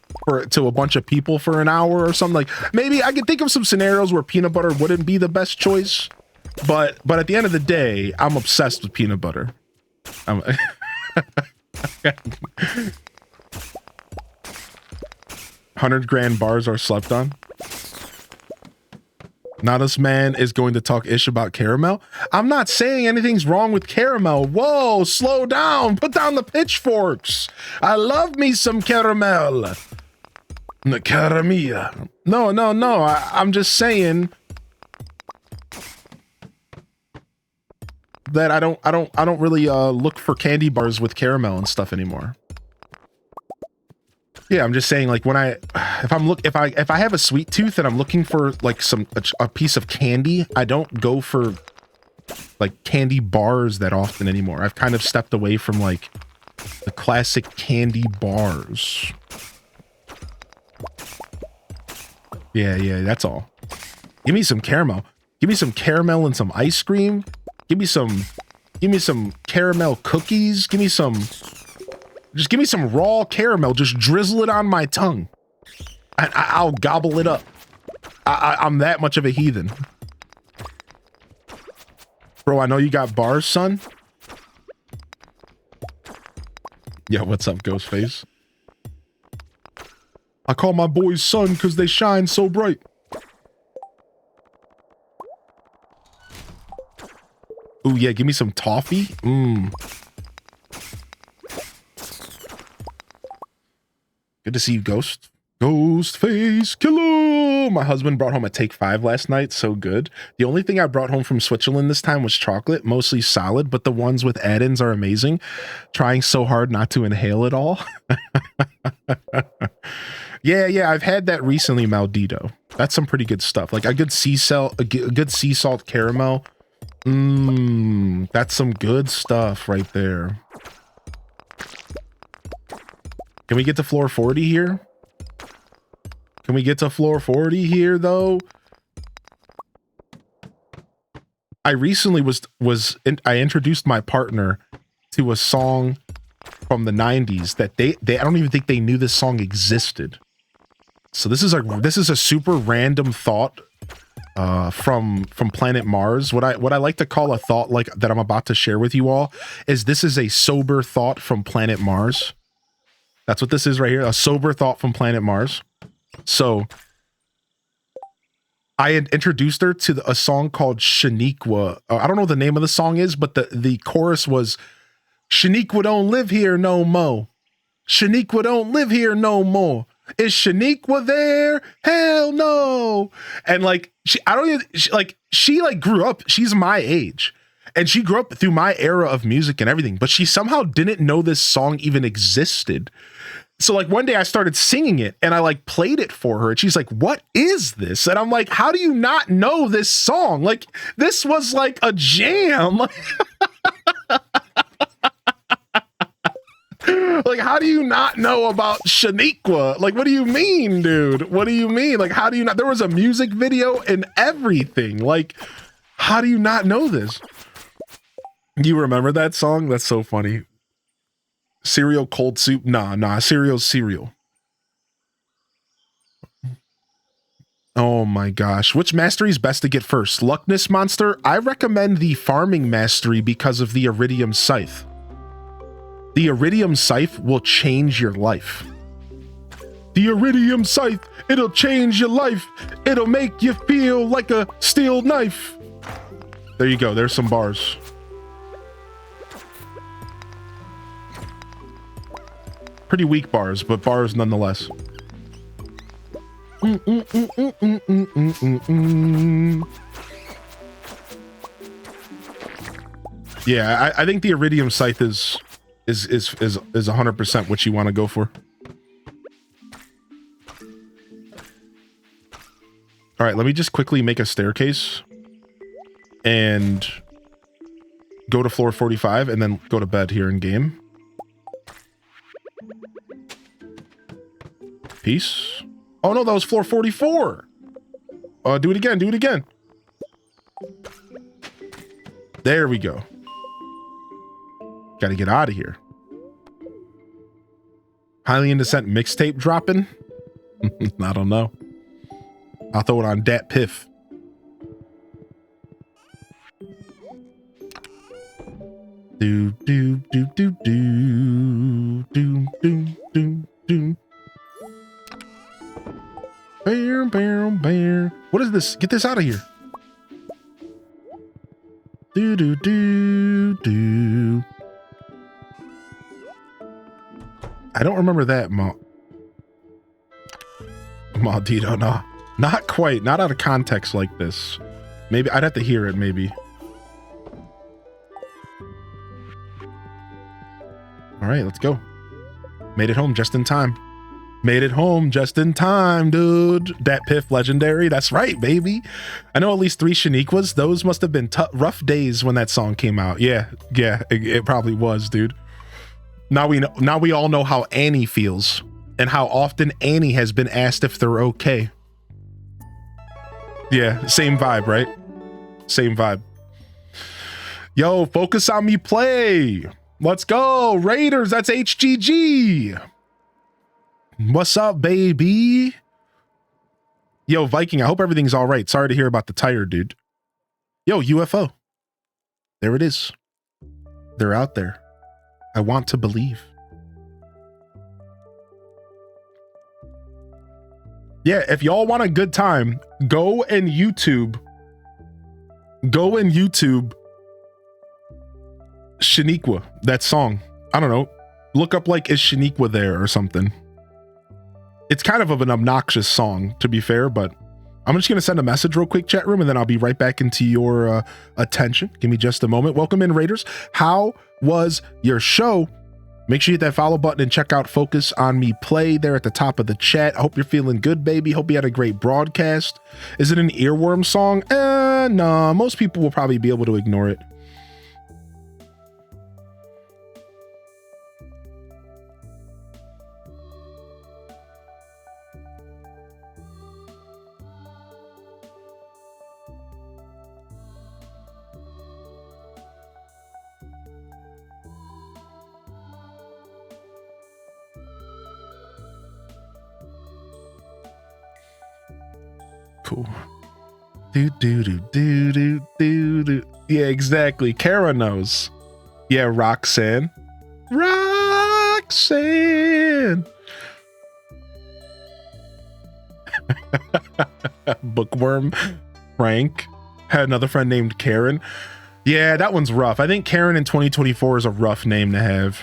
to a bunch of people for an hour or something. Like maybe I could think of some scenarios where peanut butter wouldn't be the best choice. But at the end of the day, I'm obsessed with peanut butter. 100 grand bars are slept on. Now this man is going to talk ish about caramel. I'm not saying anything's wrong with caramel. Whoa, slow down. Put down the pitchforks. I love me some caramel. Caramia. No. I'm just saying that I don't really look for candy bars with caramel and stuff anymore. Yeah, I'm just saying like when if I have a sweet tooth and I'm looking for like a piece of candy, I don't go for like candy bars that often anymore. I've kind of stepped away from like the classic candy bars. Yeah, that's all. Give me some caramel. Give me some caramel and some ice cream. Give me some caramel cookies. Just give me some raw caramel. Just drizzle it on my tongue. I'll gobble it up. I'm that much of a heathen. Bro, I know you got bars, son. Yeah, what's up, Ghostface? I call my boys son because they shine so bright. Ooh, yeah, give me some toffee. Good to see you, Ghost. Ghostface killer. My husband brought home a Take 5 last night. So good. The only thing I brought home from Switzerland this time was chocolate, mostly solid, but the ones with add-ins are amazing. Trying so hard not to inhale it all. Yeah, I've had that recently, Maldito. That's some pretty good stuff. Like a good sea salt caramel. That's some good stuff right there. Can we get to floor 40 here? Can we get to floor 40 here though? I recently I introduced my partner to a song from the 90s that they I don't even think they knew this song existed. So this is a super random thought from planet Mars. What I like to call a thought like that I'm about to share with you all is this is a sober thought from planet Mars. That's what this is right here. A sober thought from planet Mars. So I had introduced her to a song called Shaniqua. I don't know what the name of the song is, but the chorus was, Shaniqua don't live here no more. Shaniqua don't live here no more. Is Shaniqua there? Hell no. And like, she grew up, she's my age. And she grew up through my era of music and everything, but she somehow didn't know this song even existed. So like one day I started singing it and I like played it for her and she's like, what is this? And I'm like, how do you not know this song? Like this was like a jam. Like, how do you not know about Shaniqua? Like, what do you mean, dude? What do you mean? Like, how do you not? There was a music video and everything. Like, how do you not know this? You remember that song? That's so funny. Cereal cold soup? Nah, cereal's cereal. Oh my gosh. Which mastery is best to get first? Luckness monster? I recommend the farming mastery because of the iridium scythe. The iridium scythe will change your life. The iridium scythe, it'll change your life. It'll make you feel like a steel knife. There you go. There's some bars. Pretty weak bars, but bars nonetheless. Yeah, I think the iridium scythe is 100% what you want to go for. All right, let me just quickly make a staircase and go to floor 45 and then go to bed here in game. Peace. Oh no, that was floor 44. Do it again, do it again. There we go. Got to get out of here. Highly in Descent mixtape dropping? I don't know. I'll throw it on Dat Piff. Do do do do do do do do do. Bear, bear, bear. What is this? Get this out of here. Do do do do. I don't remember that, Maldito, no. Not quite. Not out of context like this. Maybe I'd have to hear it, maybe. All right, let's go. Made it home just in time. Made it home just in time, dude. Dat Piff legendary. That's right, baby. I know at least 3 Shaniquas. Those must have been rough days when that song came out. Yeah, it probably was, dude. Now we all know how Annie feels and how often Annie has been asked if they're okay. Yeah, same vibe, right? Same vibe. Yo, focus on me play. Let's go. Raiders, that's HGG. What's up, baby? Yo, Viking, I hope everything's all right. Sorry to hear about the tire, dude. Yo, UFO. There it is. They're out there. I want to believe. Yeah, if y'all want a good time, go and YouTube Shaniqua, that song. I don't know. Look up like, is Shaniqua there or something. It's kind of an obnoxious song, to be fair, but I'm just going to send a message real quick, chat room, and then I'll be right back into your attention. Give me just a moment. Welcome in, Raiders. How was your show? Make sure you hit that follow button and check out Focus on Me Play there at the top of the chat. I hope you're feeling good, baby. Hope you had a great broadcast. Is it an earworm song? No, most people will probably be able to ignore it. Cool. Do do do do do do do. Yeah, exactly. Kara knows. Yeah, Roxanne. Roxanne. Bookworm. Frank. Had another friend named Karen. Yeah, that one's rough. I think Karen in 2024 is a rough name to have.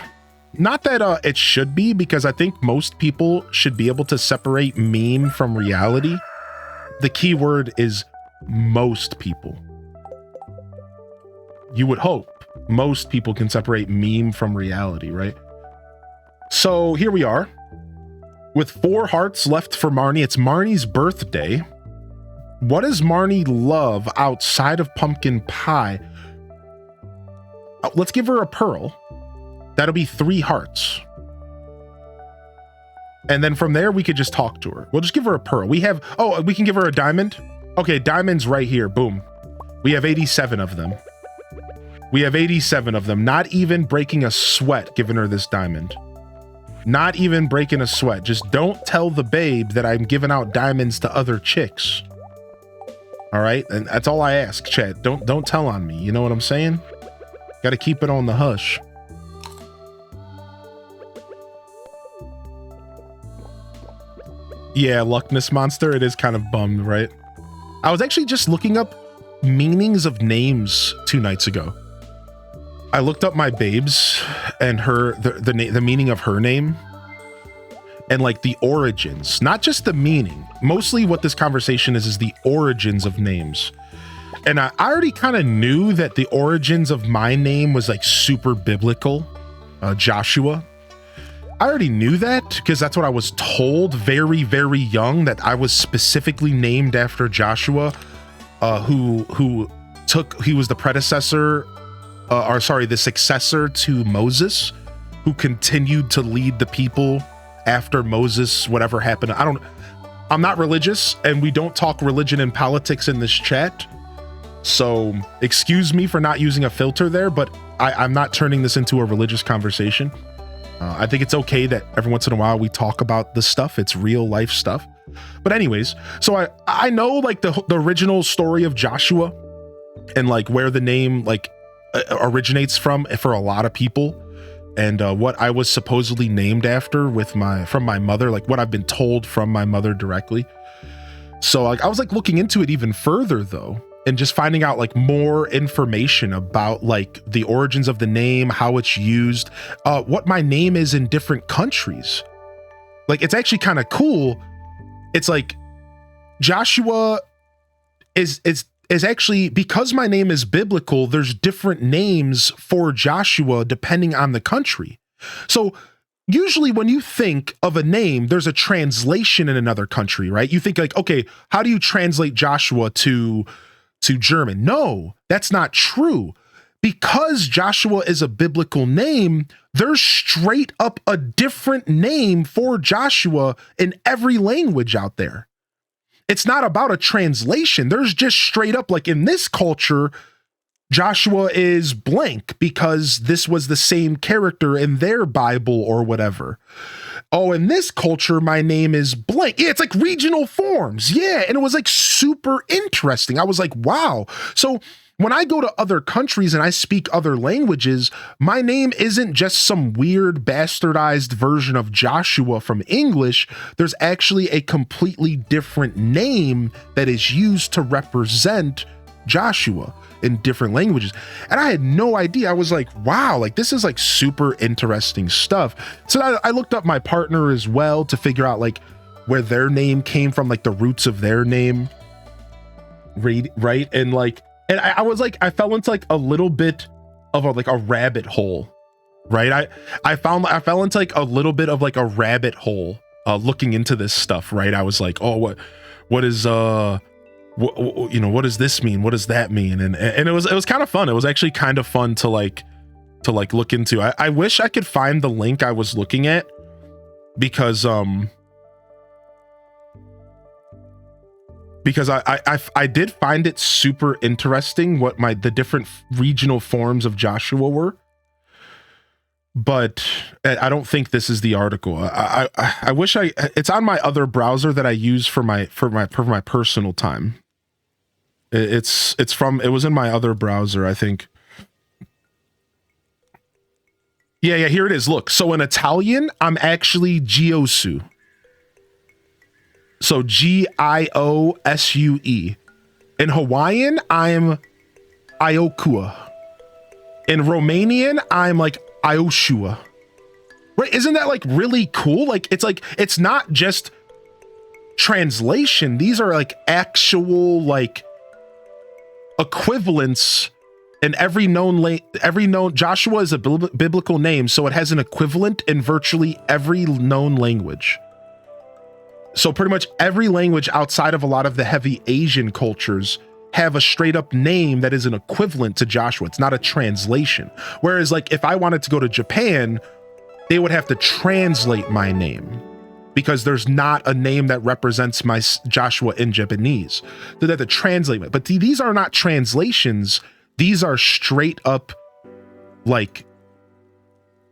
Not that it should be, because I think most people should be able to separate meme from reality. The key word is most people. You would hope most people can separate meme from reality, right? So here we are with 4 hearts left for Marnie. It's Marnie's birthday. What does Marnie love outside of pumpkin pie? Let's give her a pearl. That'll be 3 hearts. And then from there, we could just talk to her. We'll just give her a pearl. We can give her a diamond. Okay, diamond's right here. Boom. We have 87 of them. We have 87 of them. Not even breaking a sweat giving her this diamond. Not even breaking a sweat. Just don't tell the babe that I'm giving out diamonds to other chicks. All right? And that's all I ask, chat. Don't tell on me. You know what I'm saying? Got to keep it on the hush. Yeah, Luckness Monster. It is kind of bummed, right? I was actually just looking up meanings of names 2 nights ago. I looked up my babes and the meaning of her name and like the origins, not just the meaning. Mostly what this conversation is the origins of names. And I already kind of knew that the origins of my name was like super biblical, Joshua. I already knew that because that's what I was told very, very young, that I was specifically named after Joshua, who was the predecessor, the successor to Moses, who continued to lead the people after Moses, whatever happened. I'm not religious, and we don't talk religion and politics in this chat. So excuse me for not using a filter there, but I'm not turning this into a religious conversation. I think it's okay that every once in a while we talk about this stuff. It's real life stuff. But anyways, so I know like the original story of Joshua and like where the name like originates from for a lot of people, and what I was supposedly named after from my mother, like what I've been told from my mother directly. So like I was like looking into it even further though, and just finding out like more information about like the origins of the name, how it's used, what my name is in different countries. Like it's actually kind of cool. It's like Joshua is actually, because my name is biblical, there's different names for Joshua depending on the country. So usually when you think of a name, there's a translation in another country, right? You think like, okay, how do you translate Joshua to German? No, that's not true. Because Joshua is a biblical name, there's straight up a different name for Joshua in every language out there. It's not about a translation. There's just straight up, like in this culture, Joshua is blank because this was the same character in their Bible or whatever. Oh, in this culture, my name is blank. Yeah, it's like regional forms. Yeah, and it was like super interesting. I was like, wow. So when I go to other countries and I speak other languages, my name isn't just some weird bastardized version of Joshua from English. There's actually a completely different name that is used to represent Joshua in different languages. And I had no idea. I was like, wow, like this is like super interesting stuff. So I looked up my partner as well to figure out like where their name came from, like the roots of their name. Right. And like, and I was like, I fell into like a little bit of a rabbit hole, right? I fell into like a little bit of like a rabbit hole looking into this stuff, right? I was like, oh, what is what does this mean? What does that mean? And it was kind of fun. It was actually kind of fun to look into. I wish I could find the link I was looking at because I did find it super interesting what the different regional forms of Joshua were. But I don't think this is the article. I wish it's on my other browser that I use for my personal time. It was in my other browser, I think. Yeah, here it is. Look, so in Italian, I'm actually Giosu. So Giosue. In Hawaiian, I'm Iokua. In Romanian, I'm like Ioshua. Right? Isn't that like really cool? Like it's not just translation. These are like actual like equivalents in every known Joshua is a biblical name, so it has an equivalent in virtually every known language. So pretty much every language outside of a lot of the heavy Asian cultures have a straight up name that is an equivalent to Joshua. It's not a translation. Whereas like if I wanted to go to Japan, they would have to translate my name because there's not a name that represents my Joshua in Japanese. So they have to translate it. But these are not translations. These are straight up like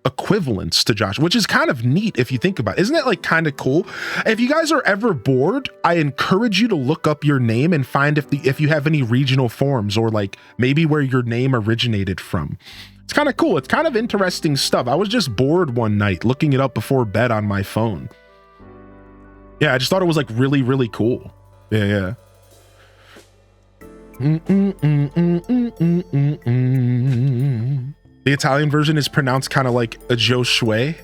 equivalents to Joshua, which is kind of neat if you think about it. Isn't that like kind of cool? If you guys are ever bored, I encourage you to look up your name and find if you have any regional forms or like maybe where your name originated from. It's kind of cool. It's kind of interesting stuff. I was just bored one night looking it up before bed on my phone. Yeah, I just thought it was like really, really cool. Yeah. The Italian version is pronounced kind of like a Joshua.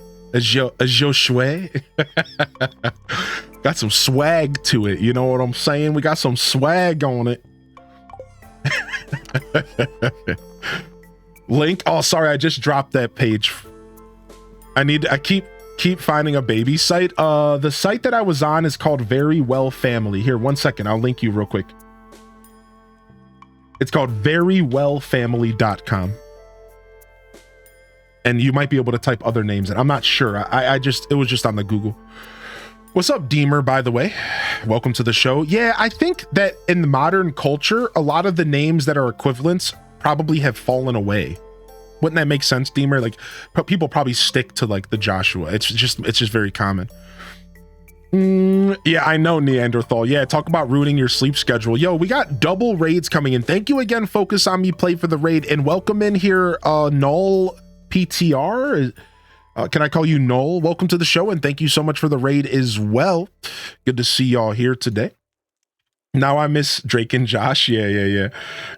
Got some swag to it. You know what I'm saying? We got some swag on it. Link. Oh, sorry. I just dropped that page. I keep finding a baby site. The site that I was on is called Very Well Family. Here, 1 second. I'll link you real quick. It's called verywellfamily.com. And you might be able to type other names in. I'm not sure. It was just on the Google. What's up, Deemer, by the way? Welcome to the show. Yeah, I think that in the modern culture, a lot of the names that are equivalents probably have fallen away. Wouldn't that make sense, Deemer? Like people probably stick to like the Joshua. It's just very common. Yeah, I know, Neanderthal. Yeah, talk about ruining your sleep schedule. Yo, we got double raids coming in. Thank you again, Focus on Me Play, for the raid, and welcome in here, Null PTR. Can I call you Null? Welcome to the show, and thank you so much for the raid as well. Good to see y'all here today. Now I miss Drake and Josh. Yeah.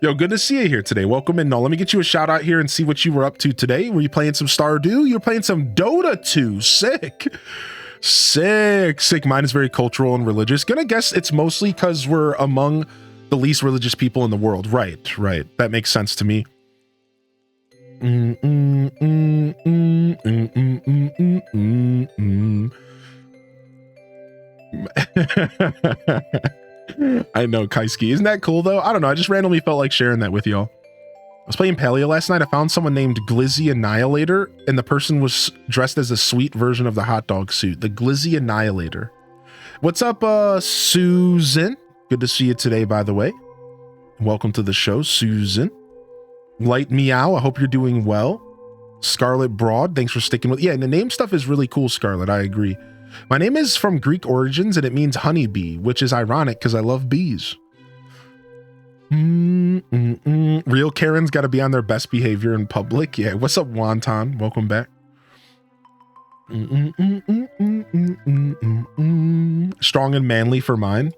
Yo, good to see you here today. Welcome in, Null. Let me get you a shout out here and see what you were up to today. Were you playing some Stardew? You're playing some Dota 2. Sick. Mine is very cultural and religious. Gonna guess it's mostly because we're among the least religious people in the world. Right. That makes sense to me. I know, Kaisuke. Isn't that cool though? I don't know. I just randomly felt like sharing that with y'all. I was playing Paleo last night. I found someone named Glizzy Annihilator, and the person was dressed as a sweet version of the hot dog suit. The Glizzy Annihilator. What's up, Susan? Good to see you today, by the way. Welcome to the show, Susan. Light Meow, I hope you're doing well. Scarlet Broad, thanks for sticking with. Yeah, and the name stuff is really cool, Scarlet. I agree. My name is from Greek origins, and it means honeybee, which is ironic because I love bees. Real Karen's got to be on their best behavior in public. Yeah, what's up, Wonton? Welcome back. Strong and manly for mine.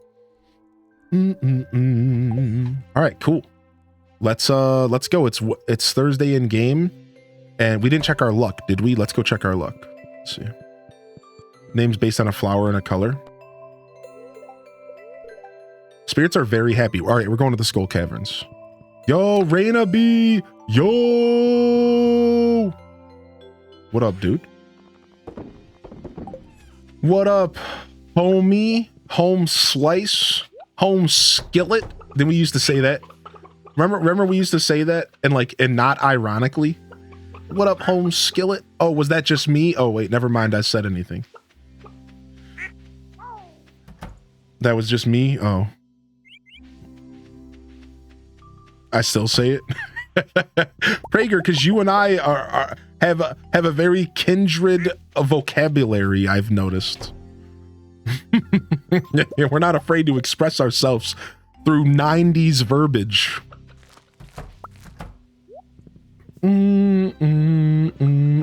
All right, cool. Let's go. It's Thursday in game, and we didn't check our luck, did we? Let's go check our luck. Let's see. Names based on a flower and a color. Spirits are very happy. All right, we're going to the Skull Caverns. Yo, Reina B. Yo. What up, dude? What up, homie? Home slice? Home skillet? Then we used to say that. Remember we used to say that and not ironically? What up, home skillet? Oh, was that just me? Oh, wait, never mind. I said anything. That was just me? Oh. I still say it. Prager, because you and I have a very kindred vocabulary, I've noticed. We're not afraid to express ourselves through 90s verbiage.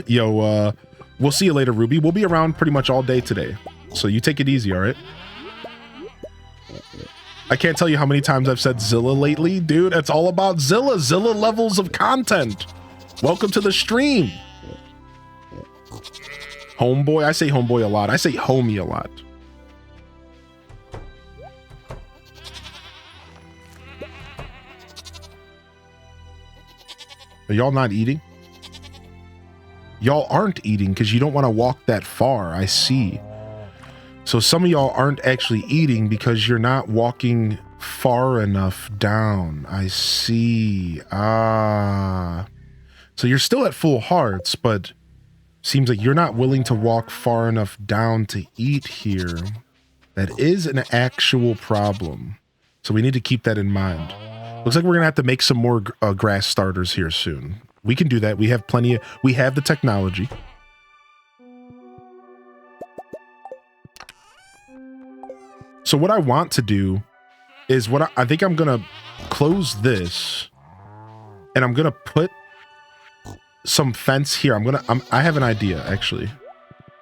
Yo, we'll see you later, Ruby. We'll be around pretty much all day today, so you take it easy, all right? I can't tell you how many times I've said Zilla lately. Dude, it's all about Zilla. Zilla levels of content. Welcome to the stream. Homeboy. I say homeboy a lot. I say homie a lot. Are y'all not eating? Y'all aren't eating because you don't want to walk that far. I see. So some of y'all aren't actually eating because you're not walking far enough down. I see. Ah. So you're still at full hearts, but seems like you're not willing to walk far enough down to eat here. That is an actual problem. So we need to keep that in mind. Looks like we're gonna have to make some more grass starters here soon. We can do that. We have plenty of, we have the technology. So what I want to do is I think I'm gonna close this and I'm gonna put some fence here. I have an idea, actually.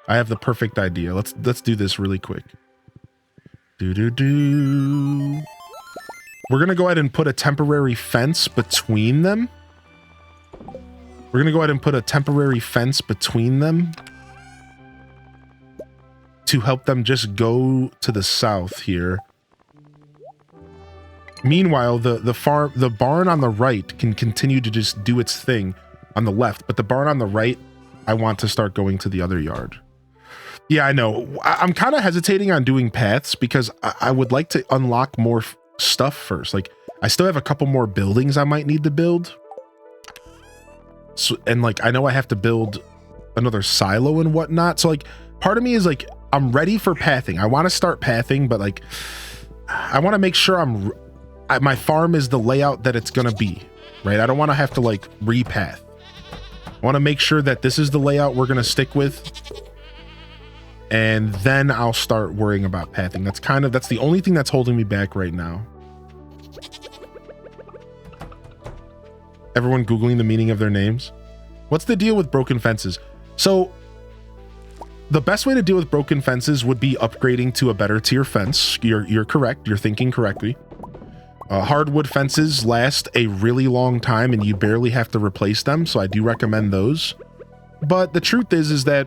I have the perfect idea. Let's do this really quick. We're gonna go ahead and put a temporary fence between them. We're gonna go ahead and put a temporary fence between them to help them just go to the south here. Meanwhile, the barn on the right can continue to just do its thing on the left, but the barn on the right, I want to start going to the other yard. Yeah, I know. I'm kind of hesitating on doing paths because I would like to unlock more stuff first. Like, I still have a couple more buildings I might need to build. So, and like, I know I have to build another silo and whatnot. So like, part of me is like, I'm ready for pathing. I want to start pathing, but like, I want to make sure my farm is the layout that it's going to be, right? I don't want to have to like repath. I want to make sure that this is the layout we're going to stick with. And then I'll start worrying about pathing. That's the only thing that's holding me back right now. Everyone Googling the meaning of their names. What's the deal with broken fences? So the best way to deal with broken fences would be upgrading to a better tier fence. You're correct. You're thinking correctly. Hardwood fences last a really long time and you barely have to replace them. So I do recommend those. But the truth is that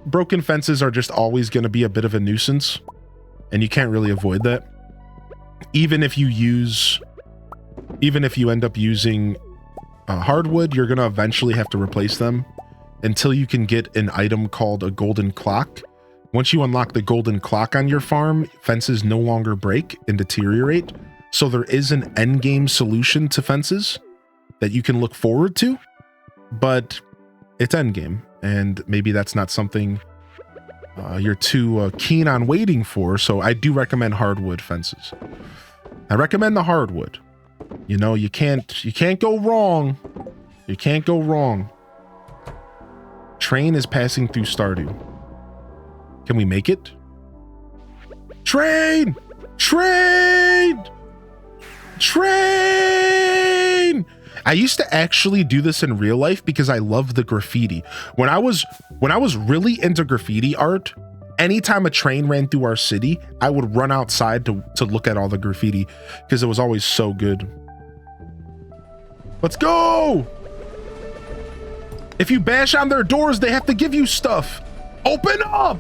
broken fences are just always going to be a bit of a nuisance and you can't really avoid that. Even if you end up using hardwood, you're going to eventually have to replace them until you can get an item called a golden clock. Once you unlock the golden clock on your farm, fences no longer break and deteriorate. So there is an end game solution to fences that you can look forward to, but it's end game. And maybe that's not something you're too keen on waiting for. So I do recommend hardwood fences. I recommend the hardwood. You know, you can't go wrong. You can't go wrong. Train is passing through Stardew. Can we make it? Train! Train! Train! I used to actually do this in real life because I love the graffiti. When I was really into graffiti art, anytime a train ran through our city, I would run outside to look at all the graffiti because it was always so good. Let's go! If you bash on their doors, they have to give you stuff. Open up!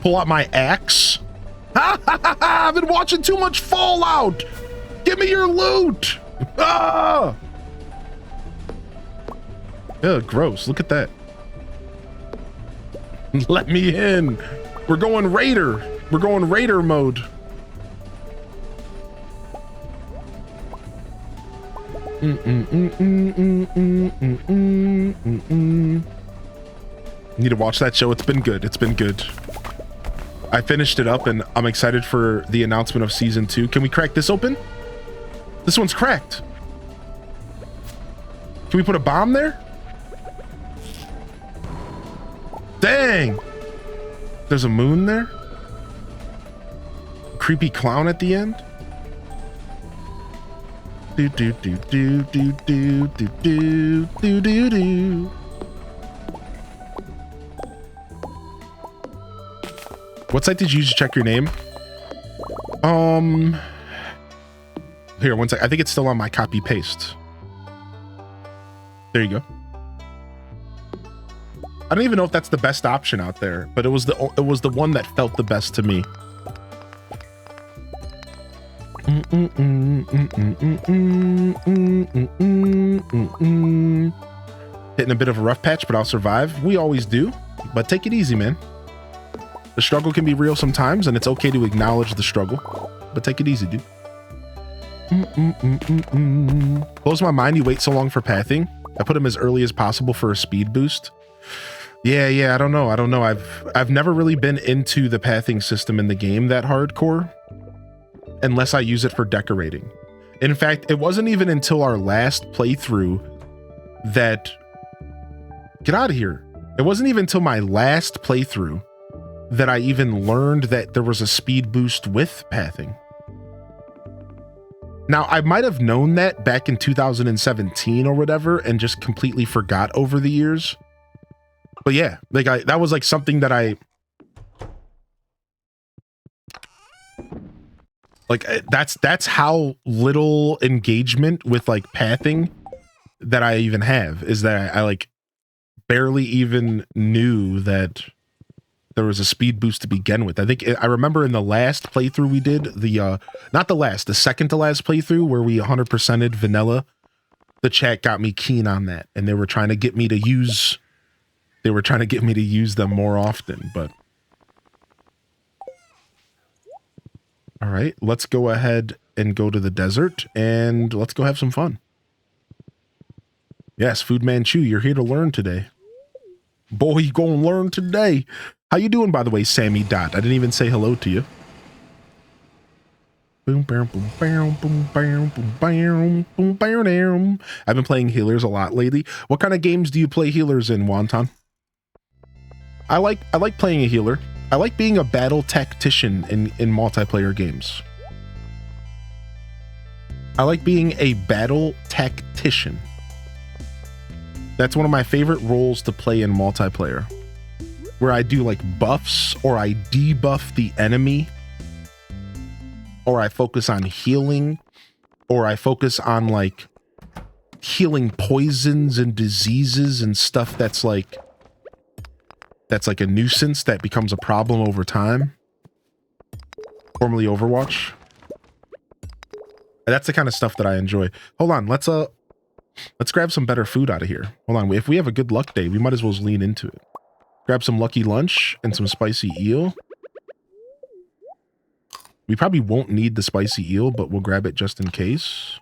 Pull out my axe. Ha ha ha ha! I've been watching too much Fallout! Give me your loot! Ah! Ugh, gross. Look at that. Let me in. We're going raider. We're going raider mode. Need to watch that show. It's been good. It's been good. I finished it up and I'm excited for the announcement of season 2. Can we crack this open? This one's cracked. Can we put a bomb there? Dang! There's a moon there? Creepy clown at the end? Do do do do do do do do do do do. What site did you use to check your name? Here, one sec. I think it's still on my copy paste. There you go. I don't even know if that's the best option out there, but it was the one that felt the best to me. Hitting a bit of a rough patch, but I'll survive. We always do, but take it easy, man. The struggle can be real sometimes, and it's okay to acknowledge the struggle, but take it easy, dude. Blows my mind you wait so long for pathing. I put him as early as possible for a speed boost. Yeah, I don't know. I've never really been into the pathing system in the game that hardcore, unless I use it for decorating. In fact, it wasn't even until our last playthrough that... Get out of here. It wasn't even until my last playthrough that I even learned that there was a speed boost with pathing. Now, I might have known that back in 2017 or whatever and just completely forgot over the years. But yeah, like that was like something that like that's how little engagement with like pathing that I even have, is that I like barely even knew that there was a speed boost to begin with. I remember in the last playthrough we did, the second to last playthrough where we 100%ed vanilla, the chat got me keen on that, and they were trying to get me to use them more often. But all right, let's go ahead and go to the desert and let's go have some fun. Yes, Food Manchu, you're here to learn today. Boy, you gonna learn today. How you doing, by the way, Sammy Dot? I didn't even say hello to you. Boom, boom, boom, boom, boom, boom, boom, boom, boom. I've been playing healers a lot lately. What kind of games do you play healers in, Wonton? I like playing a healer. I like being a battle tactician in multiplayer games. I like being a battle tactician. That's one of my favorite roles to play in multiplayer, where I do like buffs, or I debuff the enemy, or I focus on healing, or I focus on like healing poisons and diseases and stuff that's like a nuisance that becomes a problem over time. Formerly Overwatch. That's the kind of stuff that I enjoy. Hold on, let's grab some better food out of here. Hold on, if we have a good luck day, we might as well lean into it. Grab some lucky lunch and some spicy eel. We probably won't need the spicy eel, but we'll grab it just in case.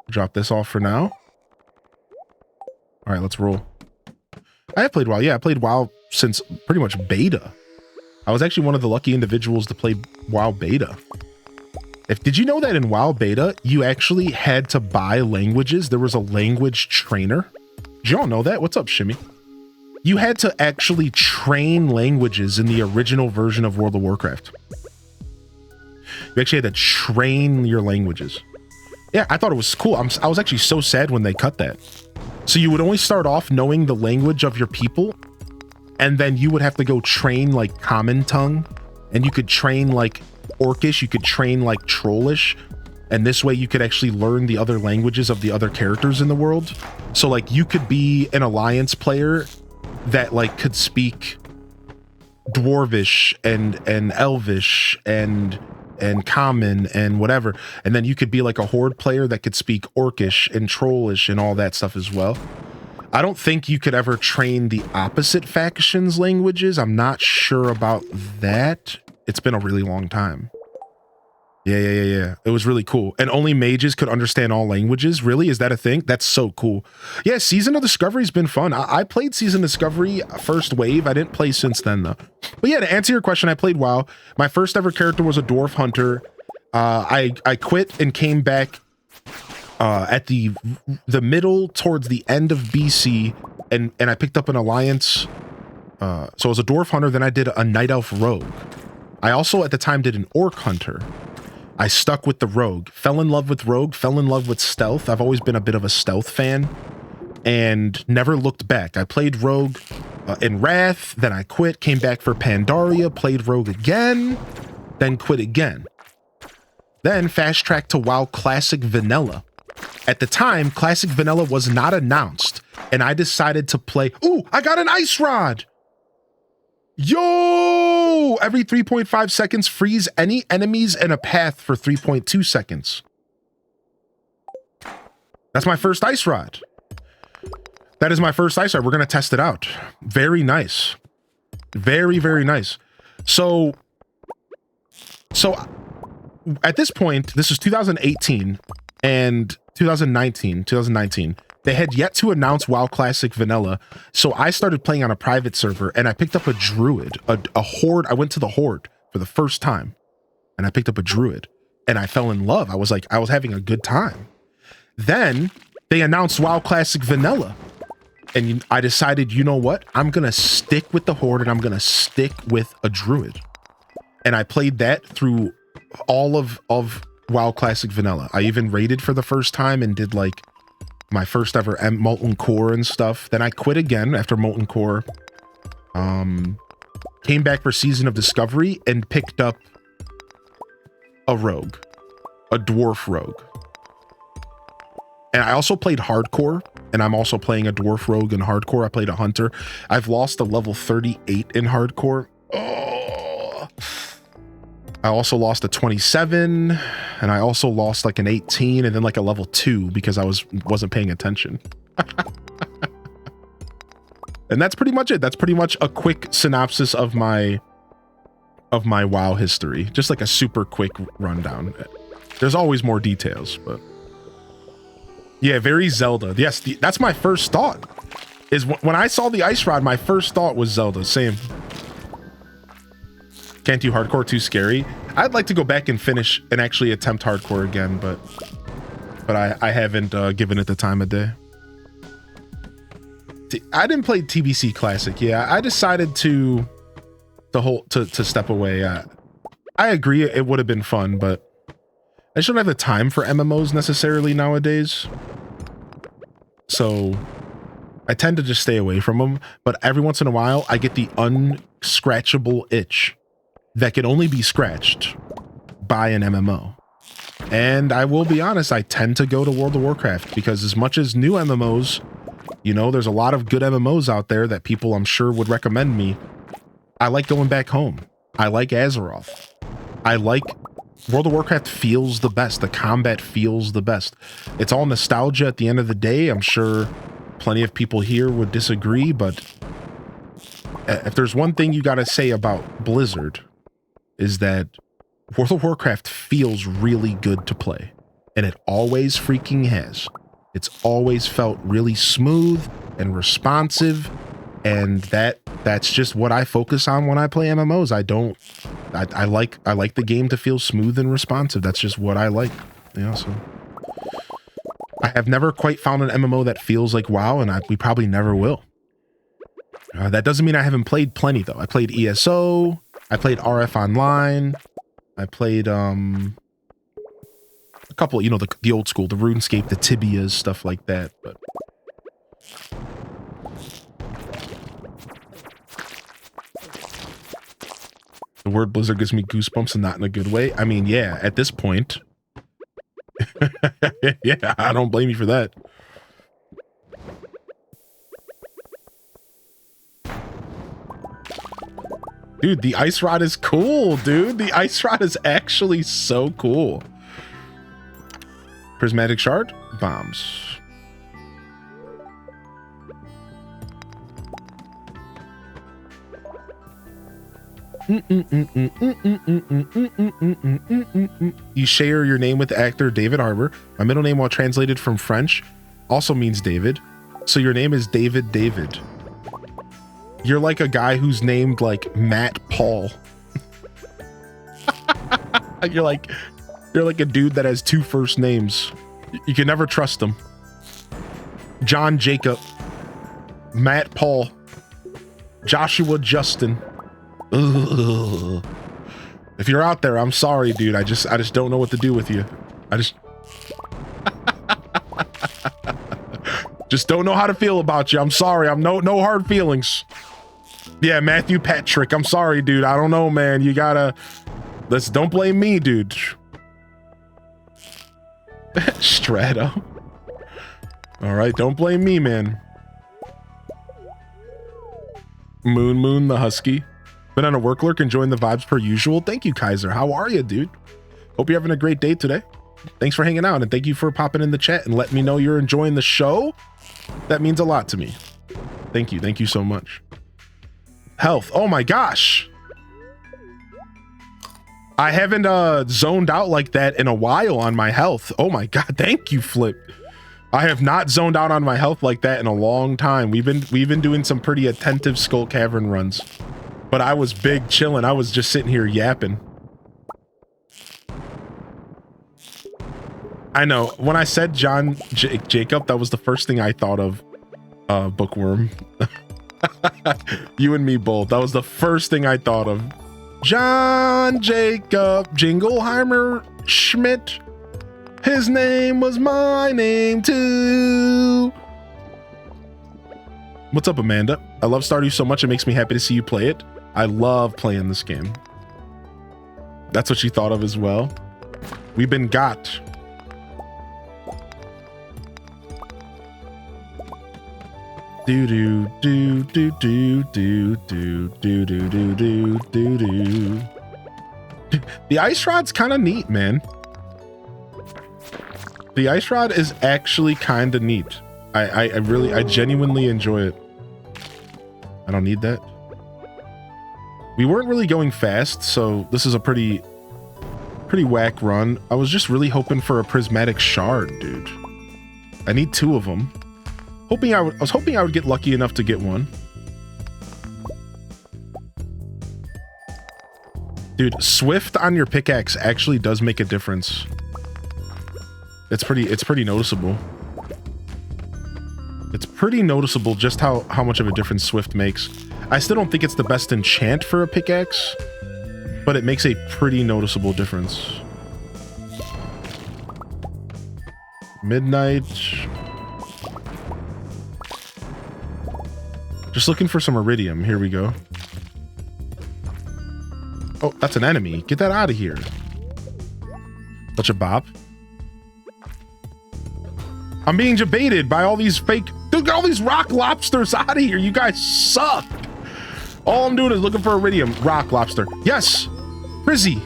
Drop this off for now. All right, let's roll. I have played WoW. Yeah, I played WoW since pretty much beta. I was actually one of the lucky individuals to play WoW beta. Did you know that in WoW beta, you actually had to buy languages? There was a language trainer. Did y'all know that? What's up, Shimmy? You had to actually train languages in the original version of World of Warcraft. You actually had to train your languages. Yeah, I thought it was cool. I was actually so sad when they cut that. So you would only start off knowing the language of your people, and then you would have to go train like Common Tongue, and you could train like Orcish, you could train like Trollish, and this way you could actually learn the other languages of the other characters in the world. So like you could be an Alliance player that like could speak Dwarvish and Elvish and Common and whatever, and then you could be like a Horde player that could speak Orcish and Trollish and all that stuff as well. I don't think you could ever train the opposite faction's languages. I'm not sure about that. It's been a really long time. Yeah. It was really cool. And only mages could understand all languages. Really? Is that a thing? That's so cool. Yeah, Season of Discovery's been fun. I played Season of Discovery first wave. I didn't play since then, though. But yeah, to answer your question, I played WoW. My first ever character was a Dwarf Hunter. I quit and came back at the middle towards the end of BC, and I picked up an Alliance. So I was a Dwarf Hunter, then I did a Night Elf Rogue. I also, at the time, did an Orc Hunter. I stuck with the Rogue. Fell in love with Rogue, fell in love with Stealth. I've always been a bit of a Stealth fan, and never looked back. I played Rogue in Wrath, then I quit, came back for Pandaria, played Rogue again, then quit again. Then fast track to WoW Classic Vanilla. At the time, Classic Vanilla was not announced, and I decided to play. Ooh, I got an ice rod. Yo! Every 3.5 seconds, freeze any enemies in a path for 3.2 seconds. That's my first ice rod. That is my first ice rod. We're going to test it out. Very nice. Very, very nice. So at this point, this is 2018 and 2019, they had yet to announce WoW Classic Vanilla. So I started playing on a private server and I picked up a druid, a horde. I went to the horde for the first time and I picked up a druid and I fell in love. I was having a good time. Then they announced WoW Classic Vanilla. And I decided, you know what? I'm going to stick with the horde and I'm going to stick with a druid. And I played that through all of WoW Classic Vanilla. I even raided for the first time and did like my first ever Molten Core and stuff. Then I quit again after Molten Core. Came back for Season of Discovery and picked up a rogue, a dwarf rogue. And I also played hardcore, and I'm also playing a dwarf rogue in hardcore. I played a hunter. I've lost a level 38 in hardcore. Oh. I also lost a 27, and I also lost like an 18, and then like a level 2 because I wasn't paying attention. And that's pretty much it. That's pretty much a quick synopsis of my WoW history. Just like a super quick rundown. There's always more details, but yeah, very Zelda. Yes, that's my first thought. Is when I saw the ice rod, my first thought was Zelda. Same. Can't do hardcore, too scary. I'd like to go back and finish and actually attempt hardcore again, but I haven't given it the time of day. I didn't play TBC Classic. Yeah, I decided to step away. I agree it would have been fun, but I just don't have the time for MMOs necessarily nowadays. So I tend to just stay away from them. But every once in a while, I get the unscratchable itch that can only be scratched by an MMO. And I will be honest, I tend to go to World of Warcraft because as much as new MMOs, you know, there's a lot of good MMOs out there that people I'm sure would recommend me. I like going back home. I like Azeroth. I like World of Warcraft feels the best. The combat feels the best. It's all nostalgia at the end of the day. I'm sure plenty of people here would disagree, but if there's one thing you got to say about Blizzard is that World of Warcraft feels really good to play, and it always freaking has. It's always felt really smooth and responsive, and that's just what I focus on when I play MMOs. I like the game to feel smooth and responsive. That's just what I like. Yeah, so I have never quite found an MMO that feels like WoW, and we probably never will. That doesn't mean I haven't played plenty though. I played ESO, I played RF Online, I played a couple, you know, the old school, the RuneScape, the Tibias, stuff like that, but the word Blizzard gives me goosebumps and not in a good way. I mean, yeah, at this point. Yeah, I don't blame you for that. Dude, the ice rod is cool, dude. The ice rod is actually so cool. Prismatic shard, bombs. You share your name with actor David Harbour. My middle name, while translated from French, also means David. So your name is David. You're like a guy who's named like Matt Paul. You're like a dude that has 2 first names. You can never trust him. John Jacob, Matt Paul, Joshua Justin. Ugh. If you're out there, I'm sorry, dude. I just don't know what to do with you. I just don't know how to feel about you. I'm sorry. I'm no hard feelings. Yeah, Matthew Patrick. I'm sorry, dude. I don't know, man. You gotta don't blame me, dude. Strato. All right, don't blame me, man. Moon the Husky. Been on a work lurk, enjoying the vibes per usual. Thank you, Kaiser. How are you, dude? Hope you're having a great day today. Thanks for hanging out, and thank you for popping in the chat and letting me know you're enjoying the show. That means a lot to me. Thank you. Thank you so much. Health. Oh my gosh. I haven't zoned out like that in a while on my health. Oh my God. Thank you, Flip. I have not zoned out on my health like that in a long time. We've been doing some pretty attentive Skull Cavern runs, but I was big chilling. I was just sitting here yapping. I know when I said Jacob, that was the first thing I thought of. Bookworm. You and me both. That was the first thing I thought of. John Jacob Jingleheimer Schmidt. His name was my name too. What's up, Amanda? I love Stardew so much it makes me happy to see you play it. I love playing this game. That's what you thought of as well. We've been got. Do do do do do do do do do do do do do. The ice rod's kind of neat, man. The ice rod is actually kind of neat. I genuinely enjoy it. I don't need that. We weren't really going fast, so this is a pretty whack run. I was just really hoping for a prismatic shard, dude. I need 2 of them. I was hoping I would get lucky enough to get one. Dude, Swift on your pickaxe actually does make a difference. It's pretty noticeable. It's pretty noticeable just how much of a difference Swift makes. I still don't think it's the best enchant for a pickaxe, but it makes a pretty noticeable difference. Midnight. Just looking for some iridium. Here we go. Oh, that's an enemy. Get that out of here. Such a bop. I'm being debated by all these fake... Dude, get all these rock lobsters out of here. You guys suck. All I'm doing is looking for iridium. Rock lobster. Yes. Frizzy.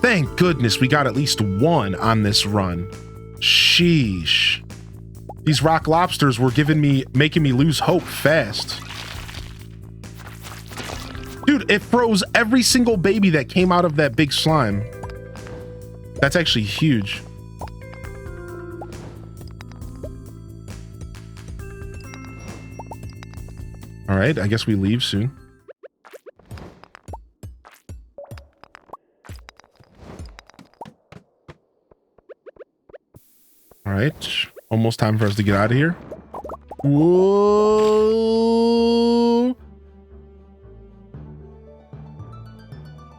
Thank goodness we got at least 1 on this run. Sheesh. These rock lobsters were making me lose hope fast. Dude, it froze every single baby that came out of that big slime. That's actually huge. All right, I guess we leave soon. All right, almost time for us to get out of here. Whoa!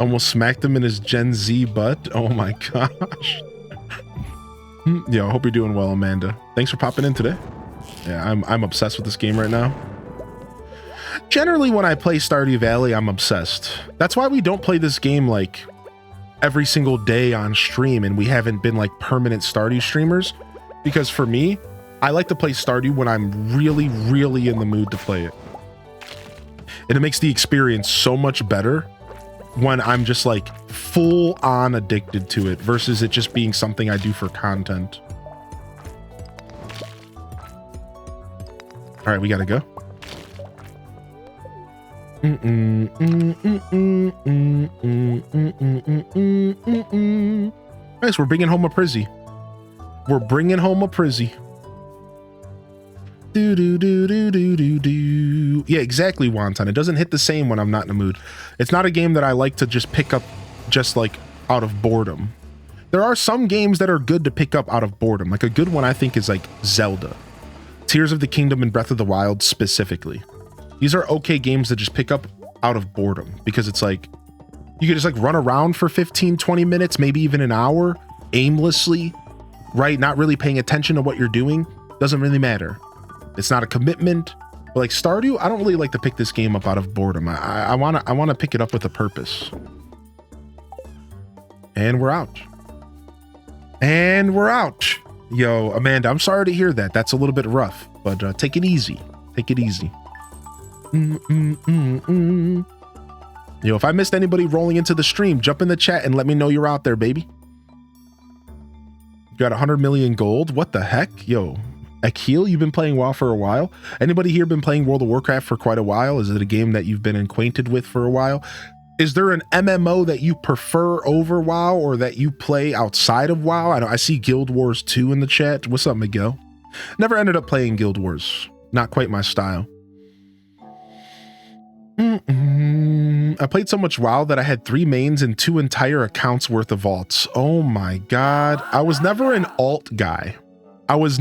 Almost smacked him in his Gen Z butt. Oh my gosh. Yeah, I hope you're doing well, Amanda. Thanks for popping in today. Yeah, I'm obsessed with this game right now. Generally, when I play Stardew Valley, I'm obsessed. That's why we don't play this game like every single day on stream, and we haven't been like permanent Stardew streamers. Because for me, I like to play Stardew when I'm really, really in the mood to play it. And it makes the experience so much better when I'm just like full on addicted to it versus it just being something I do for content. All right, we gotta go. Nice, we're bringing home a Prizzy. We're bringing home a Prizzy. Do do do do do do do. Yeah, exactly, Wonton. It doesn't hit the same when I'm not in a mood. It's not a game that I like to just pick up just like out of boredom. There are some games that are good to pick up out of boredom. Like a good one I think is like Zelda. Tears of the Kingdom and Breath of the Wild specifically. These are okay games to just pick up out of boredom because it's like you can just like run around for 15-20 minutes, maybe even an hour aimlessly, right? Not really paying attention to what you're doing. Doesn't really matter. It's not a commitment. But like Stardew, I don't really like to pick this game up out of boredom. I wanna pick it up with a purpose. And we're out. And we're out. Yo, Amanda, I'm sorry to hear that. That's a little bit rough, but take it easy. Take it easy. Yo, if I missed anybody rolling into the stream, jump in the chat and let me know you're out there, baby. You got 100 million gold. What the heck? Yo, Akil, you've been playing WoW for a while. Anybody here been playing World of Warcraft for quite a while? Is it a game that you've been acquainted with for a while? Is there an MMO that you prefer over WoW or that you play outside of WoW? I see Guild Wars 2 in the chat. What's up, Miguel? Never ended up playing Guild Wars. Not quite my style. I played so much WoW that I had 3 mains and 2 entire accounts worth of alts. Oh my god. I was never an alt guy. I always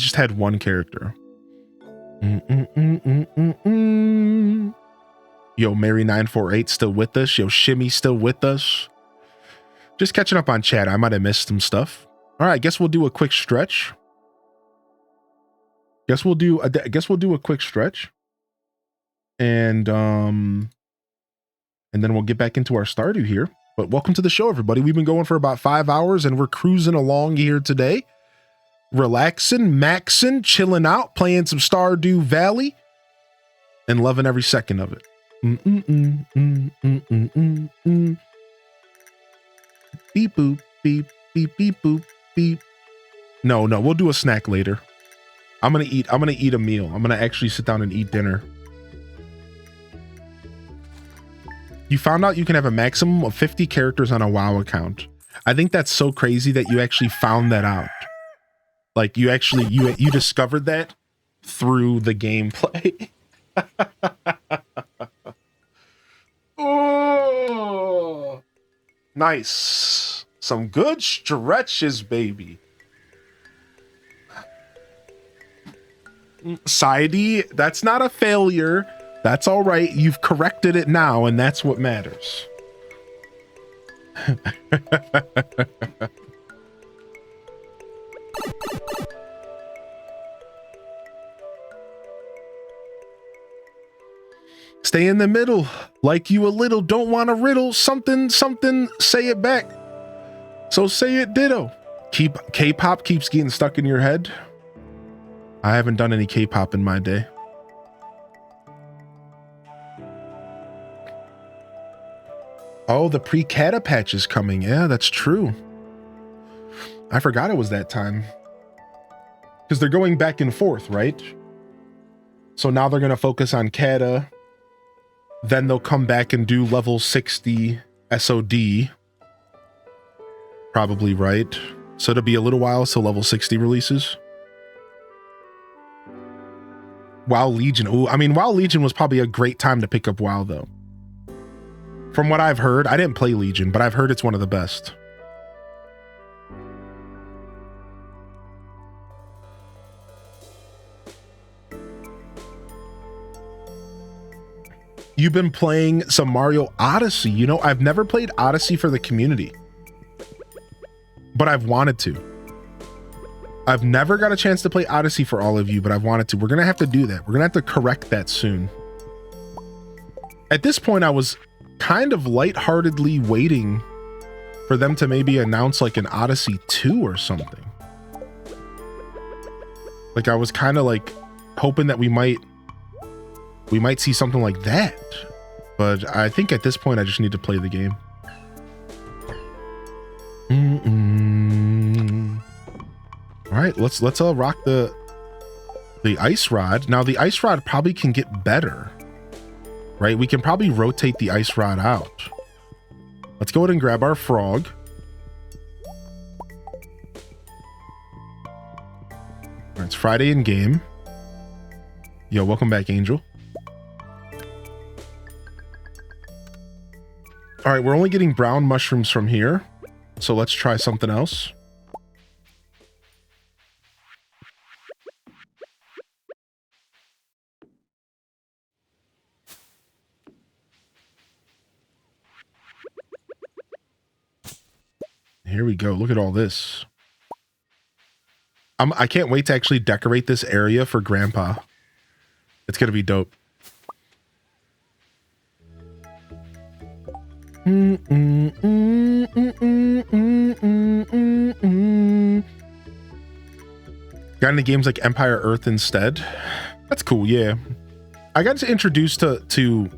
just had one character. Yo, Mary948 still with us. Yo, Shimmy still with us. Just catching up on chat. I might have missed some stuff. All right, I guess we'll do a quick stretch. Guess we'll do a quick stretch. And then we'll get back into our Stardew here. But welcome to the show, everybody. We've been going for about 5 hours and we're cruising along here today. Relaxing, maxing, chilling out, playing some Stardew Valley, and loving every second of it. Beep boop, beep, beep, beep, boop, beep. No, we'll do a snack later. I'm gonna eat a meal. I'm gonna actually sit down and eat dinner. You found out you can have a maximum of 50 characters on a WoW account. I think that's so crazy that you actually found that out. Like you discovered that through the gameplay. Oh, nice. Some good stretches, baby. Sidey, that's not a failure. That's all right. You've corrected it now, and that's what matters. Stay in the middle. Like you a little. Don't want a riddle. Something. Say it back. So say it ditto. K-pop keeps getting stuck in your head. I haven't done any K-pop in my day. Oh, the pre-Cata patch is coming. Yeah, that's true. I forgot it was that time. Because they're going back and forth, right? So now they're going to focus on Cata. Then they'll come back and do level 60 SOD. Probably, right? So it'll be a little while till level 60 releases. WoW Legion. Ooh, I mean, WoW Legion was probably a great time to pick up WoW, though. From what I've heard, I didn't play Legion, but I've heard it's one of the best. You've been playing some Mario Odyssey. You know, I've never played Odyssey for the community, but I've wanted to. I've never got a chance to play Odyssey for all of you, but I've wanted to. We're going to have to do that. We're going to have to correct that soon. At this point, I was kind of lightheartedly waiting for them to maybe announce like an Odyssey 2 or something. Like I was kind of like hoping that we might see something like that. But I think at this point I just need to play the game. All right, let's rock the ice rod. Now the ice rod probably can get better. Right? We can probably rotate the ice rod out. Let's go ahead and grab our frog. All right, it's Friday in game. Yo, welcome back, Angel. All right, we're only getting brown mushrooms from here. So let's try something else. Here we go. Look at all this. I can't wait to actually decorate this area for Grandpa. It's going to be dope. Got into games like Empire Earth instead. That's cool, yeah. I got introduced to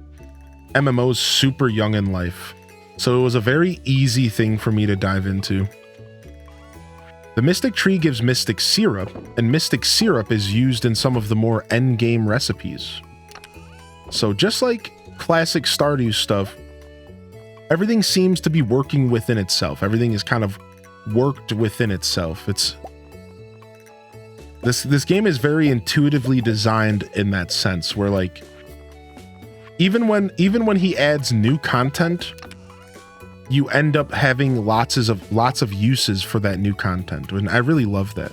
MMOs super young in life, so it was a very easy thing for me to dive into. The Mystic Tree gives Mystic Syrup, and Mystic Syrup is used in some of the more endgame recipes. So just like classic Stardew stuff, everything seems to be working within itself. Everything is kind of worked within itself. This game is very intuitively designed in that sense, where like even when he adds new content, you end up having lots of uses for that new content, and I really love that.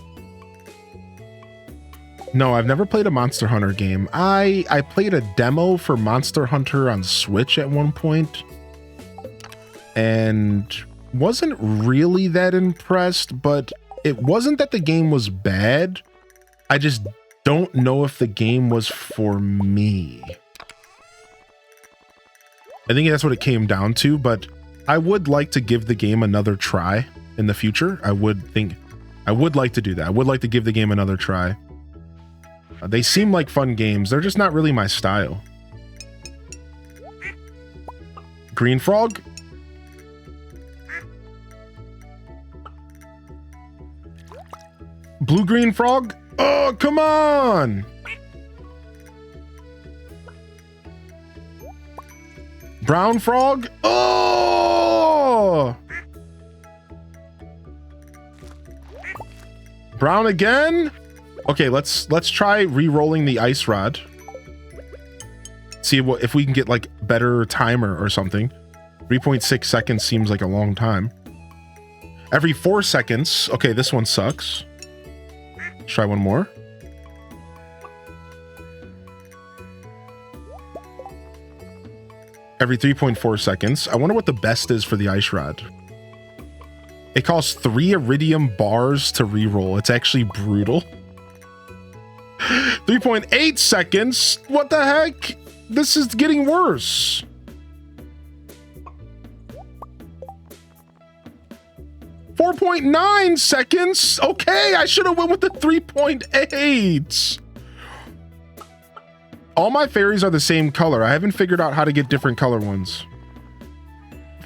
No, I've never played a Monster Hunter game. I played a demo for Monster Hunter on Switch at one point and wasn't really that impressed, but it wasn't that the game was bad. I just don't know if the game was for me. I think that's what it came down to, but I would like to give the game another try in the future. I would like to do that. I would like to give the game another try. They seem like fun games. They're just not really my style. Green frog? Blue-green frog? Oh, come on! Brown frog? Oh! Brown again? Okay, let's try re-rolling the ice rod. See if we can get like better timer or something. 3.6 seconds seems like a long time. Every 4 seconds. Okay, this one sucks. Let's try one more. Every 3.4 seconds. I wonder what the best is for the ice rod. It costs 3 iridium bars to reroll. It's actually brutal. 3.8 seconds? What the heck? This is getting worse. .9 seconds? Okay, I should have went with the 3.8. All my fairies are the same color. I haven't figured out how to get different color ones.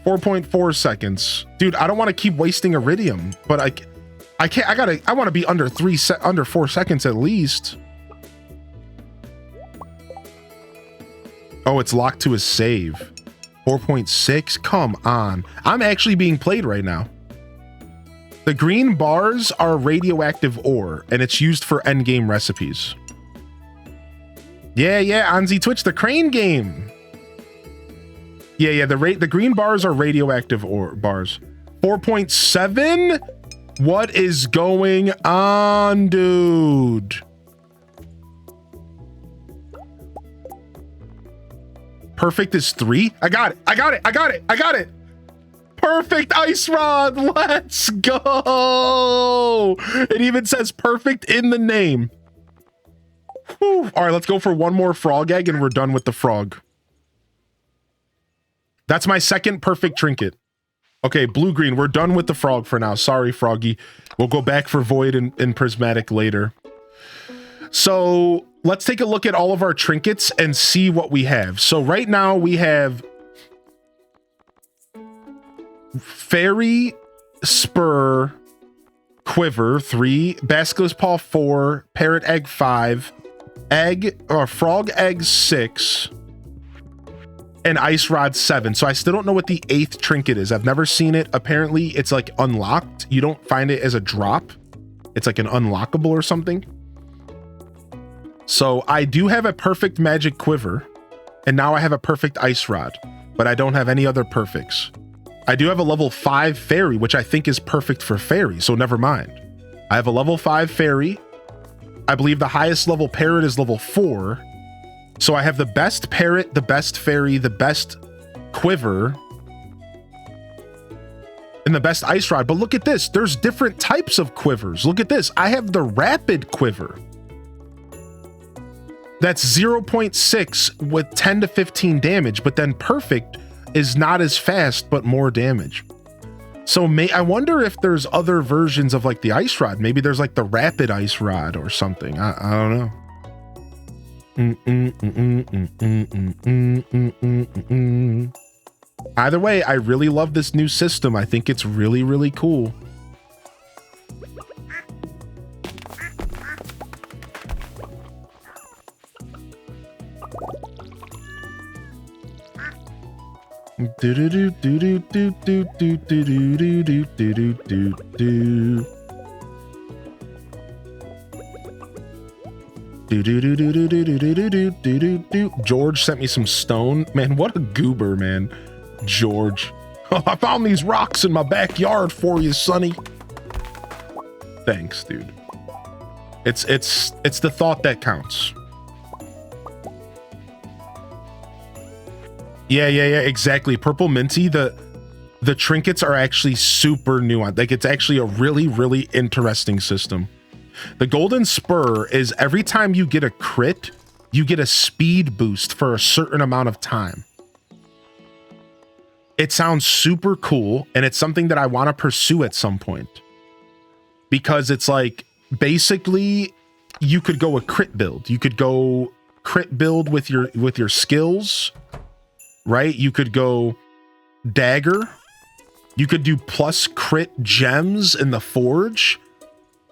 4.4 seconds. Dude, I don't want to keep wasting iridium, but I can't. I want to be under 4 seconds at least. Oh, it's locked to a save. 4.6? Come on. I'm actually being played right now. The green bars are radioactive ore, and it's used for endgame recipes. Yeah, Anzi Twitch, the crane game. Yeah, the green bars are radioactive ore bars. 4.7? What is going on, dude? Perfect is 3? I got it. Perfect ice rod. Let's go. It even says perfect in the name. Whew. All right, let's go for one more frog egg and we're done with the frog. That's my second perfect trinket. Okay, blue-green, we're done with the frog for now. Sorry, Froggy. We'll go back for void and prismatic later. So let's take a look at all of our trinkets and see what we have. So right now we have fairy spur quiver 3, basilisk paw 4, parrot egg 5, frog egg 6, and ice rod 7. So I still don't know what the 8th trinket is. I've never seen it. Apparently it's like unlocked. You don't find it as a drop. It's like an unlockable or something. So I do have a perfect magic quiver, and now I have a perfect ice rod, but I don't have any other perfects. I do have a level 5 fairy, which I think is perfect for fairy, so never mind. I have a level 5 fairy. I believe the highest level parrot is level 4. So I have the best parrot, the best fairy, the best quiver, and the best ice rod. But look at this. There's different types of quivers. Look at this. I have the rapid quiver. That's 0.6 with 10 to 15 damage, but then perfect is not as fast, but more damage. So I wonder if there's other versions of like the ice rod. Maybe there's like the rapid ice rod or something. I don't know. Either way, I really love this new system. I think it's really, really cool. Do do do do do do do do do do do do do. George sent me some stone. Man, what a goober, man. George. Oh, I found these rocks in my backyard for you, Sonny. Thanks, dude. It's the thought that counts. Yeah, exactly. Purple Minty, the trinkets are actually super nuanced. Like, it's actually a really, really interesting system. The golden spur is every time you get a crit, you get a speed boost for a certain amount of time. It sounds super cool, and it's something that I want to pursue at some point. Because it's like, basically, you could go a crit build. You could go crit build with your skills, right? You could go dagger. You could do plus crit gems in the forge.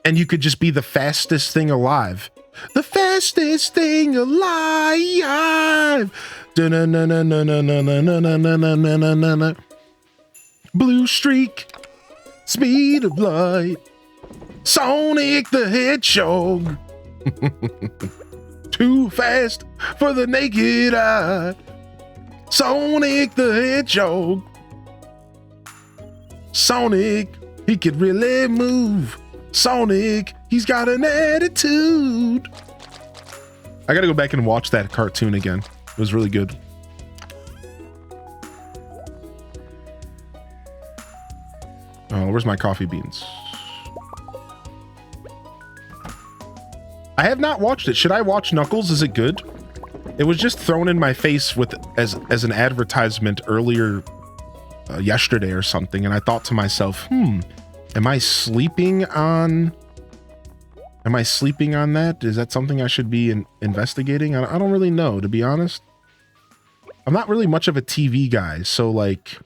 And you could just be the fastest thing alive. The fastest thing alive. Blue streak. Speed of light. Sonic the Hedgehog. Too fast for the naked eye. Sonic the Hedgehog. Sonic, he could really move. Sonic, he's got an attitude. I gotta go back and watch that cartoon again. It was really good. Oh, where's my coffee beans? I have not watched it. Should I watch Knuckles? Is it good? It was just thrown in my face with as an advertisement earlier yesterday or something, and I thought to myself, am I sleeping on that? Is that something I should be investigating? I don't really know, to be honest. I'm not really much of a TV guy, so like,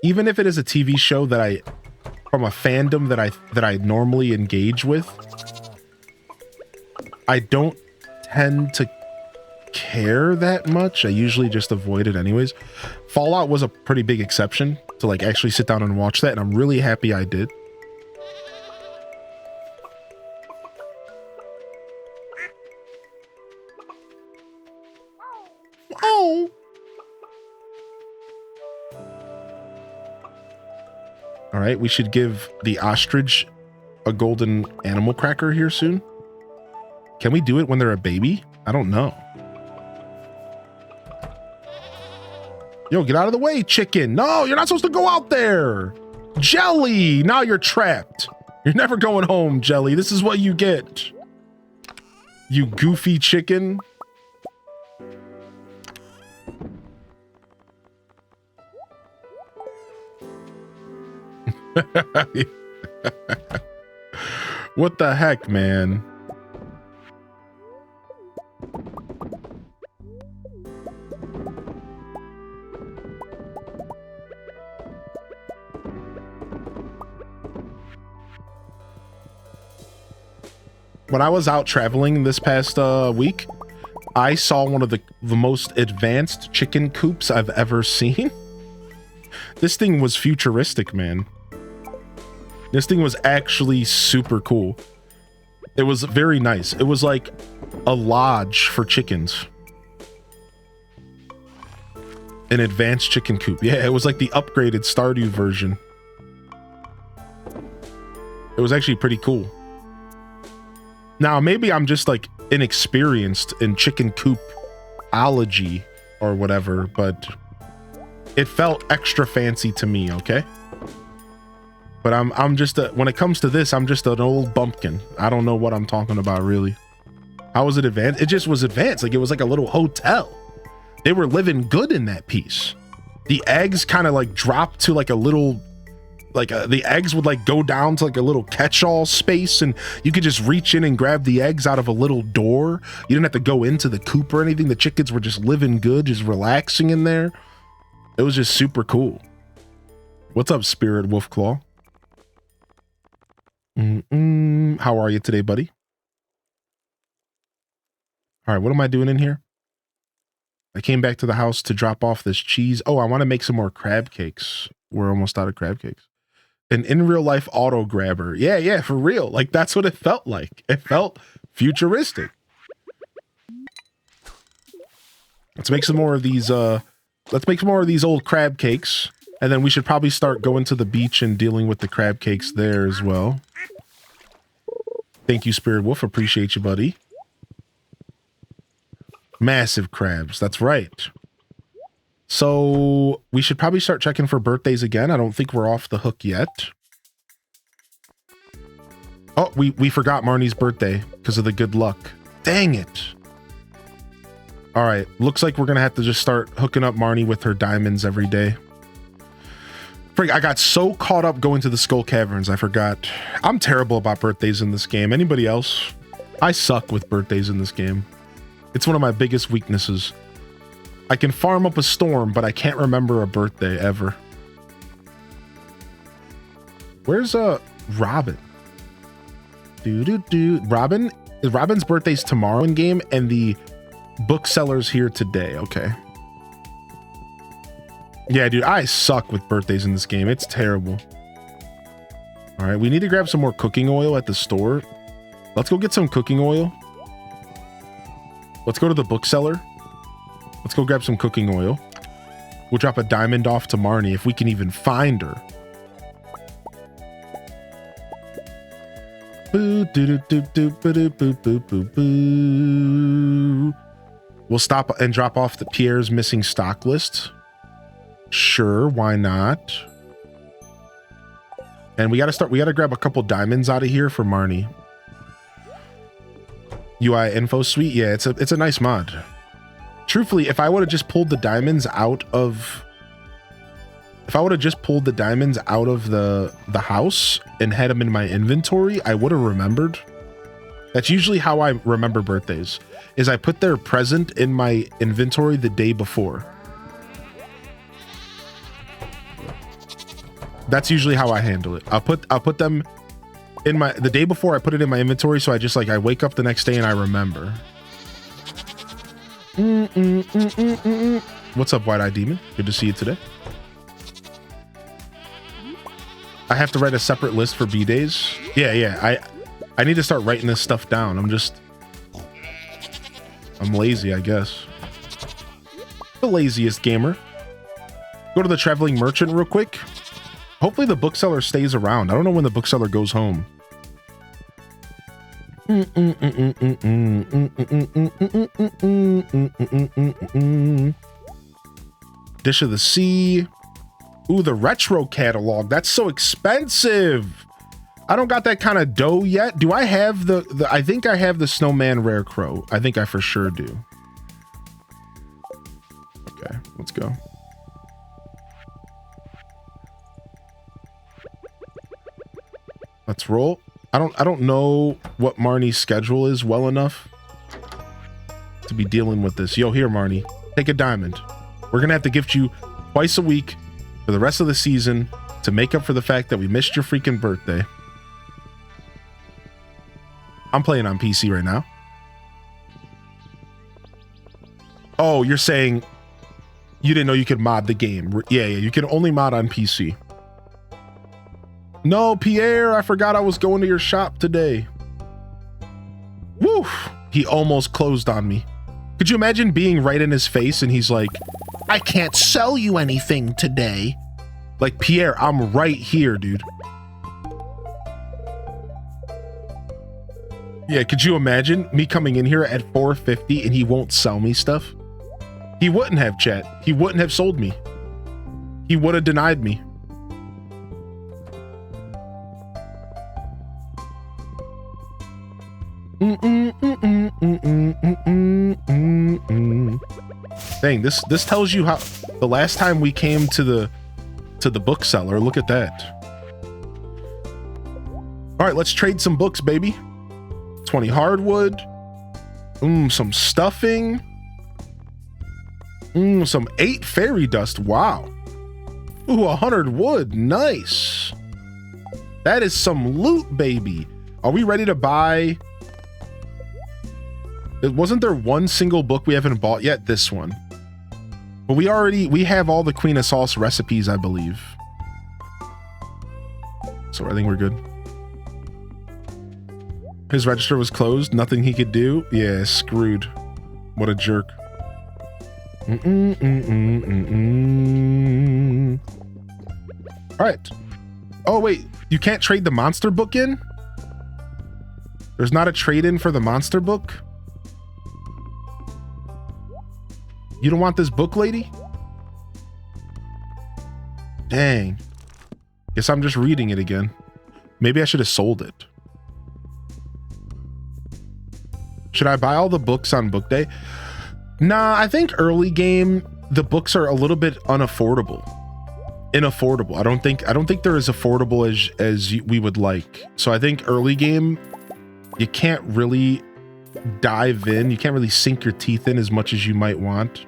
even if it is a TV show that from a fandom that I normally engage with, I don't tend to care that much. I usually just avoid it anyways. Fallout was a pretty big exception to like actually sit down and watch that, and I'm really happy I did. Oh. All right, we should give the ostrich a golden animal cracker here soon. Can we do it when they're a baby? I don't know. Yo, get out of the way, chicken. No, you're not supposed to go out there. Jelly, now you're trapped. You're never going home, Jelly. This is what you get. You goofy chicken. What the heck, man? When I was out traveling this past week, I saw one of the most advanced chicken coops I've ever seen. This thing was futuristic, man. This thing was actually super cool. It was very nice. It was like a lodge for chickens. An advanced chicken coop. Yeah, it was like the upgraded Stardew version. It was actually pretty cool. Now, maybe I'm just like inexperienced in chicken coopology or whatever, but it felt extra fancy to me, okay? But I'm just when it comes to this, I'm just an old bumpkin. I don't know what I'm talking about, really. How was it advanced? It just was advanced. Like, it was like a little hotel. They were living good in that piece. the eggs kind of like drop to like a little, the eggs would like go down to like a little catch-all space, and you could just reach in and grab the eggs out of a little door. You didn't have to go into the coop or anything. The chickens were just living good, just relaxing in there. It was just super cool. What's up, Spirit Wolfclaw? How are you today, buddy? All right, what am I doing in here? I came back to the house to drop off this cheese. Oh, I want to make some more crab cakes. We're almost out of crab cakes. An in real life auto grabber. Yeah, for real. Like, that's what it felt like. It felt futuristic. Let's make some more of these, let's make some more of these old crab cakes. And then we should probably start going to the beach and dealing with the crab cakes there as well. Thank you, Spirit Wolf. Appreciate you, buddy. Massive crabs. That's right. So we should probably start checking for birthdays again. I don't think we're off the hook yet. Oh, we forgot Marnie's birthday because of the good luck. Dang it. All right. Looks like we're going to have to just start hooking up Marnie with her diamonds every day. I got so caught up going to the Skull Caverns, I forgot. I'm terrible about birthdays in this game. Anybody else? I suck with birthdays in this game. It's one of my biggest weaknesses. I can farm up a storm, but I can't remember a birthday ever. Where's Robin? Robin's birthday's tomorrow in game, and the bookseller's here today. Okay. Yeah, dude, I suck with birthdays in this game. It's terrible. All right, we need to grab some more cooking oil at the store. Let's go get some cooking oil. Let's go to the bookseller. Let's go grab some cooking oil. We'll drop a diamond off to Marnie if we can even find her. We'll stop and drop off the Pierre's missing stock list. Sure, why not? And we gotta grab a couple diamonds out of here for Marnie. UI info suite, yeah, it's a nice mod. Truthfully, if I would have just pulled the diamonds out of the house and had them in my inventory, I would have remembered. That's usually how I remember birthdays, is I put their present in my inventory the day before. That's usually how I handle it. I'll put them in the day before. I put it in my inventory, so I wake up the next day and I remember. What's up, White-Eyed Demon? Good to see you today. I have to write a separate list for B-days. Yeah. I need to start writing this stuff down. I'm lazy, I guess. The laziest gamer. Go to the traveling merchant real quick. Hopefully the bookseller stays around. I don't know when the bookseller goes home. Dish of the Sea. Ooh, the retro catalog. That's so expensive. I don't got that kind of dough yet. Do I have the I think I have the Snowman Rare Crow. I think I for sure do. Okay, let's go. Let's roll. I don't know what Marnie's schedule is well enough to be dealing with this. Yo, here, Marnie, take a diamond. We're gonna have to gift you twice a week for the rest of the season to make up for the fact that we missed your freaking birthday. I'm playing on PC right now. Oh, you're saying you didn't know you could mod the game. Yeah, you can only mod on PC. No, Pierre, I forgot I was going to your shop today. Woo! He almost closed on me. Could you imagine being right in his face and he's like, I can't sell you anything today. Like, Pierre, I'm right here, dude. Yeah, could you imagine me coming in here at 450 and he won't sell me stuff? He wouldn't have, chat. He wouldn't have sold me. He would have denied me. Dang, interesting. This tells you how the last time we came to the bookseller. Look at that. All right, let's trade some books, baby. 20 hardwood. Some stuffing. Some 8 fairy dust. Wow. 100 wood. Nice. That is some loot, baby. Are we ready to buy? Wasn't there one single book we haven't bought yet? This one. But we have all the Queen of Sauce recipes, I believe. So I think we're good. His register was closed. Nothing he could do. Yeah, screwed. What a jerk. All right. Oh, wait. You can't trade the monster book in? There's not a trade-in for the monster book? You don't want this book, lady? Dang. Guess I'm just reading it again. Maybe I should have sold it. Should I buy all the books on book day? Nah, I think early game, the books are a little bit unaffordable. Inaffordable. I don't think they're as affordable as we would like. So I think early game, you can't really dive in. You can't really sink your teeth in as much as you might want.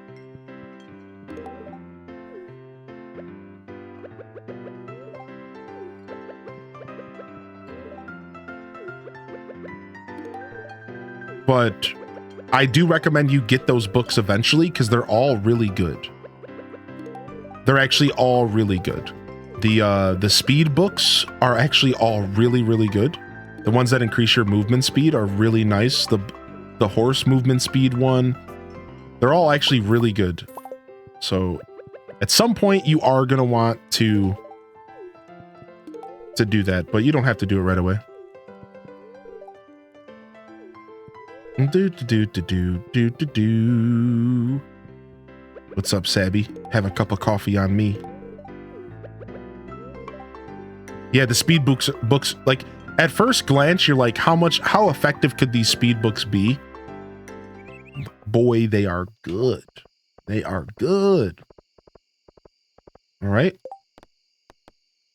But I do recommend you get those books eventually because they're all really good. They're actually all really good. The speed books are actually all really, really good. The ones that increase your movement speed are really nice. The horse movement speed one, they're all actually really good. So at some point you are going to want to do that, but you don't have to do it right away. What's up, Sabby? Have a cup of coffee on me. Yeah, the speed books like at first glance you're like, how effective could these speed books be? Boy, they are good. They are good. All right.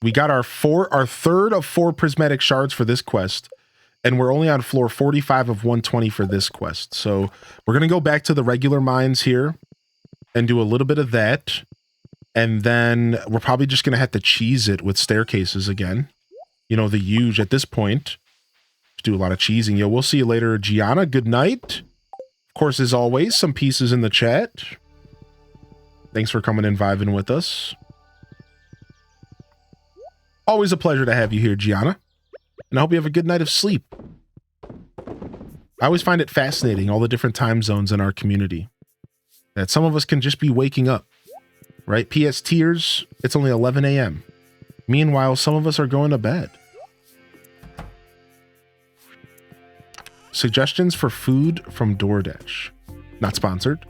We got our third of 4 prismatic shards for this quest. And we're only on floor 45 of 120 for this quest. So we're going to go back to the regular mines here and do a little bit of that. And then we're probably just going to have to cheese it with staircases again. You know, the huge at this point. Just do a lot of cheesing. Yo, we'll see you later, Gianna. Good night. Of course, as always, some pieces in the chat. Thanks for coming and vibing with us. Always a pleasure to have you here, Gianna. And I hope you have a good night of sleep. I always find it fascinating, all the different time zones in our community. That some of us can just be waking up, right? PSTers, it's only 11 a.m. Meanwhile, some of us are going to bed. Suggestions for food from DoorDash. Not sponsored.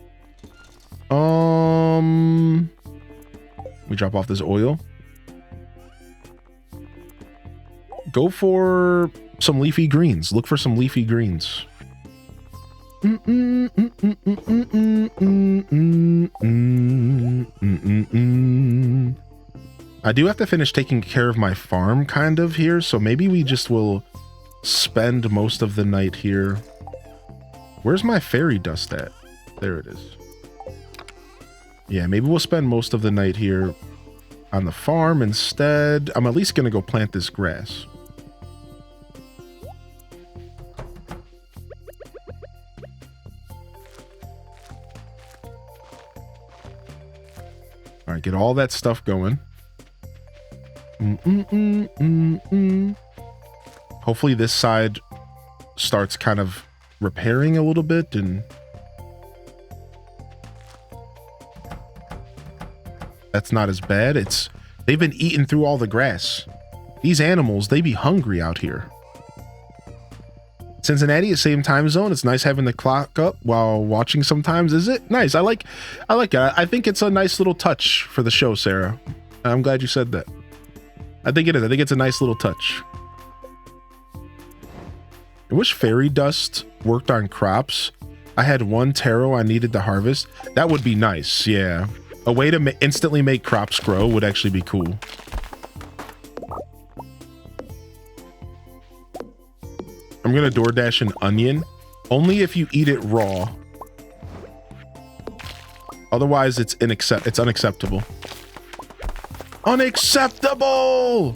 We drop off this oil. Go for some leafy greens. Look for some leafy greens. I do have to finish taking care of my farm kind of here, so maybe we just will spend most of the night here. Where's my fairy dust at? There it is. Yeah, maybe we'll spend most of the night here on the farm instead. I'm at least going to go plant this grass. All right, get all that stuff going. Hopefully this side starts kind of repairing a little bit, and that's not as bad. They've been eating through all the grass. These animals, they be hungry out here. Cincinnati, same time zone. It's nice having the clock up while watching sometimes. Is it? Nice. I like it. I think it's a nice little touch for the show, Sarah. I'm glad you said that. I think it is. I think it's a nice little touch. I wish fairy dust worked on crops. I had one taro I needed to harvest. That would be nice, yeah. A way to instantly make crops grow would actually be cool. I'm gonna DoorDash an onion. Only if you eat it raw. Otherwise, it's unacceptable. Unacceptable!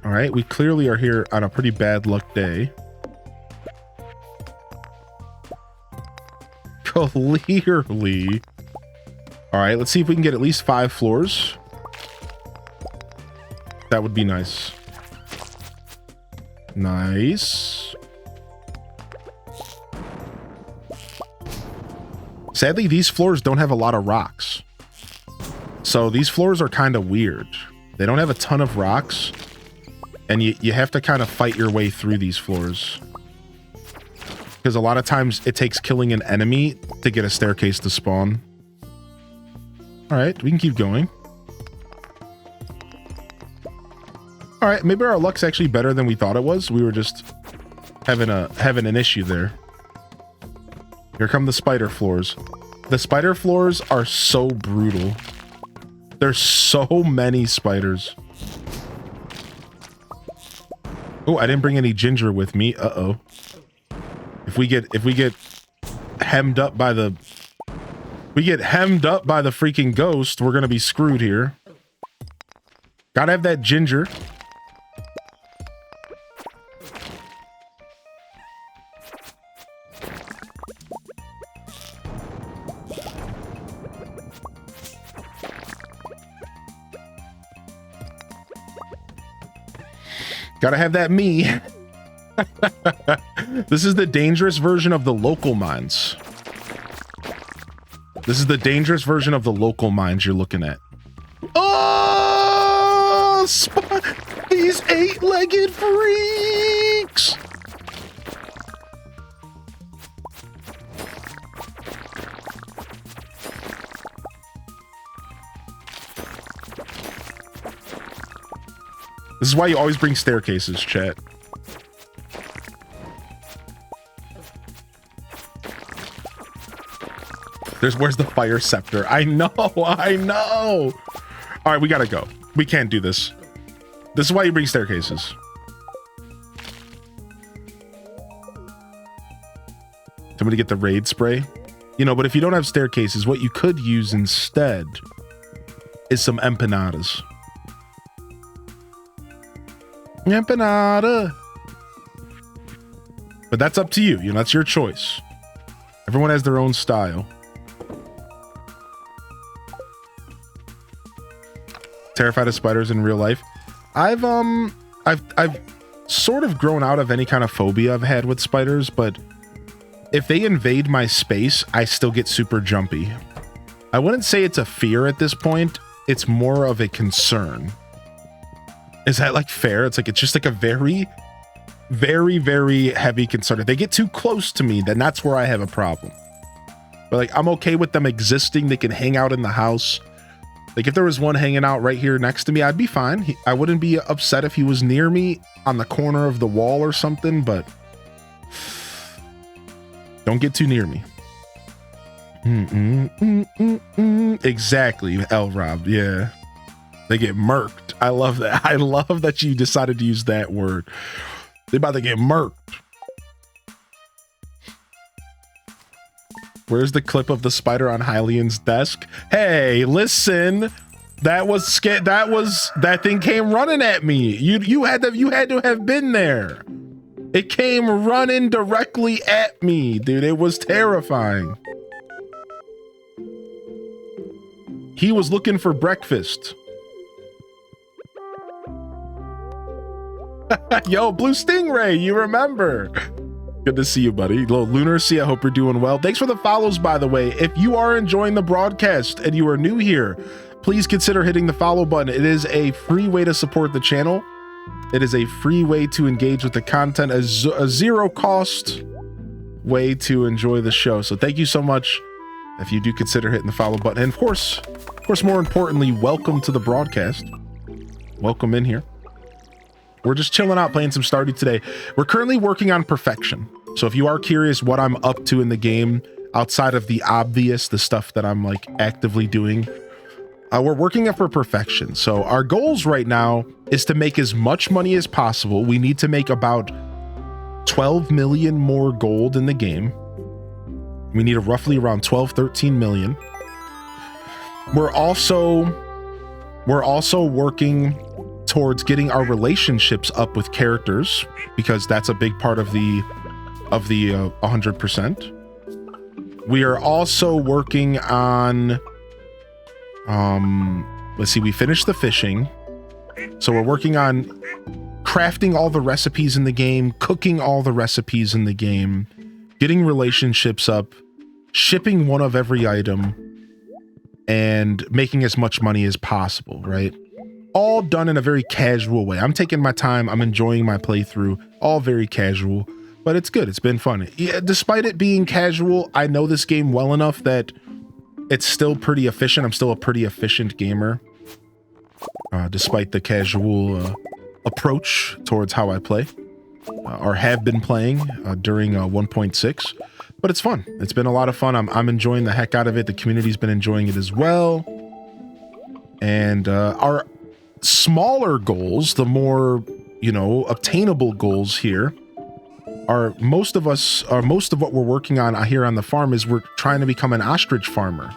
All right, we clearly are here on a pretty bad luck day. Clearly. All right, let's see if we can get at least 5 floors. That would be nice. Nice. Sadly, these floors don't have a lot of rocks. So these floors are kind of weird. They don't have a ton of rocks. And you have to kind of fight your way through these floors. Because a lot of times it takes killing an enemy to get a staircase to spawn. All right, we can keep going. All right, maybe our luck's actually better than we thought it was. We were just having an issue there. Here come the spider floors. The spider floors are so brutal. There's so many spiders. Oh, I didn't bring any ginger with me. Uh-oh. If we get hemmed up by the freaking ghost, we're gonna be screwed here. Gotta have that ginger. Gotta have that me. This is the dangerous version of the local mines. This is the dangerous version of the local mines you're looking at. Oh, these 8-legged freaks. This is why you always bring staircases, chat. Where's the fire scepter? I know. All right, we gotta go. We can't do this. This is why you bring staircases. Somebody get the raid spray. You know, but if you don't have staircases, what you could use instead is some empanadas. Empanada. But that's up to you. You know, that's your choice. Everyone has their own style. Terrified of spiders in real life. I've sort of grown out of any kind of phobia I've had with spiders, but if they invade my space, I still get super jumpy. I wouldn't say it's a fear at this point. It's more of a concern. Is that like fair? It's just like a very, very, very heavy concern. If they get too close to me, then that's where I have a problem. But like, I'm okay with them existing. They can hang out in the house. Like if there was one hanging out right here next to me, I'd be fine. I wouldn't be upset if he was near me on the corner of the wall or something, but don't get too near me. Exactly, L-Rob. Yeah. They get murked. I love that. I love that you decided to use that word. They about to get murked. Where's the clip of the spider on Hylian's desk? Hey, listen. That thing came running at me. You had to have been there. It came running directly at me, dude. It was terrifying. He was looking for breakfast. Yo, Blue Stingray, you remember. Good to see you, buddy. Lunacy, I hope you're doing well. Thanks for the follows, by the way. If you are enjoying the broadcast and you are new here, please consider hitting the follow button. It is a free way to support the channel. It is a free way to engage with the content, a zero cost way to enjoy the show. So thank you so much if you do consider hitting the follow button. And of course, more importantly, welcome to the broadcast. Welcome in here. We're just chilling out playing some Stardew today. We're currently working on perfection. So if you are curious what I'm up to in the game, outside of the obvious, the stuff that I'm like actively doing, we're working up for perfection. So our goals right now is to make as much money as possible. We need to make about 12 million more gold in the game. We need roughly around 12, 13 million. We're also working towards getting our relationships up with characters, because that's a big part of the 100%. We are also working on let's see, we finished the fishing. So we're working on crafting all the recipes in the game, cooking all the recipes in the game, getting relationships up, shipping one of every item, and making as much money as possible, right? All done in a very casual way. I'm taking my time. I'm enjoying my playthrough. All very casual, but it's good. It's been fun. Yeah, despite it being casual, I know this game well enough that it's still pretty efficient. I'm still a pretty efficient gamer, despite the casual approach towards how I play, or have been playing during 1.6. But it's fun. It's been a lot of fun. I'm enjoying the heck out of it. The community's been enjoying it as well. And our smaller goals, the more, obtainable goals here, are most of what we're working on here on the farm is we're trying to become an ostrich farmer.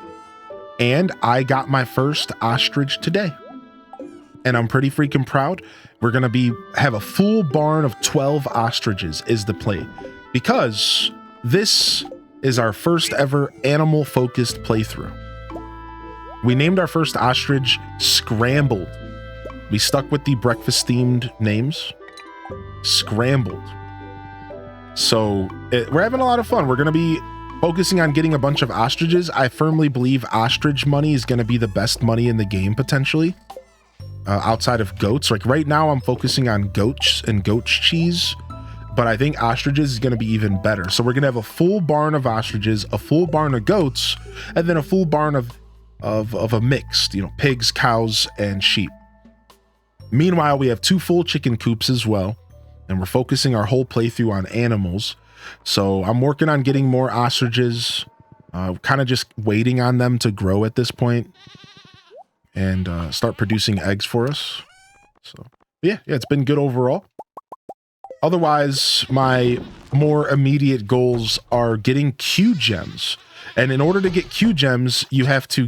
And I got my first ostrich today. And I'm pretty freaking proud. We're going to have a full barn of 12 ostriches is the play. Because this is our first ever animal focused playthrough. We named our first ostrich Scrambled. We stuck with the breakfast themed names. Scrambled. So we're having a lot of fun. We're going to be focusing on getting a bunch of ostriches. I firmly believe ostrich money is going to be the best money in the game potentially. Outside of goats. Like right now I'm focusing on goats and goat cheese, but I think ostriches is going to be even better. So we're going to have a full barn of ostriches, a full barn of goats, and then a full barn of a mixed, pigs, cows, and sheep. Meanwhile, we have 2 full chicken coops as well, and we're focusing our whole playthrough on animals. So I'm working on getting more ostriches, kind of just waiting on them to grow at this point and start producing eggs for us. So yeah, it's been good overall. Otherwise, my more immediate goals are getting Q gems. And in order to get Q gems, you have to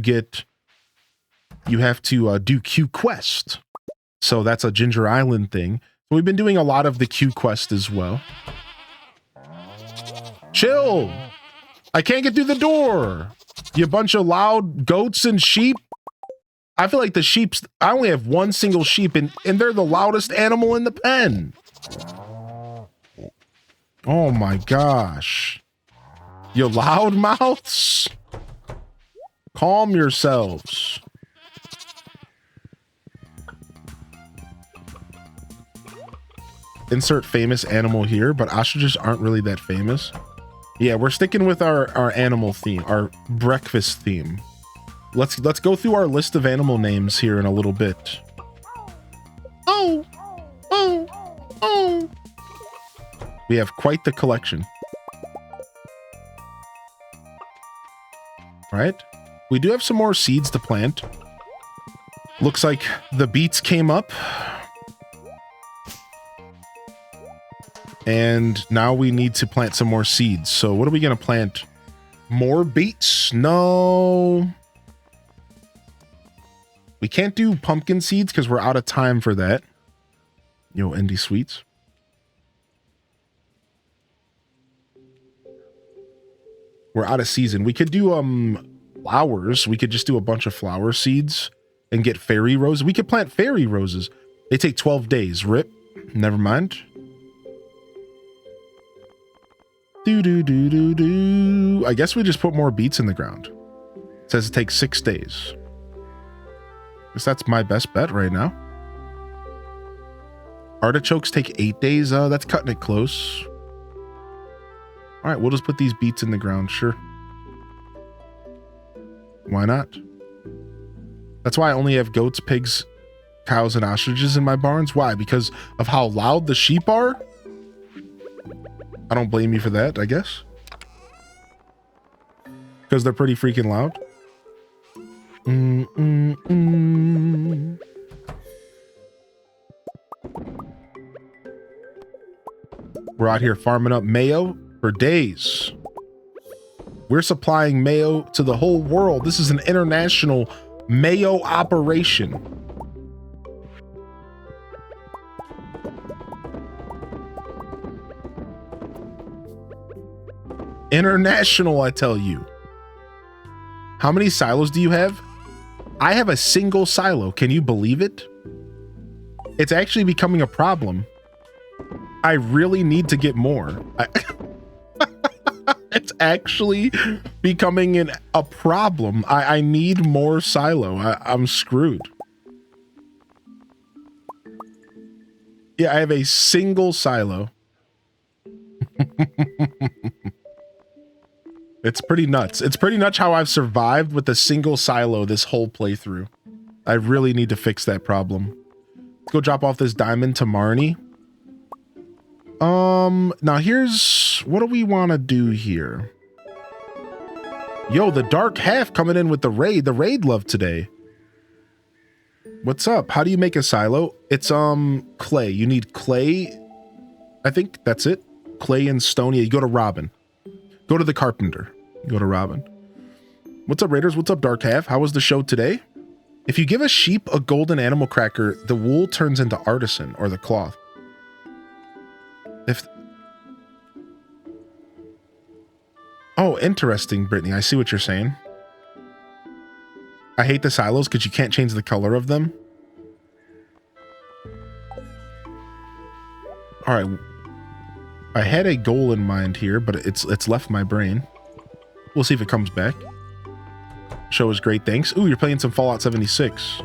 do Q quest. So that's a Ginger Island thing. So we've been doing a lot of the Q quest as well. Chill. I can't get through the door. You bunch of loud goats and sheep. I feel like the sheep's, I only have one single sheep and they're the loudest animal in the pen. Oh my gosh. You loud mouths. Calm yourselves. Insert famous animal here, but ostriches aren't really that famous. Yeah, we're sticking with our animal theme, our breakfast theme. Let's go through our list of animal names here in a little bit. Oh. We have quite the collection. Right? We do have some more seeds to plant. Looks like the beets came up. And now we need to plant some more seeds. So what are we going to plant? More beets? No. We can't do pumpkin seeds because we're out of time for that. Yo, Indie Sweets. We're out of season. We could do flowers. We could just do a bunch of flower seeds and get fairy roses. We could plant fairy roses. They take 12 days. Rip. Never mind. I guess we just put more beets in the ground. It says it takes 6 days. Guess that's my best bet right now. Artichokes take 8 days. That's cutting it close. All right, we'll just put these beets in the ground. Sure. Why not? That's why I only have goats, pigs, cows, and ostriches in my barns. Why? Because of how loud the sheep are? I don't blame you for that, I guess. Because they're pretty freaking loud. We're out here farming up mayo for days. We're supplying mayo to the whole world. This is an international mayo operation. International, I tell you. How many silos do you have? I have a single silo. Can you believe it? It's actually becoming a problem. I really need to get more. It's actually becoming a problem. I need more silo. I'm screwed. Yeah, I have a single silo. It's pretty nuts. It's pretty nuts how I've survived with a single silo this whole playthrough. I really need to fix that problem. Let's go drop off this diamond to Marnie. Now here's, what do we want to do here? Yo, the dark half coming in with the raid. The raid love today. What's up? How do you make a silo? It's, clay. You need clay. I think that's it. Clay and stone. Yeah, you go to Robin. Go to the carpenter. Go to Robin. What's up, Raiders? What's up, Dark Half? How was the show today? If you give a sheep a golden animal cracker, the wool turns into artisan, or the cloth. Oh, interesting, Brittany. I see what you're saying. I hate the silos because you can't change the color of them. All right. I had a goal in mind here, but it's left my brain. We'll see if it comes back. Show is great, thanks. Ooh, you're playing some Fallout 76.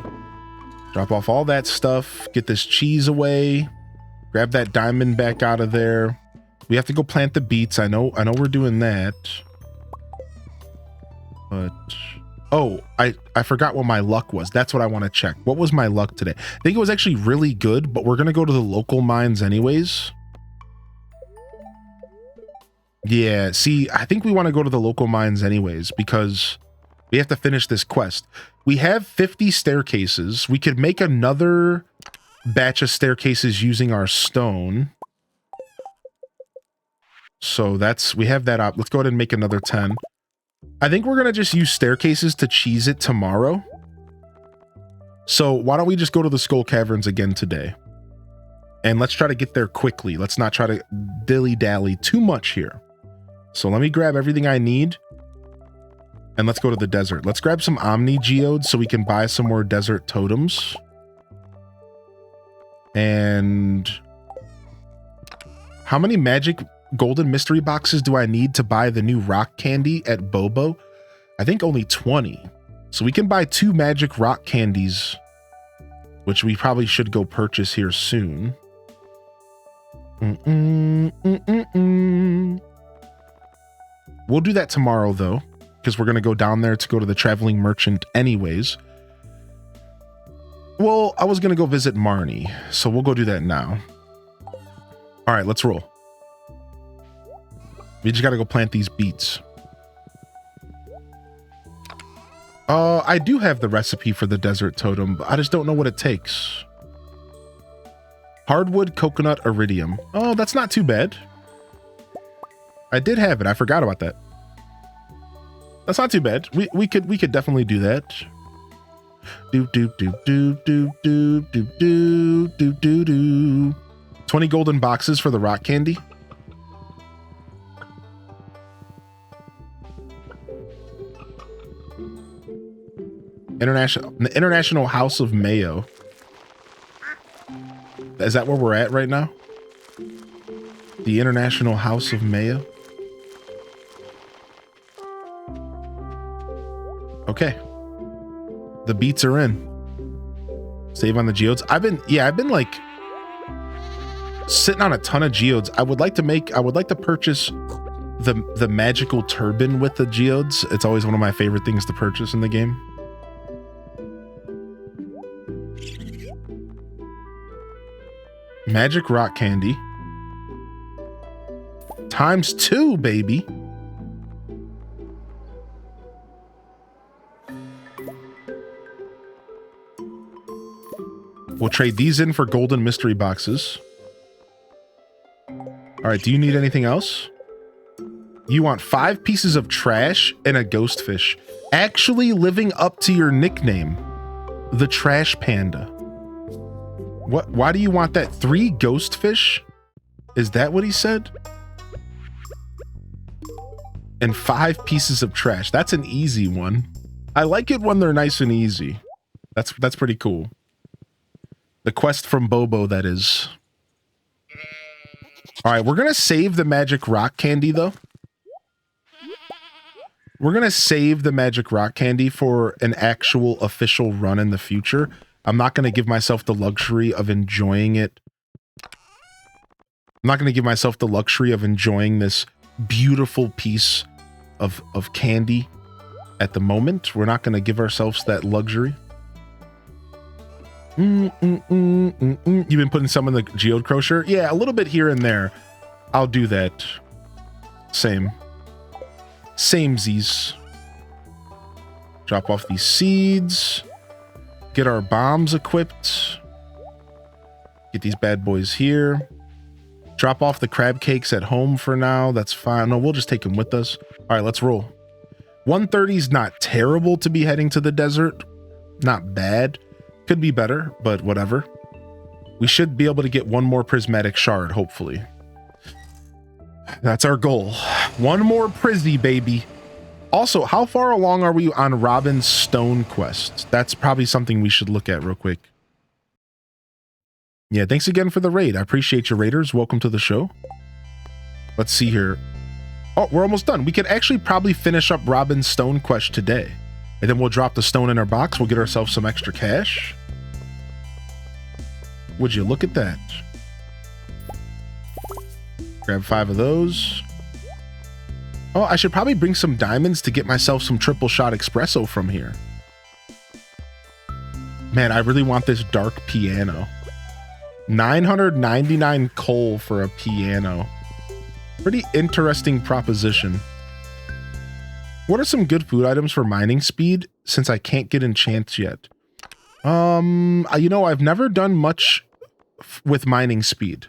Drop off all that stuff. Get this cheese away. Grab that diamond back out of there. We have to go plant the beets. I know we're doing that. But oh, I forgot what my luck was. That's what I want to check. What was my luck today? I think it was actually really good, but we're gonna go to the local mines anyways. Yeah, see, I think we want to go to the local mines anyways because we have to finish this quest. We have 50 staircases. We could make another batch of staircases using our stone. So we have that up. Let's go ahead and make another 10. I think we're going to just use staircases to cheese it tomorrow. So why don't we just go to the Skull Caverns again today? And let's try to get there quickly. Let's not try to dilly-dally too much here. So let me grab everything I need. And let's go to the desert. Let's grab some Omni Geodes so we can buy some more desert totems. And how many magic golden mystery boxes do I need to buy the new rock candy at Bobo? I think only 20. So we can buy 2 magic rock candies, which we probably should go purchase here soon. We'll do that tomorrow though, because we're going to go down there to go to the traveling merchant anyways. Well, I was going to go visit Marnie, so we'll go do that now. All right, let's roll. We just got to go plant these beets. I do have the recipe for the desert totem, but I just don't know what it takes. Hardwood, coconut, iridium. Oh, that's not too bad. I did have it. I forgot about that. That's not too bad. We could definitely do that. Do do do do do do do do do do do. 20 golden boxes for the rock candy. The International House of Mayo. Is that where we're at right now? The International House of Mayo. Okay. The beats are in. Save on the geodes. I've been like sitting on a ton of geodes. I would like to purchase the magical turban with the geodes. It's always one of my favorite things to purchase in the game. Magic rock candy. ×2, baby. We'll trade these in for golden mystery boxes. All right, do you need anything else? You want 5 pieces of trash and a ghost fish. Actually living up to your nickname, the Trash Panda. What? Why do you want that? 3 ghost fish? Is that what he said? And 5 pieces of trash. That's an easy one. I like it when they're nice and easy. That's pretty cool. The quest from Bobo, that is. All right, we're going to save the magic rock candy, though. We're going to save the magic rock candy for an actual official run in the future. I'm not going to give myself the luxury of enjoying it. I'm not going to give myself the luxury of enjoying this beautiful piece of candy at the moment. We're not going to give ourselves that luxury. You've been putting some in the geode crusher? Yeah, a little bit here and there. I'll do that. Samesies. Drop off these seeds. Get our bombs equipped. Get these bad boys here. Drop off the crab cakes at home for now. That's fine. No, we'll just take them with us. All right, let's roll. 130 is not terrible to be heading to the desert. Not bad. Could be better, but whatever. We should be able to get one more prismatic shard, hopefully. That's our goal. One more Prizzy, baby. Also, how far along are we on Robin's stone quest? That's probably something we should look at real quick. Yeah, thanks again for the raid. I appreciate you, raiders. Welcome to the show. Let's see here. Oh, we're almost done. We could actually probably finish up Robin's stone quest today. And then we'll drop the stone in our box. We'll get ourselves some extra cash. Would you look at that? Grab 5 of those. Oh, I should probably bring some diamonds to get myself some triple shot espresso from here. Man, I really want this dark piano. 999 coal for a piano. Pretty interesting proposition. What are some good food items for mining speed since I can't get enchants yet? You know, I've never done much with mining speed.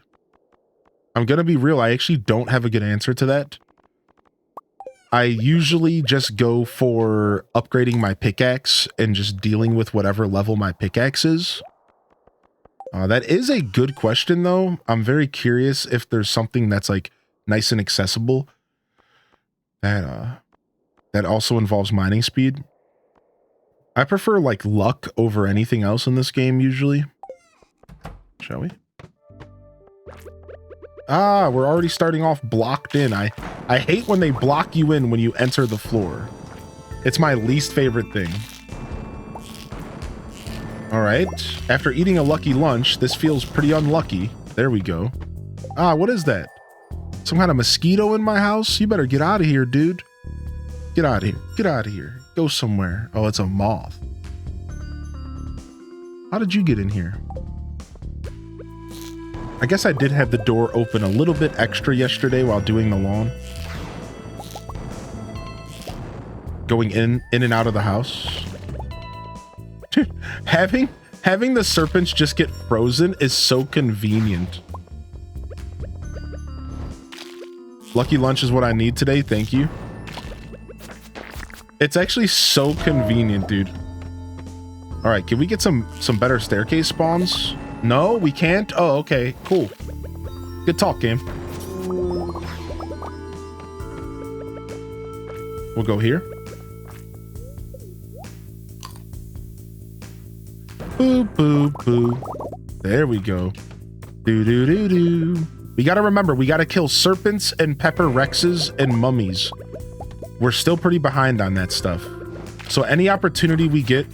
I'm gonna be real, I actually don't have a good answer to that. I usually just go for upgrading my pickaxe and just dealing with whatever level my pickaxe is. That is a good question, though. I'm very curious if there's something that's like nice and accessible that also involves mining speed. I prefer like luck over anything else in this game usually. Shall we? Ah, we're already starting off blocked in. I hate when they block you in when you enter the floor. It's my least favorite thing. All right. After eating a lucky lunch, this feels pretty unlucky. There we go. Ah, what is that? Some kind of mosquito in my house? You better get out of here, dude. Get out of here. Get out of here. Go somewhere. Oh, it's a moth. How did you get in here? I guess I did have the door open a little bit extra yesterday while doing the lawn. Going in and out of the house. having the serpents just get frozen is so convenient. Lucky lunch is what I need today. Thank you. It's actually so convenient, dude. All right, can we get some better staircase spawns? No, we can't? Oh, okay, cool. Good talk, game. We'll go here. Boo, boo, boo. There we go. Do, do, do, do. We gotta remember, we gotta kill serpents and pepper rexes and mummies. We're still pretty behind on that stuff. So any opportunity we get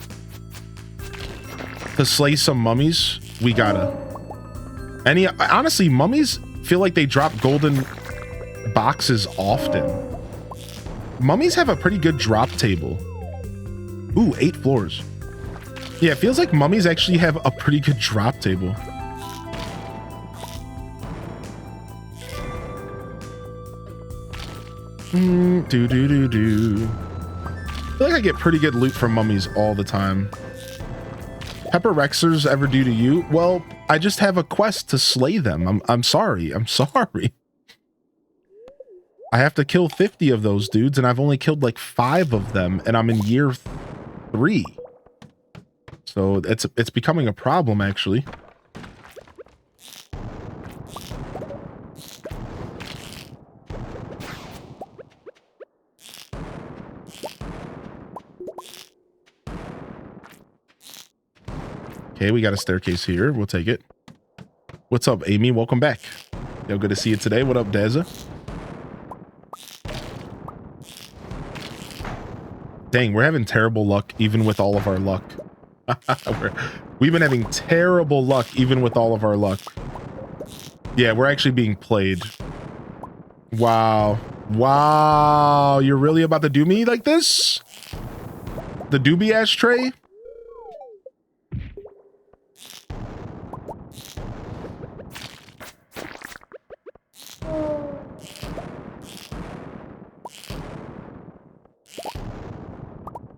to slay some mummies, we gotta. Honestly, mummies feel like they drop golden boxes often. Mummies have a pretty good drop table. Ooh, 8 floors. Yeah, it feels like mummies actually have a pretty good drop table. Do. I feel like I get pretty good loot from mummies all the time. Pepper Rexers ever do to you? Well, I just have a quest to slay them. I'm sorry. I'm sorry. I have to kill 50 of those dudes, and I've only killed like 5 of them, and I'm in year 3. So it's becoming a problem, actually. Okay, we got a staircase here. We'll take it. What's up, Amy? Welcome back. Yo, good to see you today. What up, Deza? Dang, we're having terrible luck even with all of our luck. We've been having terrible luck even with all of our luck. Yeah, we're actually being played. Wow. Wow. You're really about to do me like this? The doobie ashtray?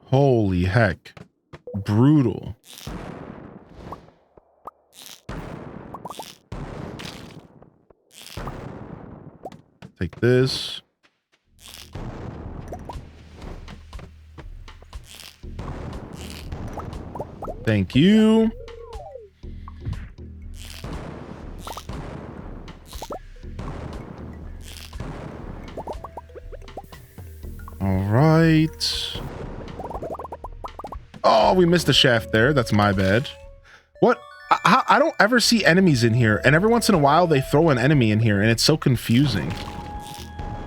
Holy heck. Brutal. Take this. Thank you. All right. Oh, we missed a shaft there. That's my bad. What? I don't ever see enemies in here, and every once in a while they throw an enemy in here, and it's so confusing.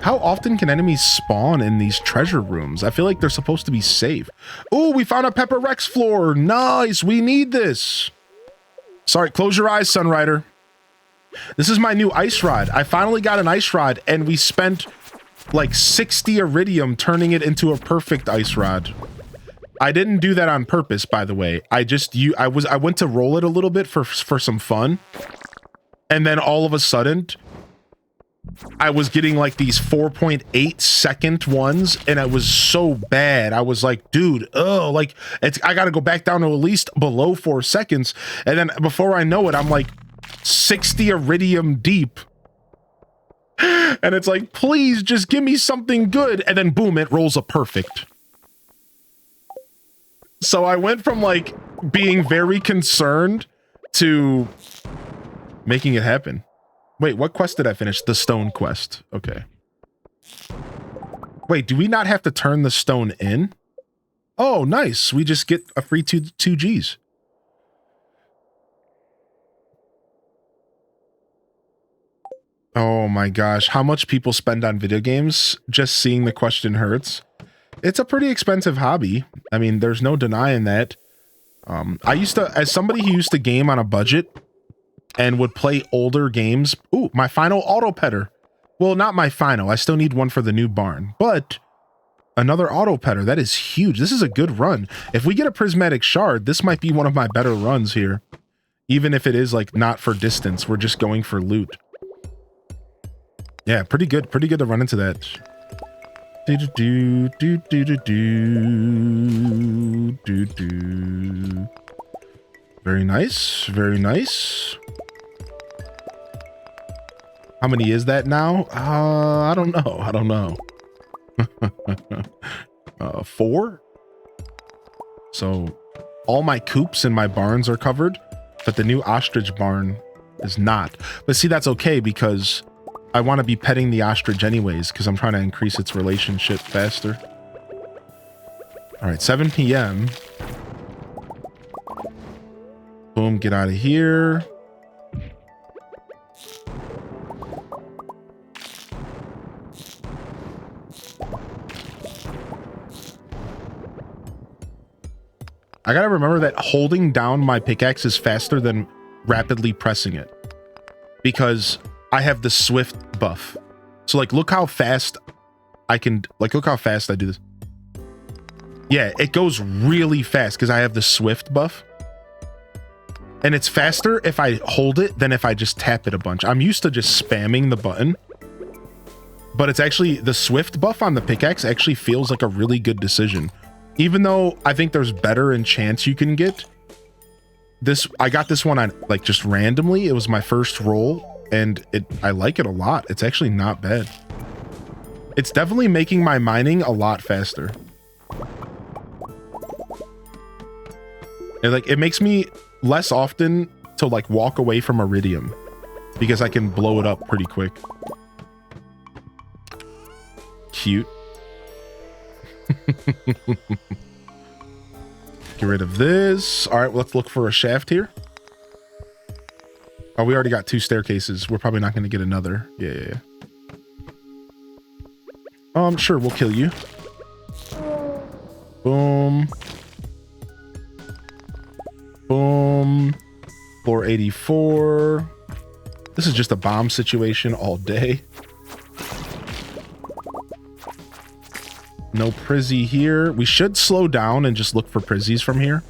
How often can enemies spawn in these treasure rooms? I feel like they're supposed to be safe. Oh, we found a Pepper Rex floor. Nice. We need this. Sorry, close your eyes, Sunrider. This is my new ice rod. I finally got an ice rod, and we spent like 60 iridium turning it into a perfect ice rod. I didn't do that on purpose, by the way. I went to roll it a little bit for some fun. And then all of a sudden, I was getting like these 4.8 second ones, and it was so bad. I was like, dude, oh, like I got to go back down to at least below 4 seconds. And then before I know it, I'm like 60 iridium deep. And it's like, please just give me something good. And then boom, it rolls a perfect. So I went from like being very concerned to making it happen. Wait, what quest did I finish? The stone quest. Okay. Wait, do we not have to turn the stone in? Oh, nice. We just get a free 2 Gs. Oh my gosh. How much people spend on video games? Just seeing the question hurts. It's a pretty expensive hobby. I mean, there's no denying that. I used to, as somebody who used to game on a budget and would play older games. Ooh, my final auto petter. Well, not my final. I still need one for the new barn, but another auto petter. That is huge. This is a good run. If we get a prismatic shard, this might be one of my better runs here. Even if it is like not for distance, we're just going for loot. Yeah, pretty good. Pretty good to run into that. Very nice. Very nice. How many is that now? I don't know. I don't know. 4. So all my coops and my barns are covered, but the new ostrich barn is not. But see, that's okay because I want to be petting the ostrich anyways because I'm trying to increase its relationship faster. All right, 7 p.m. Boom, get out of here. I gotta remember that holding down my pickaxe is faster than rapidly pressing it because I have the swift buff. So like, look how fast I can, like, look how fast I do this. Yeah, it goes really fast because I have the Swift buff. And it's faster if I hold it than if I just tap it a bunch. I'm used to just spamming the button. But it's actually, the Swift buff on the pickaxe actually feels like a really good decision. Even though I think there's better enchants you can get. I got this one on, like, just randomly. It was my first roll, and I like it a lot. It's actually not bad. It's definitely making my mining a lot faster. And, like, it makes me less often to, like, walk away from iridium because I can blow it up pretty quick. Cute. Get rid of this. All right, let's look for a shaft here. Oh, we already got 2 staircases. We're probably not going to get another. Yeah. Sure, we'll kill you. Boom. Boom. Floor 84. This is just a bomb situation all day. No prizzy here. We should slow down and just look for prizzies from here.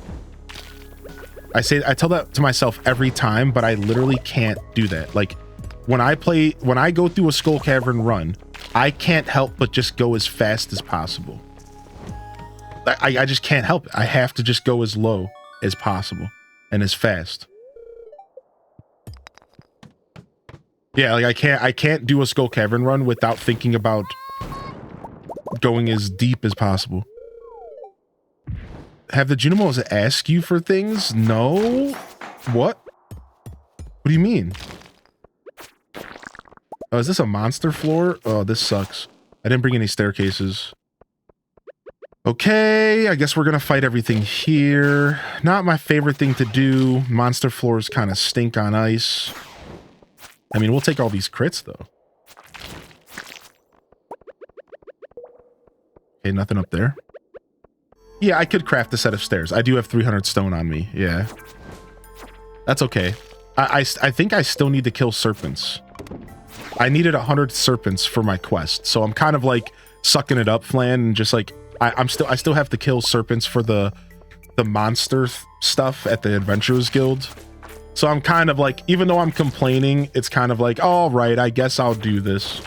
I tell that to myself every time, but I literally can't do that. Like when I go through a Skull Cavern run, I can't help but just go as fast as possible. I just can't help it. I have to just go as low as possible and as fast. Yeah, like I can't do a Skull Cavern run without thinking about going as deep as possible. Have the Junimos ask you for things? No. What? What do you mean? Oh, is this a monster floor? Oh, this sucks. I didn't bring any staircases. Okay, I guess we're gonna fight everything here. Not my favorite thing to do. Monster floors kind of stink on ice. I mean, we'll take all these crits though. Okay, nothing up there. Yeah, I could craft a set of stairs. I do have 300 stone on me. Yeah. That's okay. I think I still need to kill serpents. I needed 100 serpents for my quest. So I'm kind of like sucking it up, Flan, and just like I still have to kill serpents for the monster stuff at the Adventurers Guild. So I'm kind of like, even though I'm complaining, it's kind of like, all right, I guess I'll do this.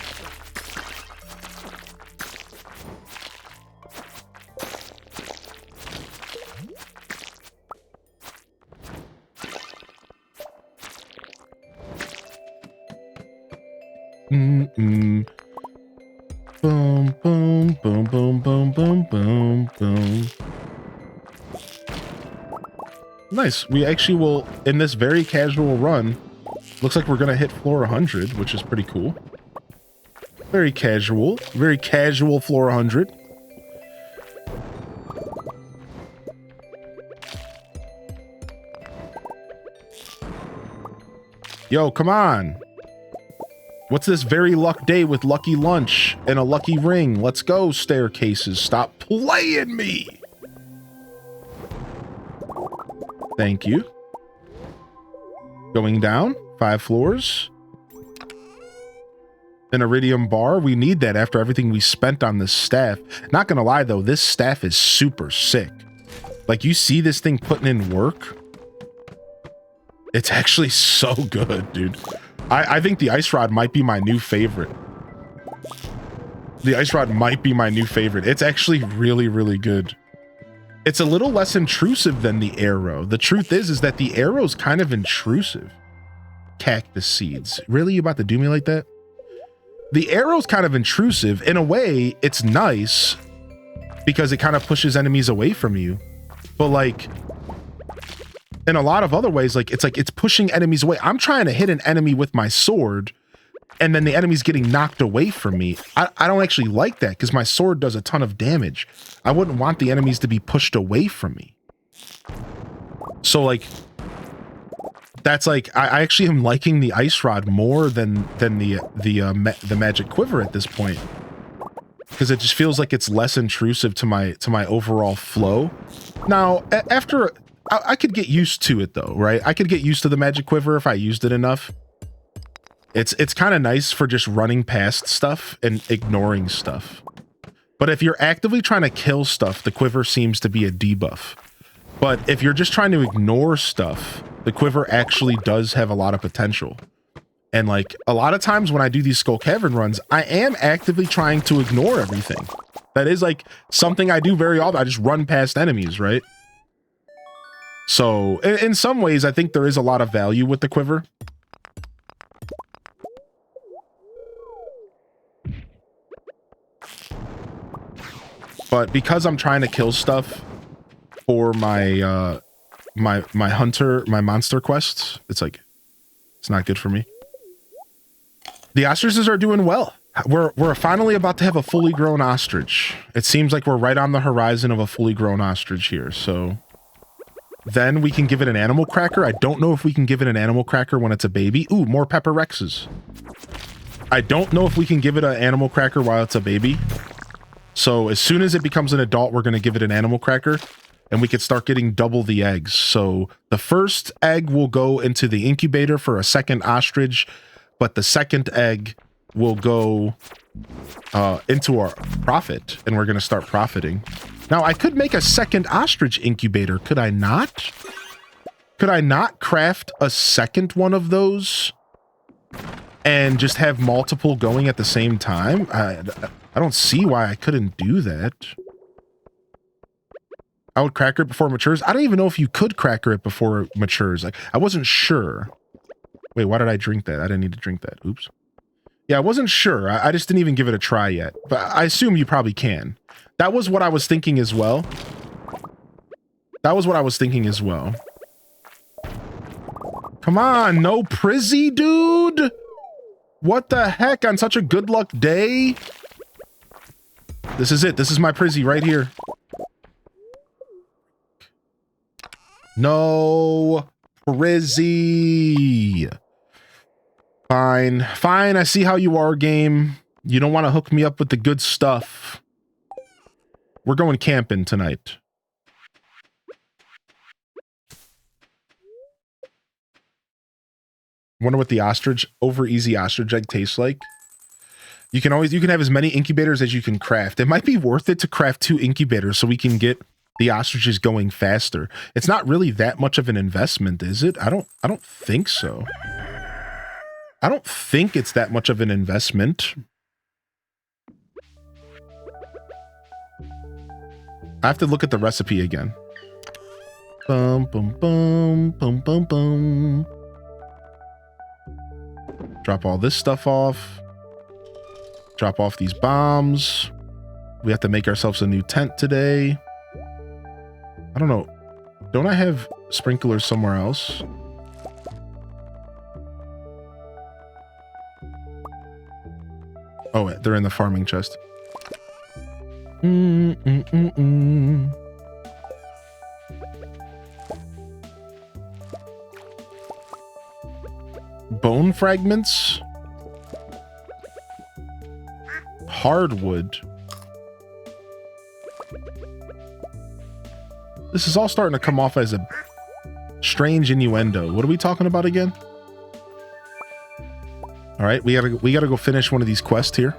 Boom, boom, boom, boom, boom, boom, boom, boom. Nice. We actually will, in this very casual run, looks like we're going to hit floor 100, which is pretty cool. Very casual floor 100. Yo, come on. What's this very luck day with lucky lunch and a lucky ring? Let's go, staircases. Stop playing me. Thank you. Going down 5 floors. An iridium bar. We need that after everything we spent on this staff. Not gonna lie though, this staff is super sick. Like, you see this thing putting in work? It's actually so good, dude. I think the ice rod might be my new favorite. The ice rod might be my new favorite. It's actually really, really good. It's a little less intrusive than the arrow. The truth is that the arrow's kind of intrusive. Cactus seeds. Really? You about to do me like that? The arrow's kind of intrusive. In a way, it's nice because it kind of pushes enemies away from you. But like, in a lot of other ways, like it's pushing enemies away. I'm trying to hit an enemy with my sword, and then the enemy's getting knocked away from me. I don't actually like that because my sword does a ton of damage. I wouldn't want the enemies to be pushed away from me. So like, that's like, I actually am liking the ice rod more than the magic quiver at this point, because it just feels like it's less intrusive to my overall flow. Now, after I could get used to it though, right? I could get used to the magic quiver if I used it enough. It's kind of nice for just running past stuff and ignoring stuff. But if you're actively trying to kill stuff, the quiver seems to be a debuff. But if you're just trying to ignore stuff, the quiver actually does have a lot of potential. And like a lot of times when I do these Skull Cavern runs, I am actively trying to ignore everything. That is like something I do very often. I just run past enemies, right? So in some ways, I think there is a lot of value with the quiver. But because I'm trying to kill stuff for my my hunter, my monster quests, it's like, it's not good for me. The ostriches are doing well. We're finally about to have a fully grown ostrich. It seems like we're right on the horizon of a fully grown ostrich here. So then we can give it an animal cracker. I don't know if we can give it an animal cracker when it's a baby. Ooh, more pepper rexes. I don't know if we can give it an animal cracker while it's a baby. So as soon as it becomes an adult, we're going to give it an animal cracker and we could start getting double the eggs. So the first egg will go into the incubator for a second ostrich, but the second egg will go into our profit and we're going to start profiting. Now I could make a second ostrich incubator. Could I not? Could I not craft a second one of those and just have multiple going at the same time? I don't see why I couldn't do that. I would cracker it before it matures. I don't even know if you could cracker it before it matures. Like, I wasn't sure. Wait, why did I drink that? I didn't need to drink that. Oops. Yeah, I wasn't sure. I just didn't even give it a try yet. But I assume you probably can. That was what I was thinking as well. That was what I was thinking as well. Come on, no prizzy, dude. What the heck on such a good luck day? This is it. This is my prizzy right here. No prizzy. Fine. Fine, I see how you are, game. You don't want to hook me up with the good stuff. We're going camping tonight. Wonder what the ostrich, over easy ostrich egg tastes like. You can have as many incubators as you can craft. It might be worth it to craft 2 incubators so we can get the ostriches going faster. It's not really that much of an investment, is it? I don't think so. I don't think it's that much of an investment. I have to look at the recipe again. Bum, bum, bum, bum, bum, bum. Drop all this stuff off. Drop off these bombs. We have to make ourselves a new tent today. I don't know. Don't I have sprinklers somewhere else? Oh, they're in the farming chest. Bone fragments? Hardwood. This is all starting to come off as a strange innuendo. What are we talking about again? All right, we gotta go finish one of these quests here.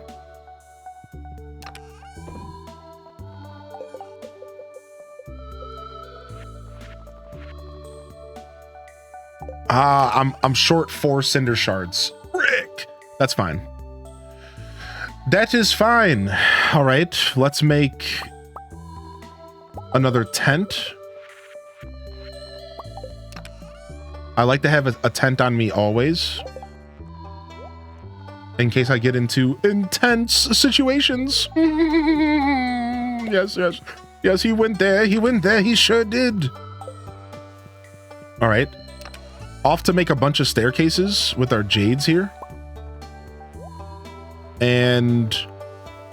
I'm short 4 cinder shards. Frick! That's fine. That is fine. All right, let's make another tent. I like to have a tent on me always, in case I get into intense situations. Yes, yes. Yes, he went there. He went there. He sure did. All right. Off to make a bunch of staircases with our jades here. And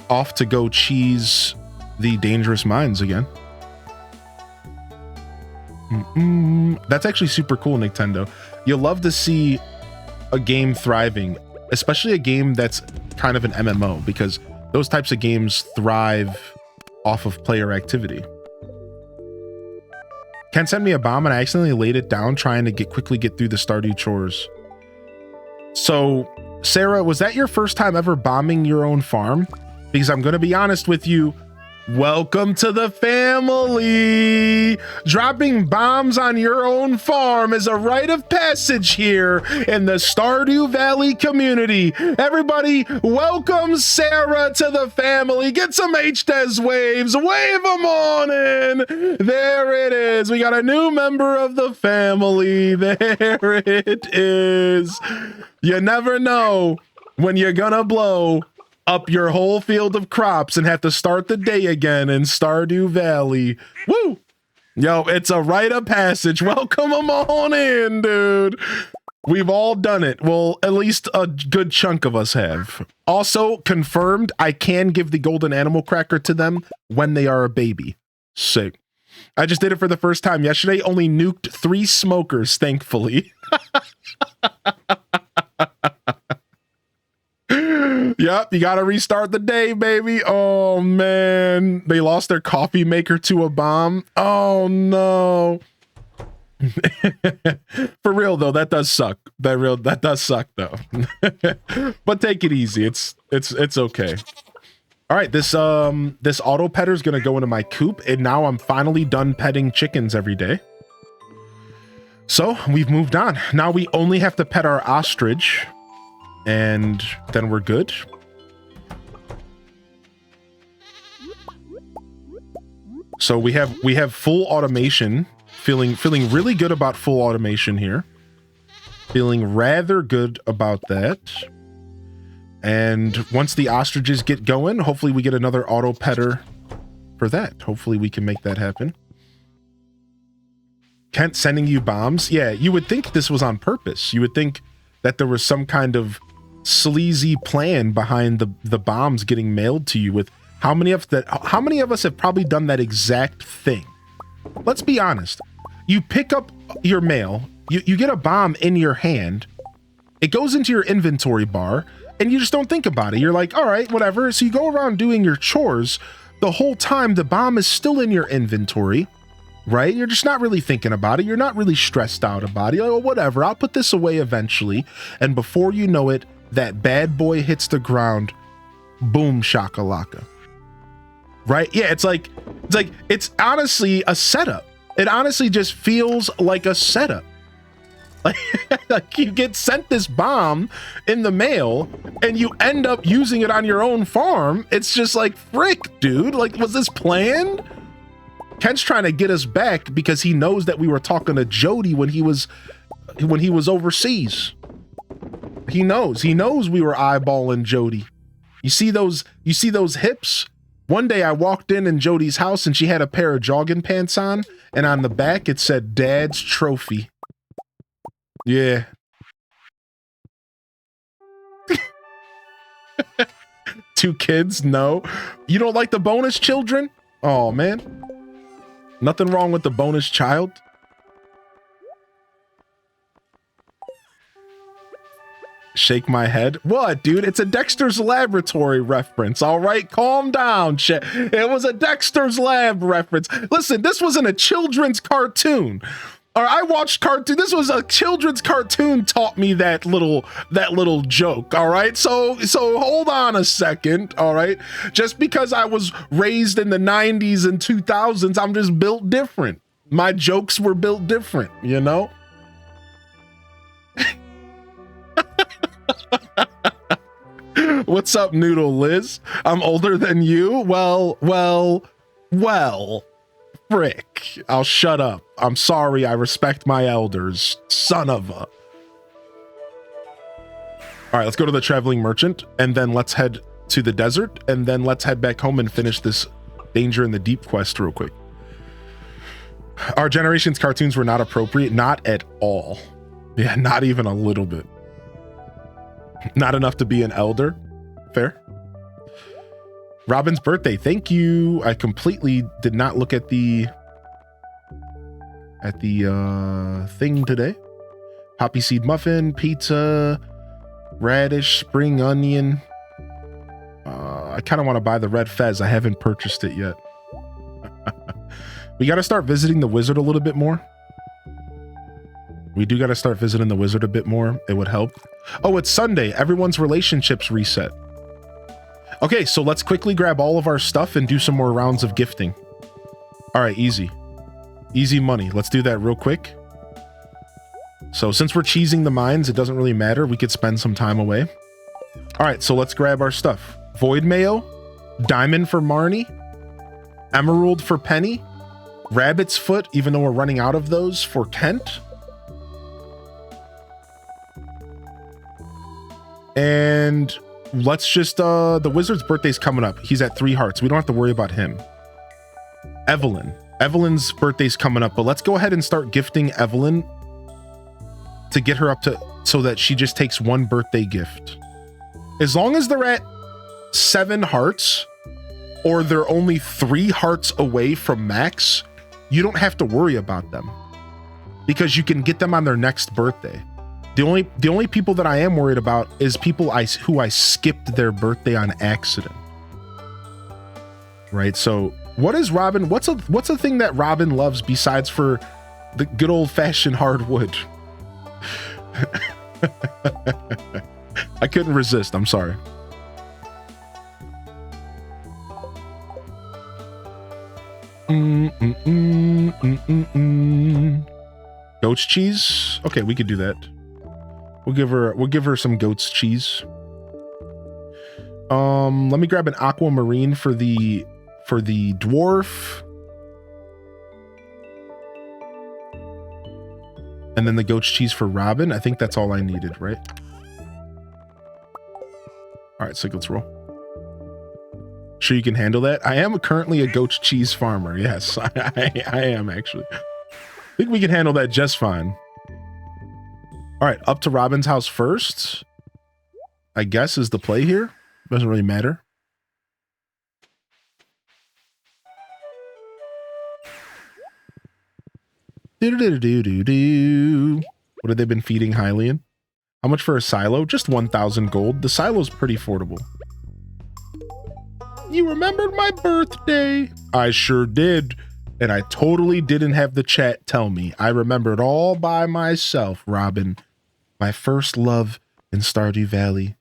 off to go cheese the dangerous mines again. That's actually super cool, Nintendo. You'll love to see a game thriving, especially a game that's kind of an MMO, because those types of games thrive off of player activity. Ken sent me a bomb and I accidentally laid it down trying to quickly get through the Stardew chores. So Sarah, was that your first time ever bombing your own farm? Because I'm going to be honest with you. Welcome to the family. Dropping bombs on your own farm is a rite of passage here in the Stardew Valley community. Everybody, welcome Sarah to the family. Get some HDES waves. Wave them on in. There it is. We got a new member of the family. There it is. You never know when you're gonna blow up your whole field of crops and have to start the day again in Stardew Valley. Woo! Yo, it's a rite of passage. Welcome them on in, dude. We've all done it. Well, at least a good chunk of us have. Also, confirmed, I can give the golden animal cracker to them when they are a baby. Sick. I just did it for the first time yesterday. Only nuked 3 smokers, thankfully. Yep, you gotta restart the day, baby. Oh man, they lost their coffee maker to a bomb. Oh no. For real though, that does suck. That does suck though. But take it easy. It's okay. All right, this auto petter is gonna go into my coop, and now I'm finally done petting chickens every day. So we've moved on. Now we only have to pet our ostrich, and then we're good. So we have full automation. Feeling really good about full automation here. Feeling rather good about that. And once the ostriches get going, hopefully we get another auto petter for that. Hopefully we can make that happen. Kent sending you bombs? Yeah, you would think this was on purpose. You would think that there was some kind of sleazy plan behind the bombs getting mailed to you. With how many of us have probably done that exact thing? Let's be honest. You pick up your mail, you get a bomb in your hand, it goes into your inventory bar, and you just don't think about it. You're like, all right, whatever. So you go around doing your chores. The whole time the bomb is still in your inventory, right? You're just not really thinking about it. You're not really stressed out about it. You're like, well, whatever, I'll put this away eventually. And before you know it, that bad boy hits the ground. Boom shakalaka. Right? Yeah, it's honestly a setup. It honestly just feels like a setup. Like you get sent this bomb in the mail and you end up using it on your own farm. It's just like, frick, dude. Like, was this planned? Kent's trying to get us back because he knows that we were talking to Jody when he was overseas. He knows we were eyeballing Jody. You see those hips? One day I walked in Jody's house and she had a pair of jogging pants on, and on the back it said Dad's Trophy. Yeah. Two kids? No. You don't like the bonus children? Oh man. Nothing wrong with the bonus child. Shake my head. What, dude? It's a Dexter's Laboratory reference. All right, calm down. It was a Dexter's Lab reference. Listen, this wasn't a children's cartoon. Or I watched cartoon. This was a children's cartoon taught me that little joke. All right, so hold on a second. All right, just because I was raised in the 90s and 2000s, I'm just built different. My jokes were built different, you know. What's up, Noodle Liz? I'm older than you? Well, frick. I'll shut up. I'm sorry, I respect my elders. Son of a... All right, let's go to the traveling merchant, and then let's head to the desert, and then let's head back home and finish this Danger in the Deep quest real quick. Our generation's cartoons were not appropriate, not at all. Yeah, not even a little bit. Not enough to be an elder. Fair. Robin's birthday. Thank you. I completely did not look at the thing today. Poppy seed muffin, pizza, radish, spring onion. I kind of want to buy the red fez. I haven't purchased it yet. We got to start visiting the wizard a little bit more. We do got to start visiting the wizard a bit more. It would help. Oh, it's Sunday. Everyone's relationships reset. Okay, so let's quickly grab all of our stuff and do some more rounds of gifting. All right, easy. Easy money. Let's do that real quick. So since we're cheesing the mines, it doesn't really matter. We could spend some time away. All right, so let's grab our stuff. Void Mayo, Diamond for Marnie, Emerald for Penny, Rabbit's Foot, even though we're running out of those, for Kent. And let's just, the wizard's birthday's coming up. He's at 3 hearts. We don't have to worry about him. Evelyn. Evelyn's birthday's coming up, but let's go ahead and start gifting Evelyn to get her up to, so that she just takes 1 birthday gift. As long as they're at 7 hearts, or they're only 3 hearts away from max, you don't have to worry about them because you can get them on their next birthday. The only people that I am worried about is people who I skipped their birthday on accident. Right? So what is Robin? What's a thing that Robin loves besides for the good old fashioned hardwood? I couldn't resist. I'm sorry. Goat's cheese? Okay, we could do that. We'll give her some goat's cheese. Let me grab an aquamarine for the dwarf. And then the goat's cheese for Robin. I think that's all I needed, right? All right, so let's roll. Sure you can handle that? I am currently a goat's cheese farmer. Yes, I am actually. I think we can handle that just fine. All right, up to Robin's house first, I guess, is the play here. Doesn't really matter. Do-do-do-do-do-do. What have they been feeding Hylian? How much for a silo? Just 1,000 gold. The silo's pretty affordable. You remembered my birthday. I sure did. And I totally didn't have the chat tell me. I remembered all by myself, Robin. My first love in Stardew Valley.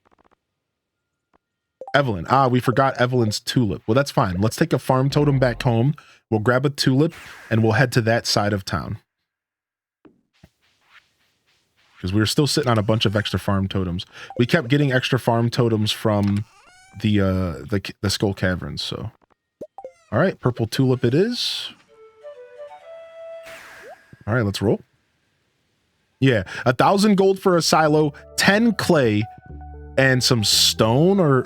Evelyn. Ah, we forgot Evelyn's tulip. Well, that's fine. Let's take a farm totem back home. We'll grab a tulip and we'll head to that side of town. Because we were still sitting on a bunch of extra farm totems. We kept getting extra farm totems from the Skull Caverns, so. All right, purple tulip it is. All right, let's roll. Yeah, 1,000 gold for a silo, 10 clay, and some stone or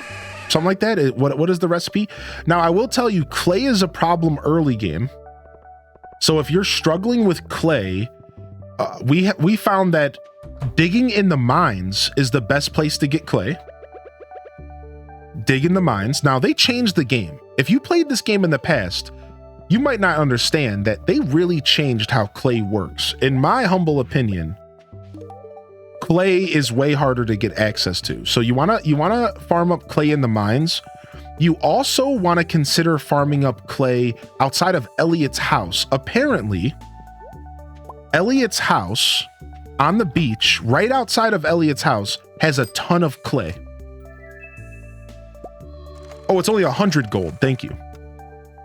something like that. What is the recipe? Now, I will tell you, clay is a problem early game. So if you're struggling with clay, we found that digging in the mines is the best place to get clay. Dig in the mines. Now, they changed the game. If you played this game in the past, you might not understand that they really changed how clay works. In my humble opinion, clay is way harder to get access to. So you wanna farm up clay in the mines. You also want to consider farming up clay outside of Elliot's house. Apparently, Elliot's house on the beach, right outside of Elliot's house, has a ton of clay. Oh, it's only 100 gold. Thank you.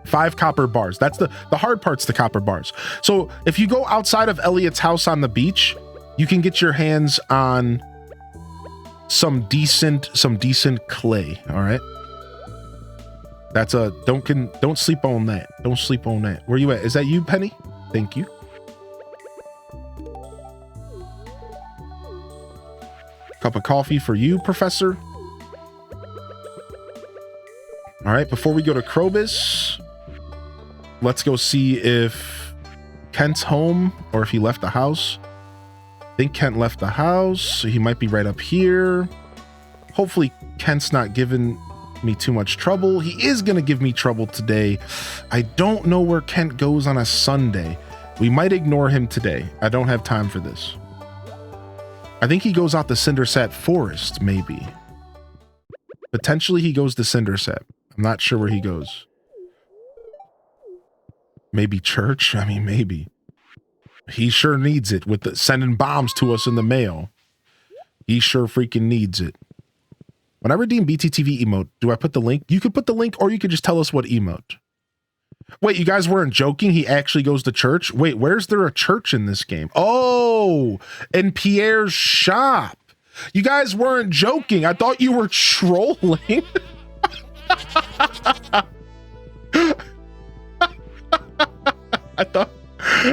5 copper bars. That's the hard part's the copper bars. So if you go outside of Elliot's house on the beach, you can get your hands on some decent clay. All right. That's a don't sleep on that. Don't sleep on that. Where you at? Is that you, Penny? Thank you. Cup of coffee for you, Professor. All right, before we go to Krobus, let's go see if Kent's home or if he left the house. I think Kent left the house, so he might be right up here. Hopefully Kent's not giving me too much trouble. He is going to give me trouble today. I don't know where Kent goes on a Sunday. We might ignore him today. I don't have time for this. I think he goes out to Cindersap Forest, maybe. Potentially he goes to Cindersap. I'm not sure where he goes. Maybe church? I mean, maybe. He sure needs it with sending bombs to us in the mail. He sure freaking needs it. When I redeem BTTV emote, do I put the link? You could put the link, or you could just tell us what emote. Wait, you guys weren't joking? He actually goes to church? Wait, where's there a church in this game? Oh, in Pierre's shop. You guys weren't joking. I thought you were trolling.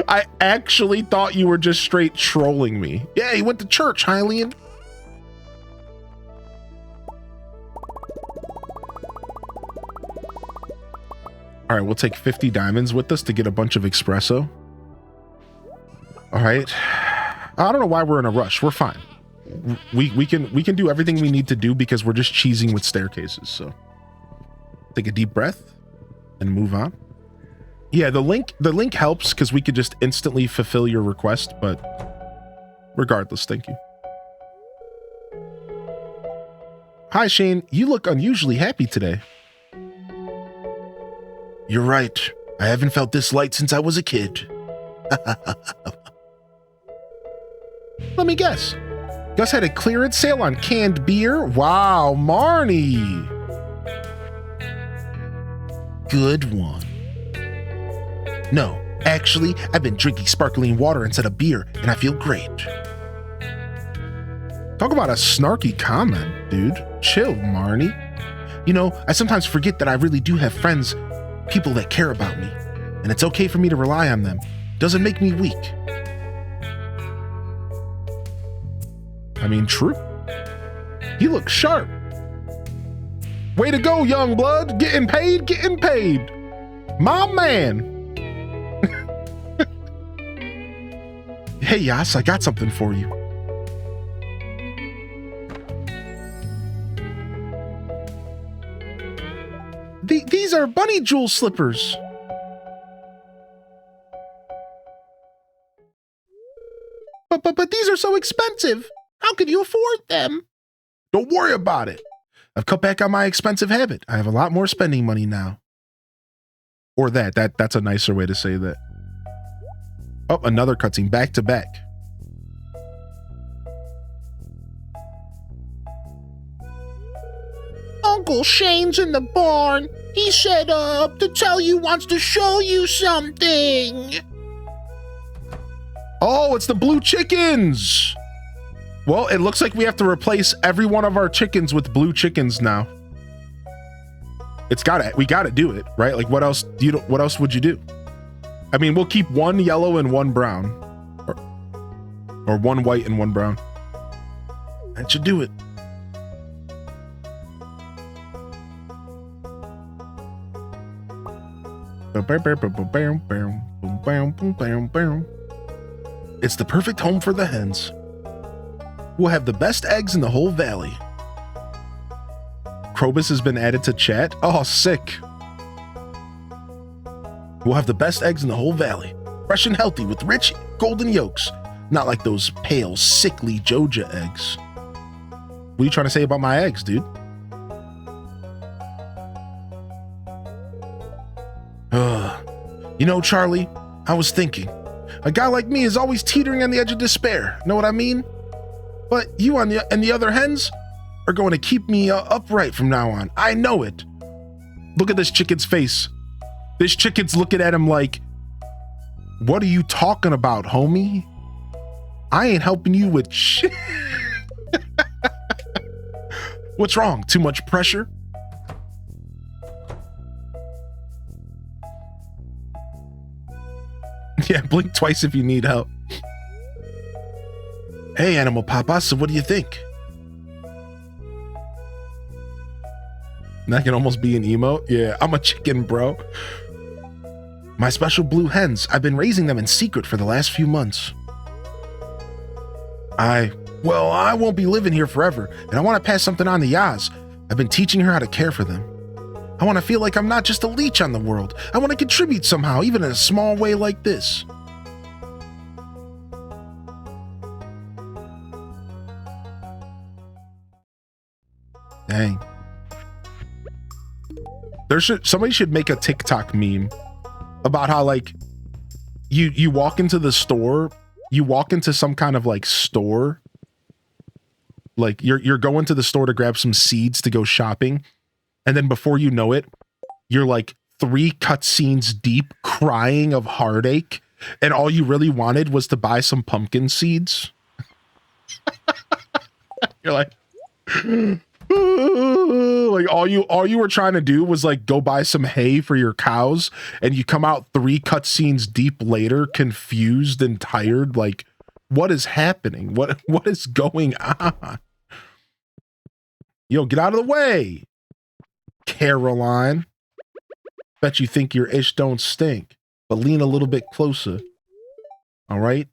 I actually thought you were just straight trolling me. Yeah, he went to church, Hylian. All right, we'll take 50 diamonds with us to get a bunch of espresso. All right. I don't know why we're in a rush. We're fine. We can do everything we need to do because we're just cheesing with staircases. So take a deep breath and move on. Yeah, the link helps because we could just instantly fulfill your request, but regardless, thank you. Hi, Shane. You look unusually happy today. You're right. I haven't felt this light since I was a kid. Let me guess. Gus had a clearance sale on canned beer? Wow, Marnie. Good one. No, actually, I've been drinking sparkling water instead of beer, and I feel great. Talk about a snarky comment, dude. Chill, Marnie. You know, I sometimes forget that I really do have friends, people that care about me, and it's okay for me to rely on them. Doesn't make me weak. I mean, true. He looks sharp. Way to go, young blood. Getting paid, getting paid. My man. Hey, Yas, I got something for you. These are bunny jewel slippers. But these are so expensive. How could you afford them? Don't worry about it. I've cut back on my expensive habit. I have a lot more spending money now. Or that's a nicer way to say that. Oh, another cutscene back to back. Uncle Shane's in the barn. He set up to tell you wants to show you something. Oh, it's the blue chickens. Well, it looks like we have to replace every one of our chickens with blue chickens now. We gotta do it, right? Like what else would you do? I mean, we'll keep one yellow and one brown. Or one white and one brown. That should do it. It's the perfect home for the hens. We'll have the best eggs in the whole valley. Krobus has been added to chat. Oh, sick. We'll have the best eggs in the whole valley. Fresh and healthy with rich golden yolks. Not like those pale, sickly Joja eggs. What are you trying to say about my eggs, dude? You know, Charlie, I was thinking. A guy like me is always teetering on the edge of despair. Know what I mean? But you and the other hens are going to keep me upright from now on. I know it. Look at this chicken's face. This chicken's looking at him like, what are you talking about, homie? I ain't helping you with shit. What's wrong? Too much pressure? Yeah, blink twice if you need help. Hey, Animal Papa, so what do you think? That can almost be an emote. Yeah, I'm a chicken, bro. My special blue hens. I've been raising them in secret for the last few months. I won't be living here forever, and I want to pass something on to Yaz. I've been teaching her how to care for them. I want to feel like I'm not just a leech on the world. I want to contribute somehow, even in a small way like this. Dang. Somebody should make a TikTok meme about how, like, you walk into the store, you walk into some kind of like store. Like you're going to the store to grab some seeds to go shopping. And then before you know it, you're like 3 cutscenes deep crying of heartache. And all you really wanted was to buy some pumpkin seeds. You're like, like all you were trying to do was like go buy some hay for your cows, and you come out 3 cutscenes deep later, confused and tired. Like, what is happening? What is going on? Yo, get out of the way, Caroline. Bet you think your ish don't stink, but lean a little bit closer. All right,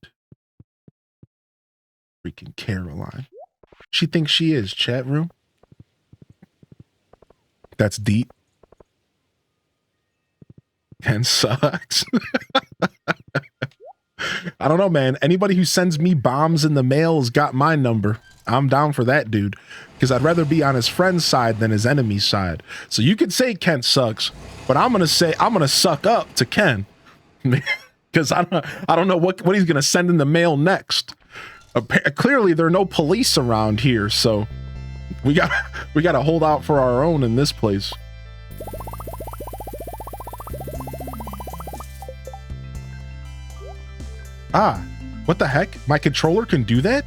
freaking Caroline. She thinks she is, chat room. That's deep. And sucks. I don't know, man. Anybody who sends me bombs in the mail has got my number. I'm down for that, dude. Because I'd rather be on his friend's side than his enemy's side. So you could say Kent sucks, but I'm gonna suck up to Ken. Because I don't know what he's gonna send in the mail next. Clearly there are no police around here, so we gotta hold out for our own in this place. Ah, what the heck? My controller can do that?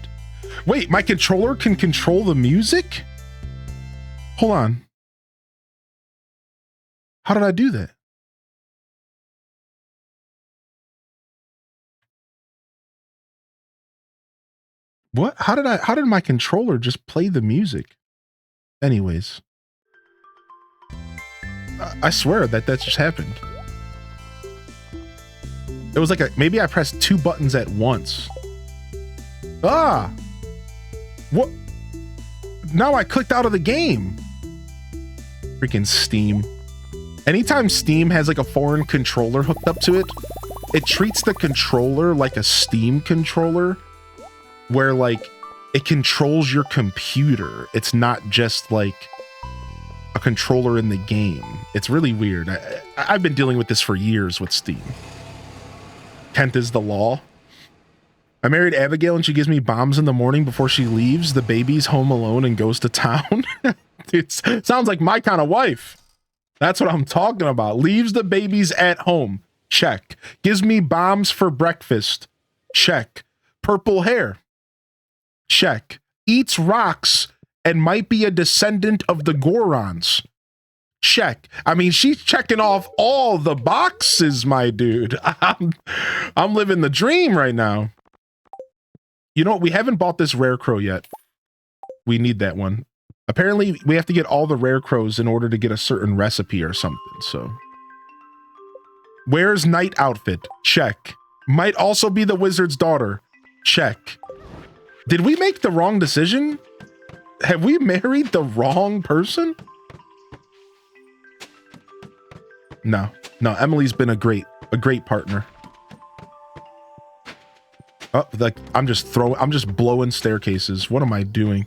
Wait, my controller can control the music? Hold on. How did I do that? What? How did my controller just play the music? Anyways. I swear that just happened. It was like maybe I pressed 2 buttons at once. Ah! What? Now I clicked out of the game. Freaking Steam. Anytime Steam has like a foreign controller hooked up to it, it treats the controller like a Steam controller, where like it controls your computer. It's not just like a controller in the game. It's really weird. I've been dealing with this for years with Steam. Kent is the law. I married Abigail and she gives me bombs in the morning before she leaves. The baby's home alone and goes to town. It sounds like my kind of wife. That's what I'm talking about. Leaves the babies at home. Check. Gives me bombs for breakfast. Check. Purple hair. Check. Eats rocks and might be a descendant of the Gorons. Check. I mean, she's checking off all the boxes, my dude. I'm living the dream right now. You know what? We haven't bought this rare crow yet. We need that one. Apparently, we have to get all the rare crows in order to get a certain recipe or something, so. Wears night outfit. Check. Might also be the wizard's daughter. Check. Did we make the wrong decision? Have we married the wrong person? No, Emily's been a great partner. Oh, like I'm just blowing staircases. What am I doing?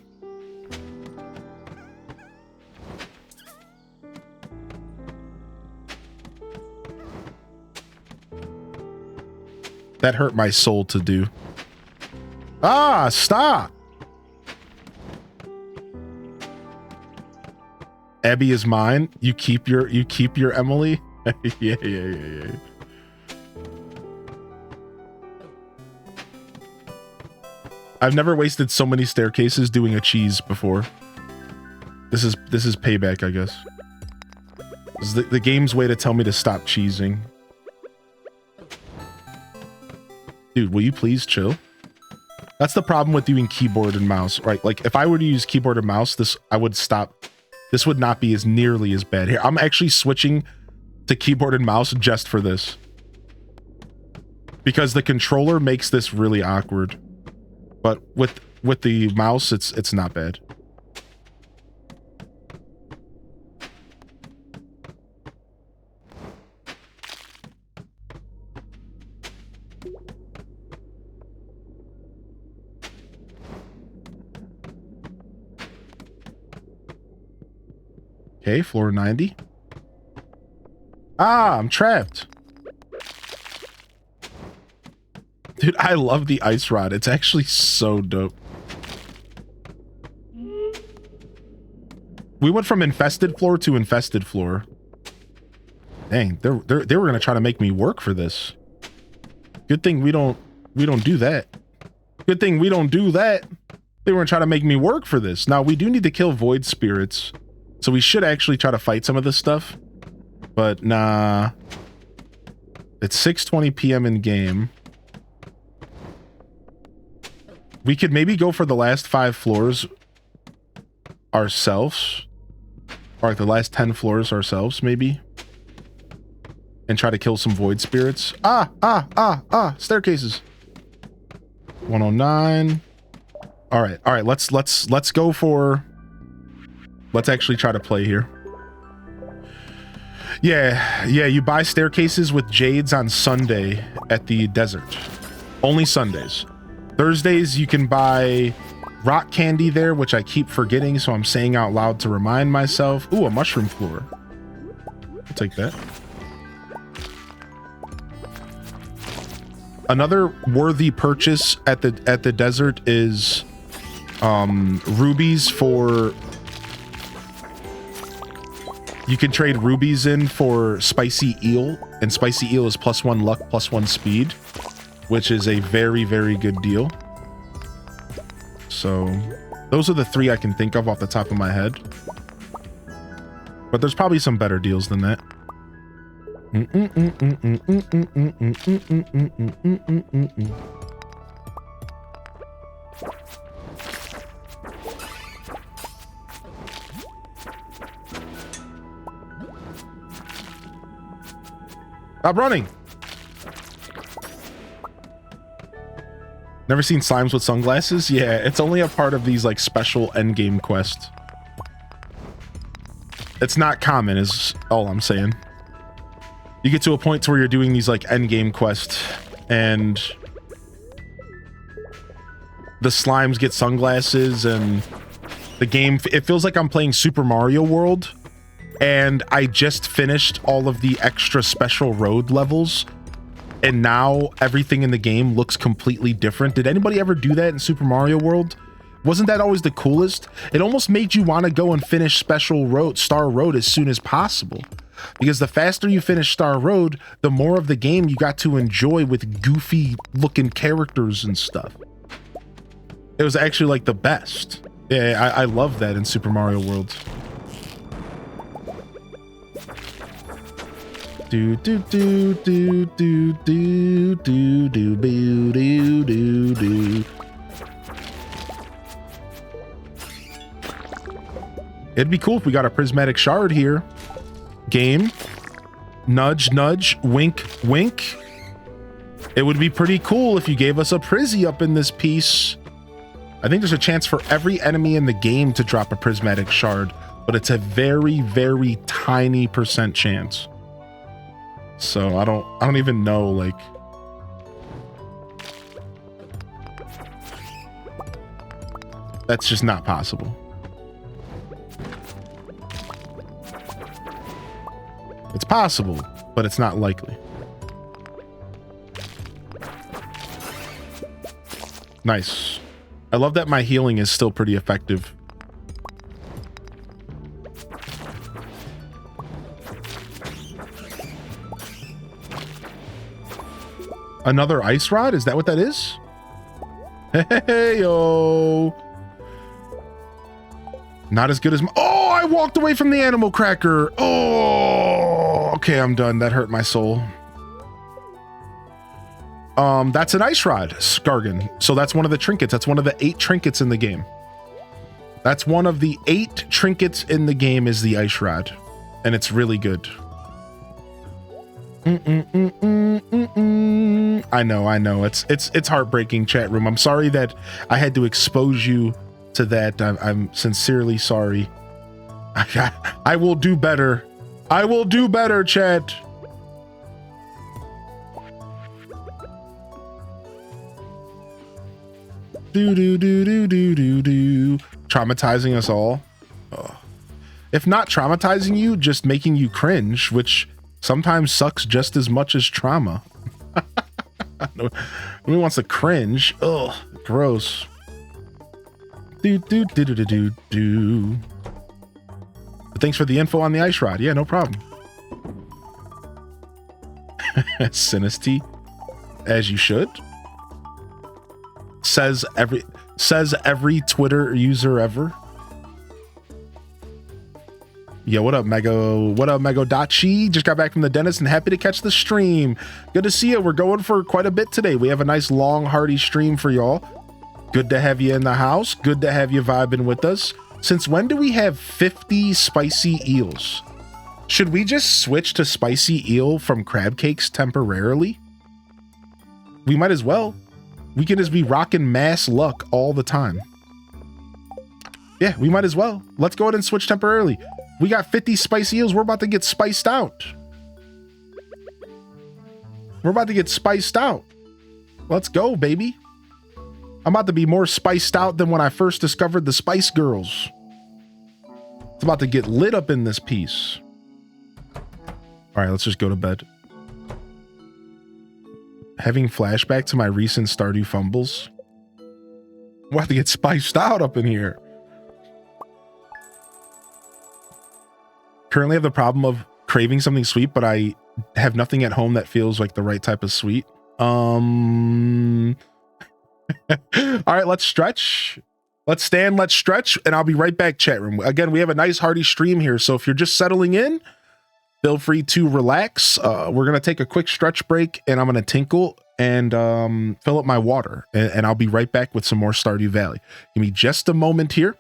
That hurt my soul to do. Ah, stop. Abby is mine. You keep your Emily. Yeah. I've never wasted so many staircases doing a cheese before. This is payback, I guess. This is the game's way to tell me to stop cheesing. Dude, will you please chill? That's the problem with doing keyboard and mouse, right? Like if I were to use keyboard and mouse, I would stop. This would not be as nearly as bad. Here, I'm actually switching to keyboard and mouse just for this. Because the controller makes this really awkward. But with the mouse, it's not bad. Okay, floor 90. Ah, I'm trapped. Dude, I love the ice rod. It's actually so dope. We went from infested floor to infested floor. Dang, they were gonna try to make me work for this. Good thing we don't do that. Good thing we don't do that. They were gonna try to make me work for this. Now we do need to kill void spirits, so we should actually try to fight some of this stuff. But nah. It's 6:20 p.m. in game. We could maybe go for the last 5 floors ourselves. Or like the last 10 floors ourselves, maybe. And try to kill some void spirits. Staircases. 109. All right. Let's go for. Let's actually try to play here. Yeah. You buy staircases with jades on Sunday at the desert. Only Sundays. Thursdays you can buy rock candy there, which I keep forgetting, so I'm saying out loud to remind myself. Ooh, a mushroom floor. I'll take that. Another worthy purchase at the desert is rubies for. You can trade rubies in for spicy eel, and spicy eel is +1 luck, +1 speed, which is a very, very good deal. So those are the 3 I can think of off the top of my head. But there's probably some better deals than that. Stop running. Never seen slimes with sunglasses? Yeah, it's only a part of these like special endgame quests. It's not common is all I'm saying. You get to a point to where you're doing these like endgame quests and the slimes get sunglasses and the game, it feels like I'm playing Super Mario World and I just finished all of the extra special road levels. And now everything in the game looks completely different. Did anybody ever do that in Super Mario World? Wasn't that always the coolest? It almost made you want to go and finish Special Road, Star Road as soon as possible. Because the faster you finish Star Road, the more of the game you got to enjoy with goofy looking characters and stuff. It was actually like the best. Yeah, I love that in Super Mario World. Do do do do do do do do do do do do. It'd be cool if we got a prismatic shard here. Game. Nudge, nudge, wink, wink. It would be pretty cool if you gave us a prizzy up in this piece. I think there's a chance for every enemy in the game to drop a prismatic shard, but it's a very, very tiny % chance. So I don't even know, like, that's just not possible. It's possible, but it's not likely. Nice. I love that my healing is still pretty effective. Another ice rod? Is that what that is? Hey, yo. Not as good as oh, I walked away from the animal cracker. Oh, okay, I'm done. That hurt my soul. That's an ice rod, Skargan. So that's one of the trinkets. That's one of the 8 trinkets in the game. That's one of the 8 trinkets in the game is the ice rod. And it's really good. I know. It's heartbreaking, chat room. I'm sorry that I had to expose you to that. I'm sincerely sorry. I will do better. I will do better, chat. Do. Traumatizing us all. Oh. If not traumatizing you, just making you cringe, which sometimes sucks just as much as trauma. Who wants to cringe? Ugh, gross. Do do do do do do do. Thanks for the info on the ice rod. Yeah, no problem. Sinisty, as you should. Says every Twitter user ever. Yo, what up, Mego? What up, Mego Dachi? Just got back from the dentist and happy to catch the stream. Good to see you. We're going for quite a bit today. We have a nice, long, hearty stream for y'all. Good to have you in the house. Good to have you vibing with us. Since when do we have 50 spicy eels? Should we just switch to spicy eel from crab cakes temporarily? We might as well. We can just be rocking mass luck all the time. Yeah, we might as well. Let's go ahead and switch temporarily. We got 50 spicy eels. We're about to get spiced out. We're about to get spiced out. Let's go, baby. I'm about to be more spiced out than when I first discovered the Spice Girls. It's about to get lit up in this piece. All right, let's just go to bed. Having flashback to my recent Stardew fumbles. We'll have to get spiced out up in here. Currently have the problem of craving something sweet, but I have nothing at home that feels like the right type of sweet. All right, let's stretch. Let's stand, let's stretch, and I'll be right back, chat room. Again, we have a nice hearty stream here, so if you're just settling in, feel free to relax. We're going to take a quick stretch break, and I'm going to tinkle and fill up my water, and I'll be right back with some more Stardew Valley. Give me just a moment here.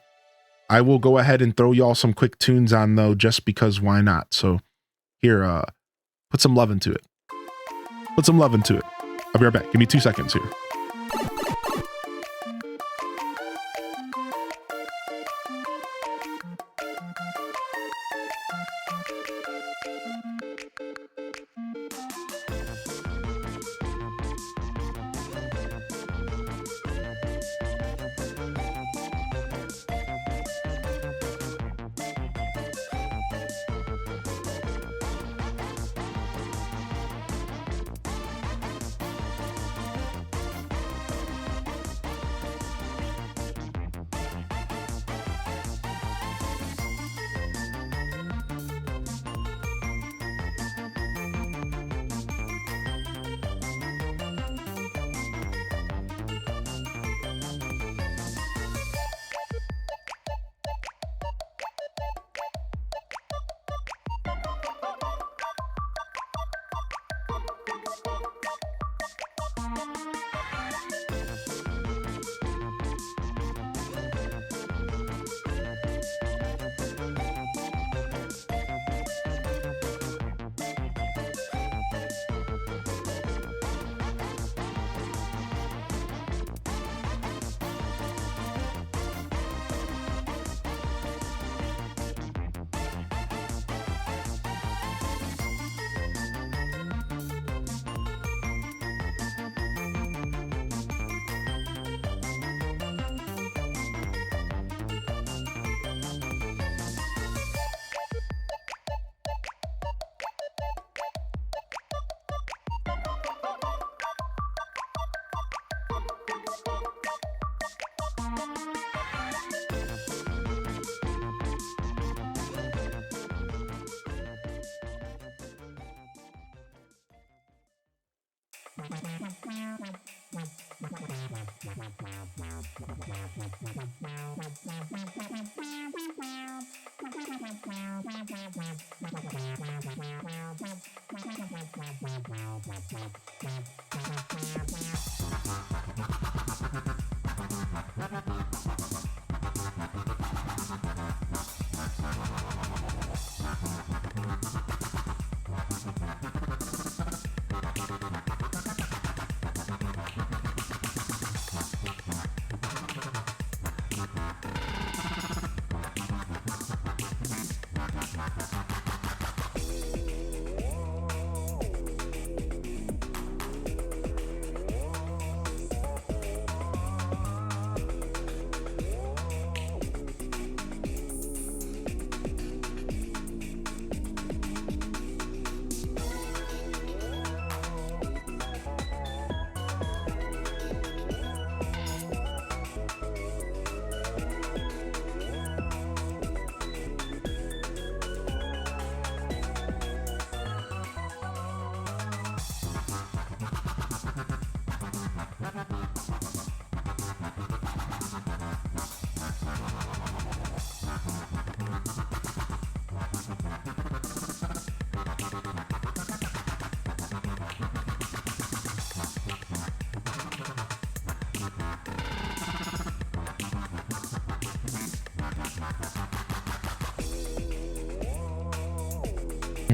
I will go ahead and throw y'all some quick tunes on, though, just because why not? So here, put some love into it. Put some love into it. I'll be right back. Give me 2 seconds here.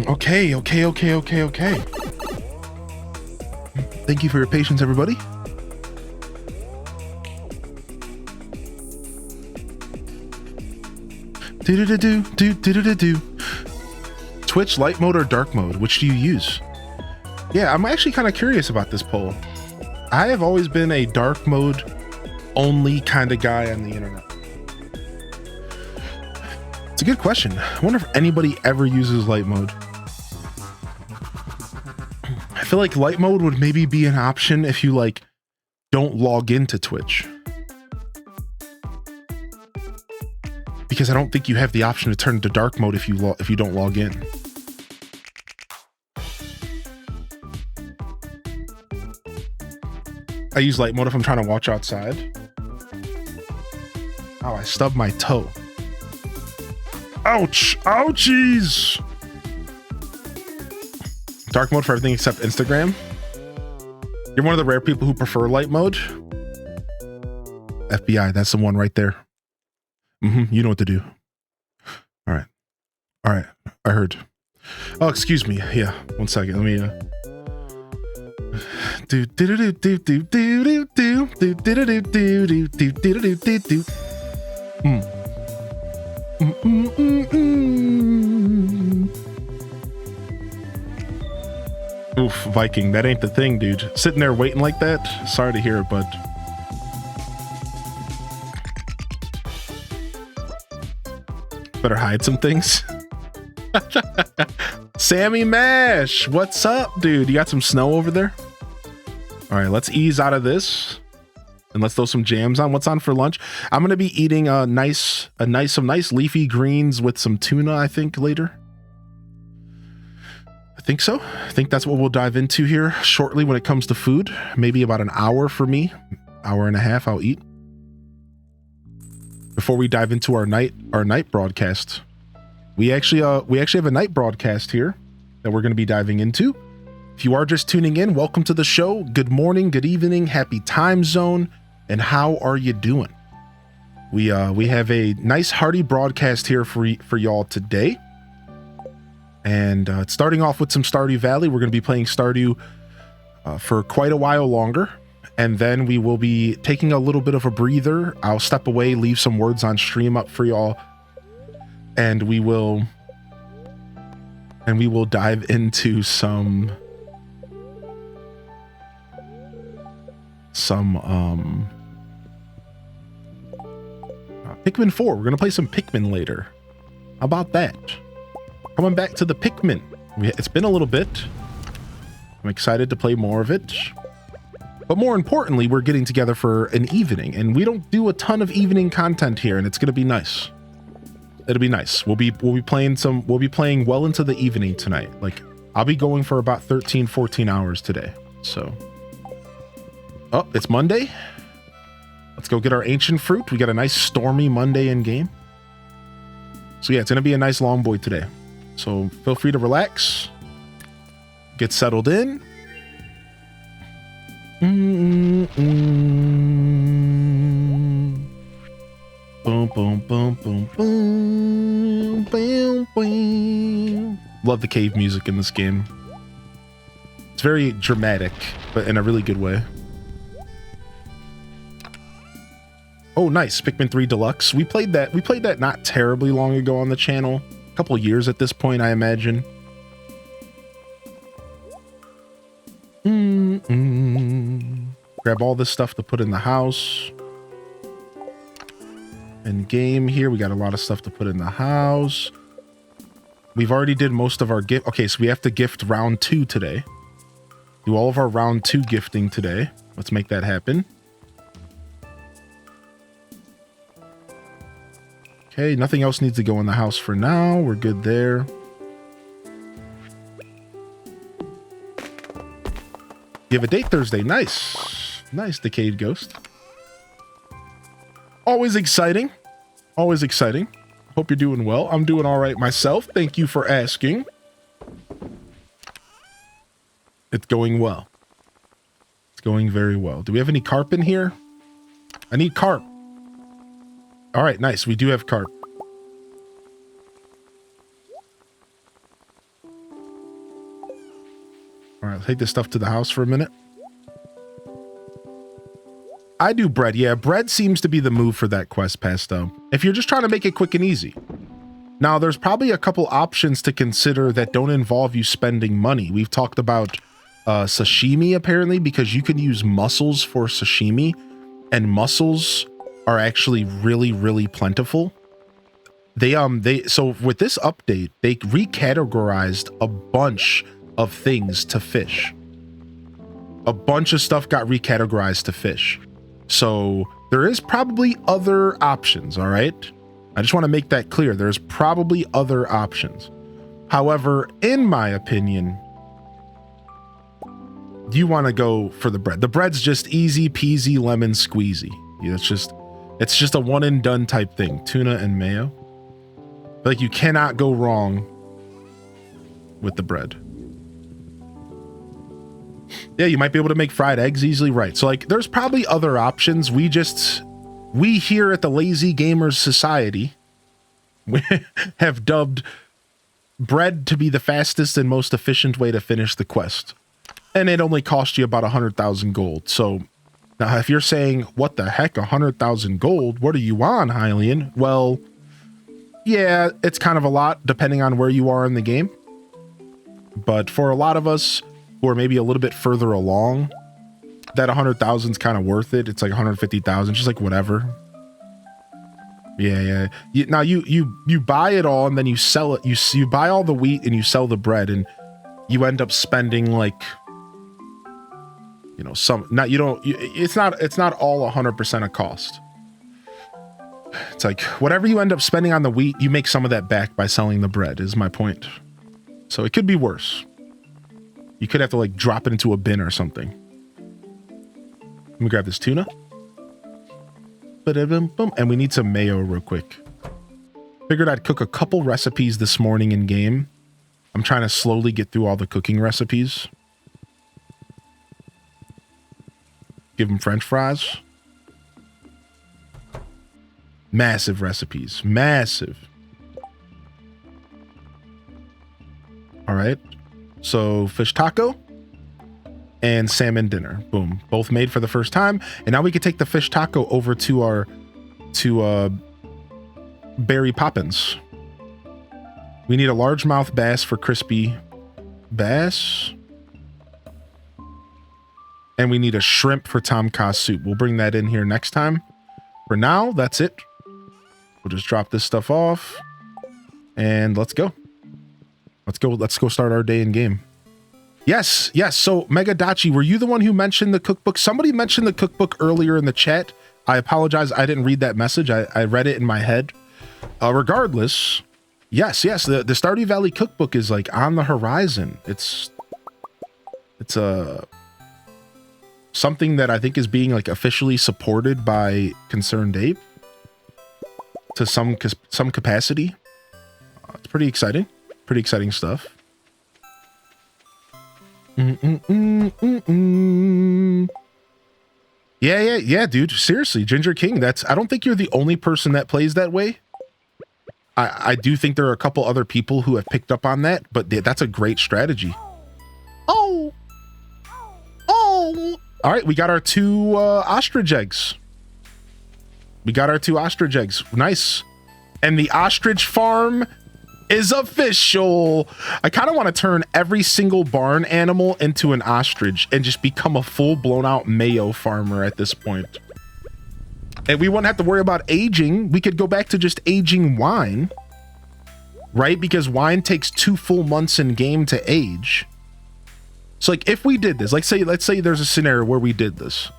Okay. Thank you for your patience, everybody. Do. Twitch light mode or dark mode? Which do you use? Yeah, I'm actually kind of curious about this poll. I have always been a dark mode only kind of guy on the internet. It's a good question. I wonder if anybody ever uses light mode. I feel like light mode would maybe be an option if you like don't log into Twitch. Because I don't think you have the option to turn to dark mode if you don't log in. I use light mode if I'm trying to watch outside. Oh, I stubbed my toe. Ouch! Ouchies! Dark mode for everything except Instagram. You're one of the rare people who prefer light mode. FBI, that's the one right there. You know what to do. All right. I heard. Oh, excuse me. Yeah, 1 second. Let me Oof, Viking, that ain't the thing, dude. Sitting there waiting like that. Sorry to hear it, bud. Better hide some things. Sammy Mash, what's up, dude? You got some snow over there? All right, let's ease out of this and let's throw some jams on. What's on for lunch? I'm gonna be eating some nice leafy greens with some tuna, I think, later. I think so. I think that's what we'll dive into here shortly when it comes to food. Maybe about an hour for me, hour and a half I'll eat. Before we dive into our night broadcast, we actually have a night broadcast here that we're going to be diving into. If you are just tuning in, welcome to the show. Good morning, good evening, happy time zone, and how are you doing? We have a nice hearty broadcast here for y'all today, and it's starting off with some Stardew Valley. We're going to be playing Stardew for quite a while longer. And then we will be taking a little bit of a breather. I'll step away, leave some words on stream up for y'all. And we will dive into some Pikmin 4. We're going to play some Pikmin later. How about that? Coming back to the Pikmin. It's been a little bit. I'm excited to play more of it. But more importantly, we're getting together for an evening, and we don't do a ton of evening content here, and it's going to be nice. It'll be nice. We'll be playing well into the evening tonight. Like, I'll be going for about 13, 14 hours today. So, oh, it's Monday. Let's go get our ancient fruit. We got a nice stormy Monday in game. So yeah, it's going to be a nice long boy today. So feel free to relax, get settled in. Boom, boom, boom, boom, boom, boom, boom. Love the cave music in this game. It's very dramatic, but in a really good way. Oh, nice. Pikmin 3 Deluxe. We played that not terribly long ago on the channel. A couple years at this point, I imagine. Grab all this stuff to put in the house. In game here, we got a lot of stuff to put in the house. We've already did most of our gift. Okay, so we have to gift round 2 today. Do all of our round 2 gifting today. Let's make that happen. Okay, nothing else needs to go in the house for now. We're good there. You have a date Thursday. Nice. Nice, Decayed Ghost. Always exciting. Always exciting. Hope you're doing well. I'm doing all right myself. Thank you for asking. It's going well. It's going very well. Do we have any carp in here? I need carp. All right, nice. We do have carp. All right, take this stuff to the house for a minute. I do bread. Yeah, bread seems to be the move for that quest, Pesto. If you're just trying to make it quick and easy. Now, there's probably a couple options to consider that don't involve you spending money. We've talked about sashimi, apparently, because you can use mussels for sashimi, and mussels are actually really, really plentiful. So with this update, they recategorized a bunch of things to fish. A bunch of stuff got recategorized to fish. So there is probably other options, all right? I just want to make that clear. There's probably other options. However, in my opinion, you want to go for the bread. The bread's just easy peasy lemon squeezy. Yeah, it's just a one and done type thing. Tuna and mayo. Like, you cannot go wrong with the bread. Yeah, you might be able to make fried eggs easily, right? So like, there's probably other options. We here at the Lazy Gamers Society, we have dubbed bread to be the fastest and most efficient way to finish the quest. And it only cost you about 100,000 gold. So now if you're saying, what the heck, 100,000 gold? What are you on, Hylian? Well, yeah, it's kind of a lot depending on where you are in the game. But for a lot of us who are maybe a little bit further along, that 100,000 is kind of worth it. It's like 150,000, just like whatever. Yeah. Now you buy it all and then you sell it. You buy all the wheat and you sell the bread, and you end up spending like, you know, it's not all 100% of cost. It's like whatever you end up spending on the wheat, you make some of that back by selling the bread, is my point. So it could be worse. You could have to like drop it into a bin or something. Let me grab this tuna. And we need some mayo real quick. Figured I'd cook a couple recipes this morning in game. I'm trying to slowly get through all the cooking recipes. Give them French fries. Massive recipes. Massive. All right. So fish taco and salmon dinner. Boom. Both made for the first time. And now we can take the fish taco over to Berry Poppins. We need a largemouth bass for crispy bass. And we need a shrimp for Tom Kha soup. We'll bring that in here next time. For now, that's it. We'll just drop this stuff off. And let's go. Let's go start our day in game. Yes. So Megadachi, were you the one who mentioned the cookbook? Somebody mentioned the cookbook earlier in the chat. I apologize. I didn't read that message. I read it in my head. Regardless, yes. The Stardew Valley cookbook is like on the horizon. It's something that I think is being like officially supported by Concerned Ape to some capacity. It's pretty exciting. Pretty exciting stuff. Yeah, dude. Seriously, Ginger King. I don't think you're the only person that plays that way. I do think there are a couple other people who have picked up on that, but that's a great strategy. Oh. All right, we got our 2 ostrich eggs. Nice. And the ostrich farm is official. I kind of want to turn every single barn animal into an ostrich and just become a full blown out mayo farmer at this point. And we won't have to worry about aging. We could go back to just aging wine, right? Because wine takes 2 full months in game to age. So like if we did this, let's say there's a scenario where we did this,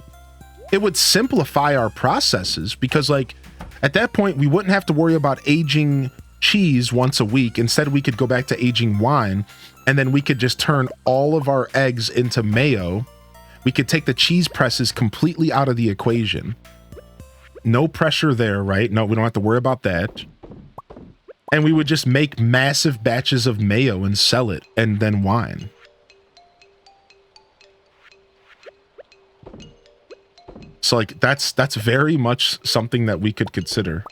it would simplify our processes, because like at that point we wouldn't have to worry about aging cheese once a week. Instead, we could go back to aging wine, and then we could just turn all of our eggs into mayo. We could take the cheese presses completely out of the equation. No pressure there, right? No, we don't have to worry about that. And we would just make massive batches of mayo and sell it, and then wine. So like that's very much something that we could consider.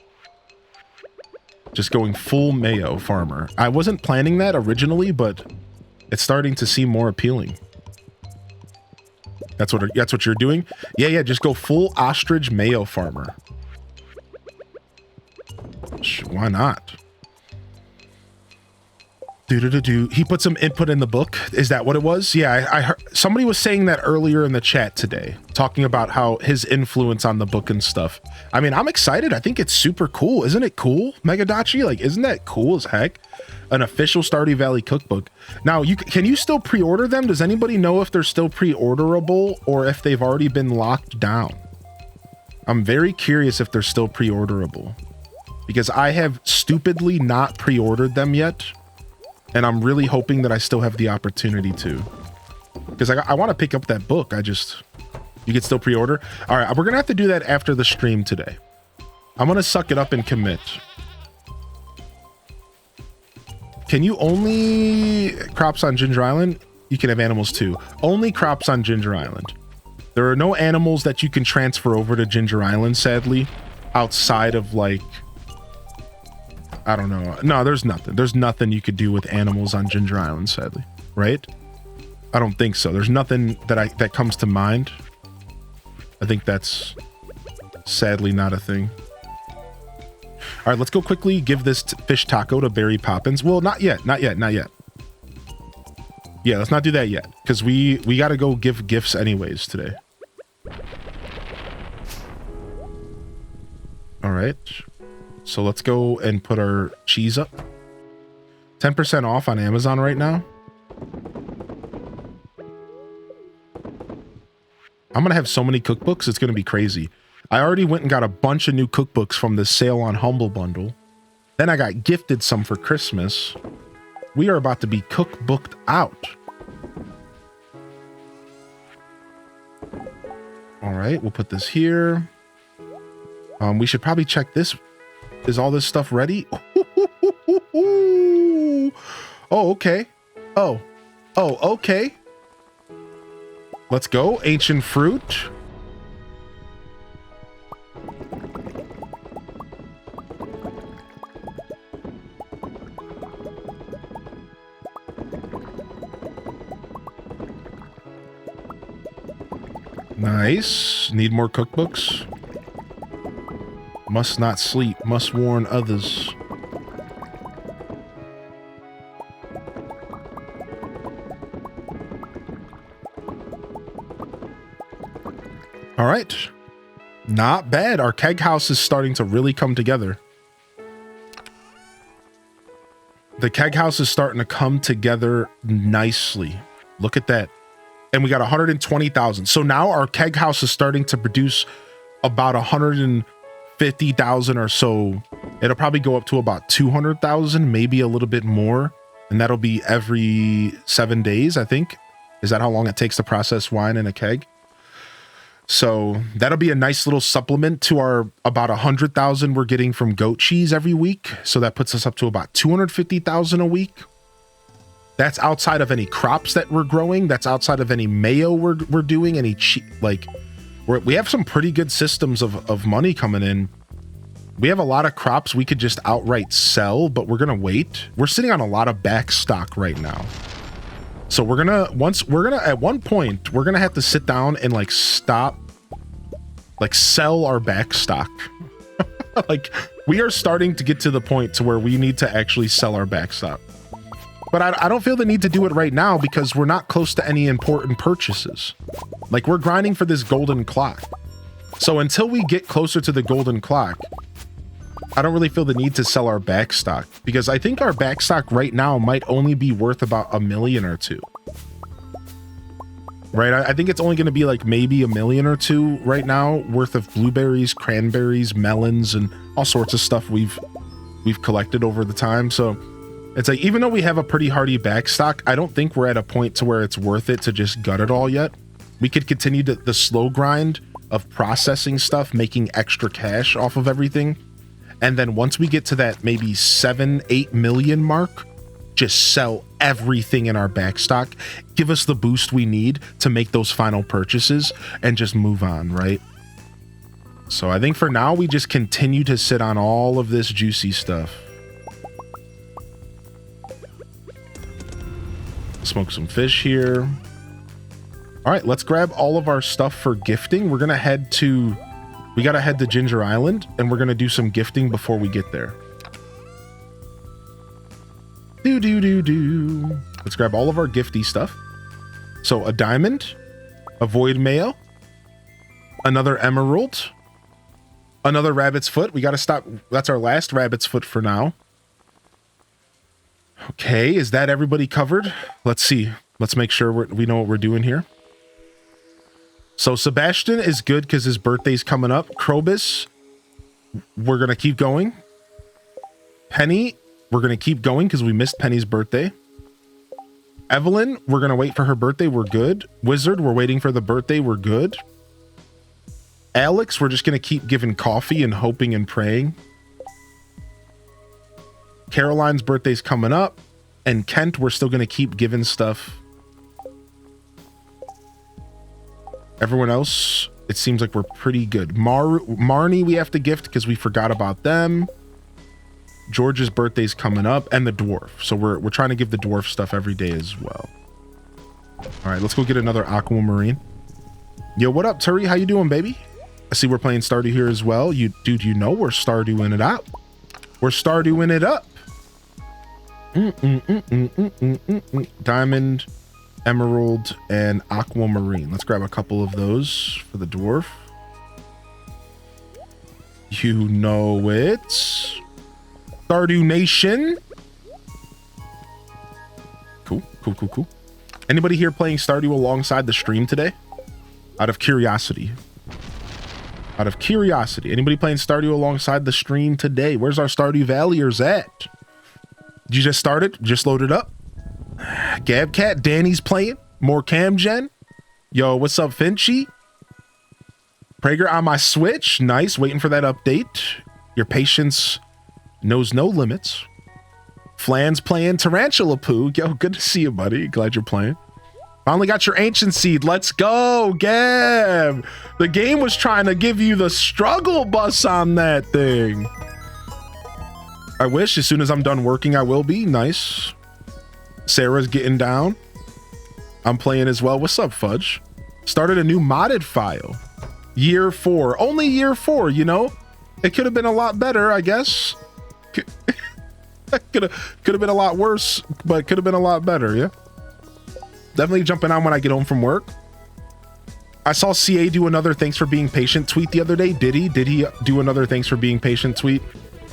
Just going full mayo farmer. I wasn't planning that originally, but it's starting to seem more appealing. That's what you're doing? Yeah, just go full ostrich mayo farmer. Why not? He put some input in the book. Is that what it was? Yeah, I heard somebody was saying that earlier in the chat today, talking about how his influence on the book and stuff. I mean, I'm excited. I think it's super cool. Isn't it cool, Megadachi? Like, isn't that cool as heck? An official Stardew Valley cookbook. Now, can you still pre-order them? Does anybody know if they're still pre-orderable or if they've already been locked down? I'm very curious if they're still pre-orderable, because I have stupidly not pre-ordered them yet. And I'm really hoping that I still have the opportunity to, because I want to pick up that book. You can still pre-order. All right, we're gonna have to do that after the stream today. I'm gonna suck it up and commit. Can you only crops on Ginger Island? You can have animals too. Only crops on Ginger Island. There are no animals that you can transfer over to Ginger Island, sadly, outside of like, I don't know. No, there's nothing. There's nothing you could do with animals on Ginger Island, sadly. Right? I don't think so. There's nothing that comes to mind. I think that's sadly not a thing. All right, let's go quickly give this fish taco to Barry Poppins. Well, not yet. Yeah, let's not do that yet, because we got to go give gifts anyways today. All right. So let's go and put our cheese up. 10% off on Amazon right now. I'm going to have so many cookbooks. It's going to be crazy. I already went and got a bunch of new cookbooks from the sale on Humble Bundle. Then I got gifted some for Christmas. We are about to be cookbooked out. All right, we'll put this here. We should probably check this. Is all this stuff ready? Oh, okay. Oh, okay. Let's go. Ancient fruit. Nice. Need more cookbooks. Must not sleep, must warn others. All right. Not bad. Our keg house is starting to really come together. The keg house is starting to come together nicely. Look at that. And we got 120,000. So now our keg house is starting to produce about 150,000 or so. It'll probably go up to about 200,000, maybe a little bit more. And that'll be every 7 days, I think. Is that how long it takes to process wine in a keg? So that'll be a nice little supplement to our about 100,000 we're getting from goat cheese every week. So that puts us up to about 250,000 a week. That's outside of any crops that we're growing. That's outside of any mayo we're doing. Any we have some pretty good systems of money coming in. We have a lot of crops we could just outright sell, but we're gonna wait. We're sitting on a lot of back stock right now. So at one point we're gonna have to sit down and sell our back stock. Like, we are starting to get to the point to where we need to actually sell our back stock. But I don't feel the need to do it right now because we're not close to any important purchases. Like, we're grinding for this golden clock. So until we get closer to the golden clock, I don't really feel the need to sell our back stock, because I think our back stock right now might only be worth about $1 million or $2 million. Right? I think it's only going to be like maybe $1 million or $2 million right now worth of blueberries, cranberries, melons, and all sorts of stuff we've collected over the time. So it's like, even though we have a pretty hardy back stock, I don't think we're at a point to where it's worth it to just gut it all yet. We could continue the slow grind of processing stuff, making extra cash off of everything. And then once we get to that maybe 7-8 million mark, just sell everything in our back stock, give us the boost we need to make those final purchases, and just move on, right? So I think for now, we just continue to sit on all of this juicy stuff. Smoke some fish here. All right, let's grab all of our stuff for gifting. We gotta head to Ginger Island, and we're gonna do some gifting before we get there. Let's grab all of our gifty stuff. So a diamond, a void mail, another emerald, another rabbit's foot. We gotta stop. That's our last rabbit's foot for now. Okay, is that everybody covered? Let's see. Let's make sure we know what we're doing here. So Sebastian is good because his birthday's coming up. Krobus, we're going to keep going. Penny, we're going to keep going because we missed Penny's birthday. Evelyn, we're going to wait for her birthday. We're good. Wizard, we're waiting for the birthday. We're good. Alex, we're just going to keep giving coffee and hoping and praying. Caroline's birthday's coming up. And Kent, we're still going to keep giving stuff. Everyone else, it seems like we're pretty good. Marnie, we have to gift because we forgot about them. George's birthday's coming up, and the dwarf. So we're trying to give the dwarf stuff every day as well. All right, let's go get another aquamarine. Yo, what up, Turi? How you doing, baby? I see we're playing Stardew here as well. Dude, you know we're Stardewing it up. We're Stardewing it up. Diamond, emerald, and aquamarine. Let's grab a couple of those for the dwarf. You know it. Stardew Nation. Cool. Anybody here playing Stardew alongside the stream today? Out of curiosity. Anybody playing Stardew alongside the stream today? Where's our Stardew Valleyers at? Did you just start it? Just load it up? Gabcat, Danny's playing. More Camgen. Yo, what's up, Finchy? Prager on my Switch. Nice. Waiting for that update. Your patience knows no limits. Flan's playing Tarantula Poo. Yo, good to see you, buddy. Glad you're playing. Finally got your ancient seed. Let's go, Gab. The game was trying to give you the struggle bus on that thing. I wish as soon as I'm done working, I will be. Nice. Sarah's getting down. I'm playing as well. What's up, Fudge? Started a new modded file. Year 4. Only year 4, you know? It could have been a lot better, I guess. Could have been a lot worse, but could have been a lot better, yeah? Definitely jumping on when I get home from work. I saw CA do another thanks for being patient tweet the other day. Did he do another thanks for being patient tweet?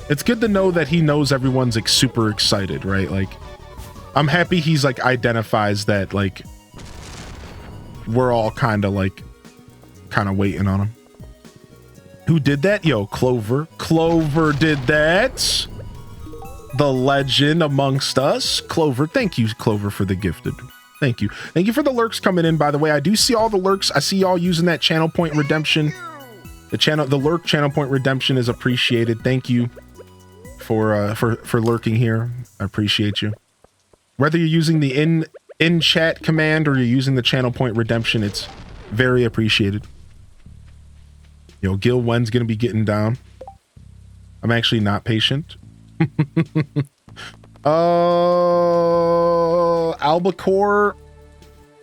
It's good to know that he knows everyone's like super excited, right? Like, I'm happy he's like identifies that like we're all kind of waiting on him. Who did that? Yo, Clover. Clover did that. The legend amongst us. Clover. Thank you, Clover, for the gifted. Thank you. Thank you for the lurks coming in, by the way. I do see all the lurks. I see y'all using that channel point redemption. The lurk channel point redemption is appreciated. Thank you for lurking here. I appreciate you. Whether you're using the in chat command or you're using the channel point redemption, it's very appreciated. Yo, Gil, when's gonna be getting down? I'm actually not patient. Albacore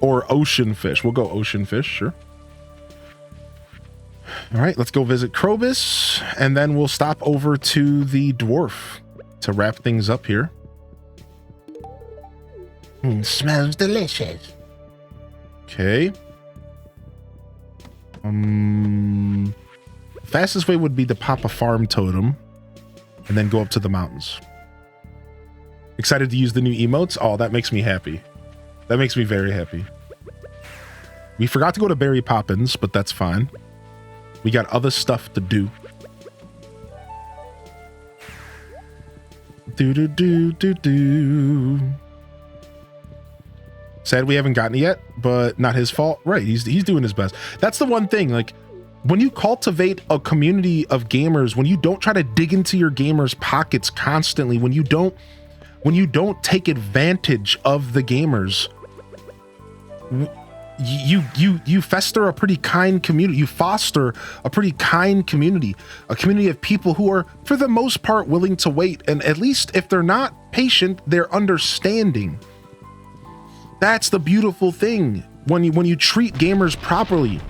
or ocean fish? We'll go ocean fish, sure. All right, let's go visit Krobus, and then we'll stop over to the dwarf to wrap things up here. Smells delicious. Okay. Fastest way would be to pop a farm totem and then go up to the mountains. Excited to use the new emotes? Oh, that makes me happy. That makes me very happy. We forgot to go to Berry Poppins, but that's fine. We got other stuff to do. Sad we haven't gotten it yet, but not his fault. Right, he's doing his best. That's the one thing, like, when you cultivate a community of gamers, when you don't try to dig into your gamers' pockets constantly, when you don't take advantage of the gamers, you fester a pretty kind community. You foster a pretty kind community, a community of people who are, for the most part, willing to wait. And at least if they're not patient, they're understanding. That's the beautiful thing. when you treat gamers properly.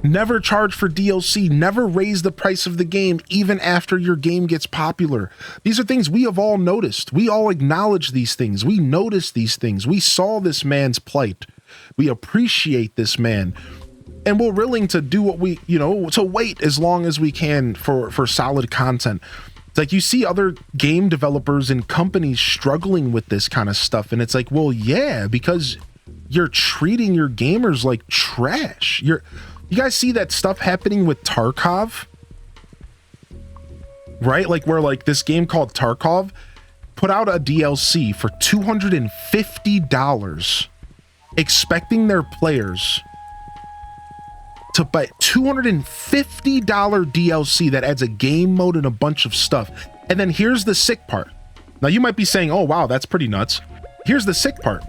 Never charge for DLC, never raise the price of the game even after your game gets popular. These are things we have all noticed. We all acknowledge these things. We notice these things. We saw this man's plight. We appreciate this man. And we're willing to do what we, to wait as long as we can for solid content. It's like you see other game developers and companies struggling with this kind of stuff. And it's like, well, yeah, because you're treating your gamers like trash. You guys see that stuff happening with Tarkov? Right? Like where like this game called Tarkov put out a DLC for $250, expecting their players to buy $250 DLC that adds a game mode and a bunch of stuff. And then here's the sick part. Now you might be saying, oh wow, that's pretty nuts. Here's the sick part.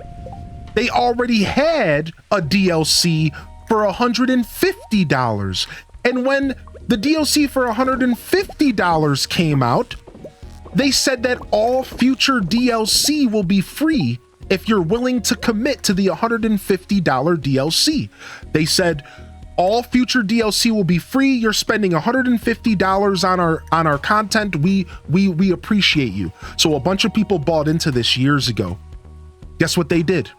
They already had a DLC for $150. And when the DLC for $150 came out, they said that all future DLC will be free if you're willing to commit to the $150 DLC. They said all future DLC will be free. You're spending $150 on our content. We appreciate you. So a bunch of people bought into this years ago. Guess what they did?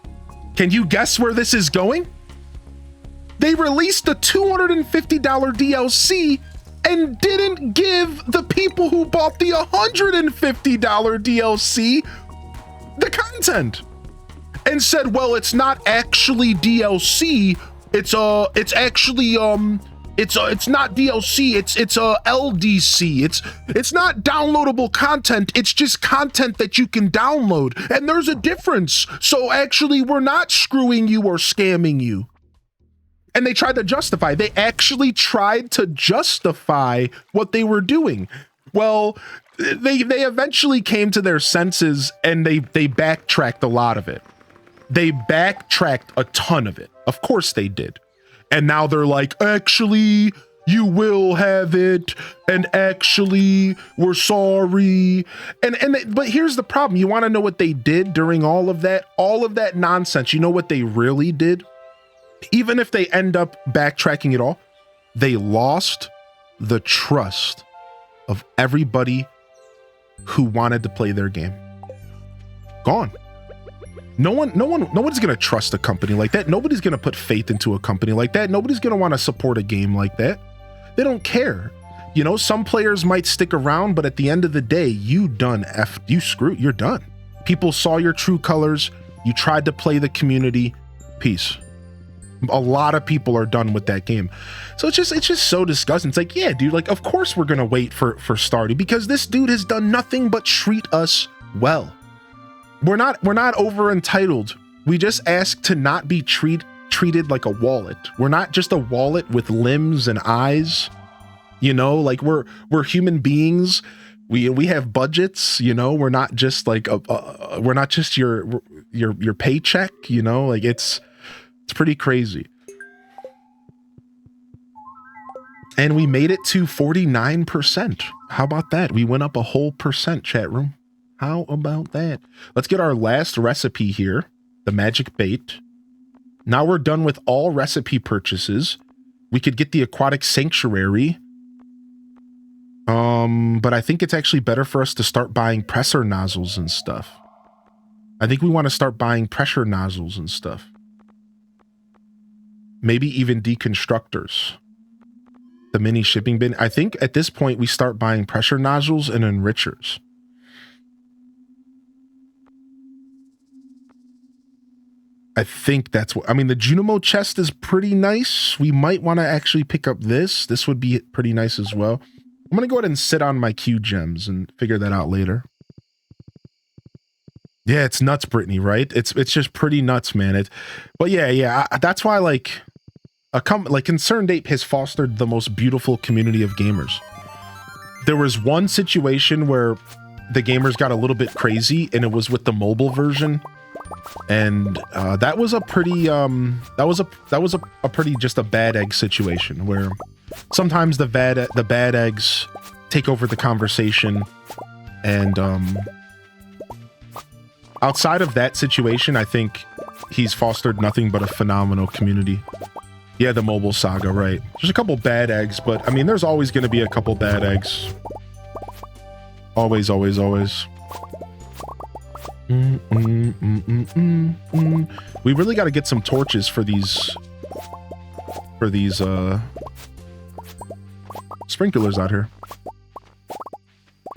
Can you guess where this is going? They released the $250 DLC and didn't give the people who bought the $150 DLC the content, and said, well, it's not actually DLC. It's not DLC. It's LDC. It's not downloadable content. It's just content that you can download. And there's a difference. So actually, we're not screwing you or scamming you. And they tried to justify. They actually tried to justify what they were doing. Well, they eventually came to their senses and they backtracked a lot of it. They backtracked a ton of it. Of course they did. And now they're like, actually, you will have it. And actually, we're sorry. But here's the problem. You want to know what they did during all of that nonsense? You know what they really did? Even if they end up backtracking it all, they lost the trust of everybody who wanted to play their game. Gone. Nobody's gonna trust a company like that. Nobody's gonna put faith into a company like that. Nobody's gonna want to support a game like that. They don't care. Some players might stick around, but at the end of the day, you're done. You're done. People saw your true colors. You tried to play the community. Peace. A lot of people are done with that game. So it's just so disgusting. It's like, yeah, dude, like, of course we're gonna wait for Stardew because this dude has done nothing but treat us well. We're not over entitled. We just ask to not be treated like a wallet. We're not just a wallet with limbs and eyes. Like we're human beings. We have budgets. We're not just like we're not just your paycheck. Like it's pretty crazy. And we made it to 49%. How about that? We went up a whole percent, chat room. How about that? Let's get our last recipe here, the magic bait. Now we're done with all recipe purchases. We could get the aquatic sanctuary. But I think it's actually better for us to start buying pressure nozzles and stuff. I think we want to start buying pressure nozzles and stuff. Maybe even deconstructors. The mini shipping bin. I think at this point we start buying pressure nozzles and enrichers. I think that's what, the Junimo chest is pretty nice. We might want to actually pick up this. This would be pretty nice as well. I'm going to go ahead and sit on my Q gems and figure that out later. Yeah, it's nuts, Brittany, right? It's just pretty nuts, man. But yeah. That's why like Concerned Ape has fostered the most beautiful community of gamers. There was one situation where the gamers got a little bit crazy, and it was with the mobile version. And that was a pretty pretty just a bad egg situation where sometimes the bad eggs take over the conversation, and outside of that situation, I think he's fostered nothing but a phenomenal community. Yeah, the mobile saga, right? There's a couple bad eggs, but I mean, there's always going to be a couple bad eggs. Always, always, always. We really got to get some torches for these sprinklers out here.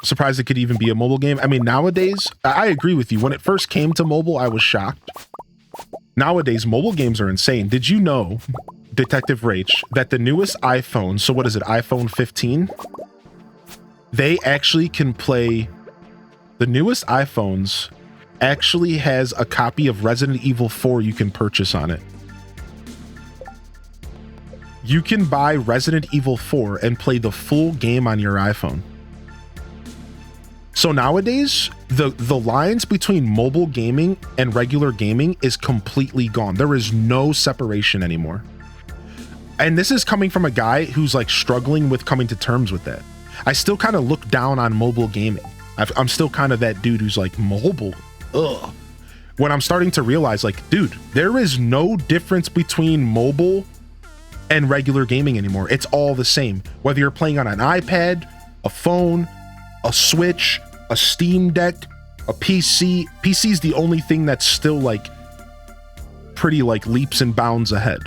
Surprised it could even be a mobile game. I mean, nowadays, I agree with you. When it first came to mobile, I was shocked. Nowadays, mobile games are insane. Did you know, Detective Rach, that the newest iPhone, so what is it, iPhone 15? They actually can play, the newest iPhones actually has a copy of Resident Evil 4 you can purchase on it. You can buy Resident Evil 4 and play the full game on your iPhone. So nowadays, the lines between mobile gaming and regular gaming is completely gone. There is no separation anymore. And this is coming from a guy who's like struggling with coming to terms with that. I still kind of look down on mobile gaming. I'm still kind of that dude who's like, mobile? Ugh. When I'm starting to realize, like, dude, there is no difference between mobile and regular gaming anymore. It's all the same. Whether you're playing on an iPad, a phone, a Switch, a Steam Deck, a PC. PC is the only thing that's still like pretty like leaps and bounds ahead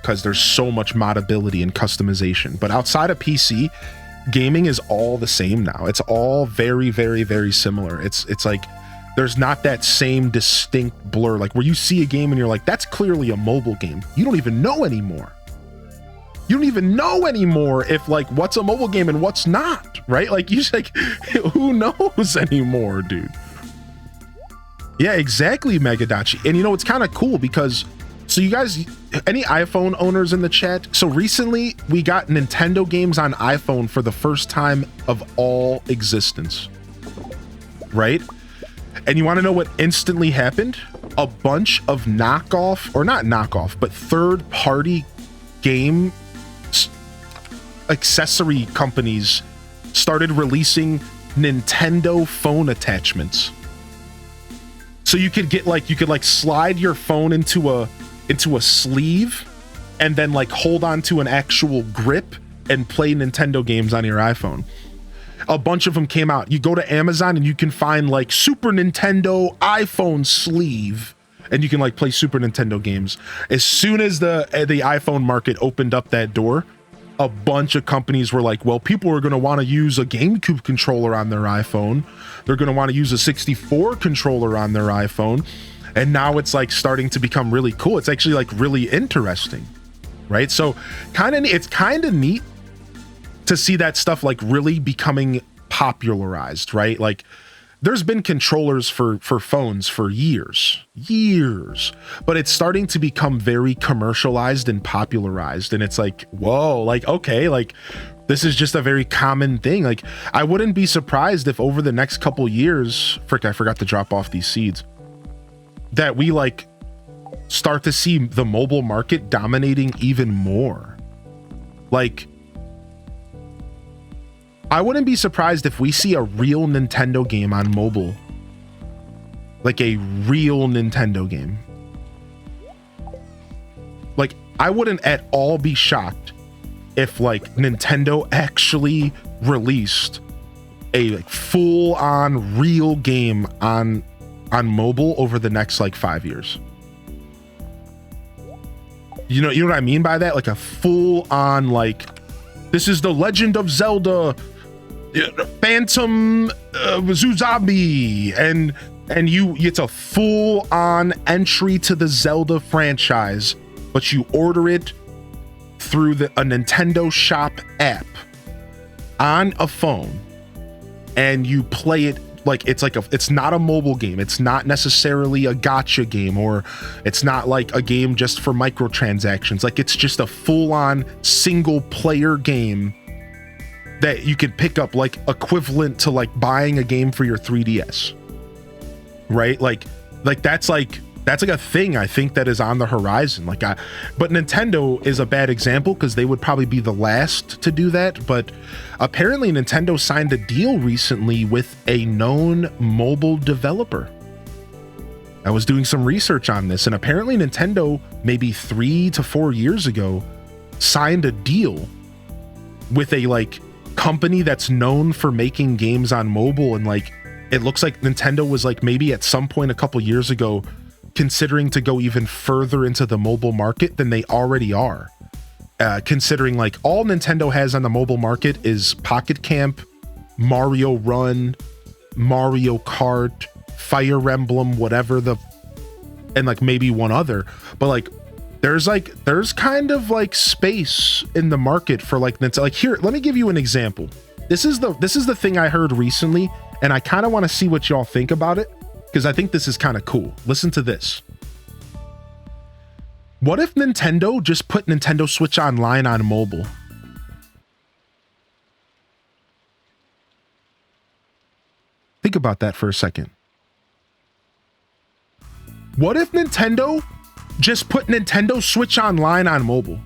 because there's so much modability and customization. But outside of PC, gaming is all the same now. It's all very, very, very similar. It's like there's not that same distinct blur, like where you see a game and you're like, that's clearly a mobile game. You don't even know anymore. You don't even know anymore if like what's a mobile game and what's not, right? Like you like, who knows anymore, dude? Yeah, exactly, Megadachi. And you know, it's kind of cool because, so you guys, any iPhone owners in the chat? So recently we got Nintendo games on iPhone for the first time of all existence, right? And you want to know what instantly happened? A bunch of knockoff, or not knockoff, but third-party game accessory companies started releasing Nintendo phone attachments. So you could get like, you could like slide your phone into a sleeve and then like hold on to an actual grip and play Nintendo games on your iPhone. A bunch of them came out. You go to Amazon and you can find like Super Nintendo iPhone sleeve and you can like play Super Nintendo games. As soon as the iPhone market opened up that door, a bunch of companies were like, well, people are going to want to use a GameCube controller on their iPhone. They're going to want to use a 64 controller on their iPhone. And now it's like starting to become really cool. It's actually like really interesting, right? So it's kind of neat to see that stuff like really becoming popularized, right? Like there's been controllers for phones for years, but it's starting to become very commercialized and popularized. And it's like, whoa, like, okay, like this is just a very common thing. Like I wouldn't be surprised if over the next couple years, I forgot to drop off these seeds, that we like start to see the mobile market dominating even more. Like, I wouldn't be surprised if we see a real Nintendo game on mobile. Like a real Nintendo game. Like, I wouldn't at all be shocked if like Nintendo actually released a like full-on real game on mobile over the next like 5 years. You know what I mean by that? Like a full-on like, this is the Legend of Zelda Phantom Zuzabi, and it's a full-on entry to the Zelda franchise, but you order it through a Nintendo Shop app on a phone, and you play it like it's not a mobile game. It's not necessarily a gacha game, or it's not like a game just for microtransactions. Like it's just a full-on single-player game that you could pick up, like equivalent to like buying a game for your 3DS, right? Like that's like a thing I think that is on the horizon. But Nintendo is a bad example because they would probably be the last to do that. But apparently Nintendo signed a deal recently with a known mobile developer. I was doing some research on this, and apparently Nintendo, maybe 3 to 4 years ago, signed a deal with a like company that's known for making games on mobile, and like it looks like Nintendo was like maybe at some point a couple years ago considering to go even further into the mobile market than they already are. Considering like all Nintendo has on the mobile market is Pocket Camp, Mario Run, Mario Kart, Fire Emblem, whatever and like maybe one other, but like there's kind of like space in the market for like Nintendo. Like here, let me give you an example. This is the thing I heard recently, and I kind of want to see what y'all think about it, because I think this is kind of cool. Listen to this. What if Nintendo just put Nintendo Switch Online on mobile? Think about that for a second. What if Nintendo just put Nintendo Switch Online on mobile?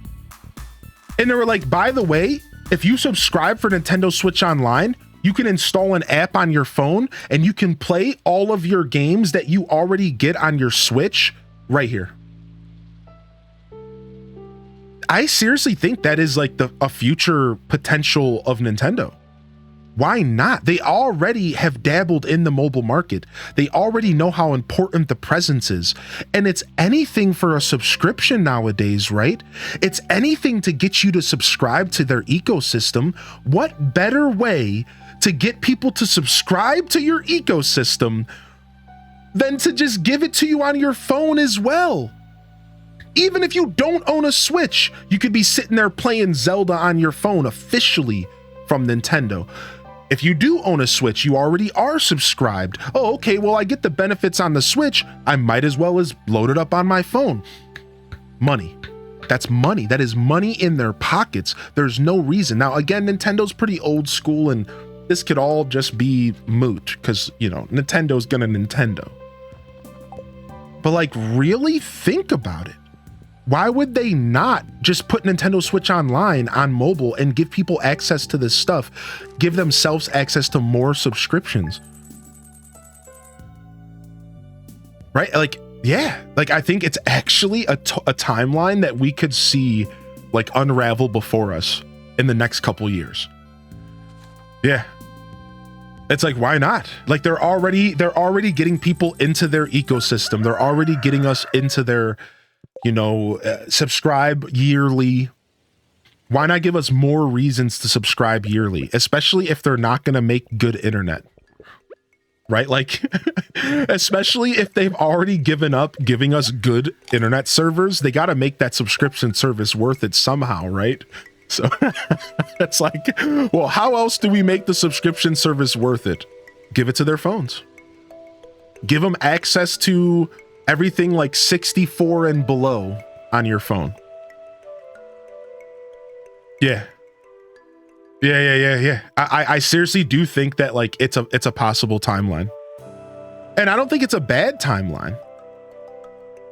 And they were like, by the way, if you subscribe for Nintendo Switch Online, you can install an app on your phone and you can play all of your games that you already get on your Switch right here. I seriously think that is like a future potential of Nintendo. Why not? They already have dabbled in the mobile market. They already know how important the presence is. And it's anything for a subscription nowadays, right? It's anything to get you to subscribe to their ecosystem. What better way to get people to subscribe to your ecosystem than to just give it to you on your phone as well? Even if you don't own a Switch, you could be sitting there playing Zelda on your phone officially from Nintendo. If you do own a Switch, you already are subscribed. Oh, okay, well, I get the benefits on the Switch. I might as well as load it up on my phone. Money. That's money. That is money in their pockets. There's no reason. Now, again, Nintendo's pretty old school, and this could all just be moot because, you know, Nintendo's gonna Nintendo. But like, really think about it. Why would they not just put Nintendo Switch Online on mobile and give people access to this stuff, give themselves access to more subscriptions? Right? Like, yeah, like I think it's actually a timeline that we could see like unravel before us in the next couple years. Yeah. It's like, why not? Like they're already getting people into their ecosystem. They're already getting us into their, you know, subscribe yearly. Why not give us more reasons to subscribe yearly, especially if they're not going to make good internet, right? Like, especially if they've already given up giving us good internet servers, they got to make that subscription service worth it somehow, right? So it's like, well, how else do we make the subscription service worth it? Give it to their phones. Give them access to everything like 64 and below on your phone. Yeah. I seriously do think that like it's a possible timeline. And I don't think it's a bad timeline.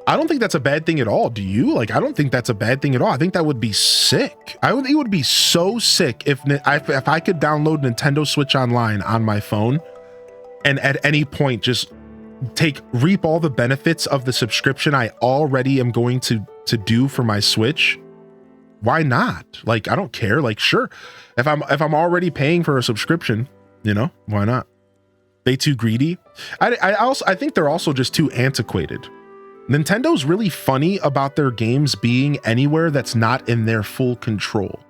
I don't think that's a bad thing at all. Do you? Like, I don't think that's a bad thing at all. I think that would be sick. It would be so sick if I could download Nintendo Switch Online on my phone and at any point just reap all the benefits of the subscription I already am going to do for my Switch. Why not? Like, I don't care. Like, sure, if I'm already paying for a subscription, you know, why not? They too greedy. I think they're also just too antiquated. Nintendo's really funny about their games being anywhere that's not in their full control,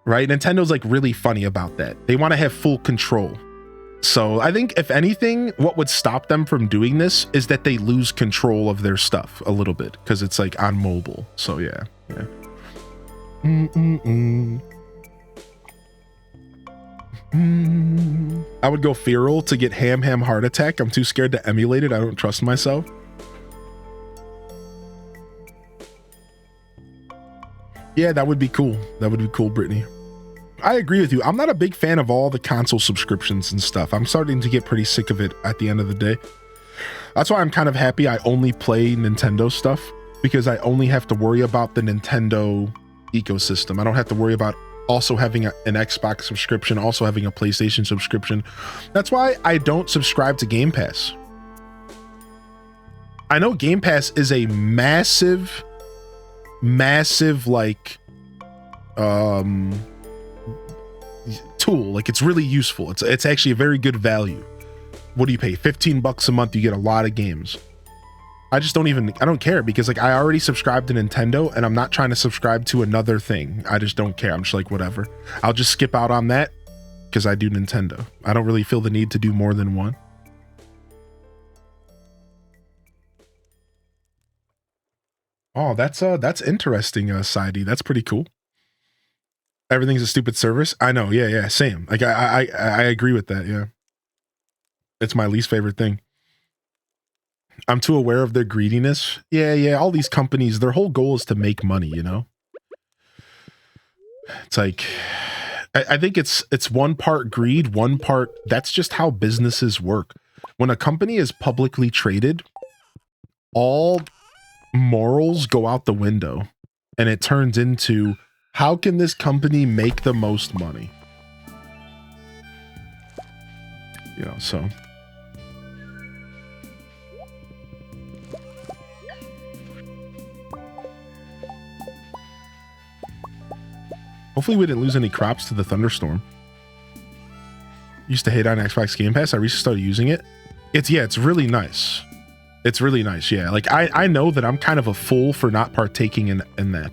right? Nintendo's like really funny about that. They want to have full control. So I think if anything, what would stop them from doing this is that they lose control of their stuff a little bit because it's like on mobile. So yeah. I would go feral to get ham heart attack. I'm too scared to emulate it. I don't trust myself. Yeah, that would be cool. That would be cool, Brittany. I agree with you. I'm not a big fan of all the console subscriptions and stuff. I'm starting to get pretty sick of it at the end of the day. That's why I'm kind of happy I only play Nintendo stuff, because I only have to worry about the Nintendo ecosystem. I don't have to worry about also having an Xbox subscription, also having a PlayStation subscription. That's why I don't subscribe to Game Pass. I know Game Pass is a massive like tool. Like it's really useful. It's actually a very good value. What do you pay? $15 a month, you get a lot of games. I don't care because like I already subscribed to Nintendo and I'm not trying to subscribe to another thing. I just don't care. I'm just like, whatever. I'll just skip out on that because I do Nintendo. I don't really feel the need to do more than one. Oh, that's interesting, Sidey. That's pretty cool. Everything's a stupid service. I know. Yeah, same. Like I agree with that. Yeah. It's my least favorite thing. I'm too aware of their greediness. Yeah. All these companies, their whole goal is to make money, you know? It's like, I think it's one part greed, one part, that's just how businesses work. When a company is publicly traded, all morals go out the window and it turns into, how can this company make the most money? You know, so. Hopefully we didn't lose any crops to the thunderstorm. Used to hate on Xbox Game Pass. I recently started using it. It's really nice. It's really nice, yeah. Like I know that I'm kind of a fool for not partaking in that.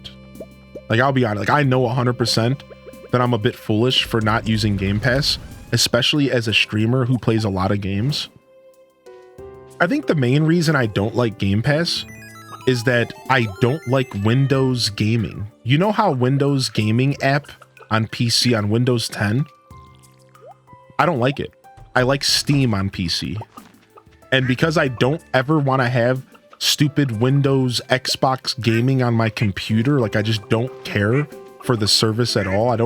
Like I'll be honest, like I know 100% that I'm a bit foolish for not using Game Pass, especially as a streamer who plays a lot of games. I think the main reason I don't like Game Pass is that I don't like Windows gaming. You know how Windows gaming app on PC on Windows 10? I don't like it. I like Steam on PC. And because I don't ever want to have stupid Windows Xbox gaming on my computer, like I just don't care for the service at all. I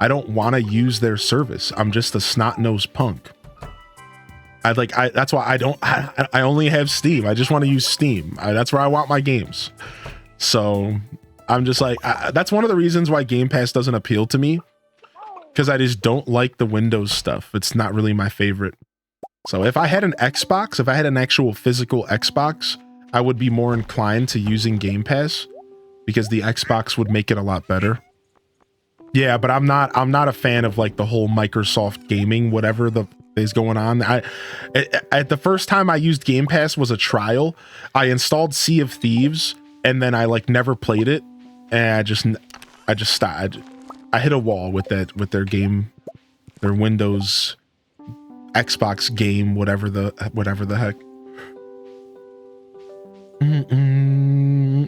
don't want to use their service. I'm just a snot-nosed punk. That's why I only have Steam. I just want to use Steam. That's where I want my games. So I'm just like, that's one of the reasons why Game Pass doesn't appeal to me, because I just don't like the Windows stuff. It's not really my favorite. So if I had an Xbox, if I had an actual physical Xbox, I would be more inclined to using Game Pass because the Xbox would make it a lot better. Yeah, but I'm not a fan of like the whole Microsoft gaming, whatever is going on. At the first time I used Game Pass was a trial. I installed Sea of Thieves and then I like never played it, and I just stopped. I hit a wall with their game, their Windows Xbox game, whatever the heck.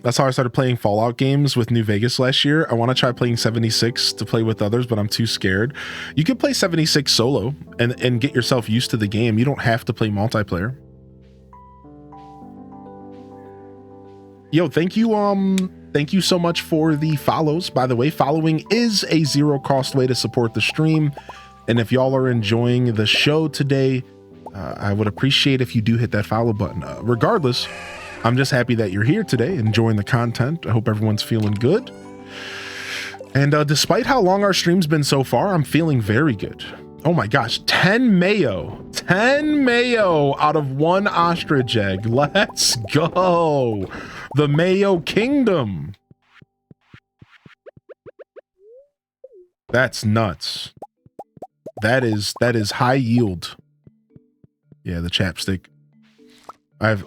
That's how I started playing Fallout games with New Vegas last year. I want to try playing 76 to play with others, but I'm too scared. You can play 76 solo and get yourself used to the game. You don't have to play multiplayer. Yo, thank you so much for the follows. By the way, following is a zero cost way to support the stream. And if y'all are enjoying the show today, I would appreciate if you do hit that follow button. Regardless, I'm just happy that you're here today, enjoying the content. I hope everyone's feeling good. And despite how long our stream's been so far, I'm feeling very good. Oh my gosh, 10 mayo out of 1 ostrich egg. Let's go. The Mayo Kingdom. That's nuts. That is high yield. Yeah, the chapstick. I have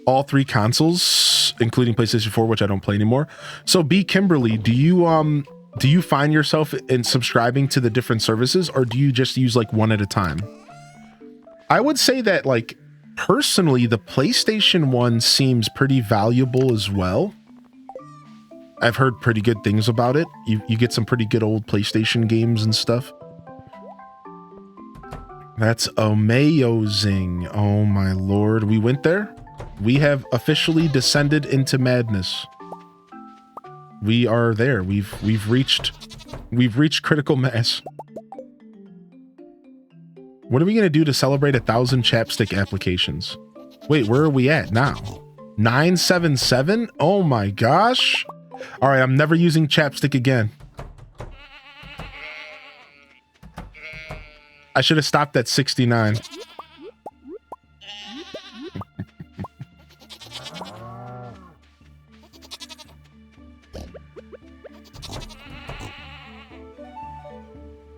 all 3 consoles, including PlayStation 4, which I don't play anymore. So B. Kimberly, do you find yourself in subscribing to the different services, or do you just use like one at a time? I would say that, like, personally, the PlayStation 1 seems pretty valuable as well. I've heard pretty good things about it. You get some pretty good old PlayStation games and stuff. That's amazing. Oh my lord. We went there. We have officially descended into madness. We are there. We've reached critical mass. What are we gonna do to celebrate 1,000 chapstick applications? Wait, where are we at now? 977? Oh my gosh. All right, I'm never using chapstick again. I should have stopped at 69.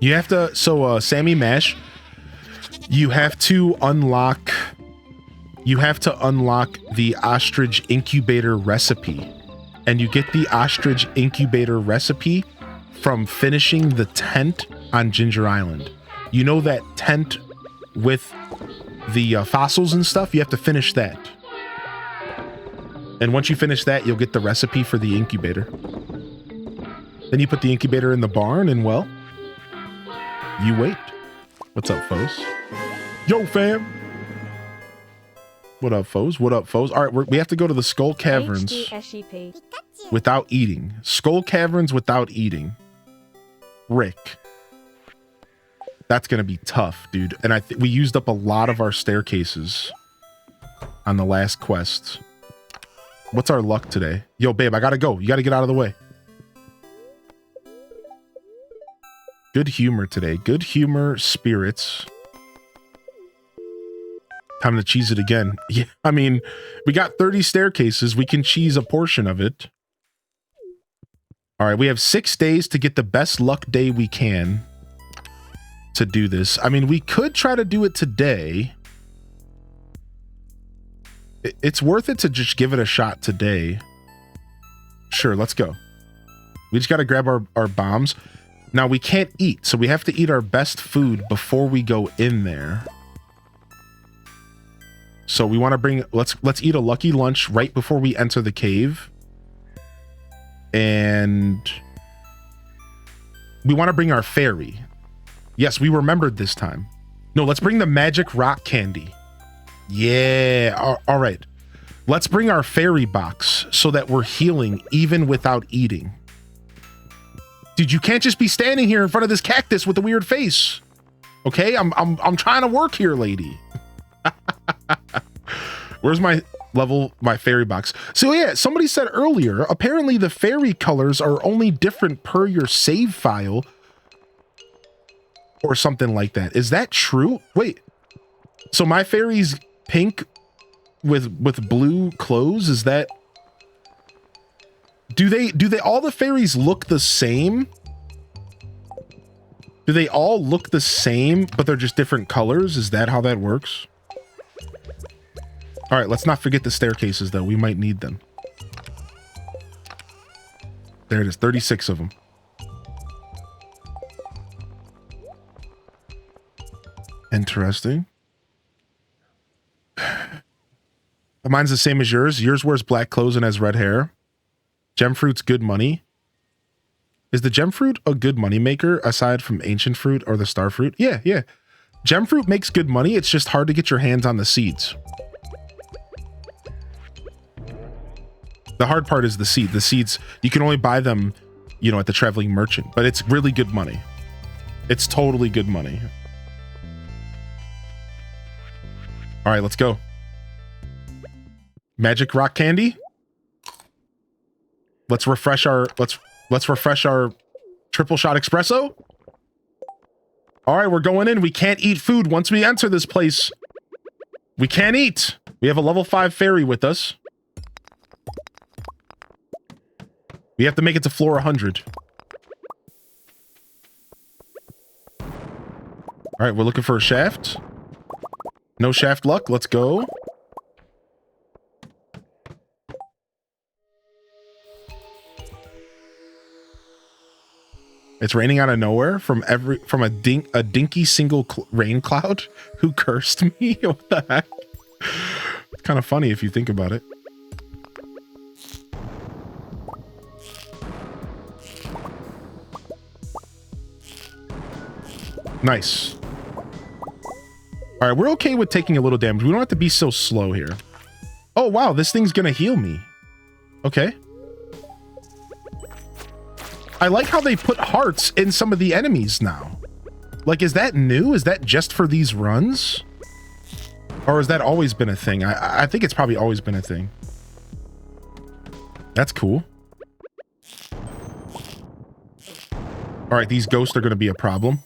You have to, so Sammy Mash, you have to unlock the ostrich incubator recipe. And you get the ostrich incubator recipe from finishing the tent on Ginger Island. You know that tent with the fossils and stuff? You have to finish that. And once you finish that, you'll get the recipe for the incubator. Then you put the incubator in the barn and, well, you wait. What's up, foes? Yo, fam. What up, foes? What up, foes? All right, we have to go to the Skull Caverns HDSEP. without eating. Skull Caverns without eating. Rick. That's going to be tough, dude. And we used up a lot of our staircases on the last quest. What's our luck today? Yo, babe, I got to go. You got to get out of the way. Good humor today. Good humor, spirits. Time to cheese it again. Yeah, I mean, we got 30 staircases. We can cheese a portion of it. All right, we have 6 days to get the best luck day we can to do this. I mean, we could try to do it today. It's worth it to just give it a shot today. Sure, let's go. We just got to grab our bombs. Now, we can't eat, so we have to eat our best food before we go in there. So we want to bring, let's eat a lucky lunch right before we enter the cave. And we want to bring our fairy. Yes, we remembered this time. No, let's bring the magic rock candy. Yeah, all right. Let's bring our fairy box so that we're healing even without eating. Dude, you can't just be standing here in front of this cactus with a weird face. Okay, I'm trying to work here, lady. Where's my fairy box? So yeah, somebody said earlier, apparently the fairy colors are only different per your save file or something like that. Is that true? Wait, so my fairy's pink with blue clothes? Is that, do they all the fairies look the same? Do they all look the same, but they're just different colors? Is that how that works? All right, let's not forget the staircases, though. We might need them. There it is, 36 of them. Interesting. Mine's the same as yours. Yours wears black clothes and has red hair. Gem fruit's good money. Is the gem fruit a good money maker aside from ancient fruit or the star fruit? Yeah, yeah. Gem fruit makes good money. It's just hard to get your hands on the seeds. The hard part is the seed. The seeds, you can only buy them, you know, at the traveling merchant, but it's really good money. It's totally good money. All right, let's go. Magic rock candy. Let's refresh our triple shot espresso. All right, we're going in. We can't eat food once we enter this place. We can't eat. We have a level 5 fairy with us. We have to make it to floor 100. All right, we're looking for a shaft. No shaft luck. Let's go. It's raining out of nowhere from a dinky single rain cloud. Who cursed me? What the heck? It's kind of funny if you think about it. Nice. All right, we're okay with taking a little damage. We don't have to be so slow here. Oh, wow, this thing's gonna heal me. Okay. I like how they put hearts in some of the enemies now. Like, is that new? Is that just for these runs? Or has that always been a thing? I think it's probably always been a thing. That's cool. All right, these ghosts are gonna be a problem.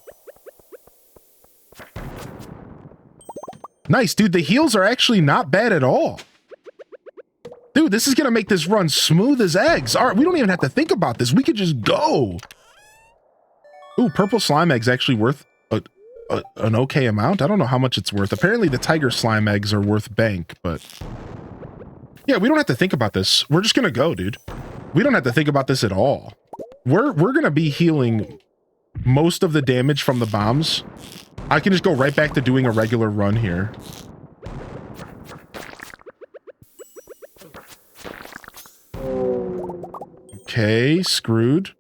Nice, dude. The heals are actually not bad at all. Dude, this is going to make this run smooth as eggs. All right, we don't even have to think about this. We could just go. Ooh, purple slime egg's actually worth an okay amount. I don't know how much it's worth. Apparently the tiger slime eggs are worth bank, but yeah, we don't have to think about this. We're just gonna go, dude. We don't have to think about this at all. We're gonna be healing most of the damage from the bombs. I can just go right back to doing a regular run here. Okay, screwed.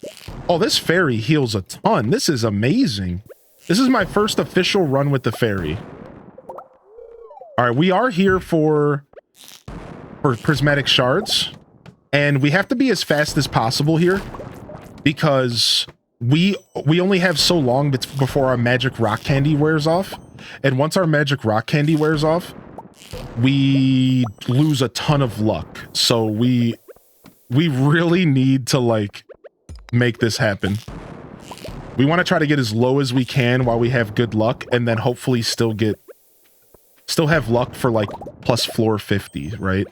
Oh, this fairy heals a ton. This is amazing. This is my first official run with the fairy. All right, we are here for prismatic shards, and we have to be as fast as possible here because we only have so long before our magic rock candy wears off, and once our magic rock candy wears off, we lose a ton of luck. So we really need to like make this happen. We want to try to get as low as we can while we have good luck, and then hopefully still have luck for like plus floor 50, right?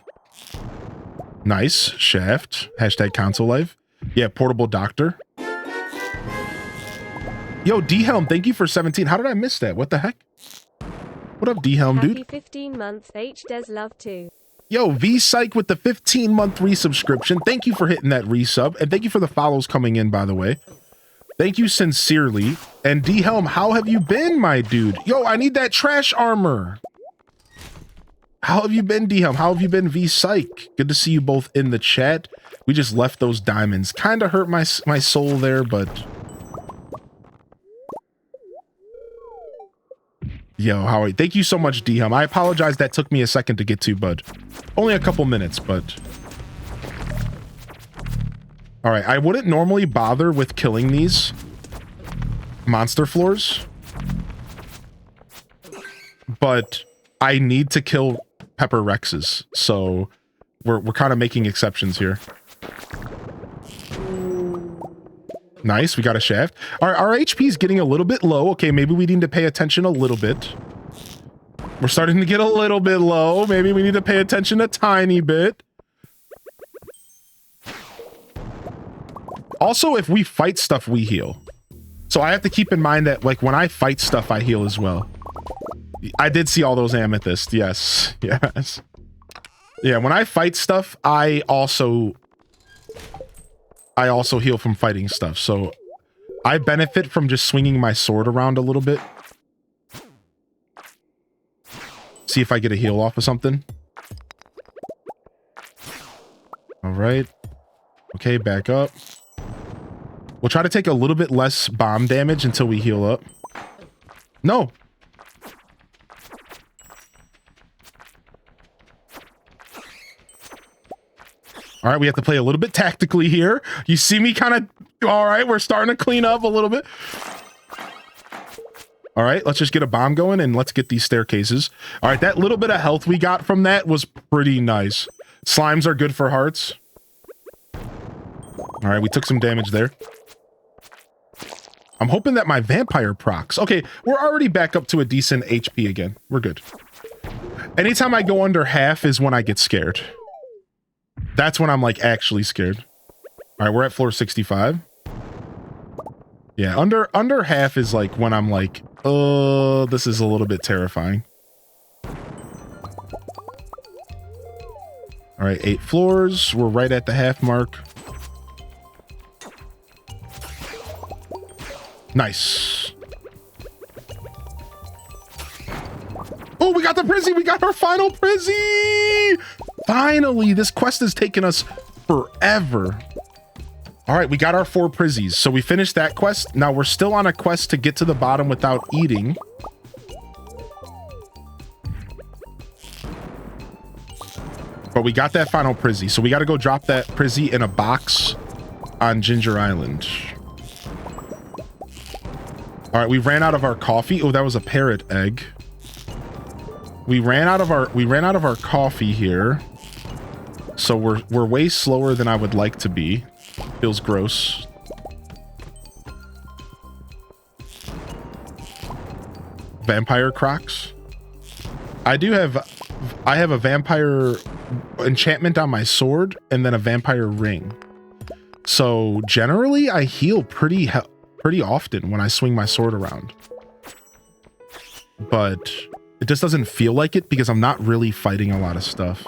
Nice. Shaft. Hashtag console life. Yeah, portable doctor. Yo, D-Helm, thank you for 17. How did I miss that? What the heck? What up, D-Helm, dude? Happy 15 months, H. Des love too. Yo, V-Psych with the 15-month resubscription. Thank you for hitting that resub, and thank you for the follows coming in, by the way. Thank you sincerely. And D-Helm, how have you been, my dude? Yo, I need that trash armor. How have you been, D-Helm? How have you been, V-Psych? Good to see you both in the chat. We just left those diamonds. Kind of hurt my soul there, but... Yo, Howie, thank you so much, D-Helm. I apologize that took me a second to get to, bud. Only a couple minutes, but... All right, I wouldn't normally bother with killing these monster floors, but I need to kill Pepper Rexes, so we're kind of making exceptions here. Nice, we got a shaft. Our HP is getting a little bit low. Okay, maybe we need to pay attention a little bit. We're starting to get a little bit low. Maybe we need to pay attention a tiny bit. Also, if we fight stuff, we heal. So I have to keep in mind that, like, when I fight stuff, I heal as well. I did see all those amethysts. Yes. Yes. Yeah, when I fight stuff, I also heal from fighting stuff. So I benefit from just swinging my sword around a little bit. See if I get a heal off of something. All right. Okay, back up. We'll try to take a little bit less bomb damage until we heal up. No. All right, we have to play a little bit tactically here. You see me kind of... All right, we're starting to clean up a little bit. All right, let's just get a bomb going and let's get these staircases. All right, that little bit of health we got from that was pretty nice. Slimes are good for hearts. All right, we took some damage there. I'm hoping that my vampire procs. Okay, we're already back up to a decent HP again. We're good. Anytime I go under half is when I get scared. That's when I'm like actually scared. All right, we're at floor 65. Yeah, under half is like when I'm like, oh, this is a little bit terrifying. All right, 8 floors. We're right at the half mark. Nice. Oh, we got the Prizzy. We got our final Prizzy. Finally, this quest has taken us forever. All right, we got our 4 Prizzies. So we finished that quest. Now we're still on a quest to get to the bottom without eating. But we got that final Prizzy. So we got to go drop that Prizzy in a box on Ginger Island. All right, we ran out of our coffee. Oh, that was a parrot egg. We ran out of our coffee here. So we're way slower than I would like to be. Feels gross. Vampire Crocs. I have a vampire enchantment on my sword and then a vampire ring. So generally I heal pretty pretty often when I swing my sword around. But it just doesn't feel like it because I'm not really fighting a lot of stuff.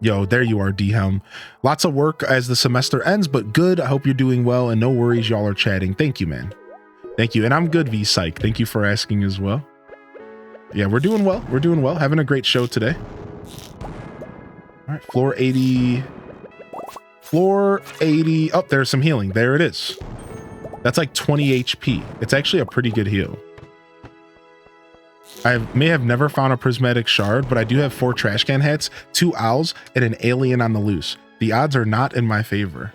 Yo, there you are, D-Helm. Lots of work as the semester ends, but good. I hope you're doing well, and no worries, y'all are chatting. Thank you, man. Thank you. And I'm good, V-Psych. Thank you for asking as well. Yeah, we're doing well. We're doing well. Having a great show today. All right, floor 80. Floor 80. Oh, there's some healing. There it is. That's like 20 HP. It's actually a pretty good heal. I may have never found a prismatic shard, but I do have 4 trash can hats, 2 owls, and an alien on the loose. The odds are not in my favor.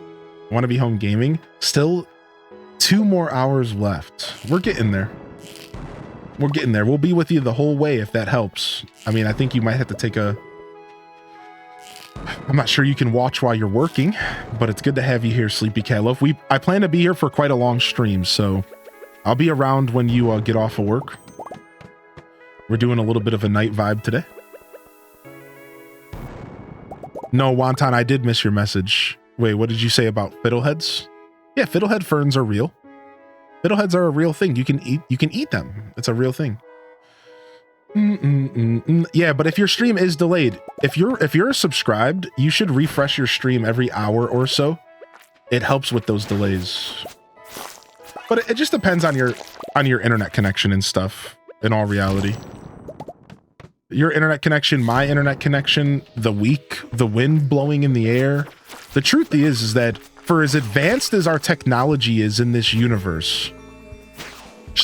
Want to be home gaming? Still 2 more hours left. We're getting there. We're getting there. We'll be with you the whole way if that helps. I mean, I think you might have to take a... I'm not sure you can watch while you're working, but it's good to have you here, Sleepy Cat Loaf. I plan to be here for quite a long stream, so I'll be around when you get off of work. We're doing a little bit of a night vibe today. No, Wonton, I did miss your message. Wait, what did you say about fiddleheads? Yeah, fiddlehead ferns are real. Fiddleheads are a real thing. You can eat them. It's a real thing. Yeah, but if your stream is delayed, if you're subscribed, you should refresh your stream every hour or so. It helps with those delays. But it just depends on your internet connection and stuff, in all reality. Your internet connection, my internet connection, the weak, the wind blowing in the air. The truth is that for as advanced as our technology is in this universe,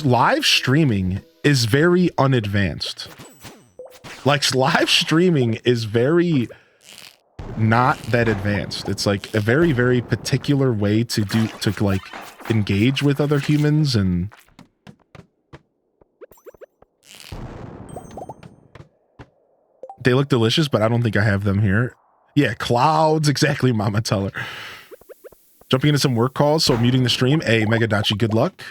live streaming is very unadvanced. Like, live streaming is very not that advanced. It's like a very, very particular way to like engage with other humans. And they look delicious, but I don't think I have them here. Yeah, clouds. Exactly, Mama Teller. Jumping into some work calls, so muting the stream. Hey, Megadachi, good luck.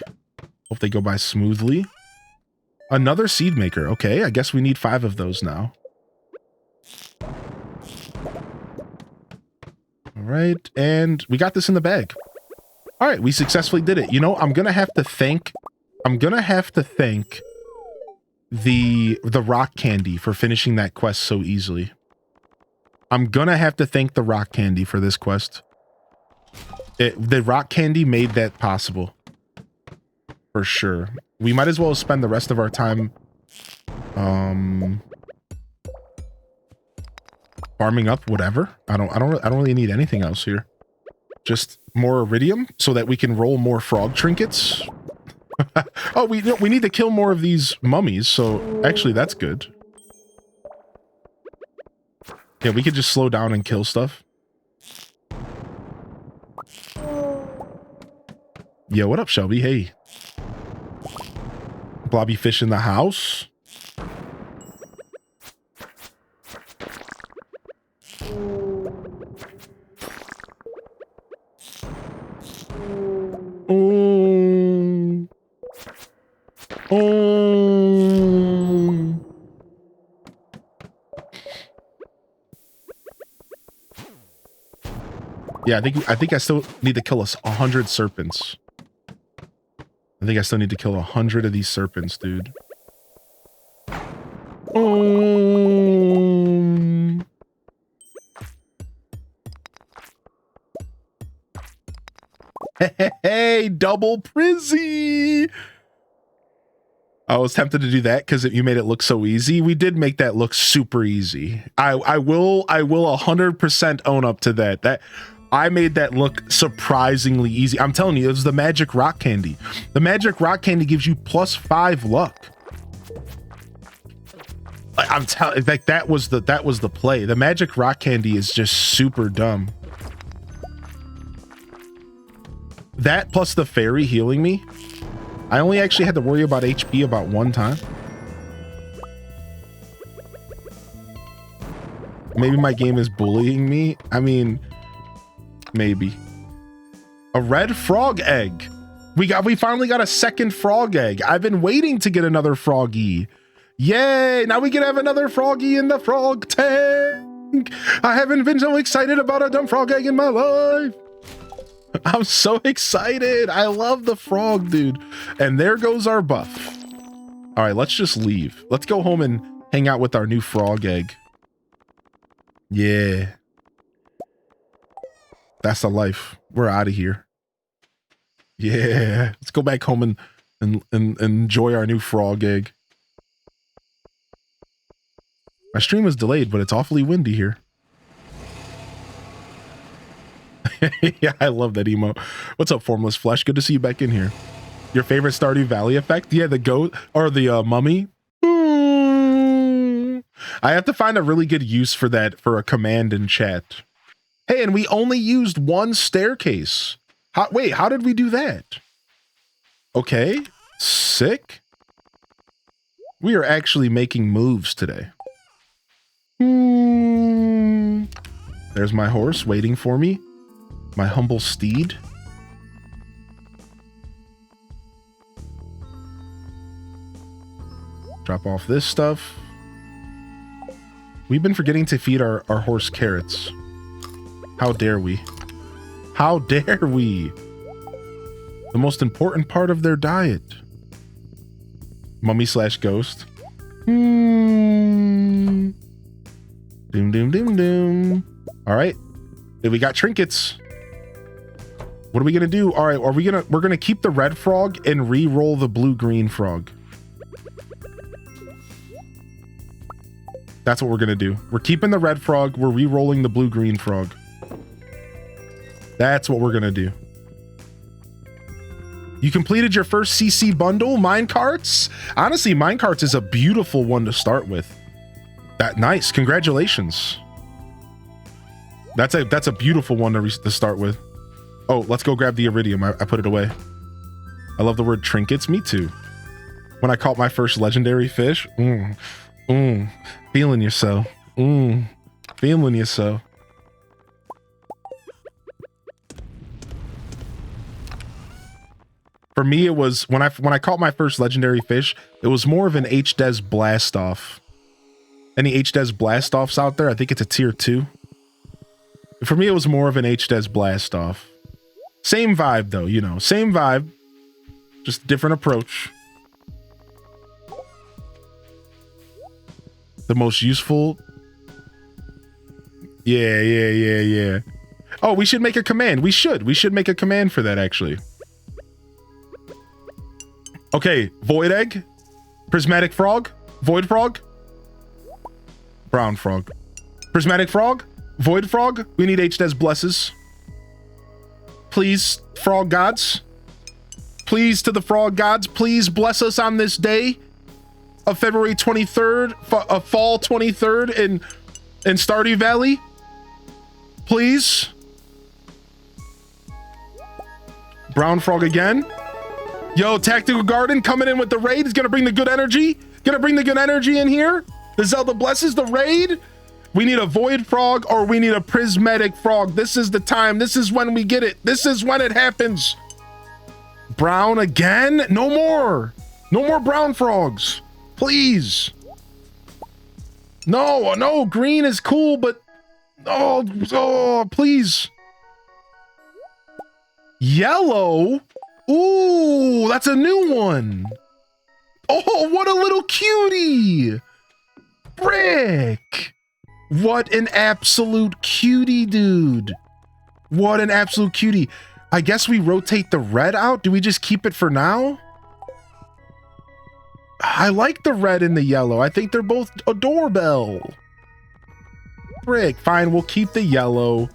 Hope they go by smoothly. Another seed maker. Okay, I guess we need 5 of those now. All right, and we got this in the bag. All right, we successfully did it. You know, I'm gonna have to thank the rock candy for finishing that quest so easily. I'm gonna have to thank the rock candy for this quest. The rock candy made that possible. For sure. We might as well spend the rest of our time farming up whatever. I don't really need anything else here. Just more iridium so that we can roll more frog trinkets. Oh, we need to kill more of these mummies, so actually that's good. Yeah, we could just slow down and kill stuff. Yo, what up, Shelby? Hey. Blobby fish in the house. Oh. Oh. Yeah, I think I still need to kill 100 serpents. I think I still need to kill 100 of these serpents, dude. Hey, double Prizzy! I was tempted to do that because you made it look so easy. We did make that look super easy. I will 100% own up to that. I made that look surprisingly easy. I'm telling you, it was the magic rock candy. The magic rock candy gives you +5 luck. I'm telling, like, that was the play. The magic rock candy is just super dumb. That plus the fairy healing me. I only actually had to worry about HP about 1 time. Maybe my game is bullying me. I mean, maybe. A red frog egg. We finally got a second frog egg. I've been waiting to get another froggy. Yay! Now we can have another froggy in the frog tank. I haven't been so excited about a dumb frog egg in my life. I'm so excited. I love the frog, dude. And there goes our buff. All right, let's just leave. Let's go home and hang out with our new frog egg. Yeah. That's the life. We're out of here. Yeah. Let's go back home and enjoy our new frog egg. My stream was delayed, but it's awfully windy here. Yeah, I love that emote. What's up, Formless Flesh? Good to see you back in here. Your favorite Stardew Valley effect? Yeah, the goat or the mummy. I have to find a really good use for that for a command in chat. Hey, and we only used one staircase. Wait, how did we do that? Okay, sick. We are actually making moves today. There's my horse waiting for me. My humble steed. Drop off this stuff. We've been forgetting to feed our horse carrots. How dare we? How dare we? The most important part of their diet. Mummy / ghost. Doom, doom, doom, doom. All right. We got trinkets. What are we gonna do? All right, we're gonna keep the red frog and re-roll the blue-green frog. That's what we're gonna do. We're keeping the red frog, we're re-rolling the blue-green frog. That's what we're gonna do. You completed your first CC bundle, minecarts? Honestly, minecarts is a beautiful one to start with. Nice, congratulations. That's a beautiful one to start with. Oh, let's go grab the iridium. I put it away. I love the word trinkets. Me too. When I caught my first legendary fish. Feeling you so. Feeling you so. For me, it was when I caught my first legendary fish, it was more of an HDes Blastoff. Any HDes Blastoffs out there? I think it's a tier 2. For me, it was more of an HDes Blastoff. Same vibe though, you know, same vibe, just different approach. The most useful. Yeah. Oh, we should make a command. We should make a command for that actually. Okay, void egg, prismatic frog, void frog, brown frog, prismatic frog, void frog. We need HDes blesses. Please, frog gods. Please to the frog gods, please bless us on this day of February 23rd, of fall 23rd in Stardew Valley. Please. Brown frog again. Yo, Tactical Garden coming in with the raid. Is gonna bring the good energy. Gonna bring the good energy in here. The Zelda blesses the raid. We need a void frog or we need a prismatic frog. This is the time. This is when we get it. This is when it happens. Brown again? No more. No more brown frogs. Please. No, green is cool, but oh, please. Yellow? Ooh, that's a new one. Oh, what a little cutie. Brick. What an absolute cutie, dude. What an absolute cutie. I guess we rotate the red out. Do we just keep it for now? I like the red and the yellow. I think they're both a doorbell. Frick, fine, we'll keep the yellow.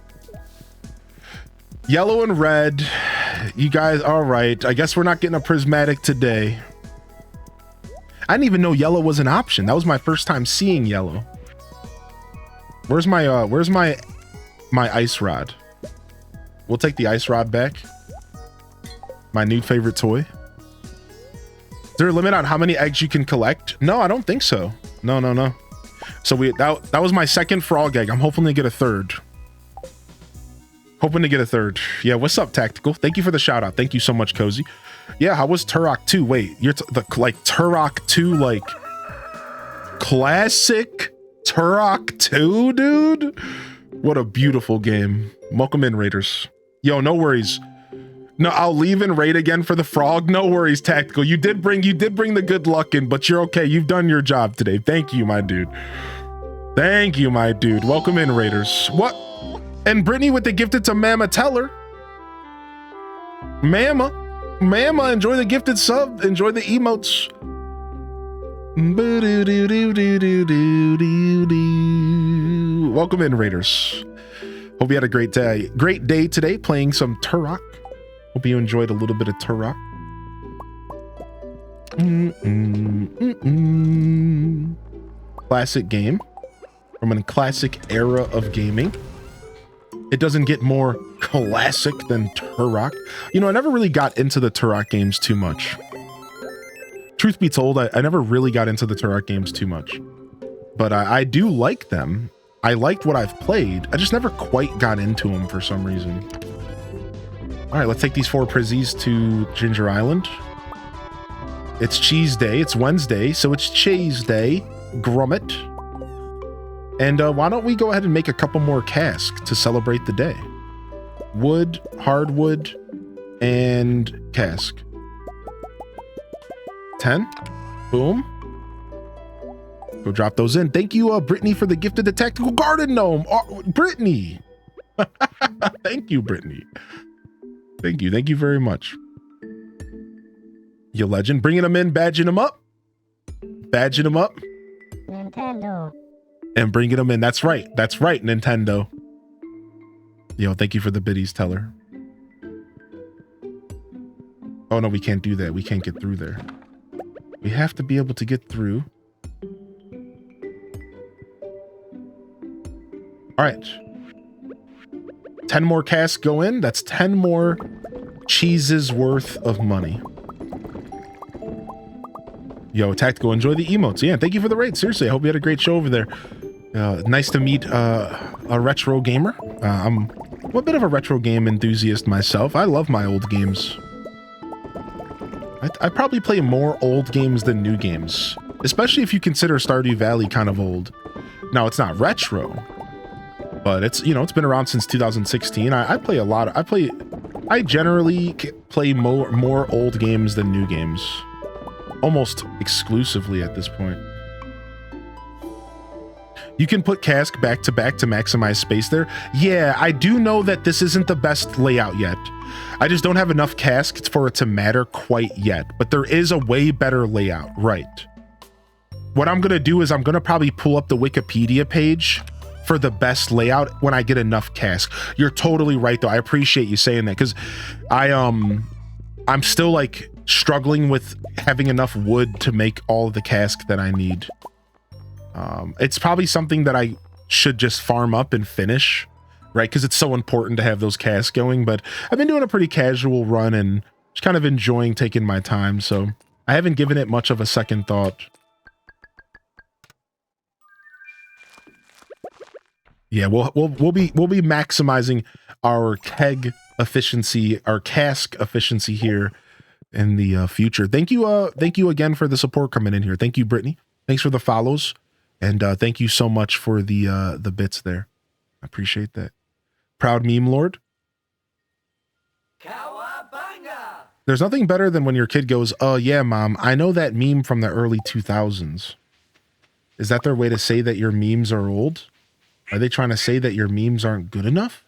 Yellow and red. You guys, all right. I guess we're not getting a prismatic today. I didn't even know yellow was an option. That was my first time seeing yellow. Where's my ice rod? We'll take the ice rod back. My new favorite toy. Is there a limit on how many eggs you can collect? No, I don't think so. No. So that was my second frog egg. I'm hoping to get a third. Yeah, what's up, Tactical? Thank you for the shout out. Thank you so much, Cozy. Yeah, how was Turok 2? Wait, you're like Turok 2, like classic Turok 2, dude? What a beautiful game. Welcome in, Raiders. Yo, no worries. No, I'll leave and raid again for the frog. No worries, Tactical. You did bring the good luck in, but you're okay. You've done your job today. Thank you, my dude. Thank you, my dude. Welcome in, Raiders. What? And Brittany with the gifted to Mama Teller. Mama, enjoy the gifted sub. Enjoy the emotes. Welcome in, Raiders. Hope you had a great day. Great day today playing some Turok. Hope you enjoyed a little bit of Turok. Classic game from a classic era of gaming. It doesn't get more classic than Turok. You know, I never really got into the Turok games too much. Truth be told, I never really got into the Turok games too much. But I do like them. I liked what I've played. I just never quite got into them for some reason. All right, let's take these 4 prizzies to Ginger Island. It's cheese day. It's Wednesday, so it's cheese day. Grummet. And why don't we go ahead and make a couple more casks to celebrate the day? Wood, hardwood, and cask. 10. Boom. Go drop those in. Thank you, Brittany, for the gift of the tactical garden gnome. Oh, Brittany. Thank you, Brittany. Thank you. Thank you very much. You legend. Bringing them in, badging them up. Badging them up. Nintendo. And bringing them in. That's right. That's right, Nintendo. Yo, thank you for the biddies, Teller. Oh, no, we can't do that. We can't get through there. We have to be able to get through. All right. 10 more casks go in. That's 10 more cheeses worth of money. Yo, Tactical, enjoy the emotes. Yeah, thank you for the raid. Seriously, I hope you had a great show over there. Nice to meet a retro gamer. I'm a bit of a retro game enthusiast myself. I love my old games. I probably play more old games than new games, especially if you consider Stardew Valley kind of old. Now, it's not retro, but it's, you know, it's been around since 2016. I generally play more old games than new games, almost exclusively at this point. You can put cask back to back to maximize space there. Yeah, I do know that this isn't the best layout yet. I just don't have enough casks for it to matter quite yet, but there is a way better layout, right? What I'm gonna do is I'm gonna probably pull up the Wikipedia page for the best layout when I get enough casks. You're totally right though. I appreciate you saying that, because I'm still like struggling with having enough wood to make all of the casks that I need. It's probably something that I should just farm up and finish, right? Because it's so important to have those casks going, but I've been doing a pretty casual run and just kind of enjoying taking my time, so I haven't given it much of a second thought. Yeah, we'll be maximizing our keg efficiency, our cask efficiency here in the future. Thank you again for the support coming in here. Thank you, Brittany. Thanks for the follows, and thank you so much for the bits there. I appreciate that. Proud meme lord. Cowabunga! There's nothing better than when your kid goes, "Oh yeah, mom, I know that meme from the early 2000s." Is that their way to say that your memes are old? Are they trying to say that your memes aren't good enough?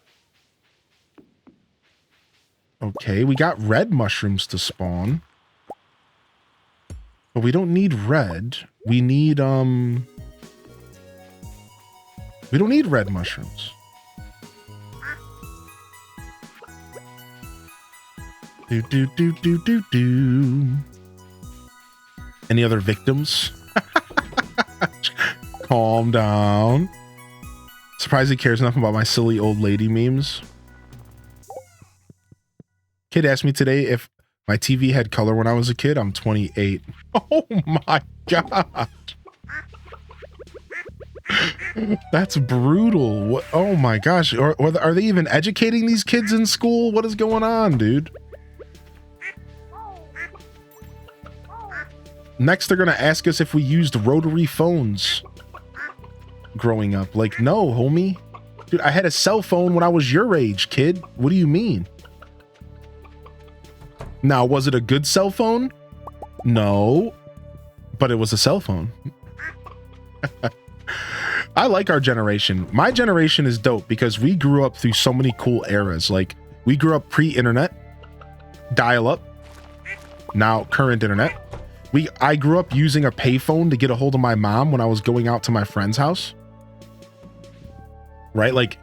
Okay, we got red mushrooms to spawn. But we don't need red. We need, we don't need red mushrooms. Do. Any other victims? Calm down. Surprised he cares enough about my silly old lady memes. Kid asked me today if my TV had color when I was a kid. I'm 28. Oh my god. That's brutal. What? Oh my gosh. Or are they even educating these kids in school? What is going on, dude? Next, they're going to ask us if we used rotary phones growing up. Like, no, homie. Dude, I had a cell phone when I was your age, kid. What do you mean? Now, was it a good cell phone? No, but it was a cell phone. I like our generation. My generation is dope because we grew up through so many cool eras. Like, we grew up pre-internet, dial-up, now current internet. I grew up using a payphone to get a hold of my mom when I was going out to my friend's house. Right? Like,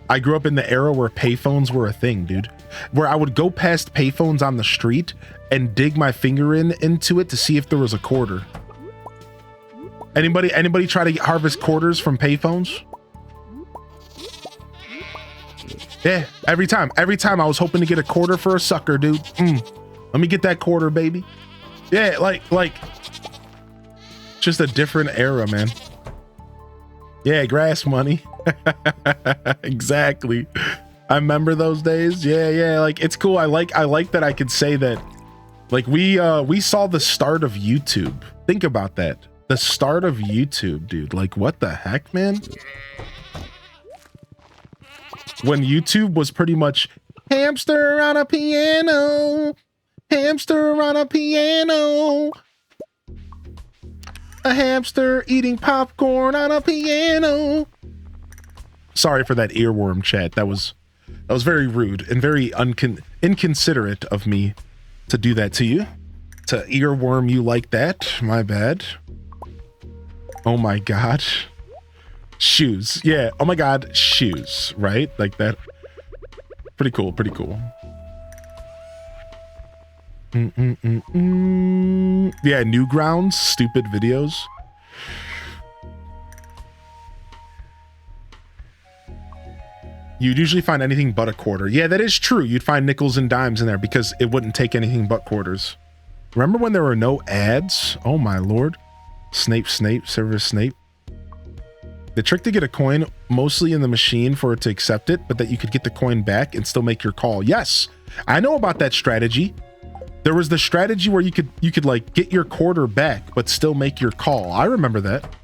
I grew up in the era where payphones were a thing, dude. Where I would go past payphones on the street and dig my finger into it to see if there was a quarter. Anybody try to harvest quarters from payphones? Yeah, every time I was hoping to get a quarter for a sucker, dude. Let me get that quarter, baby. Yeah, like just a different era, man. Yeah, grass money. Exactly. I remember those days. Yeah, like it's cool. I like that I could say that, like, we saw the start of YouTube. Think about that. The start of YouTube, dude. Like, what the heck, man? When YouTube was pretty much hamster on a piano, hamster on a piano, a hamster eating popcorn on a piano. Sorry for that earworm, chat. That was very rude and very inconsiderate of me to do that to you. To earworm you like that. My bad. Oh my god. Shoes. Yeah. Oh my god. Shoes. Right? Like that. Pretty cool. Pretty cool. Yeah. Newgrounds. Stupid videos. You'd usually find anything but a quarter. Yeah, that is true. You'd find nickels and dimes in there because it wouldn't take anything but quarters. Remember when there were no ads? Oh my lord. Snape, Severus Snape. The trick to get a coin, mostly in the machine for it to accept it, but that you could get the coin back and still make your call. Yes, I know about that strategy. There was the strategy where you could like get your quarter back, but still make your call. I remember that.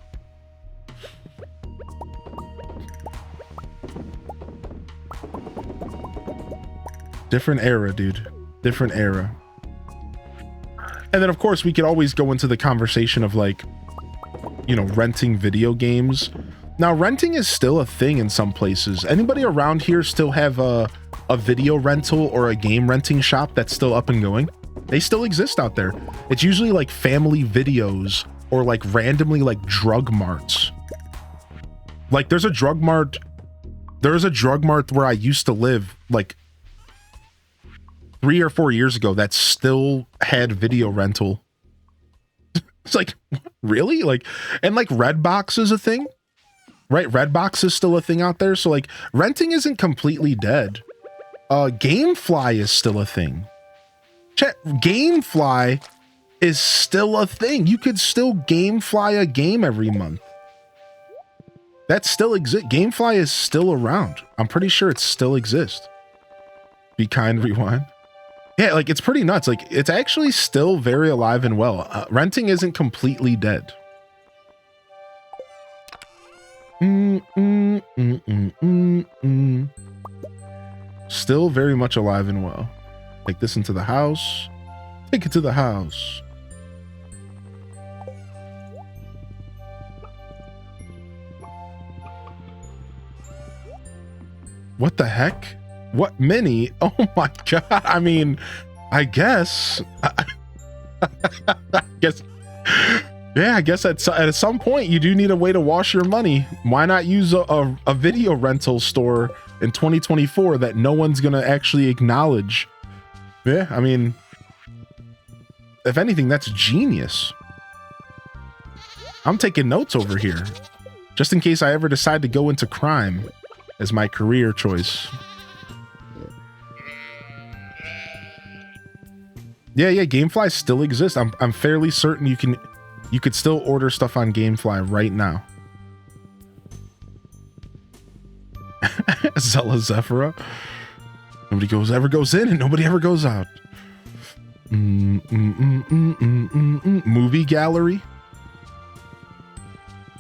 Different era, dude. Different era. And then of course we could always go into the conversation of like, you know, renting video games. Now renting is still a thing in some places. Anybody around here still have a video rental or a game renting shop that's still up and going? They still exist out there. It's usually like family videos or like randomly like drug marts. Like there's a drug mart where I used to live like 3 or 4 years ago that still had video rental. It's like, really? Like, and like Redbox is a thing, right? Redbox is still a thing out there. So like renting isn't completely dead. Gamefly is still a thing. Gamefly is still a thing. You could still Gamefly a game every month. That still exists. Gamefly is still around. I'm pretty sure it still exists. Be kind, rewind. Yeah, like it's pretty nuts. Like it's actually still very alive and well. Renting isn't completely dead. Still very much alive and well. Take this into the house. Take it to the house. What the heck? What mini? Oh my god. I mean, I guess. I guess at some point you do need a way to wash your money. Why not use a video rental store in 2024 that no one's gonna actually acknowledge? Yeah, I mean, if anything, that's genius. I'm taking notes over here, just in case I ever decide to go into crime as my career choice. Yeah, Gamefly still exists. I'm fairly certain you could still order stuff on Gamefly right now. Zella Zephyrah. Nobody ever goes in and nobody ever goes out. Movie gallery.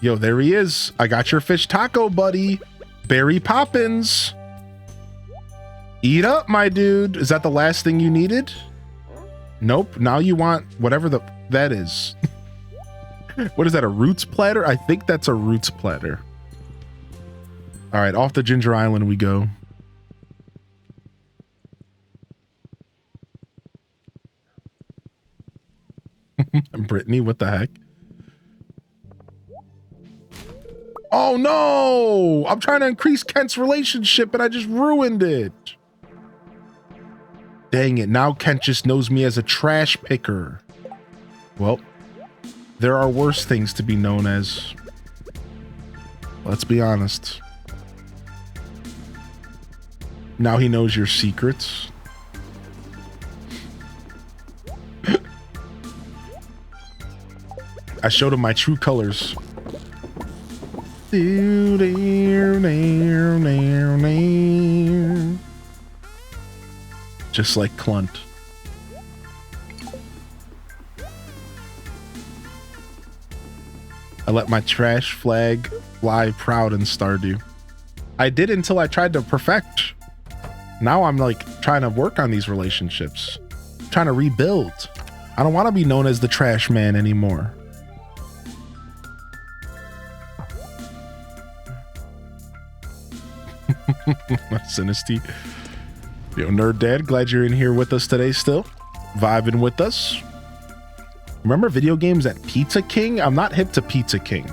Yo, there he is. I got your fish taco, buddy. Barry Poppins. Eat up, my dude. Is that the last thing you needed? Nope. Now you want whatever that is. What is that? A roots platter? I think that's a roots platter. All right, off to Ginger Island we go. Brittany, what the heck? Oh no! I'm trying to increase Kent's relationship and I just ruined it. Dang it, now Kent just knows me as a trash picker. Well, there are worse things to be known as. Let's be honest. Now he knows your secrets. I showed him my true colors. Just like Clunt. I let my trash flag fly proud in Stardew. I did until I tried to perfect. Now I'm like trying to work on these relationships. Trying to rebuild. I don't want to be known as the trash man anymore. Sinisty. Yo, Nerd Dad, glad you're in here with us today still. Vibing with us. Remember video games at Pizza King? I'm not hip to Pizza King.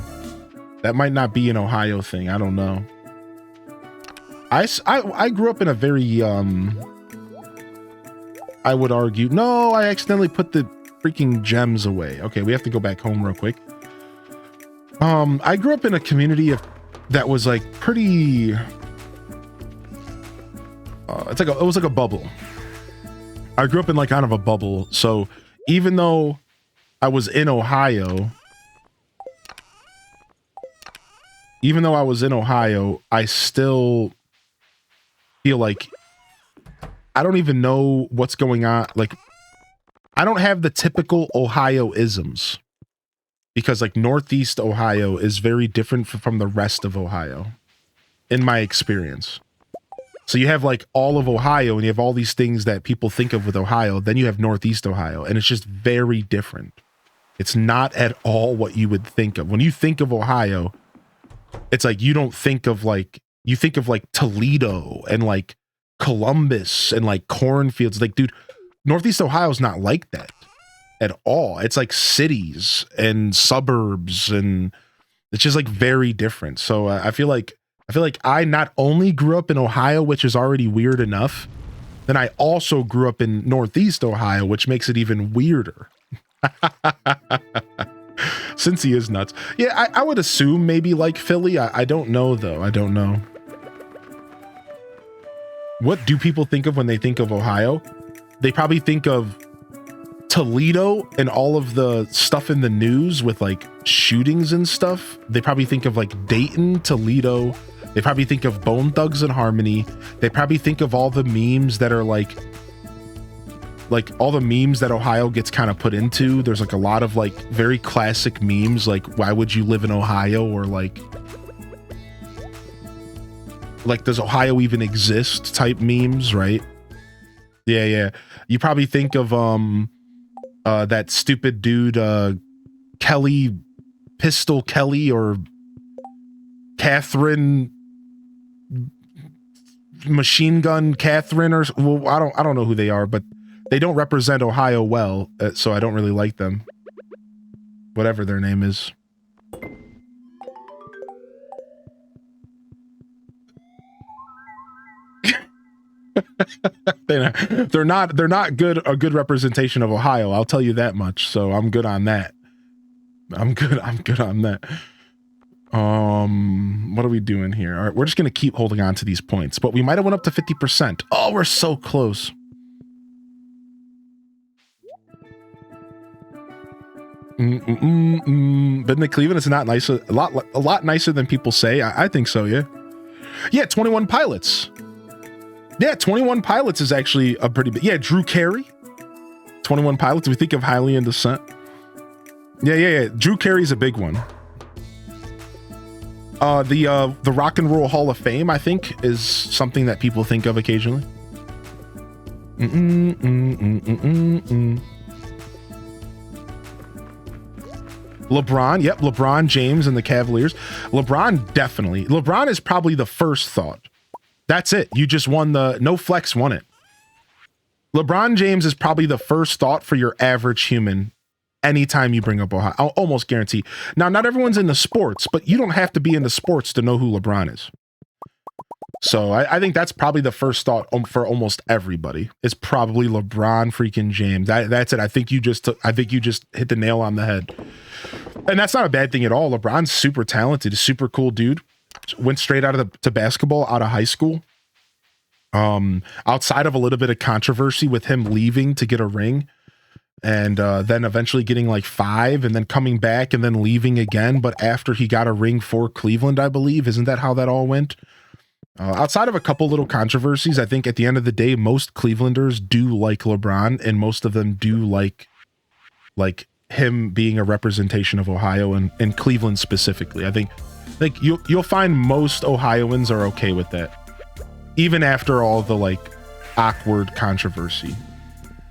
That might not be an Ohio thing. I don't know. I grew up in a very, I would argue. No, I accidentally put the freaking gems away. Okay, we have to go back home real quick. I grew up in a community that was like pretty... it was like a bubble. I grew up in like kind of a bubble. So even though I was in Ohio, I still feel like I don't even know what's going on. Like, I don't have the typical Ohio isms because like Northeast Ohio is very different from the rest of Ohio in my experience. So you have like all of Ohio and you have all these things that people think of with Ohio. Then you have Northeast Ohio and it's just very different. It's not at all what you would think of. When you think of Ohio, it's like you don't think of like, you think of like Toledo and like Columbus and like cornfields. Like, dude, Northeast Ohio is not like that at all. It's like cities and suburbs and it's just like very different. So I feel like I not only grew up in Ohio, which is already weird enough, then I also grew up in Northeast Ohio, which makes it even weirder. Since he is nuts. Yeah, I would assume maybe like Philly. I don't know though. I don't know. What do people think of when they think of Ohio? They probably think of Toledo and all of the stuff in the news with like shootings and stuff. They probably think of like Dayton, Toledo. They probably think of Bone Thugs and Harmony. They probably think of all the memes that are like all the memes that Ohio gets kind of put into. There's like a lot of like very classic memes, like why would you live in Ohio, or like does Ohio even exist type memes, right? Yeah. You probably think of that stupid dude Kelly, Pistol Kelly, or Catherine Machine Gun Catherine, or well, I don't know who they are, but they don't represent Ohio well, so I don't really like them. Whatever their name is. They're not a good representation of Ohio, I'll tell you that much. So I'm good on that. I'm good on that. What are we doing here? All right, we're just gonna keep holding on to these points, but we might have went up to 50%. Oh, we're so close. Been to Cleveland. It's not nice. A lot nicer than people say. I think so. Yeah. 21 Pilots. Yeah, 21 Pilots is actually a pretty big. Yeah, Drew Carey. 21 Pilots. We think of Highly in Descent. Yeah. Drew Carey's a big one. The Rock and Roll Hall of Fame, I think, is something that people think of occasionally. LeBron, yep, LeBron James and the Cavaliers. LeBron, definitely. LeBron is probably the first thought. That's it. You just won the, no flex won it. LeBron James is probably the first thought for your average human anytime you bring up Ohio. I'll almost guarantee. Now, not everyone's into sports, but you don't have to be into sports to know who LeBron is. So I think that's probably the first thought for almost everybody. It's probably LeBron freaking James. That's it. I think you just hit the nail on the head. And that's not a bad thing at all. LeBron's super talented, a super cool dude. Went straight out of to basketball out of high school. Outside of a little bit of controversy with him leaving to get a ring, and then eventually getting like 5 and then coming back and then leaving again. But after he got a ring for Cleveland, I believe, isn't that how that all went? Outside of a couple little controversies, I think at the end of the day, most Clevelanders do like LeBron, and most of them do like him being a representation of Ohio and Cleveland specifically. I think like you'll find most Ohioans are okay with that, even after all the like awkward controversy.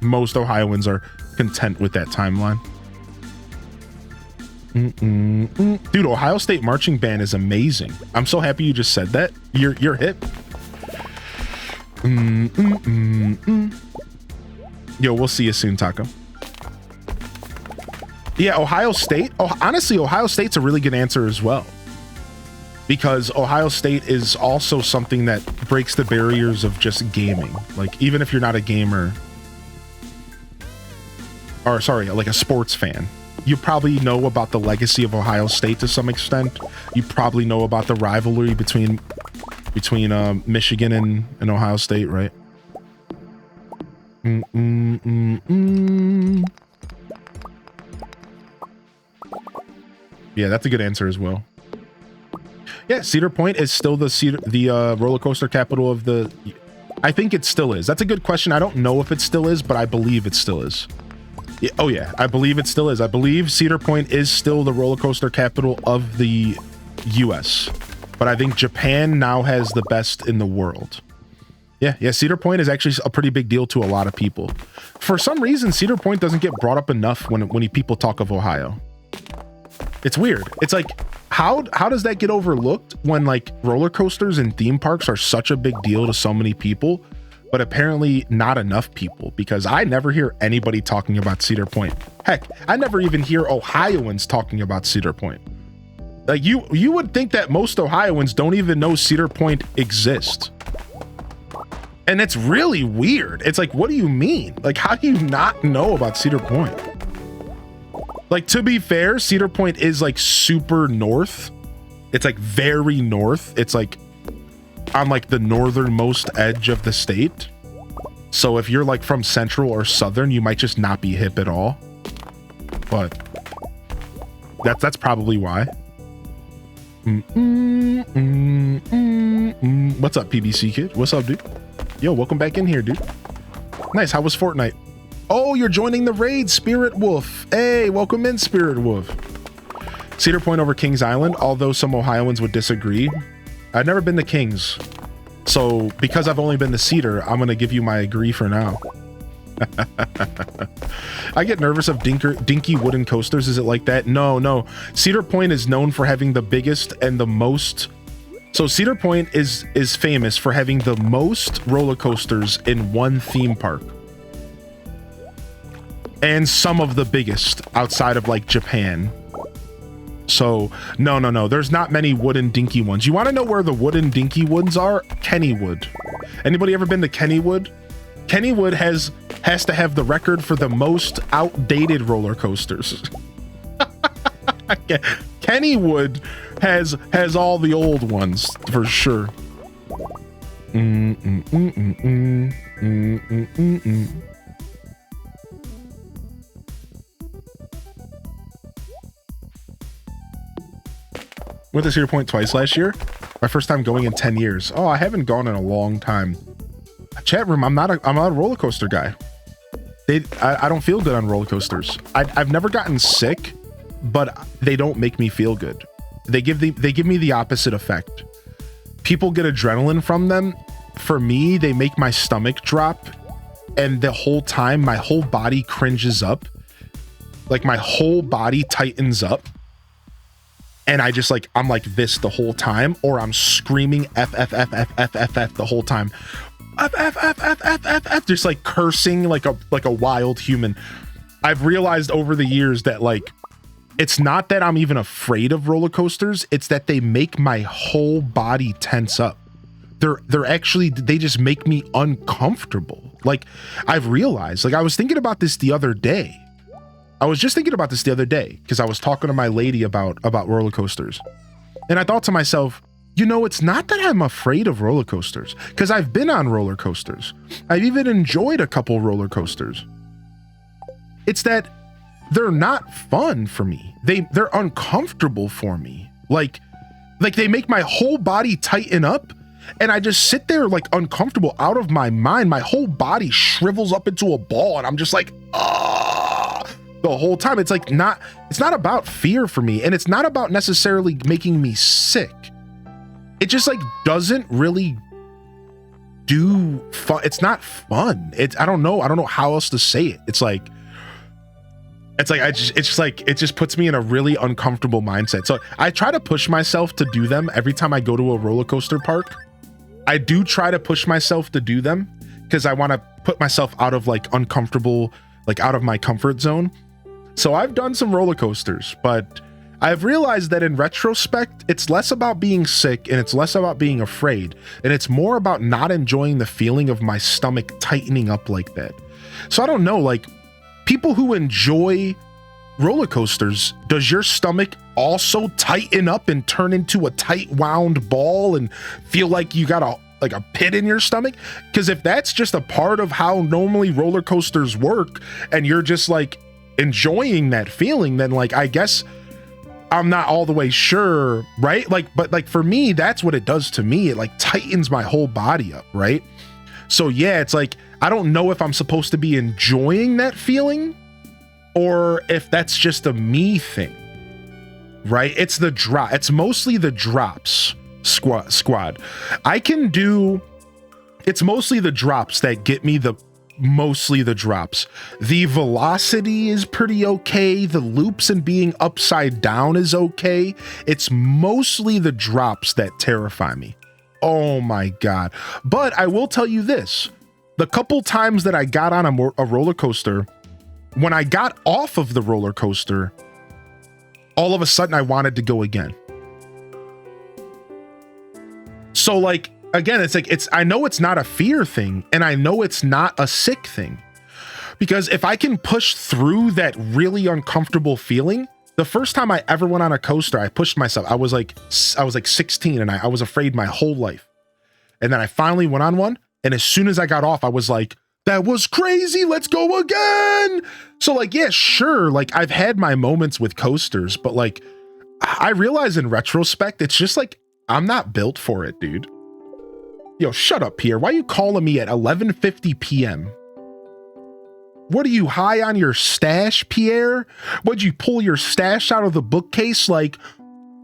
Most Ohioans are content with that timeline. Dude, Ohio State marching band is amazing. I'm so happy you just said that. You're hip. Yo, we'll see you soon, Taco. Yeah, Ohio State. Oh, honestly, Ohio State's a really good answer as well, because Ohio State is also something that breaks the barriers of just gaming. Like, even if you're not a gamer, or sorry, like a sports fan, you probably know about the legacy of Ohio State to some extent. You probably know about the rivalry between Michigan and Ohio State, right? Yeah, that's a good answer as well. Yeah, Cedar Point is still the roller coaster capital of the. I think it still is. That's a good question. I don't know if it still is, but I believe it still is. Yeah, oh yeah, I believe it still is. I believe Cedar Point is still the roller coaster capital of the U.S., but I think Japan now has the best in the world. Yeah, Cedar Point is actually a pretty big deal to a lot of people. For some reason, Cedar Point doesn't get brought up enough when people talk of Ohio. It's weird. It's like, how does that get overlooked when like roller coasters and theme parks are such a big deal to so many people, but apparently not enough people? Because I never hear anybody talking about Cedar Point. Heck, I never even hear Ohioans talking about Cedar Point. Like you would think that most Ohioans don't even know Cedar Point exists. And it's really weird. It's like, what do you mean? Like, how do you not know about Cedar Point? Like, to be fair, Cedar Point is like super north. It's like very north. It's like on like the northernmost edge of the state. So if you're like from central or southern, you might just not be hip at all. But that's probably why. What's up, PBC kid? What's up, dude? Yo, welcome back in here, dude. Nice. How was Fortnite? Oh, you're joining the raid, Spirit Wolf. Hey, welcome in, Spirit Wolf. Cedar Point over Kings Island, although some Ohioans would disagree. I've never been to Kings, so because I've only been to Cedar, I'm going to give you my agree for now. I get nervous of dinky wooden coasters. Is it like that? No. Cedar Point is known for having the biggest and the most. So Cedar Point is famous for having the most roller coasters in one theme park. And some of the biggest outside of like Japan. So no. There's not many wooden dinky ones. You want to know where the wooden dinky ones are? Kennywood. Anybody ever been to Kennywood? Kennywood has to have the record for the most outdated roller coasters. Kennywood has all the old ones for sure. Went to Cedar Point twice last year. My first time going in 10 years. Oh, I haven't gone in a long time. Chat room, I'm not a roller coaster guy. I don't feel good on roller coasters. I've never gotten sick, but they don't make me feel good. They give me the opposite effect. People get adrenaline from them. For me, they make my stomach drop, and the whole time my whole body cringes up. like my whole body tightens up and I just like, I'm like this the whole time, or I'm screaming F, F, F, F, F, F, F the whole time. F, F, F, F, F, F, F, just like cursing like a wild human. I've realized over the years that like, it's not that I'm even afraid of roller coasters. It's that they make my whole body tense up. They're actually, they just make me uncomfortable. Like I've realized, like I was thinking about this the other day. I was just thinking about this the other day because I was talking to my lady about roller coasters. And I thought to myself, you know, it's not that I'm afraid of roller coasters because I've been on roller coasters. I've even enjoyed a couple roller coasters. It's that they're not fun for me. They're uncomfortable for me. Like they make my whole body tighten up and I just sit there like uncomfortable, out of my mind. My whole body shrivels up into a ball and I'm just like, the whole time. It's like it's not about fear for me, and it's not about necessarily making me sick. It just like doesn't really do fun. It's not fun. I don't know how else to say it. It just puts me in a really uncomfortable mindset. So I try to push myself to do them every time I go to a roller coaster park. I do try to push myself to do them because I want to put myself out of like uncomfortable, like out of my comfort zone. So I've done some roller coasters, but I've realized that in retrospect, it's less about being sick and it's less about being afraid. And it's more about not enjoying the feeling of my stomach tightening up like that. So I don't know, like people who enjoy roller coasters, does your stomach also tighten up and turn into a tight wound ball and feel like you got a pit in your stomach? Because if that's just a part of how normally roller coasters work and you're just like enjoying that feeling, then like I guess I'm not all the way sure, right? Like, but like for me, that's what it does to me. It like tightens my whole body up, right? So yeah, it's like I don't know if I'm supposed to be enjoying that feeling or if that's just a me thing, right? It's mostly the drops, squad. It's mostly the drops that get me mostly the drops. The velocity is pretty okay. The loops and being upside down is okay. It's mostly the drops that terrify me. Oh my God. But I will tell you this, the couple times that I got on a roller coaster, when I got off of the roller coaster, all of a sudden I wanted to go again. So like, again, it's like, I know it's not a fear thing and I know it's not a sick thing, because if I can push through that really uncomfortable feeling, the first time I ever went on a coaster, I pushed myself. I was like 16 and I was afraid my whole life. And then I finally went on one. And as soon as I got off, I was like, that was crazy. Let's go again. So like, yeah, sure. Like I've had my moments with coasters, but like I realize in retrospect, it's just like, I'm not built for it, dude. Yo, shut up, Pierre. Why are you calling me at 11:50 p.m.? What are you, high on your stash, Pierre? Would you pull your stash out of the bookcase like,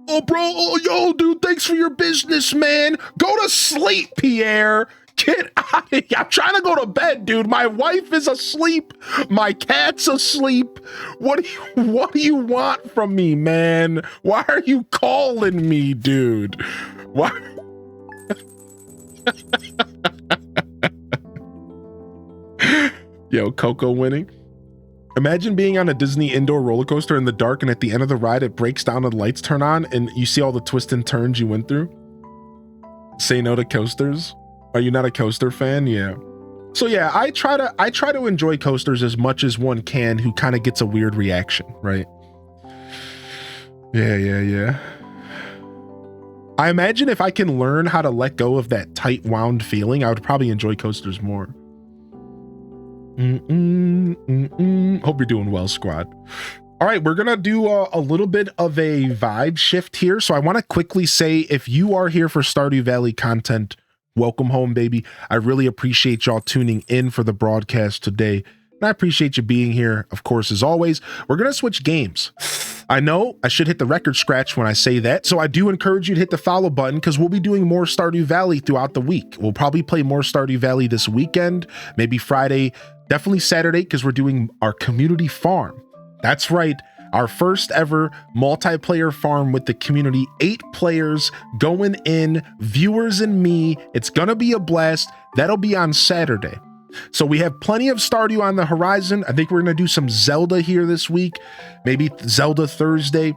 oh, bro, oh, yo, dude, thanks for your business, man. Go to sleep, Pierre. Get out of here. I'm trying to go to bed, dude. My wife is asleep. My cat's asleep. What do you want from me, man? Why are you calling me, dude? Why? Yo, Coco winning. Imagine being on a Disney indoor roller coaster in the dark and at the end of the ride it breaks down and the lights turn on and you see all the twists and turns you went through. Say no to coasters. Are you not a coaster fan? Yeah. So yeah, I try to enjoy coasters as much as one can who kind of gets a weird reaction, right? Yeah. I imagine if I can learn how to let go of that tight wound feeling, I would probably enjoy coasters more. Hope you're doing well, squad. All right, we're gonna do a little bit of a vibe shift here. So I want to quickly say, if you are here for Stardew Valley content, welcome home, baby. I really appreciate y'all tuning in for the broadcast today. And I appreciate you being here, of course, as always. We're gonna switch games. I know I should hit the record scratch when I say that, so I do encourage you to hit the follow button because we'll be doing more Stardew Valley throughout the week. We'll probably play more Stardew Valley this weekend, maybe Friday, definitely Saturday, because we're doing our community farm. That's right. Our first ever multiplayer farm with the community, 8 players going in, viewers and me. It's going to be a blast. That'll be on Saturday. So we have plenty of Stardew on the horizon. I think we're going to do some Zelda here this week, maybe Zelda Thursday.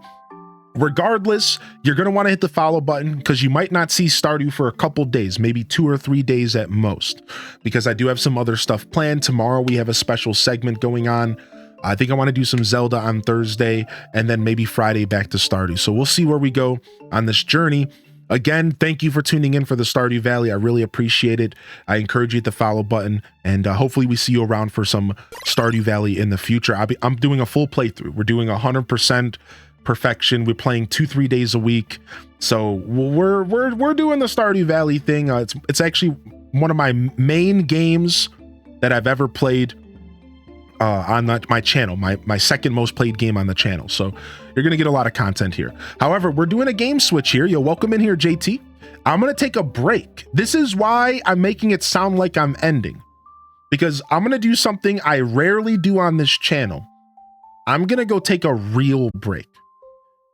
Regardless, you're going to want to hit the follow button because you might not see Stardew for a couple days, maybe 2 or 3 days at most, because I do have some other stuff planned. Tomorrow we have a special segment going on. I think I want to do some Zelda on Thursday and then maybe Friday back to Stardew. So we'll see where we go on this journey. Again, thank you for tuning in for the Stardew Valley. I really appreciate it. I encourage you to hit the follow button, and hopefully we see you around for some Stardew Valley in the future. I'm doing a full playthrough. We're doing 100% perfection. We're playing 2-3 days a week. So we're doing the Stardew Valley thing. It's actually one of my main games that I've ever played on my channel, my second most played game on the channel. So you're going to get a lot of content here. However, we're doing a game switch here. Yo, welcome in here, JT. I'm going to take a break. This is why I'm making it sound like I'm ending, because I'm going to do something I rarely do on this channel. I'm going to go take a real break.